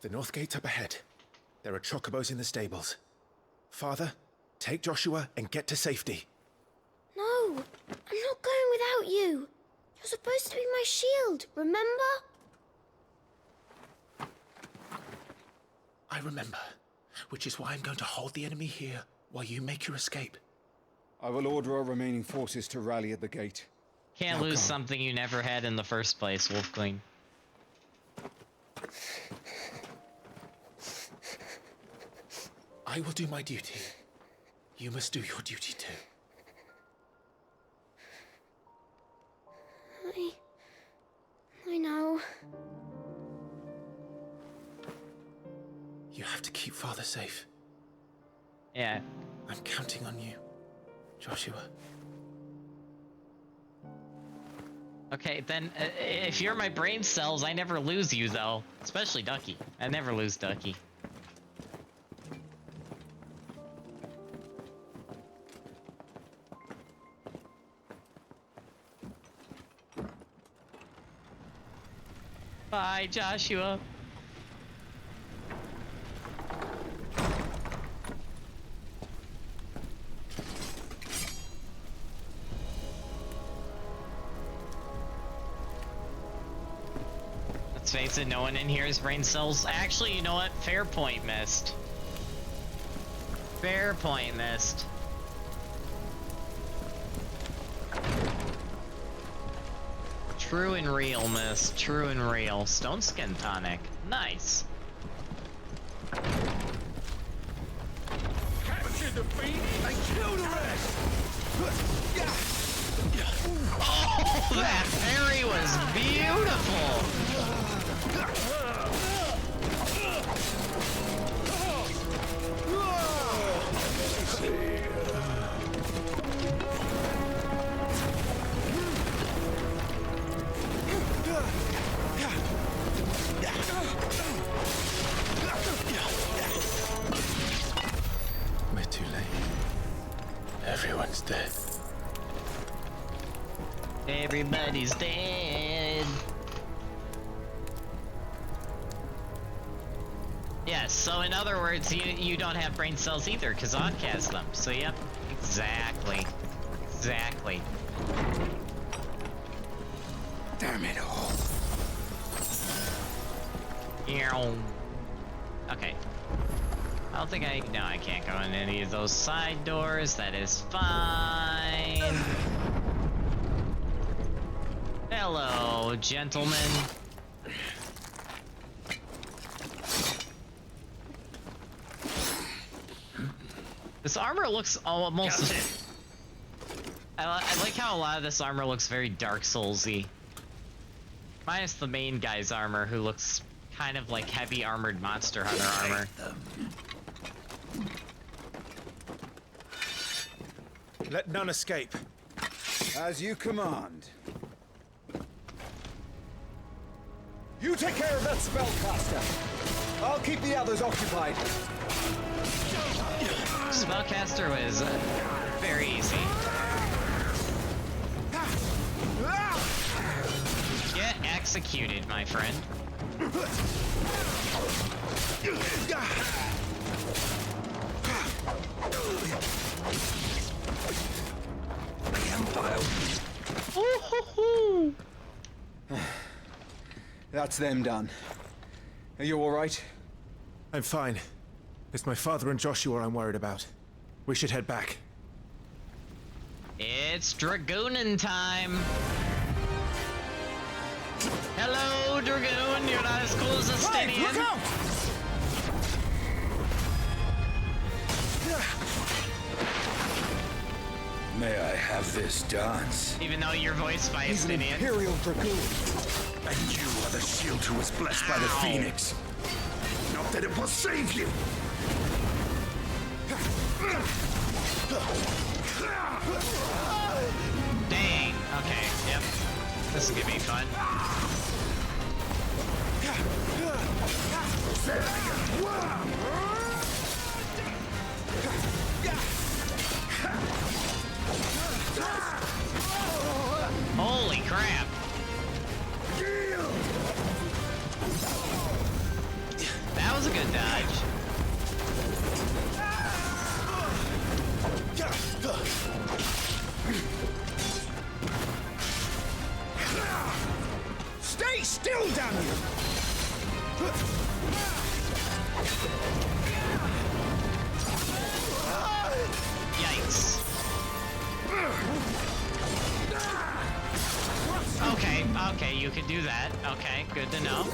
The north gate's up ahead. There are chocobos in the stables. Father, take Joshua and get to safety. No, I'm not going without you. You're supposed to be my shield, remember? I remember, which is why I'm going to hold the enemy here while you make your escape. I will order our remaining forces to rally at the gate. Can't lose something you never had in the first place, Wolf Queen. I will do my duty. You must do your duty too. I know. You have to keep Father safe. Yeah. I'm counting on you, Joshua. Okay, then, if you're my brain cells, I never lose you, though. Especially Ducky. I never lose Ducky. Bye, Joshua. Let's face it, no one in here has brain cells. Actually, you know what? Fair point, Mist. Fair point, Mist. True and real, Mist. True and real. Stone Skin Tonic. Nice. Captured the Phoenix and killed the rest! Oh, that fairy was beautiful! We're too late. Everyone's dead. Everybody's dead. Yes, so in other words, you don't have brain cells either, because Odd cast them. So yep, exactly. Exactly. Damn it all. Okay. I don't think no, I can't go in any of those side doors. That is fine. Hello, gentlemen. This armor looks almost... I like how a lot of this armor looks very Dark Souls-y. Minus the main guy's armor, who looks kind of like heavy armored Monster Hunter armor. Let none escape. As you command. You take care of that spellcaster. I'll keep the others occupied. Spellcaster was very easy. Get executed, my friend. That's them done. Are you all right? I'm fine. It's my father and Joshua I'm worried about. We should head back. It's Dragoonin time. Hello, Dragoon. You're not as cool as a Stadium. Look out! May I have this dance? Even though you're voiced by a He's an Stadium. Imperial Dragoon. And you are the shield who was blessed by the Phoenix. Not that it will save you. Dang. Okay. Yep. This is gonna be fun. Holy crap. That was a good dodge. Stay still, damn you! Yikes. Okay, you can do that. Okay, good to know.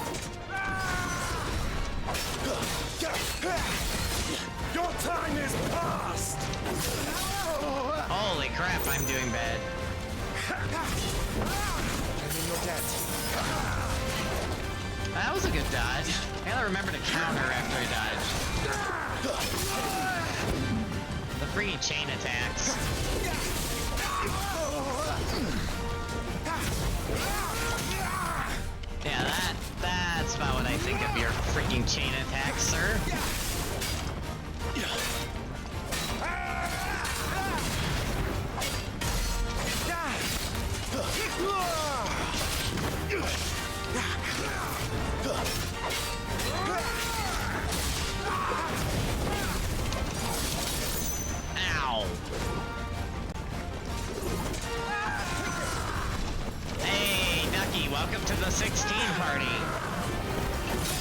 Your time is past! Holy crap, I'm doing bad. That was a good dodge. I gotta remember to counter after I dodge. The freaking chain attacks. Yeah, that's about what I think of your freaking chain attacks, sir. Ow. Hey, Nucky, welcome to the 16 party.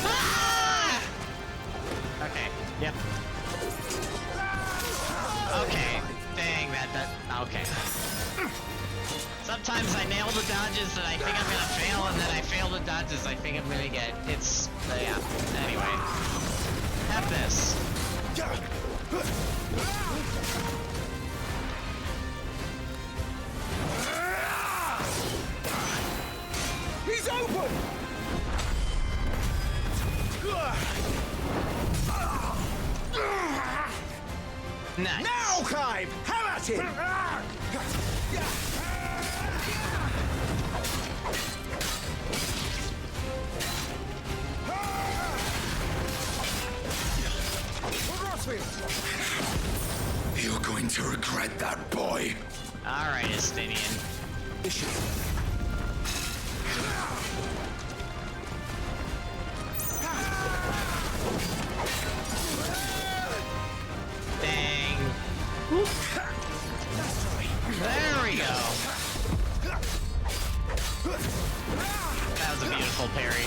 Ah! Okay, yep. Okay, dang, okay. Sometimes I nail the dodges that I think I'm gonna fail, and then I fail the dodges I think I'm gonna get. Yeah, anyway. Have this. He's open! Nice. Now, Clive! Have at him! You're going to regret that, boy. Alright, Estinian. Dang. There we go. That was a beautiful parry.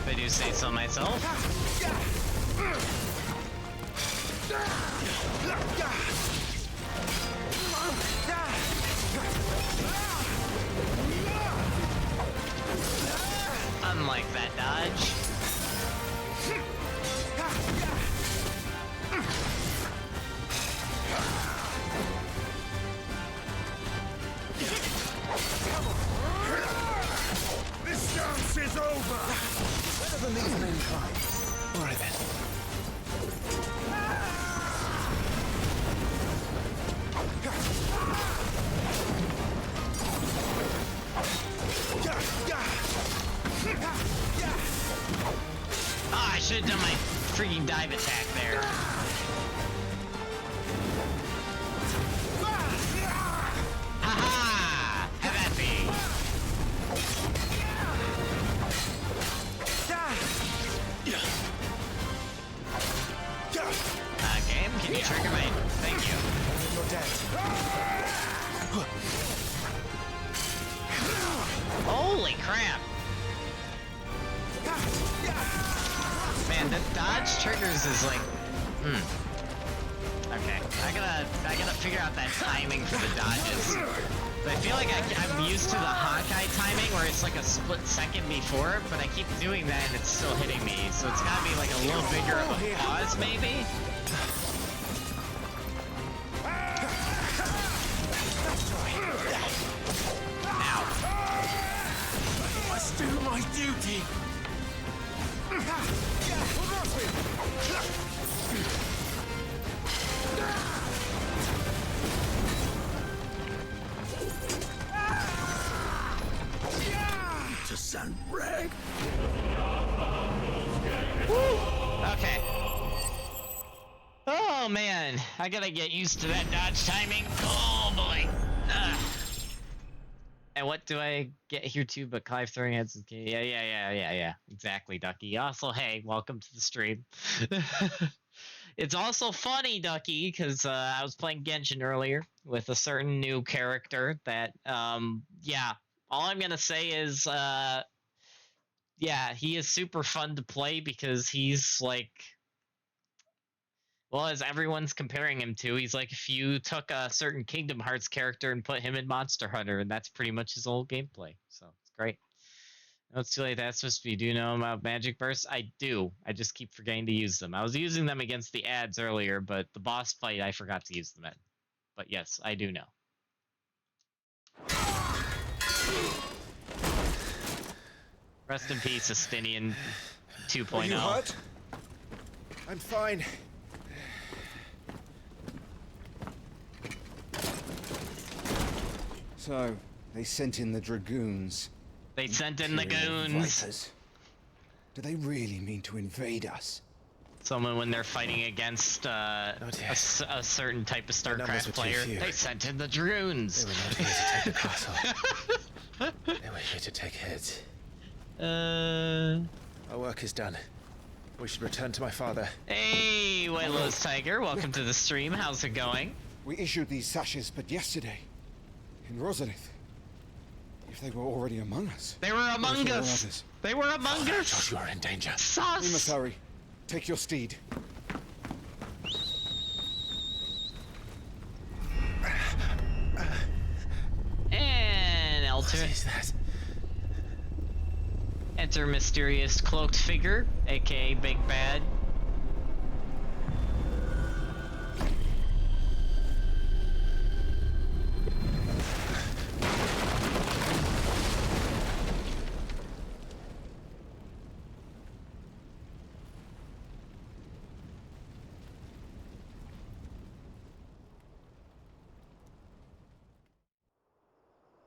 if I do say so myself. Unlike that dodge. This dance is over! Better than these mankind. All right then. Oh, I should have done my freaking dive attack there. Haha! Have at me! Game, can you trigger my... Thank you. You're dead. Holy crap! Man, the dodge triggers is like... Okay, I gotta figure out that timing for the dodges. But I feel like I'm used to the Hawkeye timing where it's like a split second before, but I keep doing that and it's still hitting me. So it's gotta be like a little bigger of a pause, maybe? Ow. I must do my duty! To Sandbrag. Okay. Oh man, I gotta get used to that dodge timing. Oh boy. Ugh. And what do I get here too but Clive throwing heads? Yeah. Exactly, Ducky. Also, hey, welcome to the stream. It's also funny, Ducky, because I was playing Genshin earlier with a certain new character that, yeah, all I'm gonna say is, yeah, he is super fun to play because he's like, well, as everyone's comparing him to, he's like if you took a certain Kingdom Hearts character and put him in Monster Hunter, and that's pretty much his whole gameplay. So it's great. No, it's too late. That's supposed to be. Do you know about Magic Bursts? I do. I just keep forgetting to use them. I was using them against the ads earlier, but the boss fight I forgot to use them in. But yes, I do know. Rest in peace, Estinian 2.0. Are you hurt? I'm fine. So, they sent in the Dragoons. They sent in the goons. Vipers. Do they really mean to invade us? Someone when they're fighting against a certain type of StarCraft player, they sent in the Dragoons. They were not here to take the castle. They were here to take heads. Our work is done. We should return to my father. Hey, Waylo's Tiger, welcome to the stream. How's it going? We issued these sashes but yesterday. In Rosalith. If they were already among us. They were among us! They were among us! Josh, you are in danger. Sus! We must hurry. Take your steed. And Elter. What is that? Enter mysterious cloaked figure, aka Big Bad.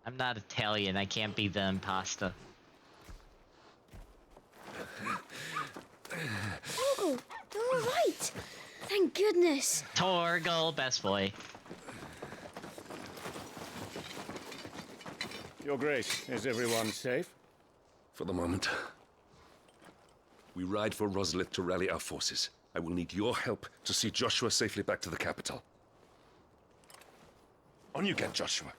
I'm not Italian, I can't be the impasta. Oh, you're all right. Thank goodness. Torgal, best boy. Your Grace, is everyone safe? For the moment. We ride for Rosalith to rally our forces. I will need your help to see Joshua safely back to the capital. On you get, Joshua.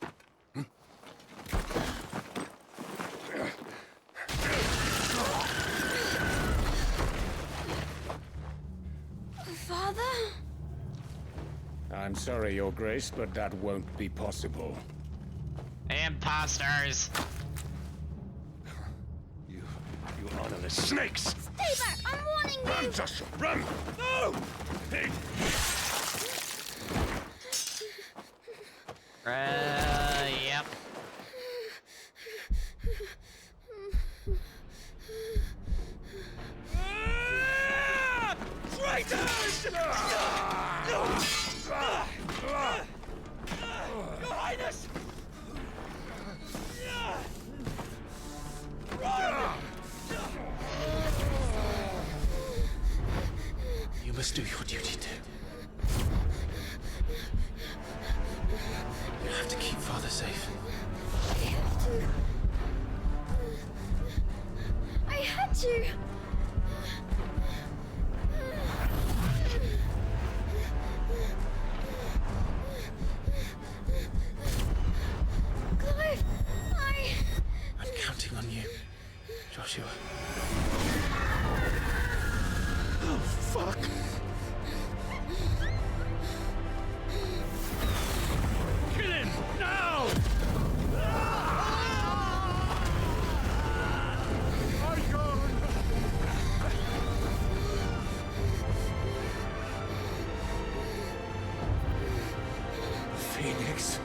I'm sorry, Your Grace, but that won't be possible. Imposters! You honorless snakes! Stay back! I'm warning you! Run, Joshua, run! No! Pig! Yep. Traitors! Your Highness! You must do your duty too. You have to keep Father safe. I have to. I had to. Clive, I'm counting on you, Joshua. Oh, fuck! Kill him! Now! Phoenix.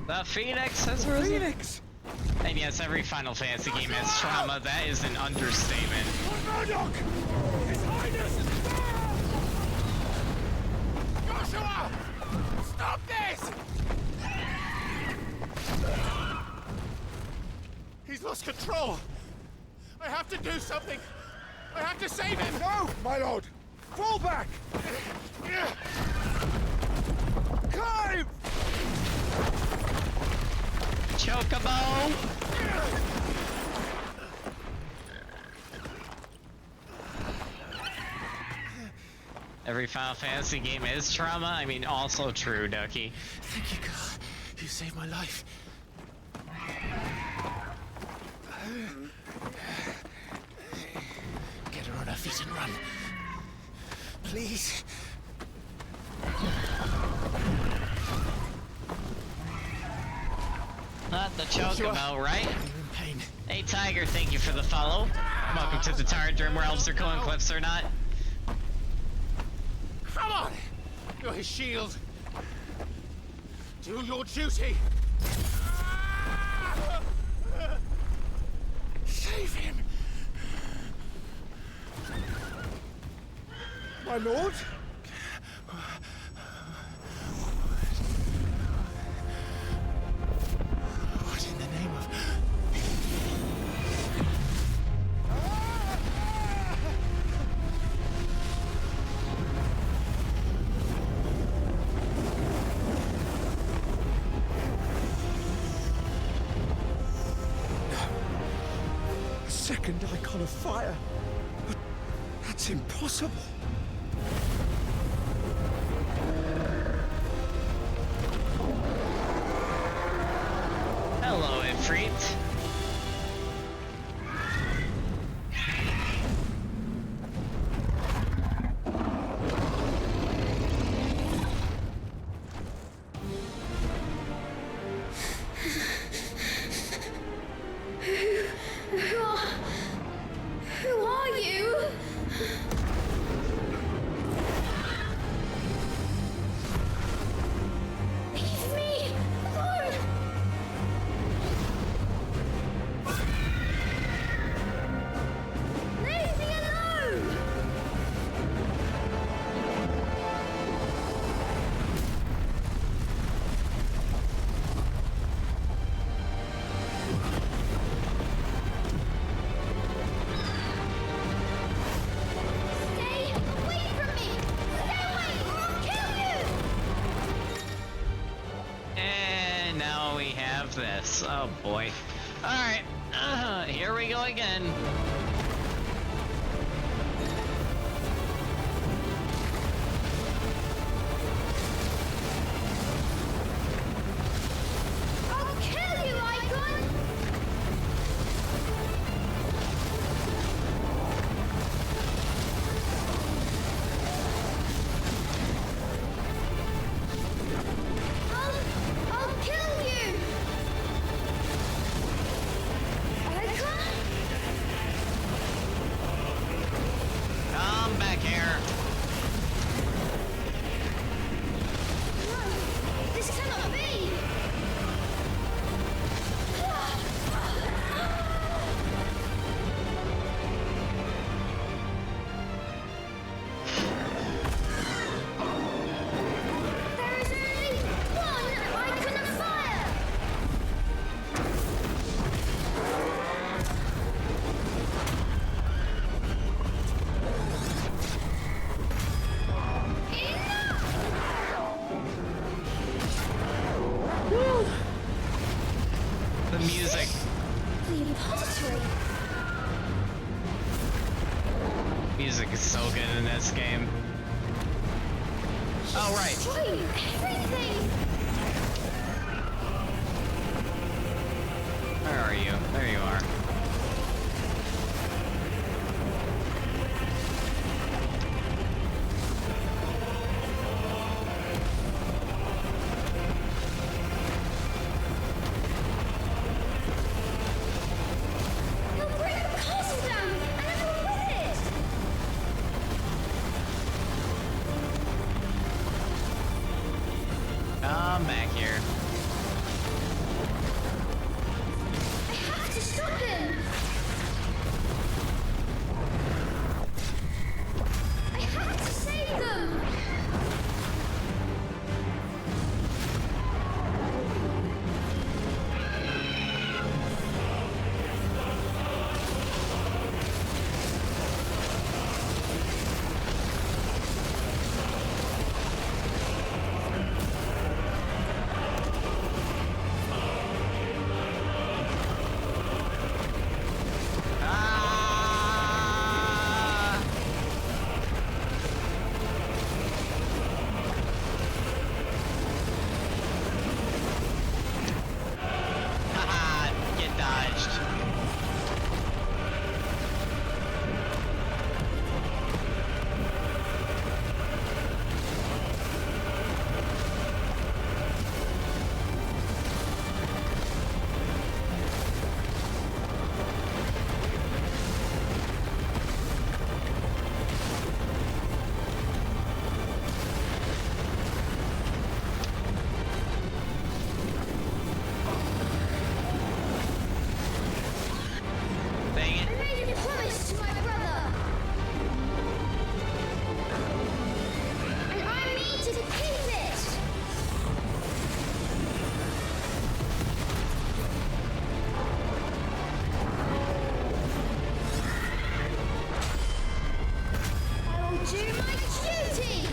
The Phoenix has risen. Phoenix! And yes, every Final Fantasy game has trauma. That is an understatement. Murdoch! His Highness! Joshua! Stop this! He's lost control! I have to do something! I have to save him! No, my lord! Fall back! Clive! Chocobo! Every Final Fantasy game is trauma. I mean, also true, Ducky. Thank you, God. You saved my life. Get her on her feet and run. Please. Not the Chocobo, right? Hey, Tiger, thank you for the follow. Welcome to the Tired Dream, where elves are going, cliffs are not. Come on! You're his shield. Do your duty. Save him. My lord? What in the name of... A second icon of fire. But that's impossible. Hello, Ifrit. Who are you? Leave me alone! Leave me alone! Stay away from me! Stay away or I'll kill you! And now we have this. Oh boy. Alright, here we go again. repository. Music is so good in this game. Oh, right. Destroying everything! Where are you? There you are. He'll bring the castle down, and everyone with it! Come back here. I have to stop him! I have to save them! Haha, get dodged. Dang it. I made a promise to my brother! And I mean to keep it! I will do my duty!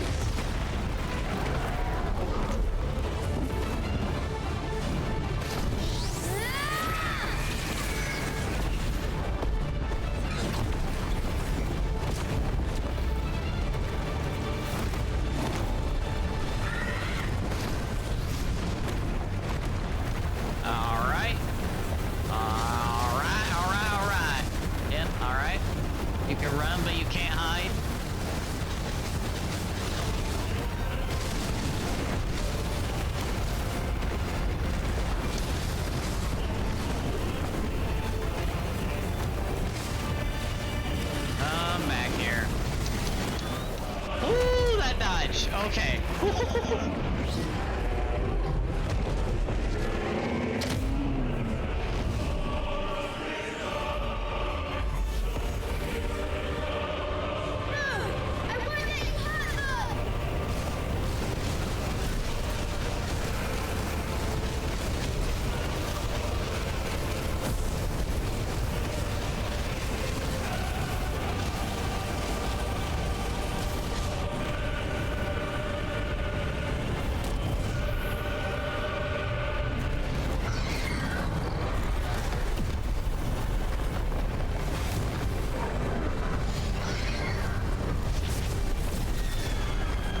Alright. Alright. Yep, alright. You can run, but you can't hide. Come back here. Ooh, that dodge. Okay. I won't let you hurt them!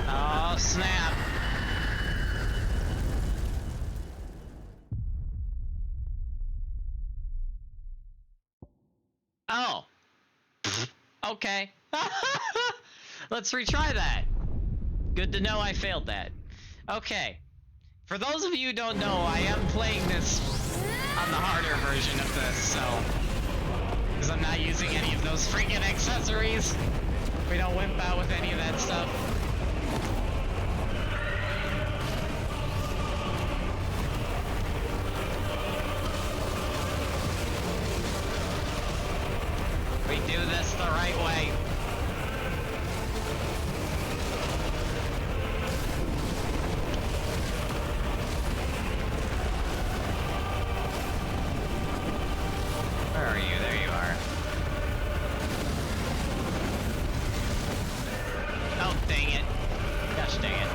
Oh, snap. Oh. Okay. Let's retry that. Good to know I failed that. Okay. For those of you who don't know, I am playing this on the harder version of this, so... Because I'm not using any of those freaking accessories. We don't wimp out with any of that stuff. We do this the right way. Where are you? There you are. Oh, dang it. Gosh dang it.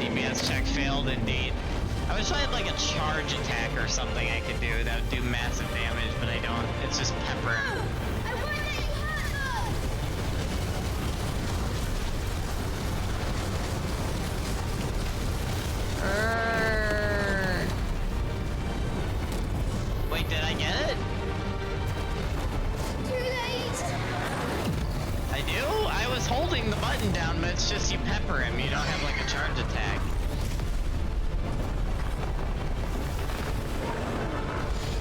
DPS check failed indeed. I wish I had like a charge attack or something I could do that would do massive damage, but I don't. It's just pepper. Wait, did I get it? Too late. I do? I was holding the button down, but it's just you pepper him. You don't have like a charge attack.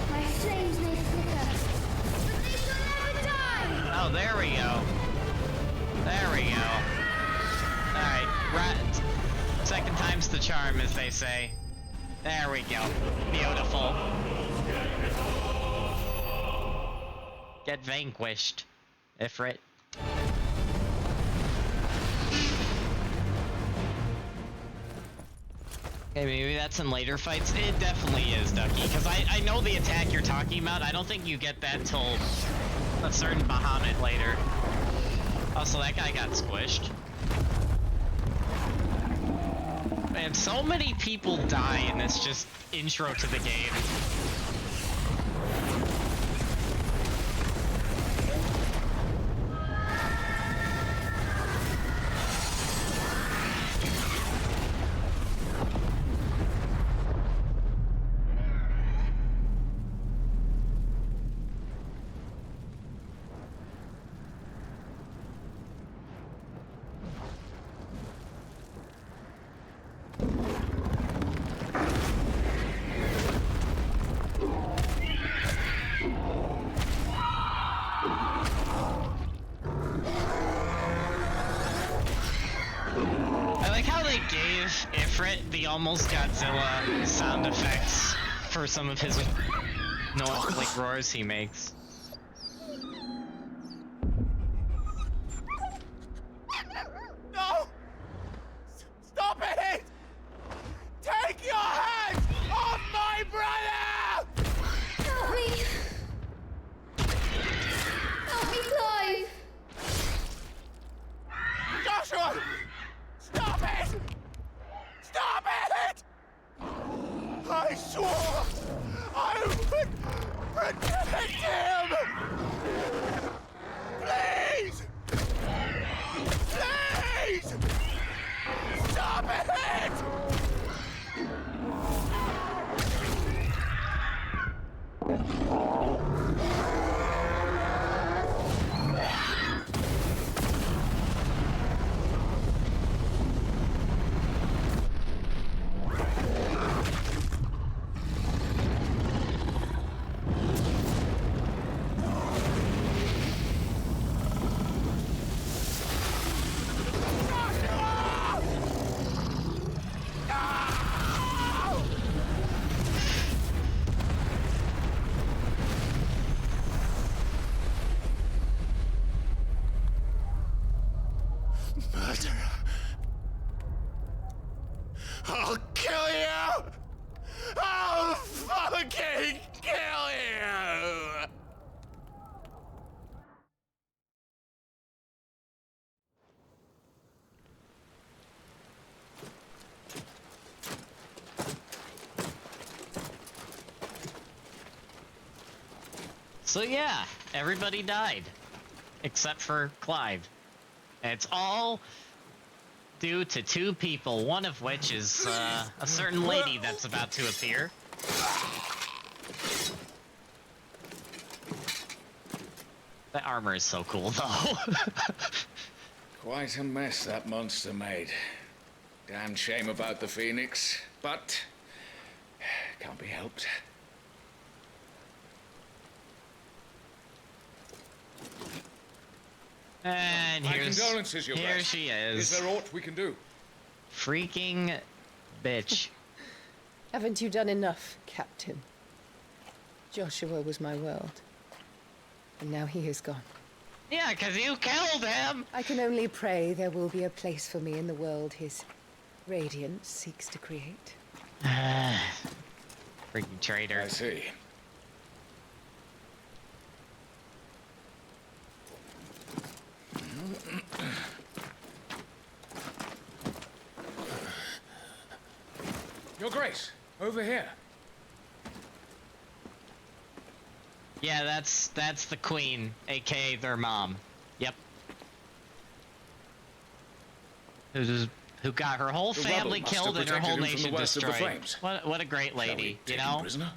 My flames may flicker, but they shall never die. Oh, there we go. There we go. Alright, right. Second time's the charm, as they say. There we go. Beautiful. Get vanquished, Ifrit. Okay, maybe that's in later fights. It definitely is, Ducky, because I know the attack you're talking about. I don't think you get that till a certain Bahamut later. Also, that guy got squished. Man, so many people die in this just intro to the game. Ifrit the almost Godzilla sound effects for some of his like roars he makes. No! Stop it! Take your hands off my brother! Help me! Help me, Clive! Joshua! Stop it! Stop it! I swore I would protect him! Please! Please! Stop it! Murderer. I'll kill you! I'll fucking kill you! So yeah, everybody died. Except for Clive. And it's all due to two people, one of which is a certain lady that's about to appear. That armor is so cool, though. Quite a mess that monster made. Damn shame about the Phoenix, but can't be helped. And My condolences, Your here Grace. she is. Is there aught we can do? Freaking bitch. Haven't you done enough, Captain? Joshua was my world. And now he is gone. Yeah, because you killed him! I can only pray there will be a place for me in the world his radiance seeks to create. Freaking traitor. I see. Your Grace, Over here. Yeah, that's the queen, aka their mom. Yep. Who got her whole The family rubble must killed have and her whole protected him from the nation worst of the destroyed. flames. What a great lady, you Take him know? prisoner?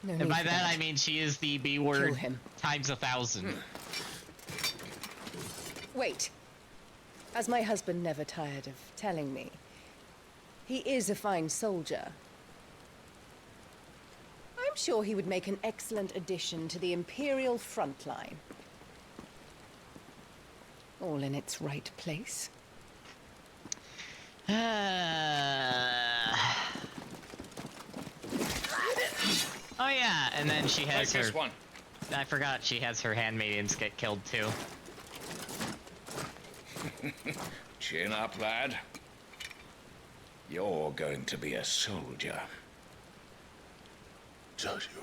No And need by for that I mean she is the B Kill word him. times 1,000. Wait. As my husband never tired of telling me, he is a fine soldier. I'm sure he would make an excellent addition to the Imperial front line. All in its right place. Oh yeah, and then she has Take her... this one. I forgot she has her handmaidens get killed too. Chin up, lad. You're going to be a soldier. Joshua.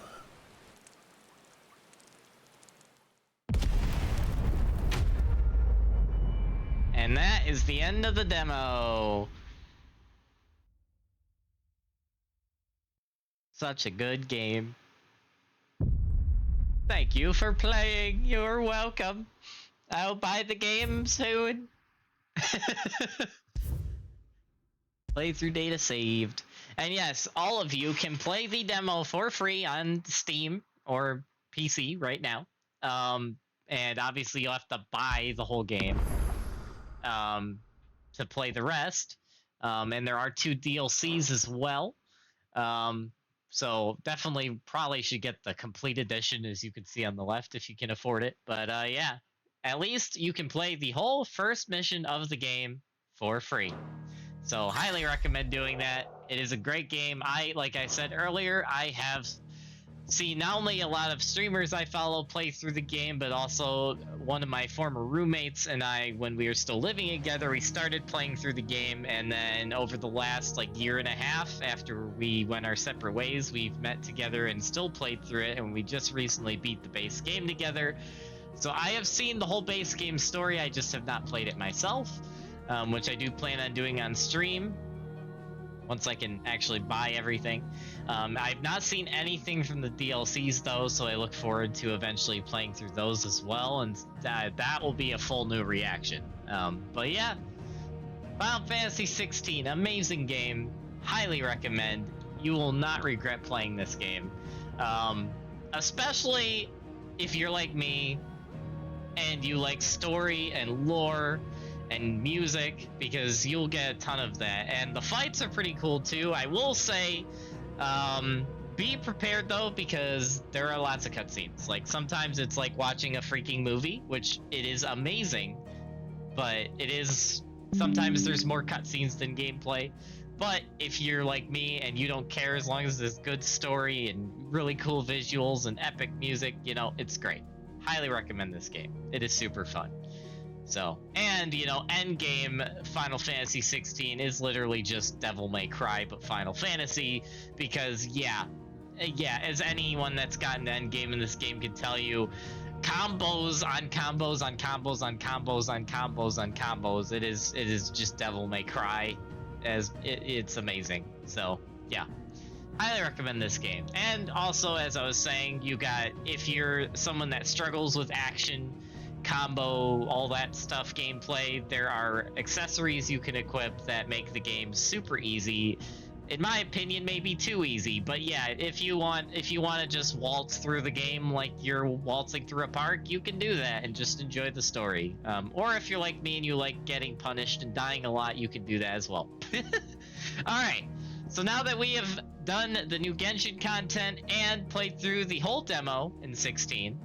And that is the end of the demo. Such a good game. Thank you for playing. You're welcome. I'll buy the game soon. Playthrough data saved. And yes, all of you can play the demo for free on Steam or PC right now. And obviously you'll have to buy the whole game to play the rest. And there are 2 DLCs as well. So definitely probably should get the complete edition, as you can see on the left, if you can afford it. But yeah, at least you can play the whole first mission of the game for free. So highly recommend doing that. It is a great game. Like I said earlier, I have seen not only a lot of streamers I follow play through the game, but also one of my former roommates and I, when we were still living together, we started playing through the game, and then over the last year and a half after we went our separate ways, we've met together and still played through it, and we just recently beat the base game together. So I have seen the whole base game story, I just have not played it myself, which I do plan on doing on stream once I can actually buy everything. I've not seen anything from the DLCs though, so I look forward to eventually playing through those as well, and that will be a full new reaction. But yeah, Final Fantasy 16, amazing game, highly recommend. You will not regret playing this game, especially if you're like me and you like story and lore and music, because you'll get a ton of that. And the fights are pretty cool too. I will say, be prepared though, because there are lots of cutscenes. Sometimes it's like watching a freaking movie, which it is amazing, but it is, sometimes there's more cutscenes than gameplay. But if you're like me and you don't care, as long as there's good story and really cool visuals and epic music, it's great. Highly recommend this game. It is super fun. So, and endgame Final Fantasy 16 is literally just Devil May Cry but Final Fantasy, because yeah, as anyone that's gotten to endgame in this game can tell you, combos on combos on combos on combos on combos on combos. It is just Devil May Cry, as it's amazing. So yeah, highly recommend this game. And also, as I was saying, if you're someone that struggles with action, combo, all that stuff, gameplay, there are accessories you can equip that make the game super easy. In my opinion, maybe too easy, but yeah, if you want to just waltz through the game like you're waltzing through a park, you can do that and just enjoy the story. Or if you're like me and you like getting punished and dying a lot, you can do that as well. Alright, so now that we have done the new Genshin content and played through the whole demo in 16,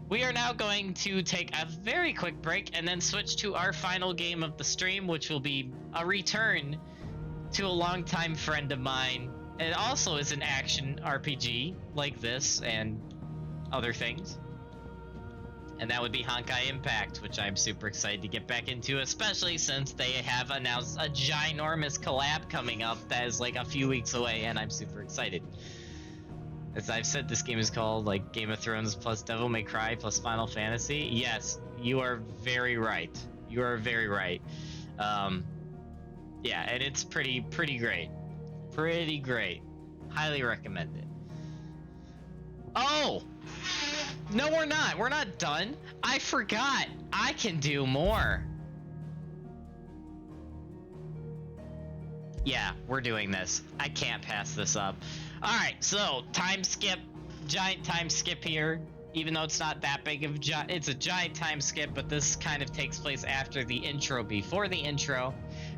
we are now going to take a very quick break and then switch to our final game of the stream, which will be a return to a longtime friend of mine. It also is an action RPG like this and other things. And that would be Honkai Impact, which I'm super excited to get back into, especially since they have announced a ginormous collab coming up that is a few weeks away, and I'm super excited. As I've said, this game is called Game of Thrones plus Devil May Cry plus Final Fantasy. Yes, you are very right. You are very right. Yeah, and it's pretty great. Pretty great. Highly recommend it. Oh! No, we're not. We're not done. I forgot. I can do more. Yeah, we're doing this. I can't pass this up. Alright, so time skip. Giant time skip here. Even though it's not that big of a it's a giant time skip, but this kind of takes place after the intro, before the intro.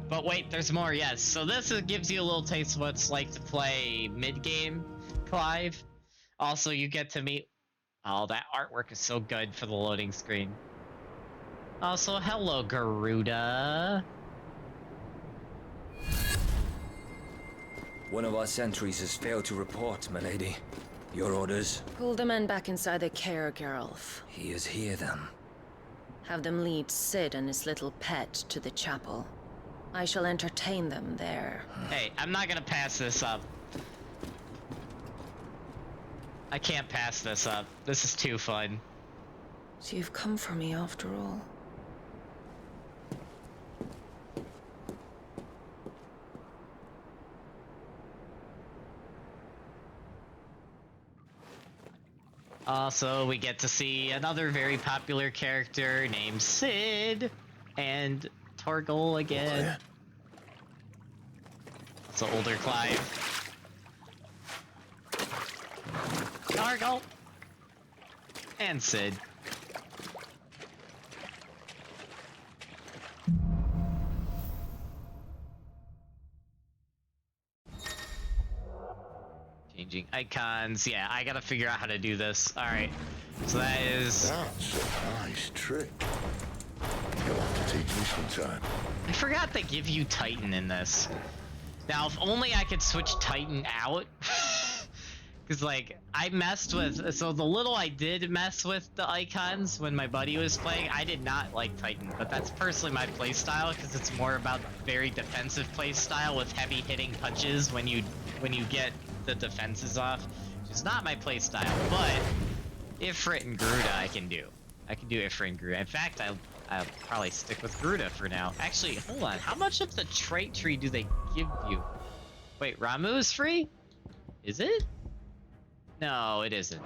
But wait, there's more, yes. So this gives you a little taste of what it's like to play mid-game, Clive. Also, you get to meet... Oh, that artwork is so good for the loading screen. Also, hello, Garuda. One of our sentries has failed to report, milady. Your orders? Pull the men back inside their care, Geralf. He is here, then. Have them lead Cid and his little pet to the chapel. I shall entertain them there. Hey, I'm not gonna pass this up. I can't pass this up. This is too fun. So you've come for me after all. Also, we get to see another very popular character named Cid and Torgal again. It's an older Clive. Torgal and Cid. Changing icons. Yeah, I gotta figure out how to do this. Alright. So that is... That's a nice trick. You'll have to teach me sometime. I forgot they give you Titan in this. Now, if only I could switch Titan out. Because, like, I messed with... So the little I did mess with the icons when my buddy was playing, I did not like Titan. But that's personally my playstyle, because it's more about very defensive playstyle with heavy hitting punches when you get the defenses off. Which is not my playstyle, but Ifrit and Garuda I can do. I can do Ifrit and Garuda. In fact, I'll probably stick with Garuda for now. Actually, hold on. How much of the trait tree do they give you? Wait, Ramu is free? Is it? No, it isn't.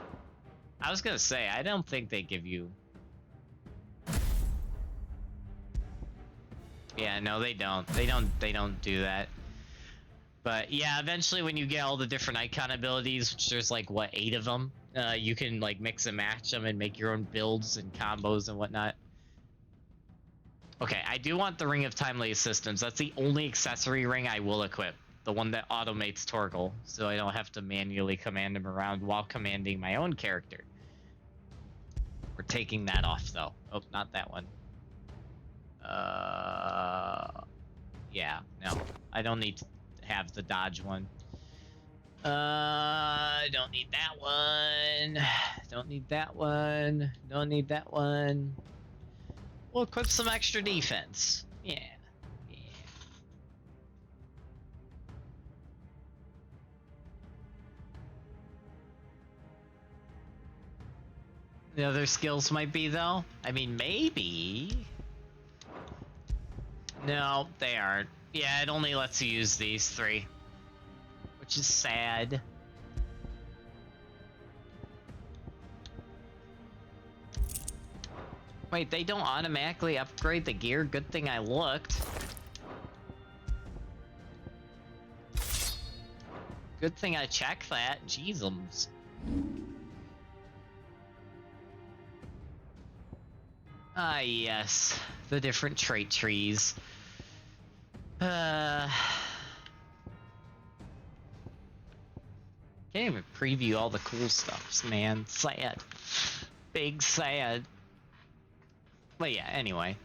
I was gonna say, I don't think they give you... Yeah, no, they don't. They don't do that. But yeah, eventually when you get all the different icon abilities, which there's like, what, 8 of them? You can like mix and match them and make your own builds and combos and whatnot. Okay, I do want the Ring of Timely Systems. That's the only accessory ring I will equip. The one that automates Torgal, so I don't have to manually command him around while commanding my own character. We're taking that off though. Oh, not that one. Yeah, no. I don't need to have the dodge one. I don't need that one. Don't need that one. Don't need that one. We'll equip some extra defense. Yeah. Yeah. The other skills might be, though? I mean, maybe. No, they aren't. Yeah, it only lets you use these 3. Which is sad. Wait, they don't automatically upgrade the gear? Good thing I looked. Good thing I checked that. Jeezums. Ah, yes. The different trait trees. Can't even preview all the cool stuff, man. Sad. Big sad. But yeah, anyway.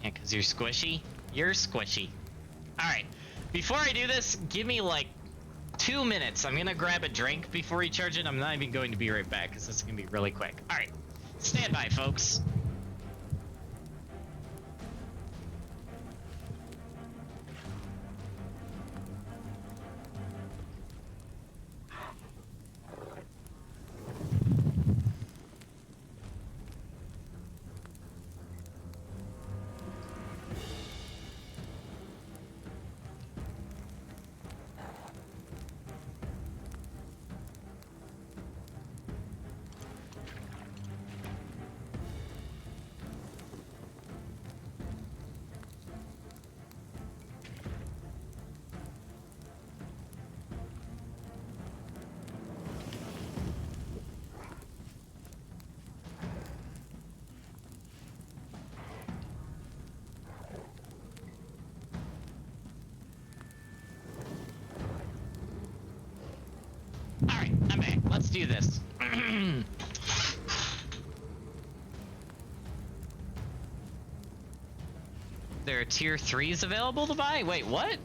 Yeah, because you're squishy? You're squishy. Alright, before I do this, give me like 2 minutes. I'm gonna grab a drink before we charge it. I'm not even going to be right back, because this is gonna be really quick. Alright, stand by, folks. There are tier 3s available to buy? Wait, what?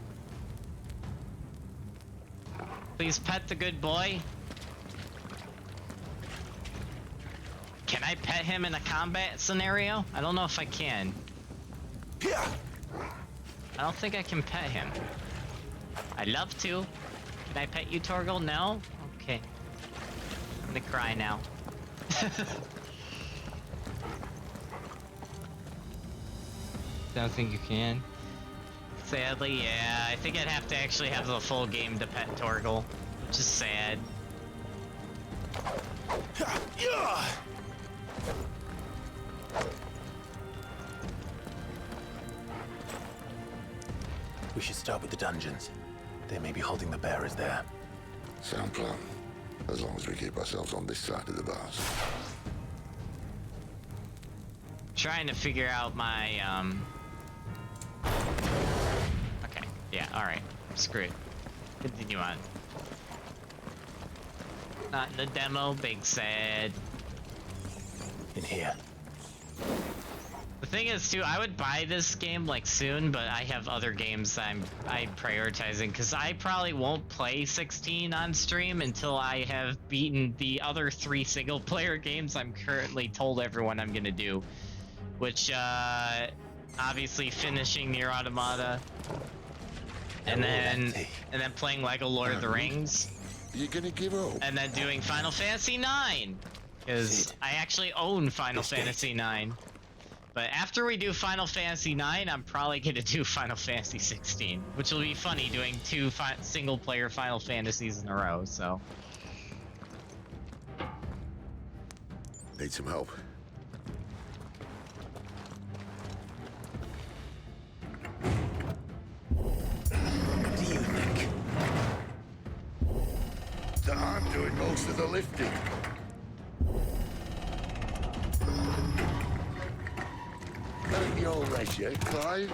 Please pet the good boy. Can I pet him in a combat scenario? I don't know if I can. I don't think I can pet him. I'd love to. Can I pet you, Torgal? No? Okay. I'm gonna cry now. Don't think you can. Sadly, yeah. I think I'd have to actually have the full game to pet Torgal, which is sad. We should start with the dungeons. They may be holding the bearers there. Sound plan. As long as we keep ourselves on this side of the bars. Trying to figure out my, Okay, yeah, alright. Screw it. Continue on. Not in the demo, big sad. In here. The thing is, too, I would buy this game, like, soon, but I have other games that I'm prioritizing, because I probably won't play 16 on stream until I have beaten the other 3 single-player games I'm currently told everyone I'm gonna do. Which, obviously finishing Nier Automata, and then playing Lego Lord of the Rings. You're gonna give up? And then doing Final Fantasy IX, because I actually own Final Fantasy IX. But after we do Final Fantasy IX, I'm probably gonna do Final Fantasy 16, which will be funny doing 2 single-player Final Fantasies in a row. So. Need some help. What do you think? That I'm doing most of the lifting. Ain't your race yet, Clive?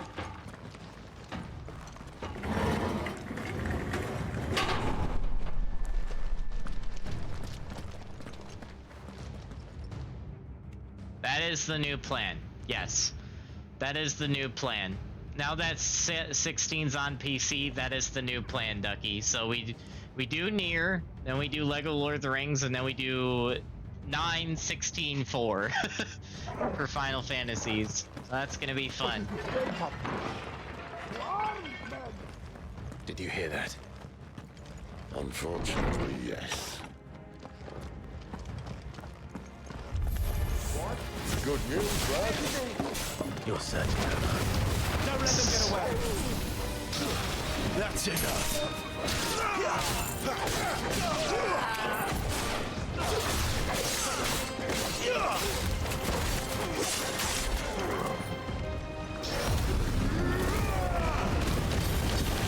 That is the new plan. Yes. That is the new plan. Now that 16's on PC, that is the new plan, Ducky. So we do Nier, then we do Lego Lord of the Rings, and then we do 9, 16, 4 for Final Fantasies. So that's gonna be fun. Did you hear that? Unfortunately, yes. Good news, right? You're certain. Don't let them get away. That's enough.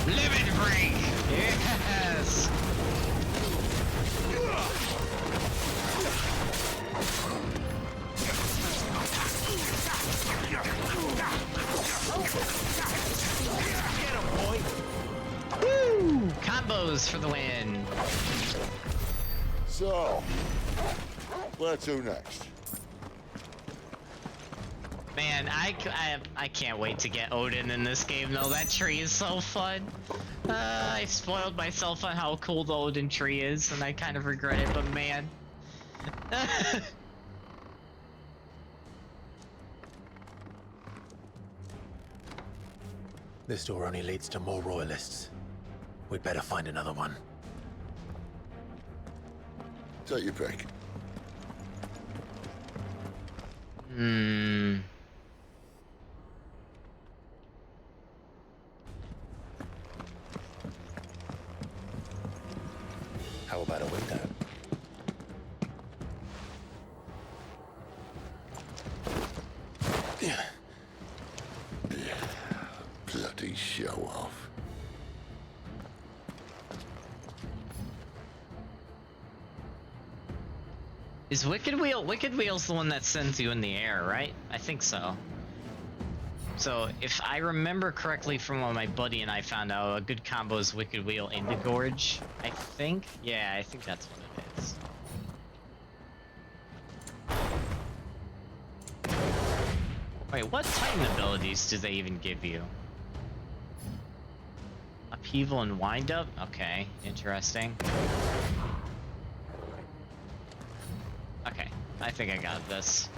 Limit break! Yes! Get him, boy. Woo! Combos for the win. So, where to next? Man, I can't wait to get Odin in this game though. That tree is so fun. I spoiled myself on how cool the Odin tree is, and I kind of regret it, but man. This door only leads to more royalists. We'd better find another one. Take your pick. How about a window? Bloody show off. Is Wicked Wheel's the one that sends you in the air, right? I think so. So, if I remember correctly from what my buddy and I found out, a good combo is Wicked Wheel into Gorge, I think? Yeah, I think that's what it is. Wait, what Titan abilities do they even give you? Upheaval and wind-up? Okay, interesting. Okay, I think I got this.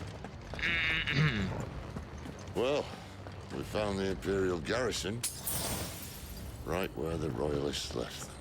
Well, we found the Imperial garrison. Right where the Royalists left them.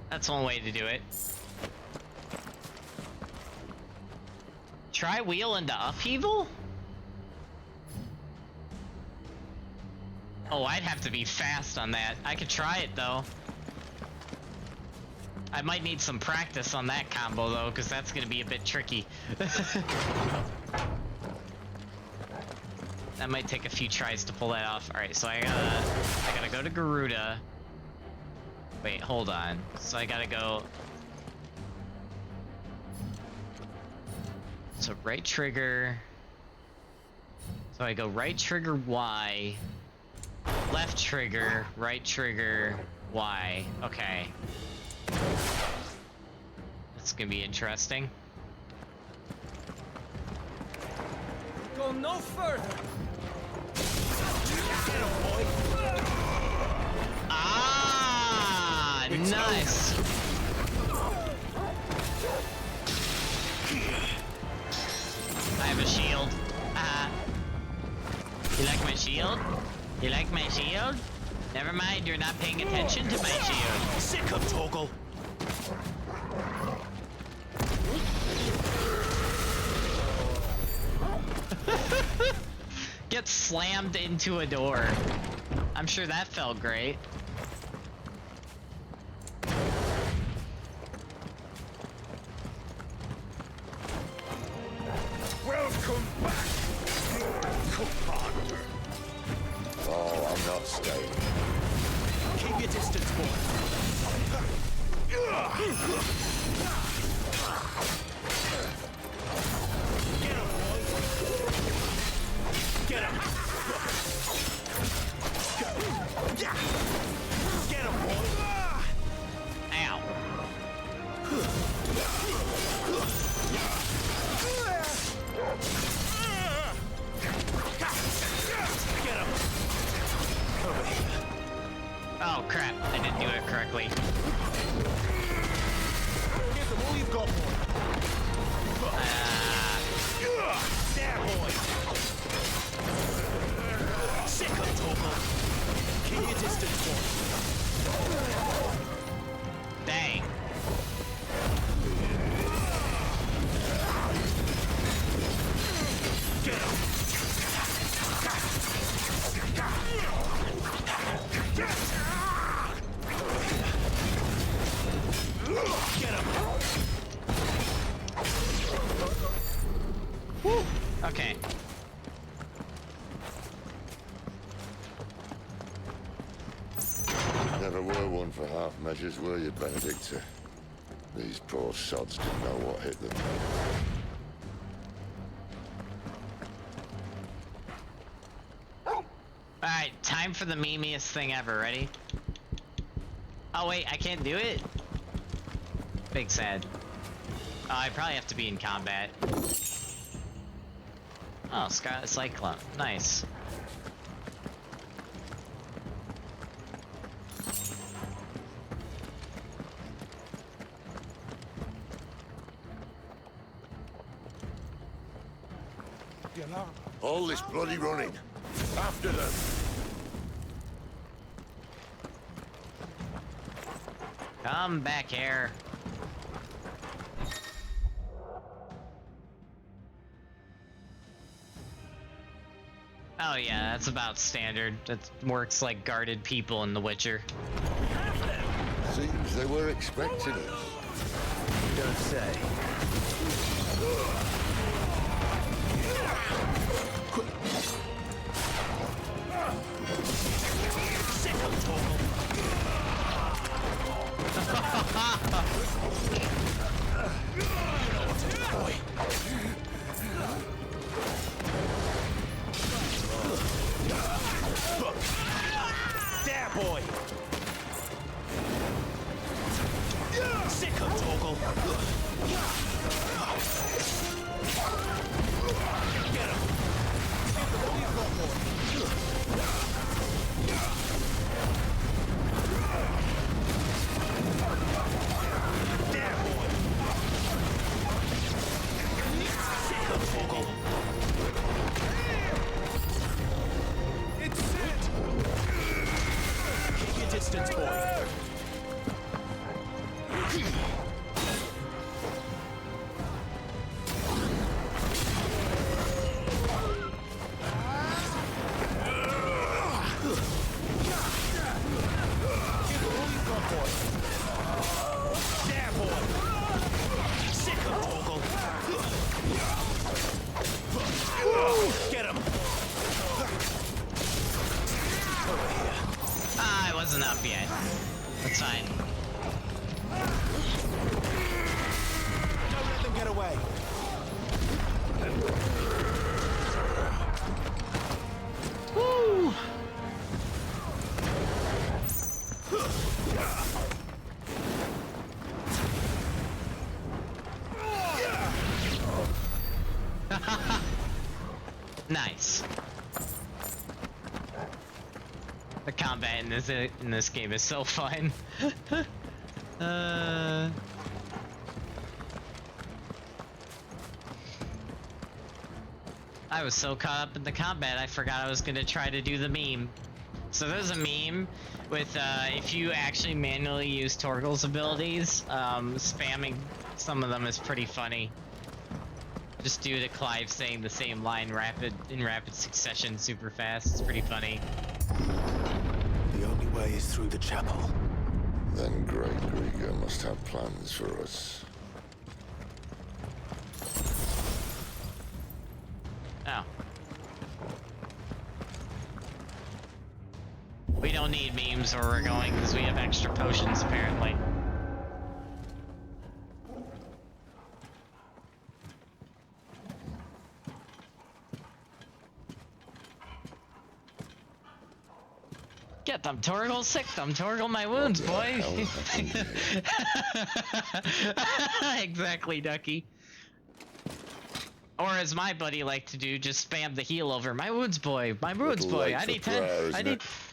That's one way to do it. Try wheel into upheaval? Oh, I'd have to be fast on that. I could try it though. I might need some practice on that combo though, because that's gonna be a bit tricky. That might take a few tries to pull that off. Alright, so I gotta go to Garuda. Wait, hold on. So I gotta go... So right trigger... So I go right trigger Y, left trigger, right trigger, Y. Okay. That's gonna be interesting. Go no further! Ah, nice. I have a shield. You like my shield? You like my shield? Never mind, you're not paying attention to my shield. Sick of Toggle. Get slammed into a door. I'm sure that felt great. Welcome back, commander. Oh, I'm not staying. Keep your distance, boy. Get him, boy. Get him. Get him, boy. Ow. Get him. Over here. Oh crap, I didn't do it correctly. Give them all you've got, boy. There, boy. Sick of Toggle. Keep your distance, boy. Dang. Get him. Get him. Woo. Okay. Never were one for half measures, were you, Benedicta? These poor sods didn't know what hit them. Alright, time for the memeiest thing ever. Ready? Oh wait, I can't do it? Big sad. Oh, I probably have to be in combat. Oh, Scarlet Cyclone. Nice. All this bloody running. After them. Come back here. Oh yeah, that's about standard. That works like guarded people in The Witcher. Seems they were expecting us. You don't say. There, boy! Sicko, Torgal! Get him! There, boy! Sicko, Torgal! It's it! Keep your distance, boy! Get him! Ah, it wasn't up yet. That's fine. Don't let them get away. Woo! Nice. The combat in this game is so fun. I was so caught up in the combat, I forgot I was gonna try to do the meme. So there's a meme with if you actually manually use Torgal's abilities, spamming some of them is pretty funny. Just due to Clive saying the same line in rapid succession super fast. It's pretty funny. The only way is through the chapel. Then Great Grieger must have plans for us. Oh. We don't need memes where we're going because we have extra potions apparently. Get them, Torgal, sick them, Torgal my wounds, boy. Exactly, Ducky. Or as my buddy liked to do, just spam the heal over. My wounds, boy. My wounds, boy. I need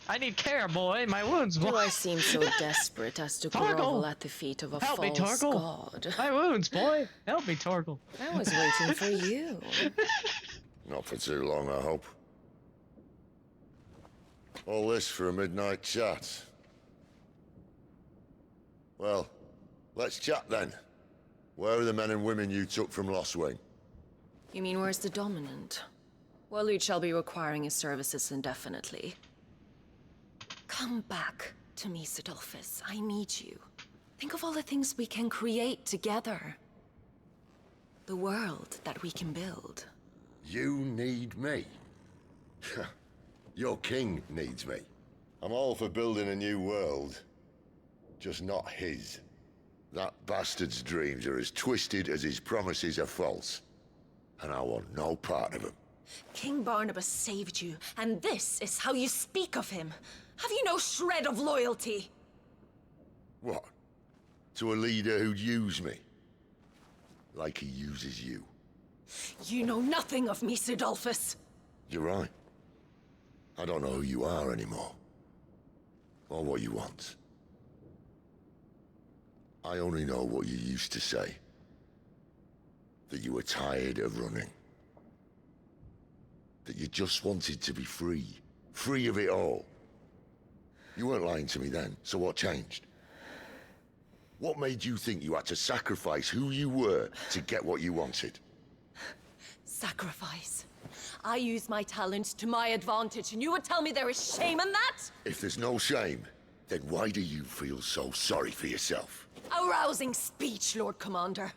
I need care, boy. My wounds, boy. Do I seem so desperate as to grovel at the feet of a Help false me, Torgal. god? My wounds, boy. Help me, Torgal. I was waiting for you. Not for too long, I hope. All this for a midnight chat. Well, let's chat then. Where are the men and women you took from Lost Wing? You mean where's the dominant? Well, you shall be requiring his services indefinitely. Come back to me, Sidolphus. I need you. Think of all the things we can create together. The world that we can build. You need me? Your king needs me. I'm all for building a new world. Just not his. That bastard's dreams are as twisted as his promises are false. And I want no part of him. King Barnabas saved you, and this is how you speak of him. Have you no shred of loyalty? What? To a leader who'd use me? Like he uses you. You know nothing of me, Sidolphus. You're right. I don't know who you are anymore. Or what you want. I only know what you used to say. That you were tired of running. That you just wanted to be free. Free of it all. You weren't lying to me then, so what changed? What made you think you had to sacrifice who you were to get what you wanted? Sacrifice. I use my talents to my advantage, and you would tell me there is shame in that? If there's no shame, then why do you feel so sorry for yourself? A rousing speech, Lord Commander.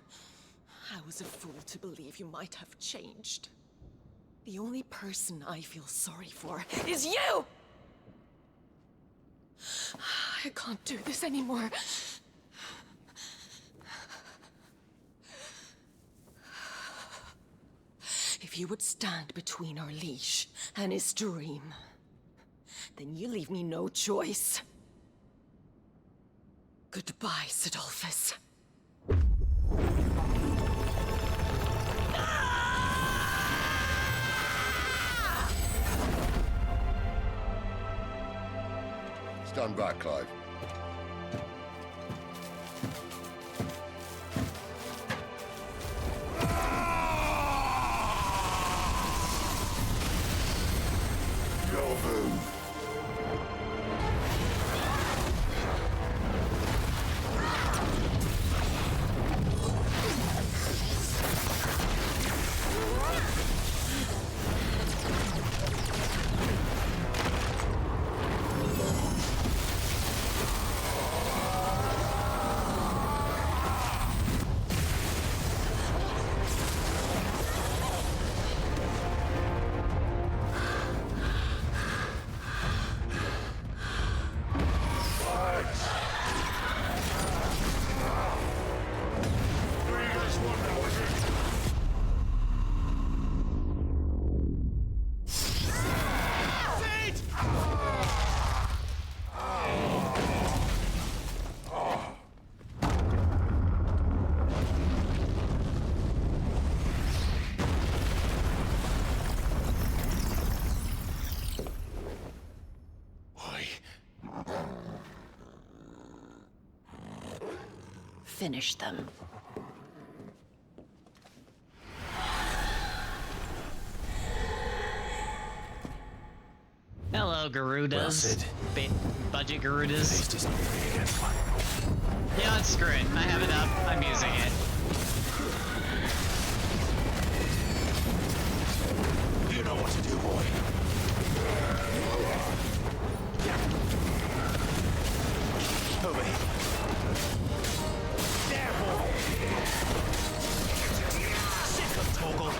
I was a fool to believe you might have changed. The only person I feel sorry for is you! I can't do this anymore. If you would stand between our leash and his dream, then you leave me no choice. Goodbye, Sidolphus. Stand back, Clive. Your move. Finish them. Hello, Garudas. Well, Sid. Budget Garudas. Taste is nothing against one. Yeah, let's screw it. I have it up. I'm using it. You know what to do, boy. Over here. There, boy. Sick of Toggle.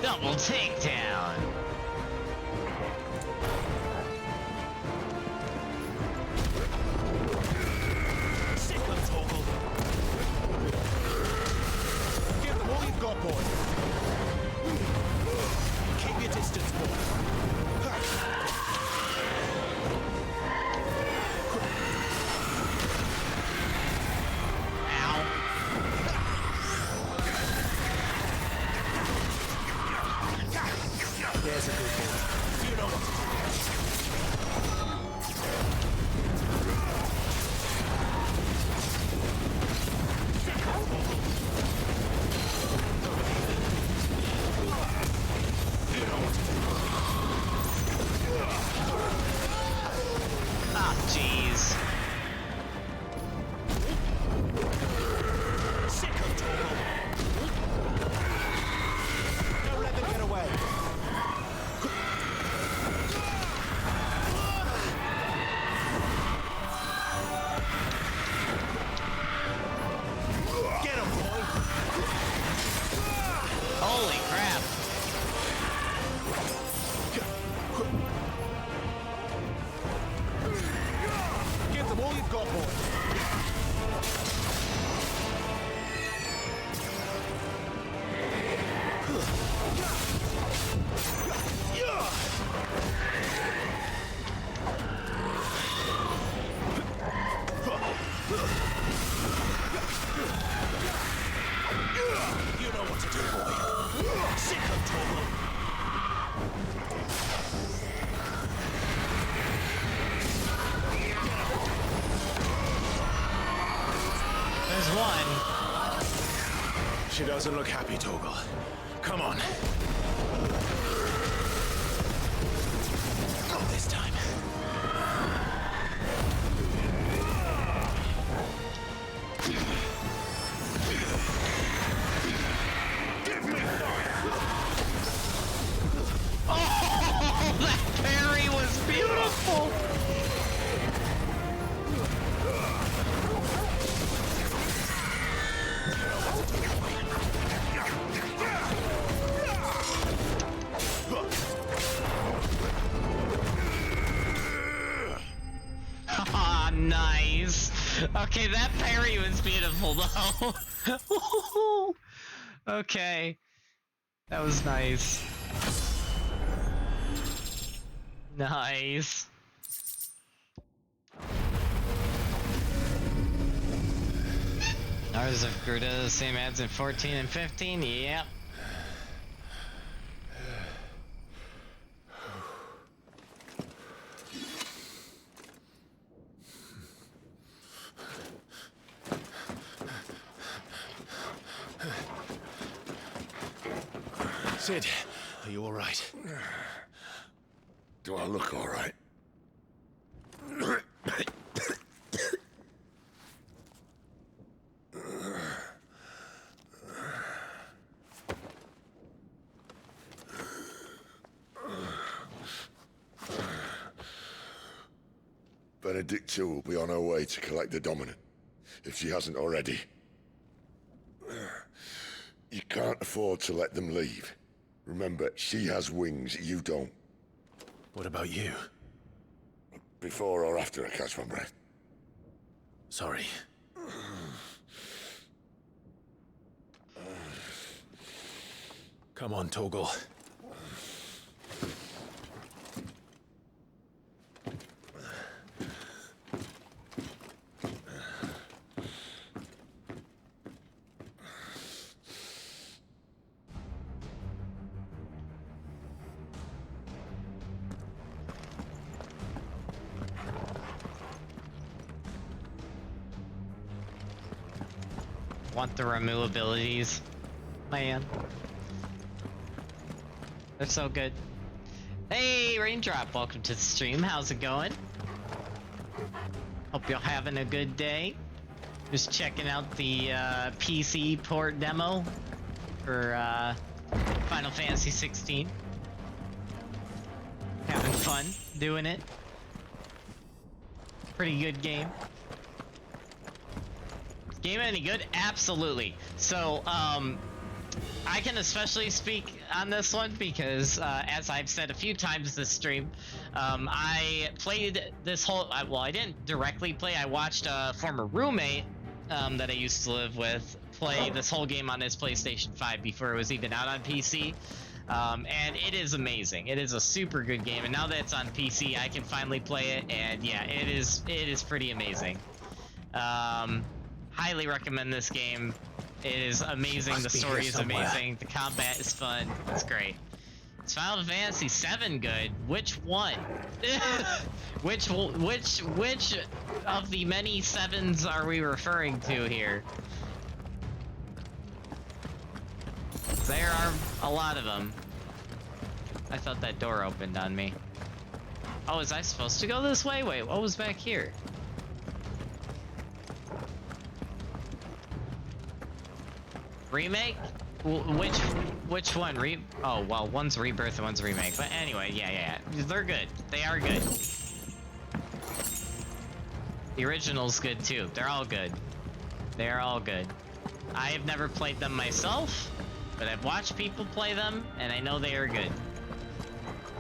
Double takedown. Sick of Toggle. Give them all you've got, boy. Keep your distance, boy. There's a good boy. You know what to do. Ah, jeez. Sick of Toggle. Don't let them get away. She doesn't look happy, Torgal. Come on. Not this time. Oh, that parry was beautiful! Ah, nice. Okay, that parry was beautiful though. Okay. That was nice. Nice. Ours of Gruda, same ads in 14 and 15? Yep. Sid, are you all right? Do I look all right? Benedicta will be on her way to collect the Dominant, if she hasn't already. You can't afford to let them leave. Remember, she has wings, you don't. What about you? Before or after I catch my breath? Sorry. Come on, Torgal. Want the remove abilities. Man. They're so good. Hey, Raindrop, welcome to the stream. How's it going? Hope you're having a good day. Just checking out the PC port demo for Final Fantasy 16. Having fun doing it. Pretty good game. Game any good? Absolutely. So, I can especially speak on this one because, as I've said a few times this stream, I played this whole, well, I didn't directly play, I watched a former roommate that I used to live with play this whole game on his PlayStation 5 before it was even out on PC. And it is amazing. It is a super good game, and now that it's on PC, I can finally play it, and yeah, it is pretty amazing. Highly recommend this game. It is amazing. The story is amazing. The combat is fun. It's great. Is Final Fantasy 7 good? Which one? which of the many sevens are we referring to here? There are a lot of them. I thought that door opened on me. Oh, is I supposed to go this way? Wait, what was back here? Remake? Which one? Oh, well, one's Rebirth and one's Remake. But anyway, yeah. They're good. They are good. The original's good too. They're all good. They are all good. I have never played them myself, but I've watched people play them, and I know they are good.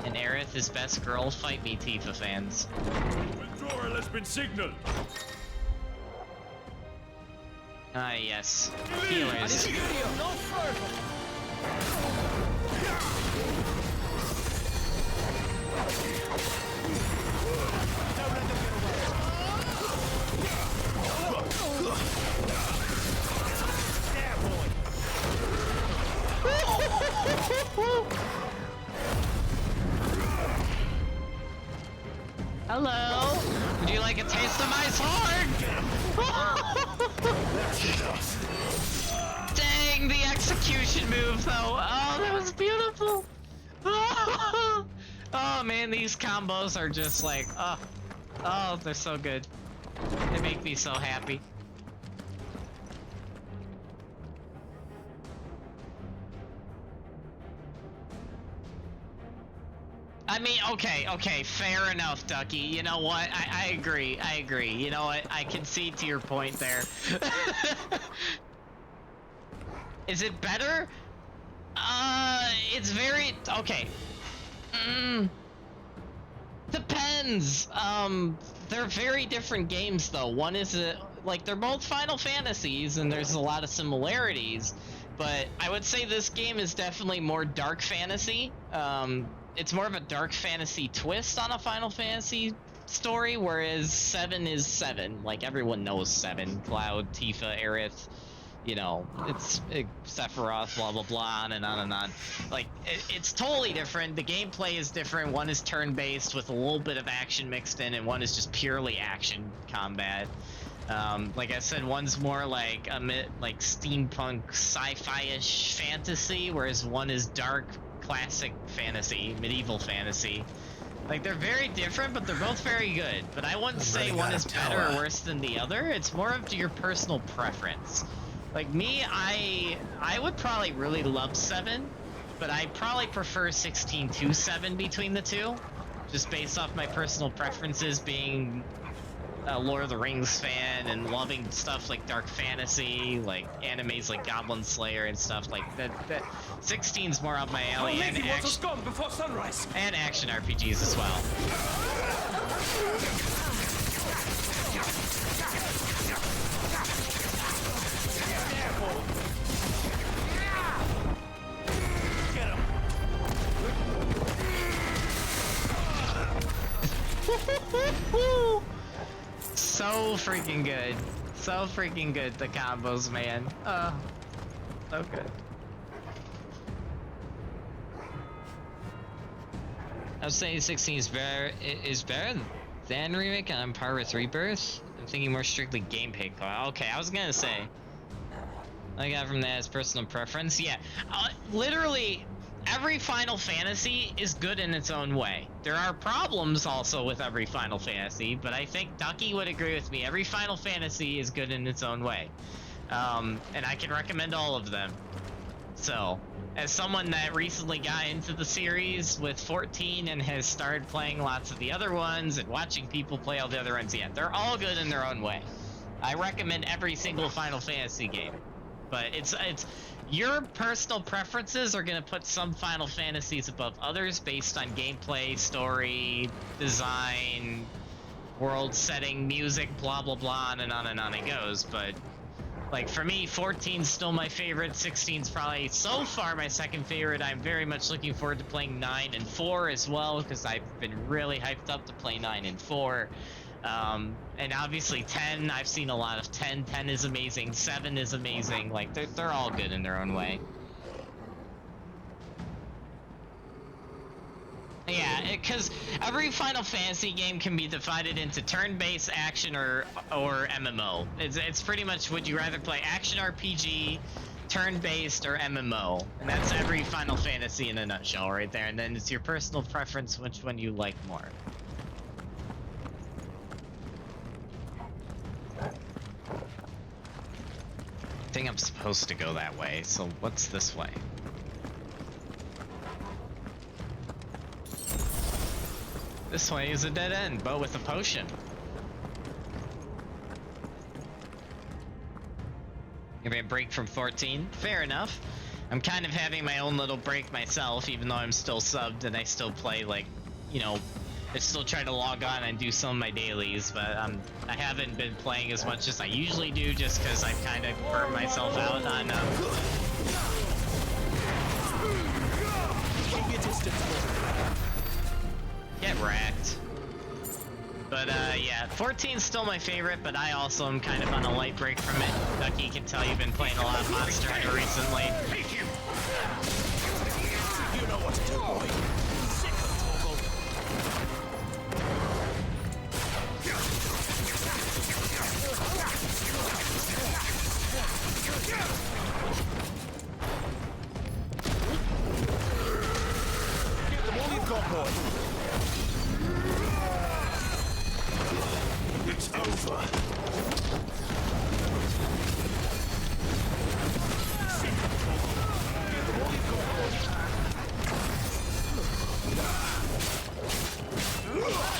And Aerith is best girl. Fight me, Tifa fans. Withdrawal has been signaled. Ah, yes. Healers. Hello. Would you like a taste of my sword? Dang doing the execution move though. Oh, that was beautiful. Oh man, these combos are just like, oh, they're so good. They make me so happy. I mean, okay, fair enough, Ducky. You know what? I agree. You know what? I concede to your point there. Is it better? It's very... Okay. Depends. They're very different games, though. One is, like, they're both Final Fantasies, and there's a lot of similarities. But I would say this game is definitely more dark fantasy. It's more of a dark fantasy twist on a Final Fantasy story, whereas 7 is 7. Like, everyone knows 7. Cloud, Tifa, Aerith, you know, it's Sephiroth, blah, blah, blah, on and on and on. Like, it's totally different. The gameplay is different. One is turn-based with a little bit of action mixed in, and one is just purely action combat. Like I said, one's more like like steampunk sci-fi-ish fantasy, whereas one is dark classic fantasy, medieval fantasy. Like, they're very different, but they're both very good. But I wouldn't say one is better or worse than the other. It's more of your personal preference. Like me, I would probably really love 7, but I probably prefer 16 to 7 between the two, just based off my personal preferences, being a Lord of the Rings fan and loving stuff like dark fantasy, like animes like Goblin Slayer and stuff like that. 16's more up my alley, and gone before sunrise. And action RPGs as well. So freaking good. So freaking good, the combos, man. So good. I was saying 16 is better than Remake on par with Rebirth. I'm thinking more strictly gameplay. Okay, I was gonna say. I got from that as personal preference. Yeah, literally every Final Fantasy is good in its own way. There are problems also with every Final Fantasy, but I think Ducky would agree with me. Every Final Fantasy is good in its own way. And I can recommend all of them. So, as someone that recently got into the series with 14 and has started playing lots of the other ones and watching people play all the other ones, yeah, they're all good in their own way. I recommend every single Final Fantasy game. But it's your personal preferences are going to put some Final Fantasies above others based on gameplay, story, design, world setting, music, blah blah blah, and on it goes. But like for me, 14's still my favorite, 16's probably so far my second favorite. I'm very much looking forward to playing 9 and 4 as well, because I've been really hyped up to play 9 and 4. And obviously 10, I've seen a lot of 10. 10 is amazing, 7 is amazing. Like, they're all good in their own way. Yeah, because every Final Fantasy game can be divided into turn-based, action, or MMO. It's pretty much, would you rather play action RPG, turn-based, or MMO? And that's every Final Fantasy in a nutshell right there. And then it's your personal preference which one you like more. I think I'm supposed to go that way, so what's this way? This way is a dead end, but with a potion. Give me a break from 14. Fair enough. I'm kind of having my own little break myself, even though I'm still subbed and I still play, like, you know, I still try to log on and do some of my dailies, but I haven't been playing as much as I usually do, just because I've kind of burned myself out on get wrecked. But yeah, 14's still my favorite, but I also am kind of on a light break from it. Ducky can tell you've been playing a lot of Monster Hunter recently. You know what to do, boy. Sick of Torgal. got, boy? It's over.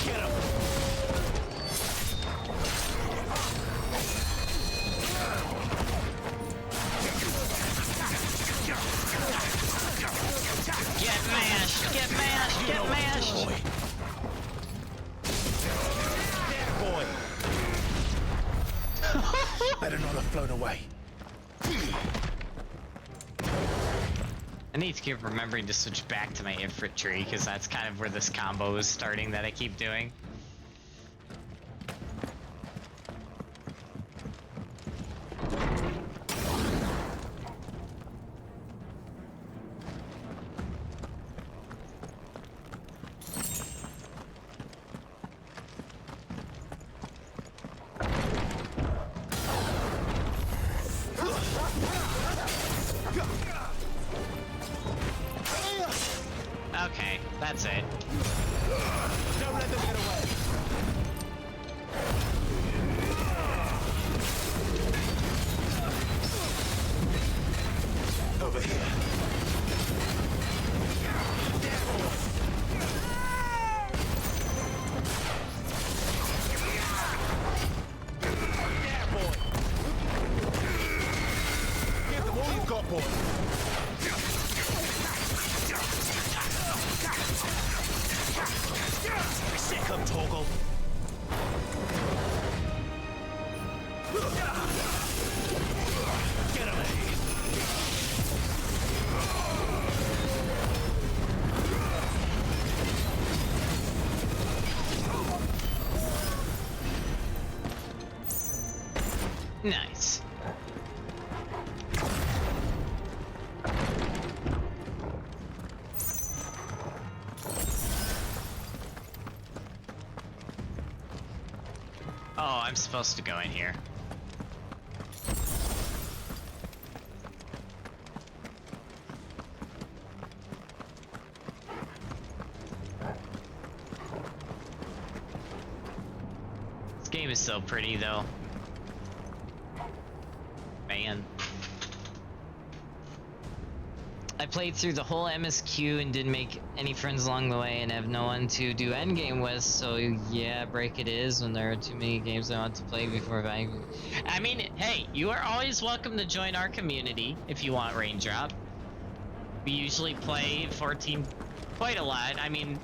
Get him! Get mashed! Get mashed! Get mashed! Boy! Better not have flown away. I need to keep remembering to switch back to my infantry, because that's kind of where this combo is starting that I keep doing. Okay, that's it. Don't let them get away. Over here. Yeah, boy. Give them all you've got, boy. Sick of Toggle. Get him. Nice. Oh, I'm supposed to go in here. This game is so pretty, though. Man. I played through the whole MSQ and didn't make any friends along the way and have no one to do endgame with, so yeah, break it is when there are too many games I want to play before I mean, hey, you are always welcome to join our community if you want Raindrop. We usually play 14 quite a lot. I mean,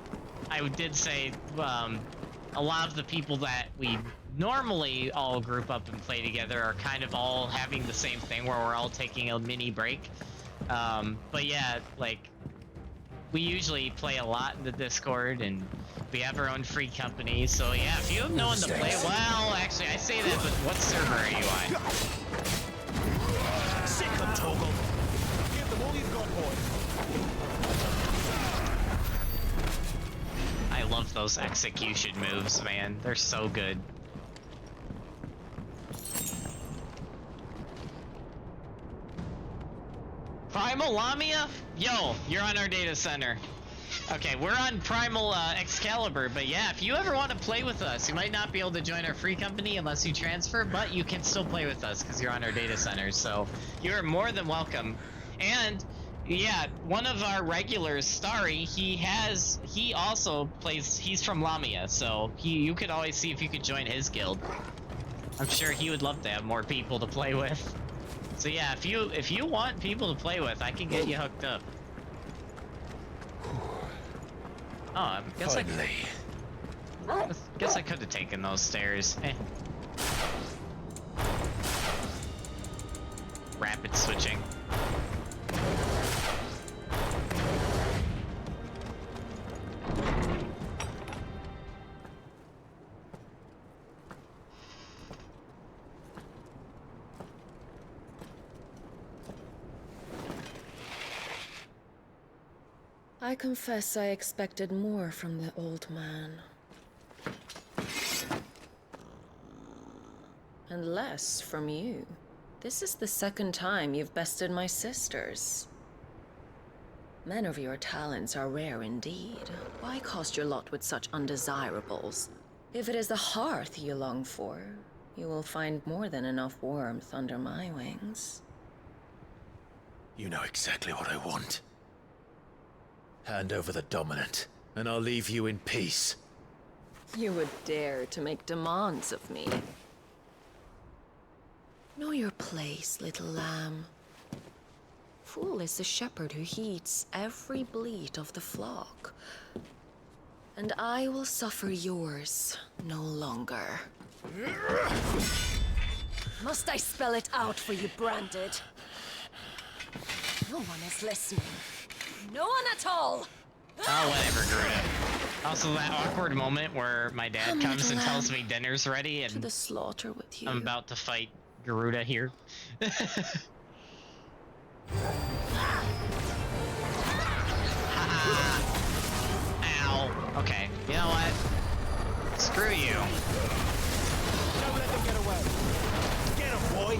I did say a lot of the people that we normally all group up and play together are kind of all having the same thing where we're all taking a mini break. But yeah, like, we usually play a lot in the Discord, and we have our own free company, so yeah, if you have no one to play, well, actually, I say that, but what server are you on? Sick of Toggle. Give them all you've got, boy. I love those execution moves, man. They're so good. Primal Lamia? Yo, you're on our data center. Okay, we're on Primal Excalibur, but yeah, if you ever want to play with us, you might not be able to join our free company unless you transfer, but you can still play with us because you're on our data center, so you're more than welcome. And yeah, one of our regulars, Starry, he also plays, he's from Lamia, so you could always see if you could join his guild. I'm sure he would love to have more people to play with. So yeah, if you want people to play with, I can get you hooked up. Oh, I guess I could have taken those stairs. Eh. Rapid switching. I confess I expected more from the old man. And less from you. This is the second time you've bested my sisters. Men of your talents are rare indeed. Why cast your lot with such undesirables? If it is the hearth you long for, you will find more than enough warmth under my wings. You know exactly what I want. Hand over the dominant, and I'll leave you in peace. You would dare to make demands of me. Know your place, little lamb. Fool is the shepherd who heeds every bleat of the flock. And I will suffer yours no longer. Must I spell it out for you, Branded? No one is listening. No one at all! Oh, whatever, Garuda. Also, that awkward moment where my dad comes and tells me dinner's ready and to the slaughter with you. I'm about to fight Garuda here. Ow. Okay, you know what? Screw you. Don't let them get away. Get him, boy.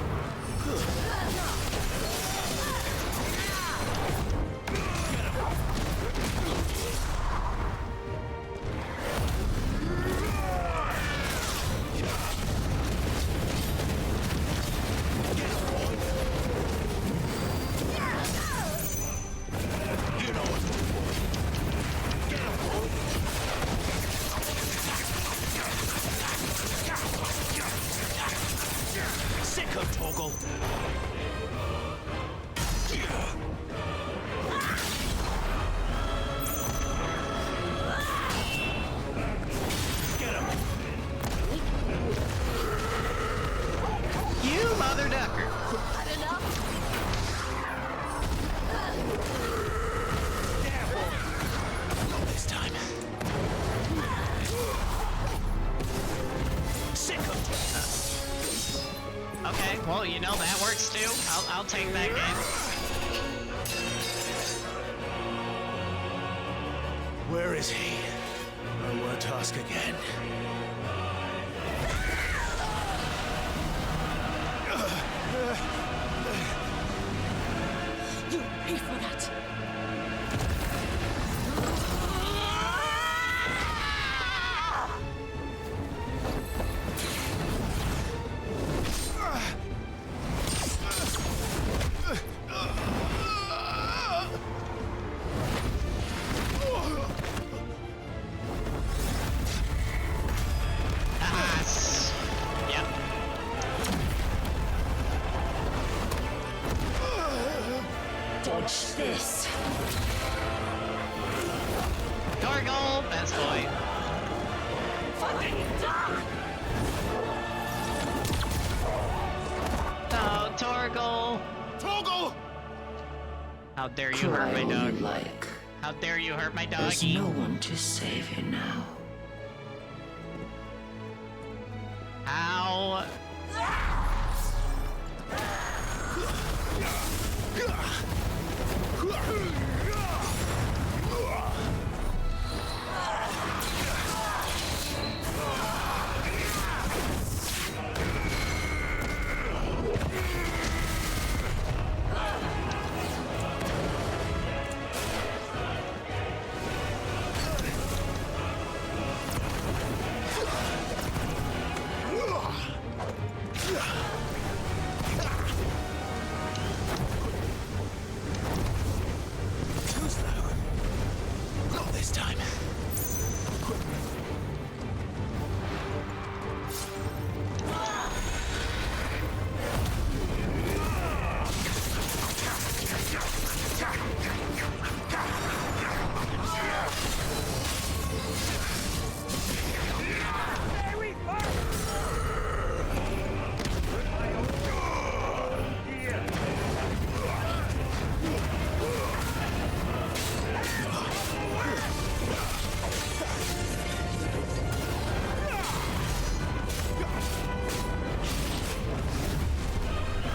Okay, well, you know, that works too. I'll take that game. Where is he? I won't ask again. You pay for that! Dodge this. Torgal, best boy. No, Torgal. Torgal! How dare you hurt my dog? Like. How dare you hurt my There's doggy? no one to save you now. How?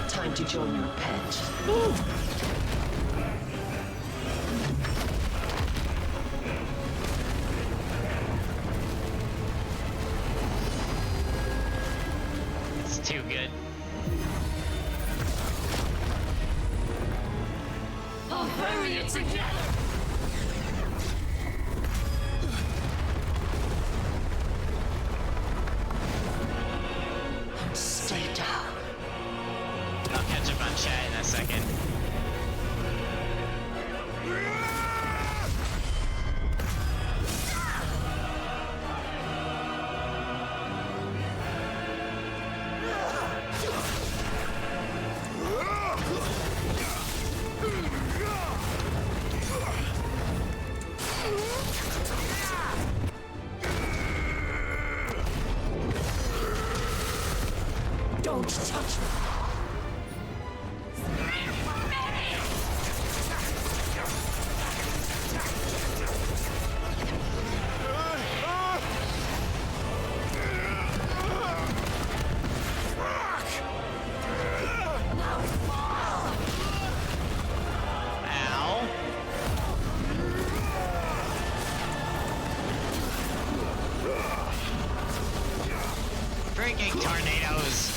Time to join your pet. It's too good. I'll bury it together! making tornadoes.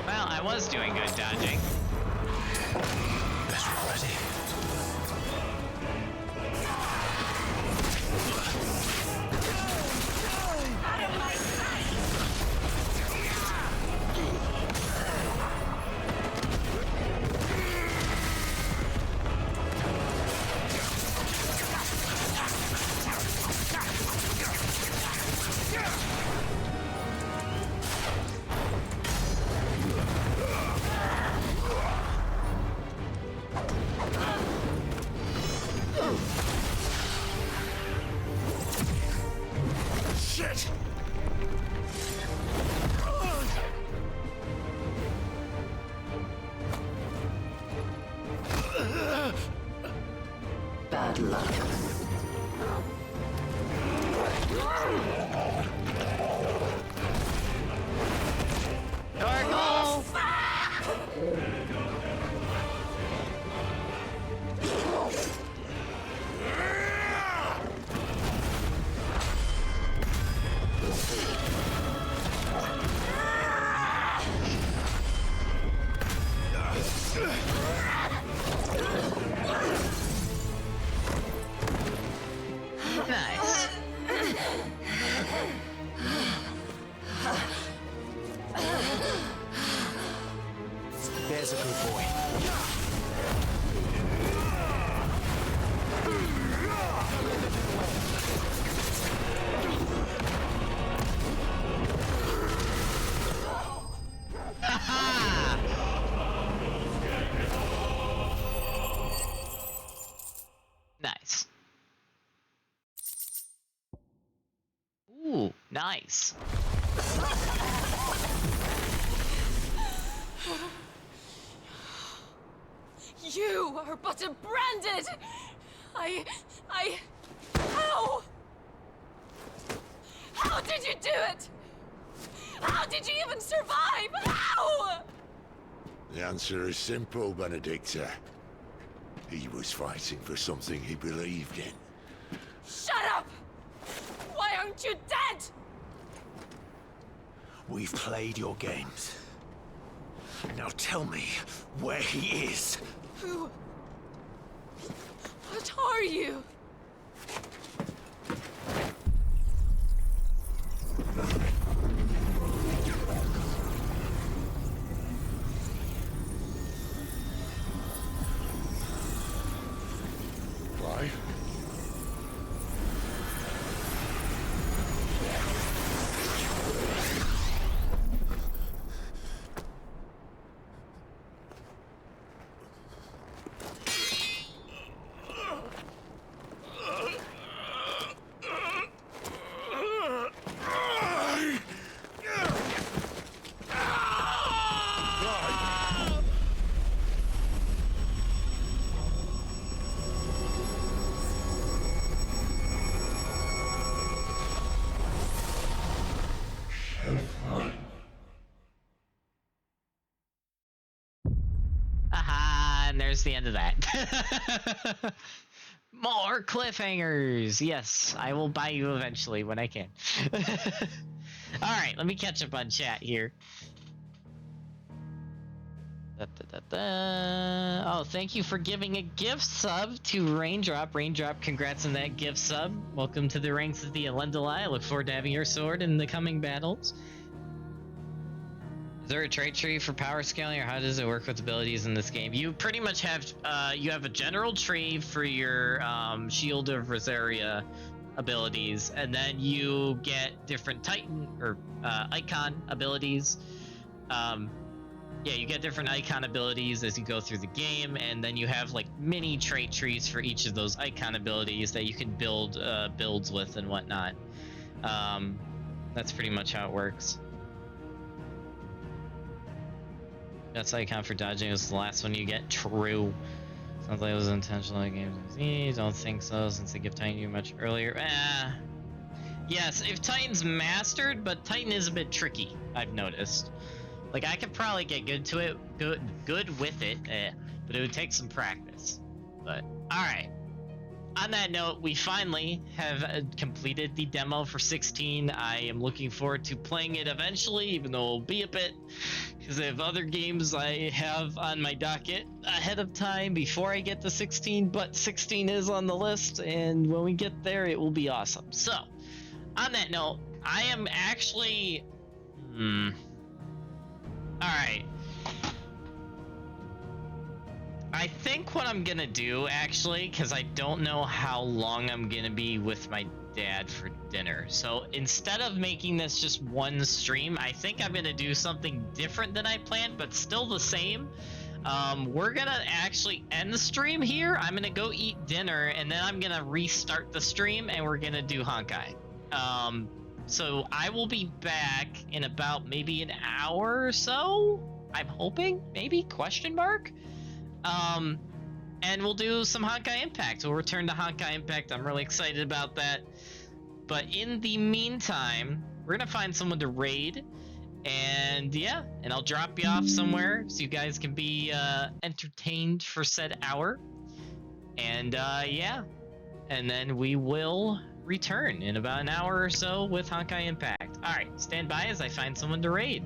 Well, I was doing good dodging. Better already. Shit! Bad luck. Darkle! Nice. There's a good boy. Nice. Ooh, nice. You are but a branded! How? How did you do it? How did you even survive? How? The answer is simple, Benedicta. He was fighting for something he believed in. Shut up! Why aren't you dead? We've played your games. Now tell me where he is. Who? What are you? Why? Aha, and there's the end of that. More cliffhangers. Yes, I will buy you eventually when I can. Alright, let me catch up on chat here. Oh, thank you for giving a gift sub to Raindrop. Raindrop, congrats on that gift sub. Welcome to the ranks of the Elendalai. I look forward to having your sword in the coming battles. Is there a trait tree for power scaling, or how does it work with abilities in this game? You pretty much have you have a general tree for your Shield of Rosaria abilities, and then you get different Titan or icon abilities. Yeah, you get different icon abilities as you go through the game, and then you have like mini trait trees for each of those icon abilities that you can build builds with and whatnot. That's pretty much how it works. That's icon for dodging is the last one you get. True. Sounds like it was intentional in games. Don't think so, since they give Titan you much earlier. Yes, if Titan's mastered, but Titan is a bit tricky, I've noticed. Like, I could probably get good with it, but it would take some practice. But, alright. On that note, we finally have completed the demo for 16. I am looking forward to playing it eventually, even though it'll be a bit, because I have other games I have on my docket ahead of time before I get to 16, but 16 is on the list, and when we get there, it will be awesome. So, on that note, I am actually... Alright. I think what I'm gonna do, actually, because I don't know how long I'm gonna be with my dad for dinner. So instead of making this just one stream, I think I'm gonna do something different than I planned, but still the same. We're gonna actually end the stream here. I'm gonna go eat dinner, and then I'm gonna restart the stream, and we're gonna do Honkai. So I will be back in about maybe an hour or so. I'm hoping, maybe, question mark? And we'll do some Honkai Impact. We'll return to Honkai Impact. I'm really excited about that. But in the meantime, we're gonna find someone to raid. And yeah, and I'll drop you off somewhere so you guys can be entertained for said hour. And yeah, and then we will return in about an hour or so with Honkai Impact. Alright, stand by as I find someone to raid.